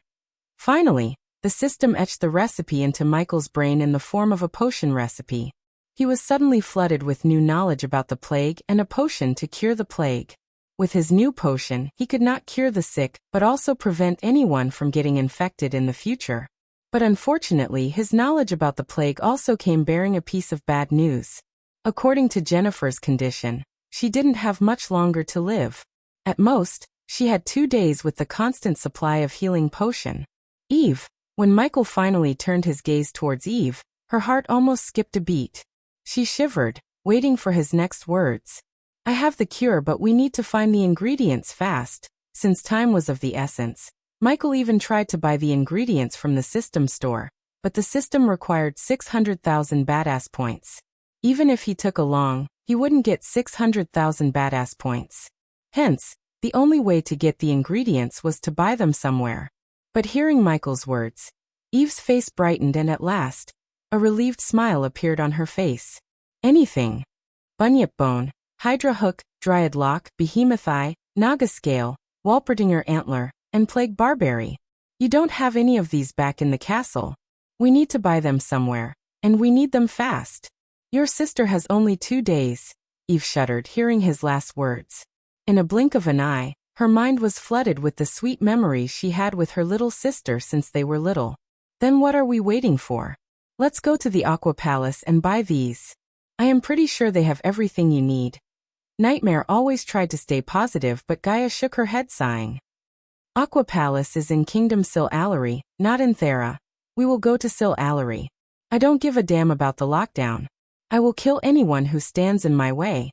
Finally, the system etched the recipe into Michael's brain in the form of a potion recipe. He was suddenly flooded with new knowledge about the plague and a potion to cure the plague. With his new potion, he could not cure the sick, but also prevent anyone from getting infected in the future. But unfortunately, his knowledge about the plague also came bearing a piece of bad news. According to Jennifer's condition, she didn't have much longer to live. At most, she had 2 days with the constant supply of healing potion. Eve. When Michael finally turned his gaze towards Eve, her heart almost skipped a beat. She shivered, waiting for his next words. I have the cure, but we need to find the ingredients fast. Since time was of the essence, Michael even tried to buy the ingredients from the system store, but the system required 600,000 badass points. Even if he took along, he wouldn't get 600,000 badass points. Hence, the only way to get the ingredients was to buy them somewhere. But hearing Michael's words, Eve's face brightened and at last, a relieved smile appeared on her face. Anything. Bunyip bone, Hydra hook, Dryad lock, Behemoth eye, Naga scale, Walperdinger antler, and Plague barberry. You don't have any of these back in the castle. We need to buy them somewhere, and we need them fast. Your sister has only 2 days. Eve shuddered hearing his last words. In a blink of an eye, her mind was flooded with the sweet memories she had with her little sister since they were little. Then what are we waiting for? Let's go to the Aqua Palace and buy these. I am pretty sure they have everything you need. Nightmare always tried to stay positive, but Gaia shook her head sighing. Aqua Palace is in Kingdom Sil Allery, not in Thera. We will go to Sil Allery. I don't give a damn about the lockdown. I will kill anyone who stands in my way.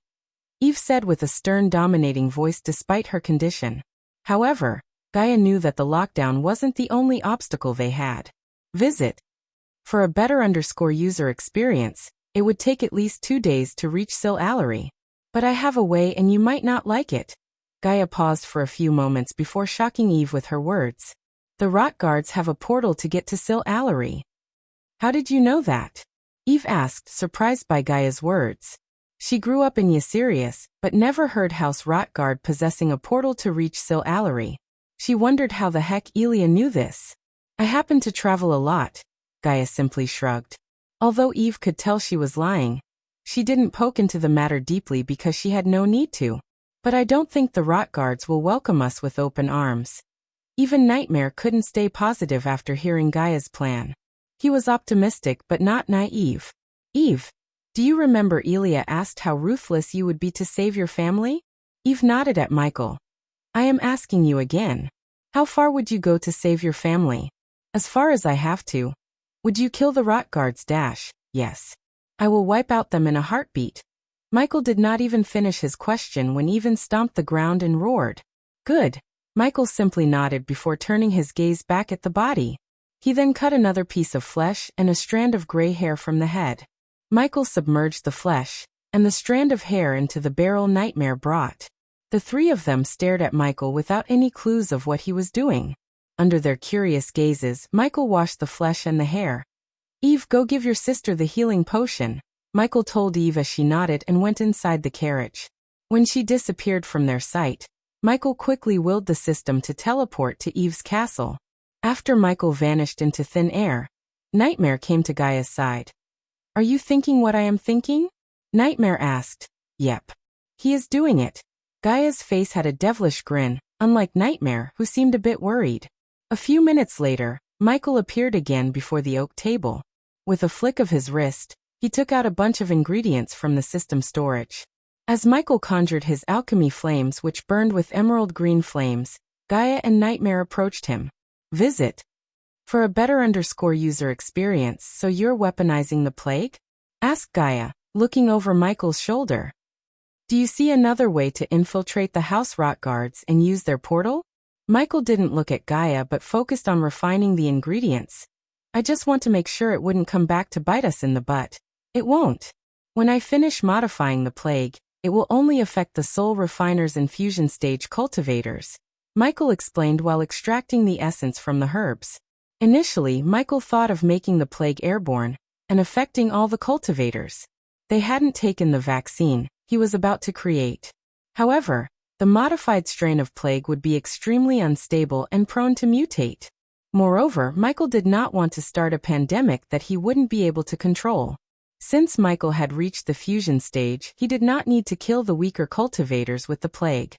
Eve said with a stern, dominating voice despite her condition. However, Gaia knew that the lockdown wasn't the only obstacle they had. Visit. For a better user experience, it would take at least 2 days to reach Sil Allery. But I have a way and you might not like it. Gaia paused for a few moments before shocking Eve with her words. The rot guards have a portal to get to Sil Allery. How did you know that? Eve asked, surprised by Gaia's words. She grew up in Ysirius, but never heard House Rot Guard possessing a portal to reach Sil Allery. She wondered how the heck Elia knew this. I happen to travel a lot, Gaia simply shrugged. Although Eve could tell she was lying, she didn't poke into the matter deeply because she had no need to. But I don't think the rot guards will welcome us with open arms. Even Nightmare couldn't stay positive after hearing Gaia's plan. He was optimistic but not naive. Eve, do you remember Elia asked how ruthless you would be to save your family? Eve nodded at Michael. I am asking you again. How far would you go to save your family? As far as I have to. Would you kill the rot guards? Yes. I will wipe out them in a heartbeat. Michael did not even finish his question when Eve stomped the ground and roared. Good. Michael simply nodded before turning his gaze back at the body. He then cut another piece of flesh and a strand of gray hair from the head. Michael submerged the flesh and the strand of hair into the barrel Nightmare brought. The three of them stared at Michael without any clues of what he was doing. Under their curious gazes, Michael washed the flesh and the hair. Eve, go give your sister the healing potion, Michael told Eve as she nodded and went inside the carriage. When she disappeared from their sight, Michael quickly willed the system to teleport to Eve's castle. After Michael vanished into thin air, Nightmare came to Gaia's side. Are you thinking what I am thinking? Nightmare asked. Yep. He is doing it. Gaia's face had a devilish grin, unlike Nightmare, who seemed a bit worried. A few minutes later, Michael appeared again before the oak table. With a flick of his wrist, he took out a bunch of ingredients from the system storage. As Michael conjured his alchemy flames which burned with emerald green flames, Gaia and Nightmare approached him. Visit. For a better user experience, so you're weaponizing the plague? Asked Gaia, looking over Michael's shoulder. Do you see another way to infiltrate the House Rot Guards and use their portal? Michael didn't look at Gaia but focused on refining the ingredients. I just want to make sure it wouldn't come back to bite us in the butt. It won't. When I finish modifying the plague, it will only affect the soul refiners and fusion stage cultivators, Michael explained while extracting the essence from the herbs. Initially, Michael thought of making the plague airborne and affecting all the cultivators. They hadn't taken the vaccine he was about to create. However, the modified strain of plague would be extremely unstable and prone to mutate. Moreover, Michael did not want to start a pandemic that he wouldn't be able to control. Since Michael had reached the fusion stage, he did not need to kill the weaker cultivators with the plague.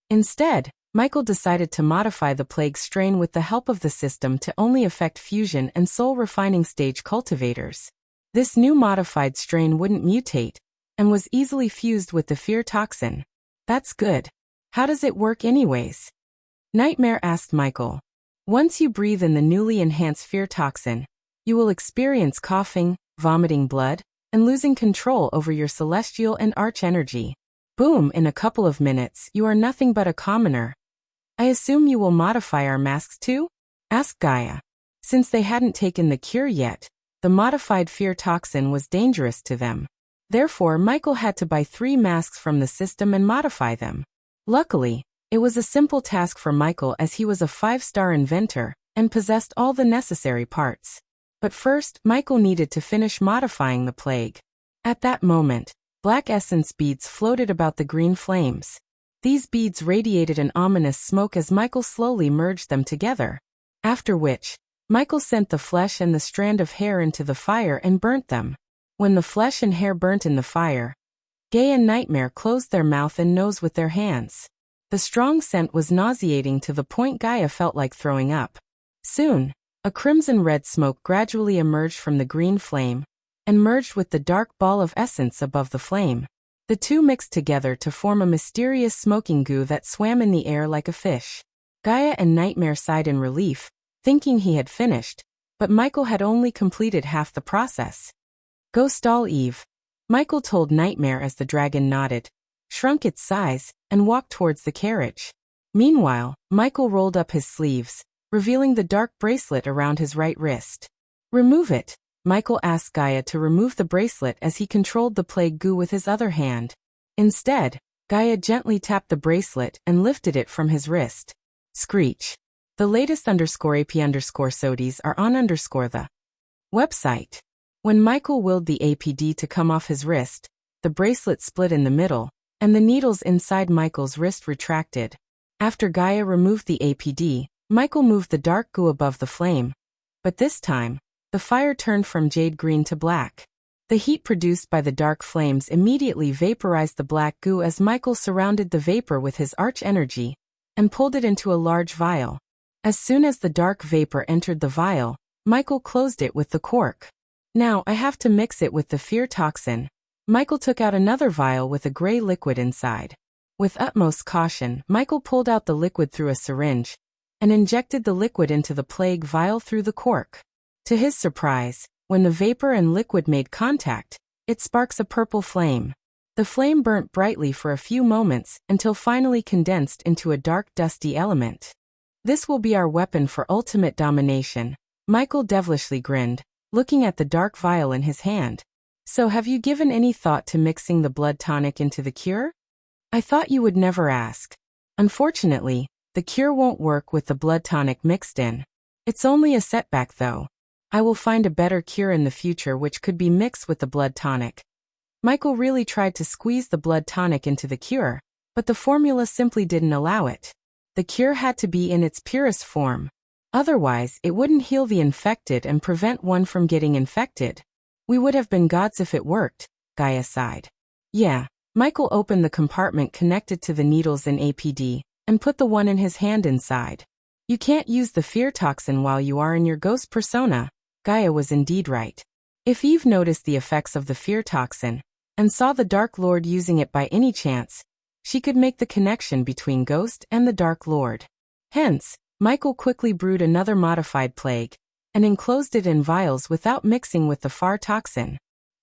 Instead, Michael decided to modify the plague strain with the help of the system to only affect fusion and soul refining stage cultivators. This new modified strain wouldn't mutate and was easily fused with the fear toxin. That's good. How does it work anyways? Nightmare asked Michael. Once you breathe in the newly enhanced fear toxin, you will experience coughing, vomiting blood, and losing control over your celestial and arch energy. Boom, in a couple of minutes, you are nothing but a commoner. I assume you will modify our masks too? Asked Gaia. Since they hadn't taken the cure yet, the modified fear toxin was dangerous to them. Therefore, Michael had to buy 3 masks from the system and modify them. Luckily, it was a simple task for Michael as he was a 5-star inventor and possessed all the necessary parts. But first, Michael needed to finish modifying the plague. At that moment, black essence beads floated about the green flames. These beads radiated an ominous smoke as Michael slowly merged them together. After which, Michael sent the flesh and the strand of hair into the fire and burnt them. When the flesh and hair burnt in the fire, Gaia and Nightmare closed their mouth and nose with their hands. The strong scent was nauseating to the point Gaia felt like throwing up. Soon, a crimson-red smoke gradually emerged from the green flame and merged with the dark ball of essence above the flame. The two mixed together to form a mysterious smoking goo that swam in the air like a fish. Gaia and Nightmare sighed in relief, thinking he had finished, but Michael had only completed half the process. Go stall Eve, Michael told Nightmare as the dragon nodded, shrunk its size, and walked towards the carriage. Meanwhile, Michael rolled up his sleeves, revealing the dark bracelet around his right wrist. Remove it. Michael asked Gaia to remove the bracelet as he controlled the plague goo with his other hand. Instead, Gaia gently tapped the bracelet and lifted it from his wrist. Screech. The latest _AP_SODIES are on the website. When Michael willed the APD to come off his wrist, the bracelet split in the middle, and the needles inside Michael's wrist retracted. After Gaia removed the APD, Michael moved the dark goo above the flame. But this time, the fire turned from jade green to black. The heat produced by the dark flames immediately vaporized the black goo as Michael surrounded the vapor with his arch energy and pulled it into a large vial. As soon as the dark vapor entered the vial, Michael closed it with the cork. Now I have to mix it with the fear toxin. Michael took out another vial with a gray liquid inside. With utmost caution, Michael pulled out the liquid through a syringe and injected the liquid into the plague vial through the cork. To his surprise, when the vapor and liquid made contact, it sparks a purple flame. The flame burnt brightly for a few moments until finally condensed into a dark dusty element. This will be our weapon for ultimate domination, Michael devilishly grinned, looking at the dark vial in his hand. So have you given any thought to mixing the blood tonic into the cure? I thought you would never ask. Unfortunately, the cure won't work with the blood tonic mixed in. It's only a setback though. I will find a better cure in the future which could be mixed with the blood tonic. Michael really tried to squeeze the blood tonic into the cure, but the formula simply didn't allow it. The cure had to be in its purest form. Otherwise, it wouldn't heal the infected and prevent one from getting infected. We would have been gods if it worked, Gaia sighed. Yeah. Michael opened the compartment connected to the needles in APD and put the one in his hand inside. You can't use the fear toxin while you are in your ghost persona. Gaia was indeed right. If Eve noticed the effects of the fear toxin and saw the Dark Lord using it by any chance, she could make the connection between Ghost and the Dark Lord. Hence, Michael quickly brewed another modified plague and enclosed it in vials without mixing with the fear toxin.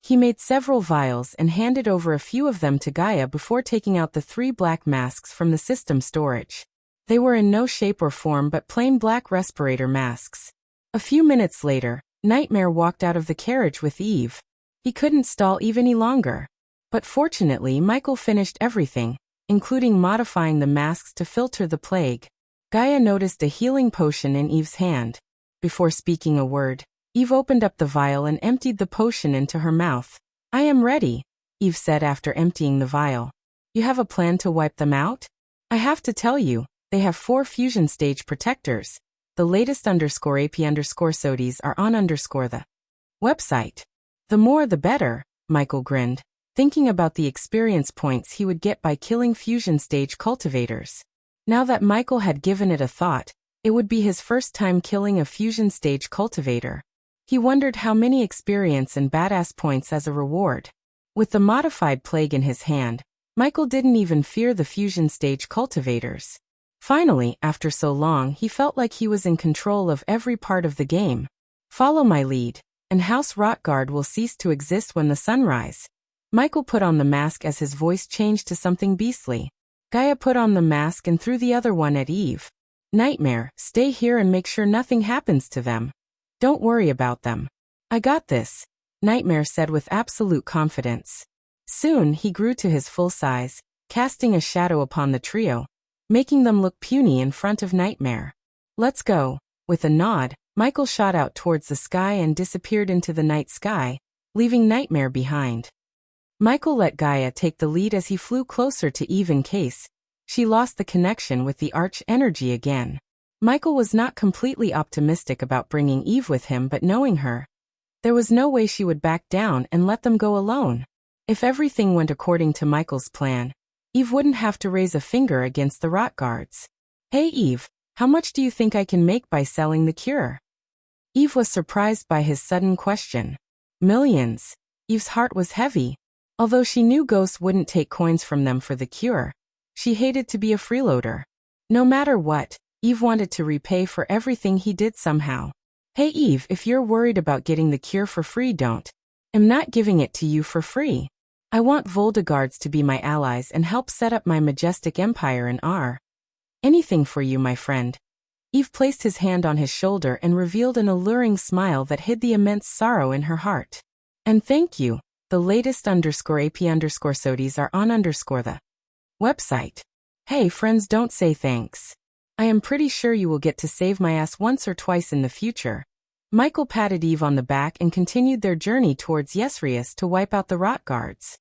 He made several vials and handed over a few of them to Gaia before taking out the 3 black masks from the system storage. They were in no shape or form but plain black respirator masks. A few minutes later, Nightmare walked out of the carriage with Eve. He couldn't stall Eve any longer. But fortunately, Michael finished everything, including modifying the masks to filter the plague. Gaia noticed a healing potion in Eve's hand. Before speaking a word, Eve opened up the vial and emptied the potion into her mouth. I am ready, Eve said after emptying the vial. You have a plan to wipe them out? I have to tell you, they have 4 fusion stage protectors. The latest _AP_SODIES are on the website. The more the better, Michael grinned, thinking about the experience points he would get by killing fusion stage cultivators. Now that Michael had given it a thought, it would be his first time killing a fusion stage cultivator. He wondered how many experience and badass points as a reward. With the modified plague in his hand, Michael didn't even fear the fusion stage cultivators. Finally, after so long, he felt like he was in control of every part of the game. Follow my lead, and House Rotgard will cease to exist when the sun rise. Michael put on the mask as his voice changed to something beastly. Gaia put on the mask and threw the other one at Eve. Nightmare, stay here and make sure nothing happens to them. Don't worry about them. I got this, Nightmare said with absolute confidence. Soon he grew to his full size, casting a shadow upon the trio, making them look puny in front of Nightmare. Let's go. With a nod, Michael shot out towards the sky and disappeared into the night sky, leaving Nightmare behind. Michael let Gaia take the lead as he flew closer to Eve in case she lost the connection with the arch energy again. Michael was not completely optimistic about bringing Eve with him, but knowing her, there was no way she would back down and let them go alone. If everything went according to Michael's plan, Eve wouldn't have to raise a finger against the rot guards. Hey Eve, how much do you think I can make by selling the cure? Eve was surprised by his sudden question. Millions. Eve's heart was heavy. Although she knew ghosts wouldn't take coins from them for the cure, she hated to be a freeloader. No matter what, Eve wanted to repay for everything he did somehow. Hey Eve, if you're worried about getting the cure for free, don't. I'm not giving it to you for free. I want Voldegards to be my allies and help set up my majestic empire in R. Anything for you, my friend. Eve placed his hand on his shoulder and revealed an alluring smile that hid the immense sorrow in her heart. And thank you. The latest _AP_SODIes are on the website. Hey friends, don't say thanks. I am pretty sure you will get to save my ass once or twice in the future. Michael patted Eve on the back and continued their journey towards Yesrius to wipe out the rot guards.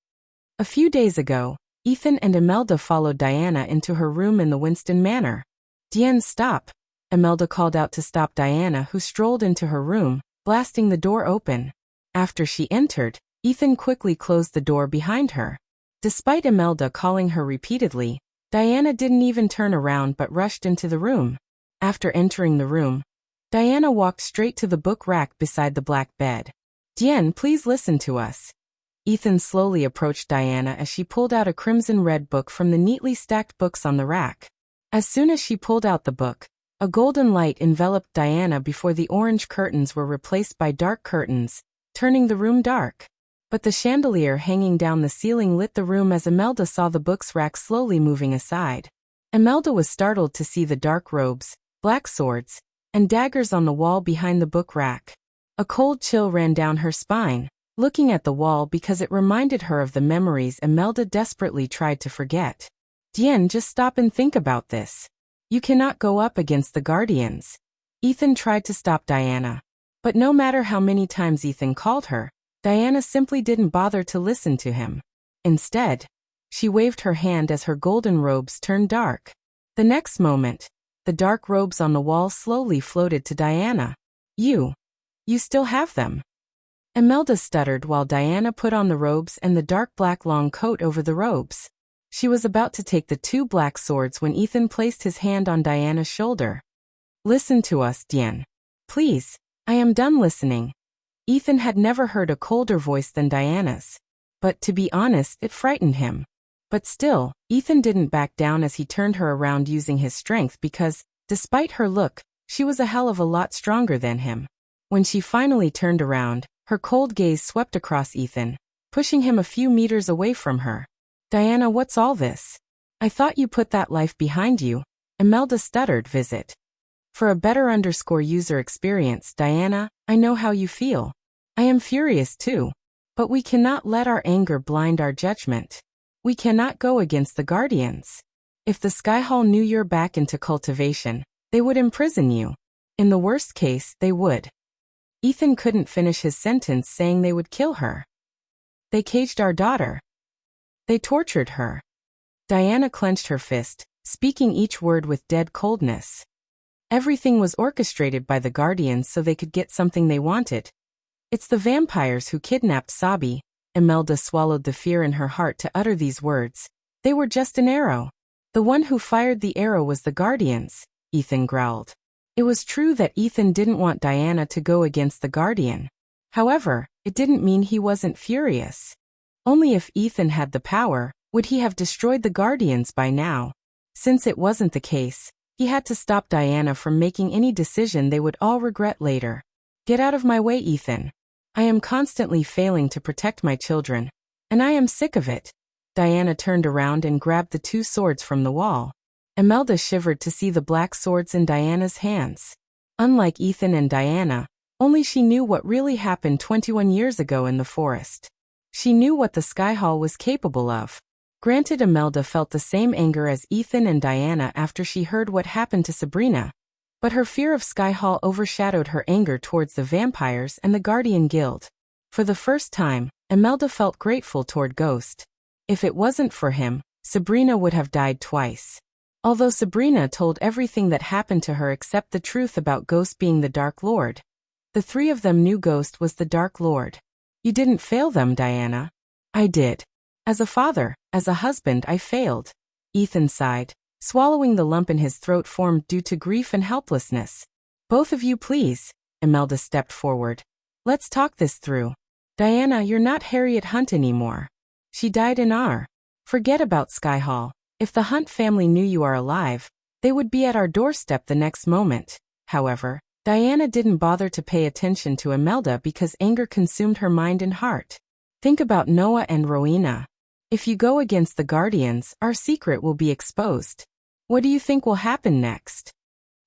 A few days ago, Ethan and Imelda followed Diana into her room in the Winston Manor. Diane, stop. Imelda called out to stop Diana, who strolled into her room, blasting the door open. After she entered, Ethan quickly closed the door behind her. Despite Imelda calling her repeatedly, Diana didn't even turn around but rushed into the room. After entering the room, Diana walked straight to the book rack beside the black bed. Diane, please listen to us. Ethan slowly approached Diana as she pulled out a crimson-red book from the neatly stacked books on the rack. As soon as she pulled out the book, a golden light enveloped Diana before the orange curtains were replaced by dark curtains, turning the room dark. But the chandelier hanging down the ceiling lit the room as Imelda saw the books rack slowly moving aside. Imelda was startled to see the dark robes, black swords, and daggers on the wall behind the book rack. A cold chill ran down her spine, looking at the wall because it reminded her of the memories Imelda desperately tried to forget. Diane, just stop and think about this. You cannot go up against the Guardians. Ethan tried to stop Diana. But no matter how many times Ethan called her, Diana simply didn't bother to listen to him. Instead, she waved her hand as her golden robes turned dark. The next moment, the dark robes on the wall slowly floated to Diana. You still have them. Imelda stuttered while Diana put on the robes and the dark black long coat over the robes. She was about to take the two black swords when Ethan placed his hand on Diana's shoulder. Listen to us, Diane. Please, I am done listening. Ethan had never heard a colder voice than Diana's. But to be honest, it frightened him. But still, Ethan didn't back down as he turned her around using his strength because, despite her look, she was a hell of a lot stronger than him. When she finally turned around, her cold gaze swept across Ethan, pushing him a few meters away from her. Diana, what's all this? I thought you put that life behind you. Imelda stuttered. Visit. For a better user experience, Diana, I know how you feel. I am furious too. But we cannot let our anger blind our judgment. We cannot go against the Guardians. If the Skyhall knew you're back into cultivation, they would imprison you. In the worst case, they would. Ethan couldn't finish his sentence, saying they would kill her. They caged our daughter. They tortured her. Diana clenched her fist, speaking each word with dead coldness. Everything was orchestrated by the Guardians so they could get something they wanted. It's the vampires who kidnapped Sabi. Imelda swallowed the fear in her heart to utter these words. They were just an arrow. The one who fired the arrow was the Guardians, Ethan growled. It was true that Ethan didn't want Diana to go against the Guardian. However, it didn't mean he wasn't furious. Only if Ethan had the power, would he have destroyed the Guardians by now. Since it wasn't the case, he had to stop Diana from making any decision they would all regret later. Get out of my way, Ethan. I am constantly failing to protect my children, and I am sick of it. Diana turned around and grabbed the two swords from the wall. Imelda shivered to see the black swords in Diana's hands. Unlike Ethan and Diana, only she knew what really happened 21 years ago in the forest. She knew what the Skyhall was capable of. Granted, Imelda felt the same anger as Ethan and Diana after she heard what happened to Sabrina, but her fear of Skyhall overshadowed her anger towards the vampires and the Guardian Guild. For the first time, Imelda felt grateful toward Ghost. If it wasn't for him, Sabrina would have died twice. Although Sabrina told everything that happened to her except the truth about Ghost being the Dark Lord. The three of them knew Ghost was the Dark Lord. You didn't fail them, Diana. I did. As a father, as a husband, I failed. Ethan sighed, swallowing the lump in his throat formed due to grief and helplessness. Both of you, please. Imelda stepped forward. Let's talk this through. Diana, you're not Harriet Hunt anymore. She died in our. Forget about Skyhall. If the Hunt family knew you are alive, they would be at our doorstep the next moment. However, Diana didn't bother to pay attention to Imelda because anger consumed her mind and heart. Think about Noah and Rowena. If you go against the Guardians, our secret will be exposed. What do you think will happen next?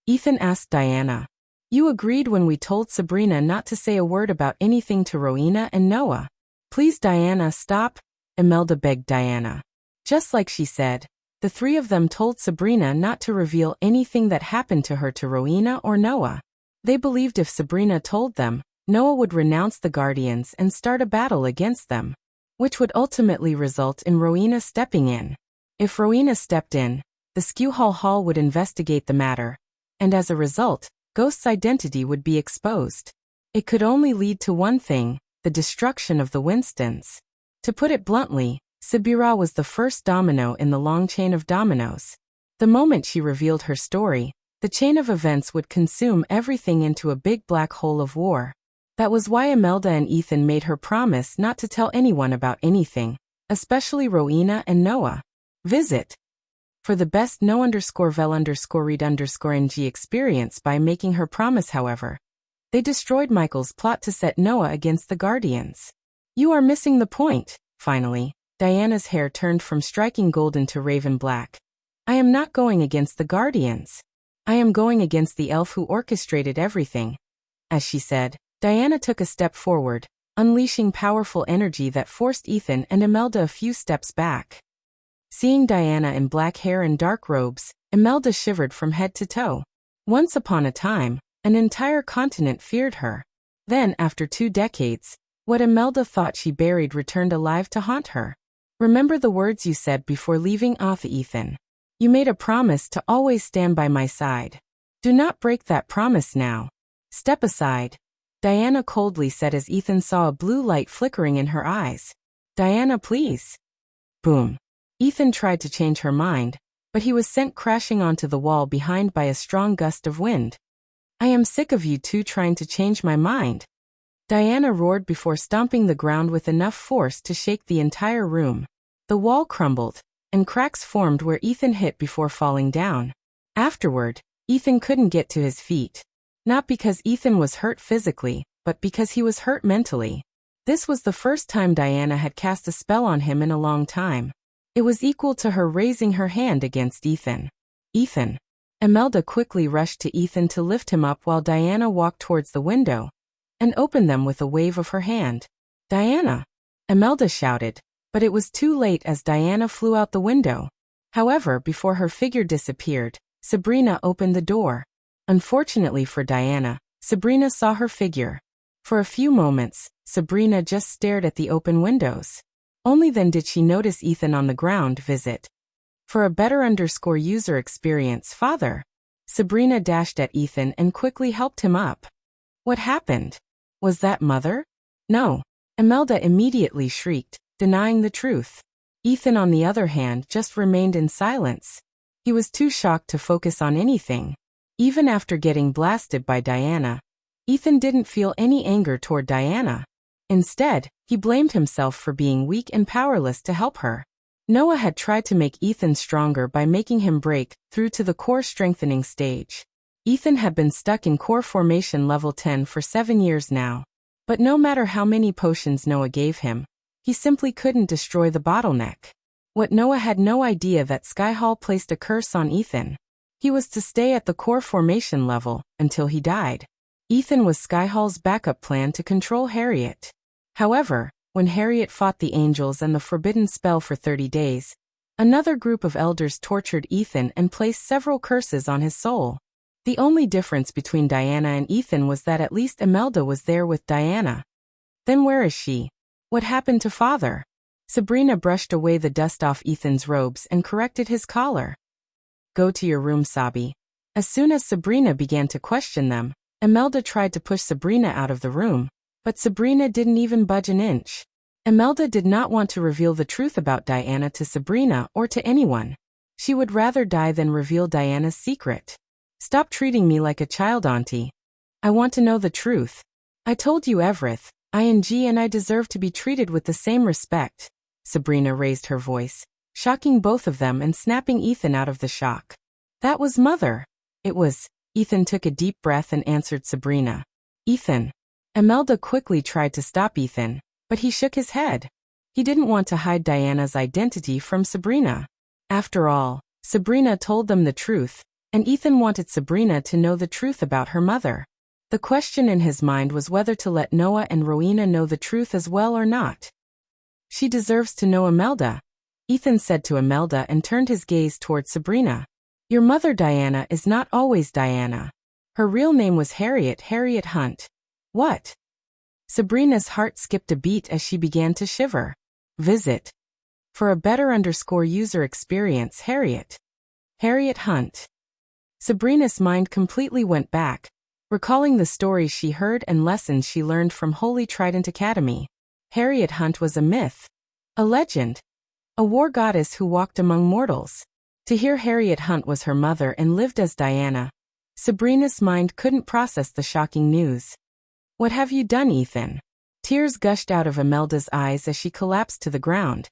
Ethan asked Diana. You agreed when we told Sabrina not to say a word about anything to Rowena and Noah. Please Diana, stop, Imelda begged Diana. Just like she said, the three of them told Sabrina not to reveal anything that happened to her to Rowena or Noah. They believed if Sabrina told them, Noah would renounce the Guardians and start a battle against them, which would ultimately result in Rowena stepping in. If Rowena stepped in, the Skew-Hall would investigate the matter, and as a result, Ghost's identity would be exposed. It could only lead to one thing, the destruction of the Winstons. To put it bluntly, Sabira was the first domino in the long chain of dominoes. The moment she revealed her story, the chain of events would consume everything into a big black hole of war. That was why Imelda and Ethan made her promise not to tell anyone about anything, especially Rowena and Noah. Visit for the best no_vel_read_ng experience by making her promise. However, they destroyed Michael's plot to set Noah against the Guardians. You are missing the point. Finally, Diana's hair turned from striking golden to raven black. I am not going against the Guardians. I am going against the elf who orchestrated everything. As she said, Diana took a step forward, unleashing powerful energy that forced Ethan and Imelda a few steps back. Seeing Diana in black hair and dark robes, Imelda shivered from head to toe. Once upon a time, an entire continent feared her. Then, after 2 decades, what Imelda thought she buried returned alive to haunt her. Remember the words you said before leaving off, Ethan. You made a promise to always stand by my side. Do not break that promise now. Step aside, Diana coldly said as Ethan saw a blue light flickering in her eyes. Diana, please. Boom. Ethan tried to change her mind, but he was sent crashing onto the wall behind by a strong gust of wind. I am sick of you two trying to change my mind, Diana roared before stomping the ground with enough force to shake the entire room. The wall crumbled, and cracks formed where Ethan hit before falling down. Afterward, Ethan couldn't get to his feet. Not because Ethan was hurt physically, but because he was hurt mentally. This was the first time Diana had cast a spell on him in a long time. It was equal to her raising her hand against Ethan. Ethan. Imelda quickly rushed to Ethan to lift him up while Diana walked towards the window and opened them with a wave of her hand. Diana! Imelda shouted, but it was too late as Diana flew out the window. However, before her figure disappeared, Sabrina opened the door. Unfortunately for Diana, Sabrina saw her figure. For a few moments, Sabrina just stared at the open windows. Only then did she notice Ethan on the ground. Visit for a better user experience, father. Sabrina dashed at Ethan and quickly helped him up. What happened? Was that mother? No. Imelda immediately shrieked, denying the truth. Ethan, on the other hand, just remained in silence. He was too shocked to focus on anything. Even after getting blasted by Diana, Ethan didn't feel any anger toward Diana. Instead, he blamed himself for being weak and powerless to help her. Noah had tried to make Ethan stronger by making him break through to the core strengthening stage. Ethan had been stuck in core formation level 10 for 7 years now. But no matter how many potions Noah gave him, he simply couldn't destroy the bottleneck. What Noah had no idea that Sky-Hall placed a curse on Ethan. He was to stay at the core formation level until he died. Ethan was Sky-Hall's backup plan to control Harriet. However, when Harriet fought the angels and the forbidden spell for 30 days, another group of elders tortured Ethan and placed several curses on his soul. The only difference between Diana and Ethan was that at least Imelda was there with Diana. Then where is she? What happened to father? Sabrina brushed away the dust off Ethan's robes and corrected his collar. Go to your room, Sabi. As soon as Sabrina began to question them, Imelda tried to push Sabrina out of the room, but Sabrina didn't even budge an inch. Imelda did not want to reveal the truth about Diana to Sabrina or to anyone. She would rather die than reveal Diana's secret. Stop treating me like a child, auntie. I want to know the truth. I told you everything, and I deserve to be treated with the same respect. Sabrina raised her voice, shocking both of them and snapping Ethan out of the shock. That was mother. It was. Ethan took a deep breath and answered Sabrina. Ethan. Imelda quickly tried to stop Ethan, but he shook his head. He didn't want to hide Diana's identity from Sabrina. After all, Sabrina told them the truth, and Ethan wanted Sabrina to know the truth about her mother. The question in his mind was whether to let Noah and Rowena know the truth as well or not. She deserves to know, Imelda, Ethan said to Imelda and turned his gaze toward Sabrina. Your mother Diana is not always Diana. Her real name was Harriet Hunt. What? Sabrina's heart skipped a beat as she began to shiver. Visit. For a better user experience, Harriet Hunt. Sabrina's mind completely went back, recalling the stories she heard and lessons she learned from Holy Trident Academy. Harriet Hunt was a myth, a legend, a war goddess who walked among mortals. To hear Harriet Hunt was her mother and lived as Diana, Sabrina's mind couldn't process the shocking news. What have you done, Ethan? Tears gushed out of Imelda's eyes as she collapsed to the ground.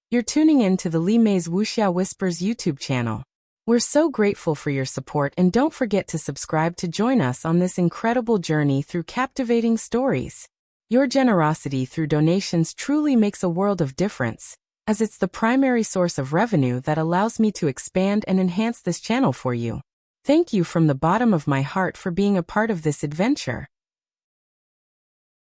You're tuning in to the Li Mei's Wuxia Whispers YouTube channel. We're so grateful for your support, and don't forget to subscribe to join us on this incredible journey through captivating stories. Your generosity through donations truly makes a world of difference, as it's the primary source of revenue that allows me to expand and enhance this channel for you. Thank you from the bottom of my heart for being a part of this adventure.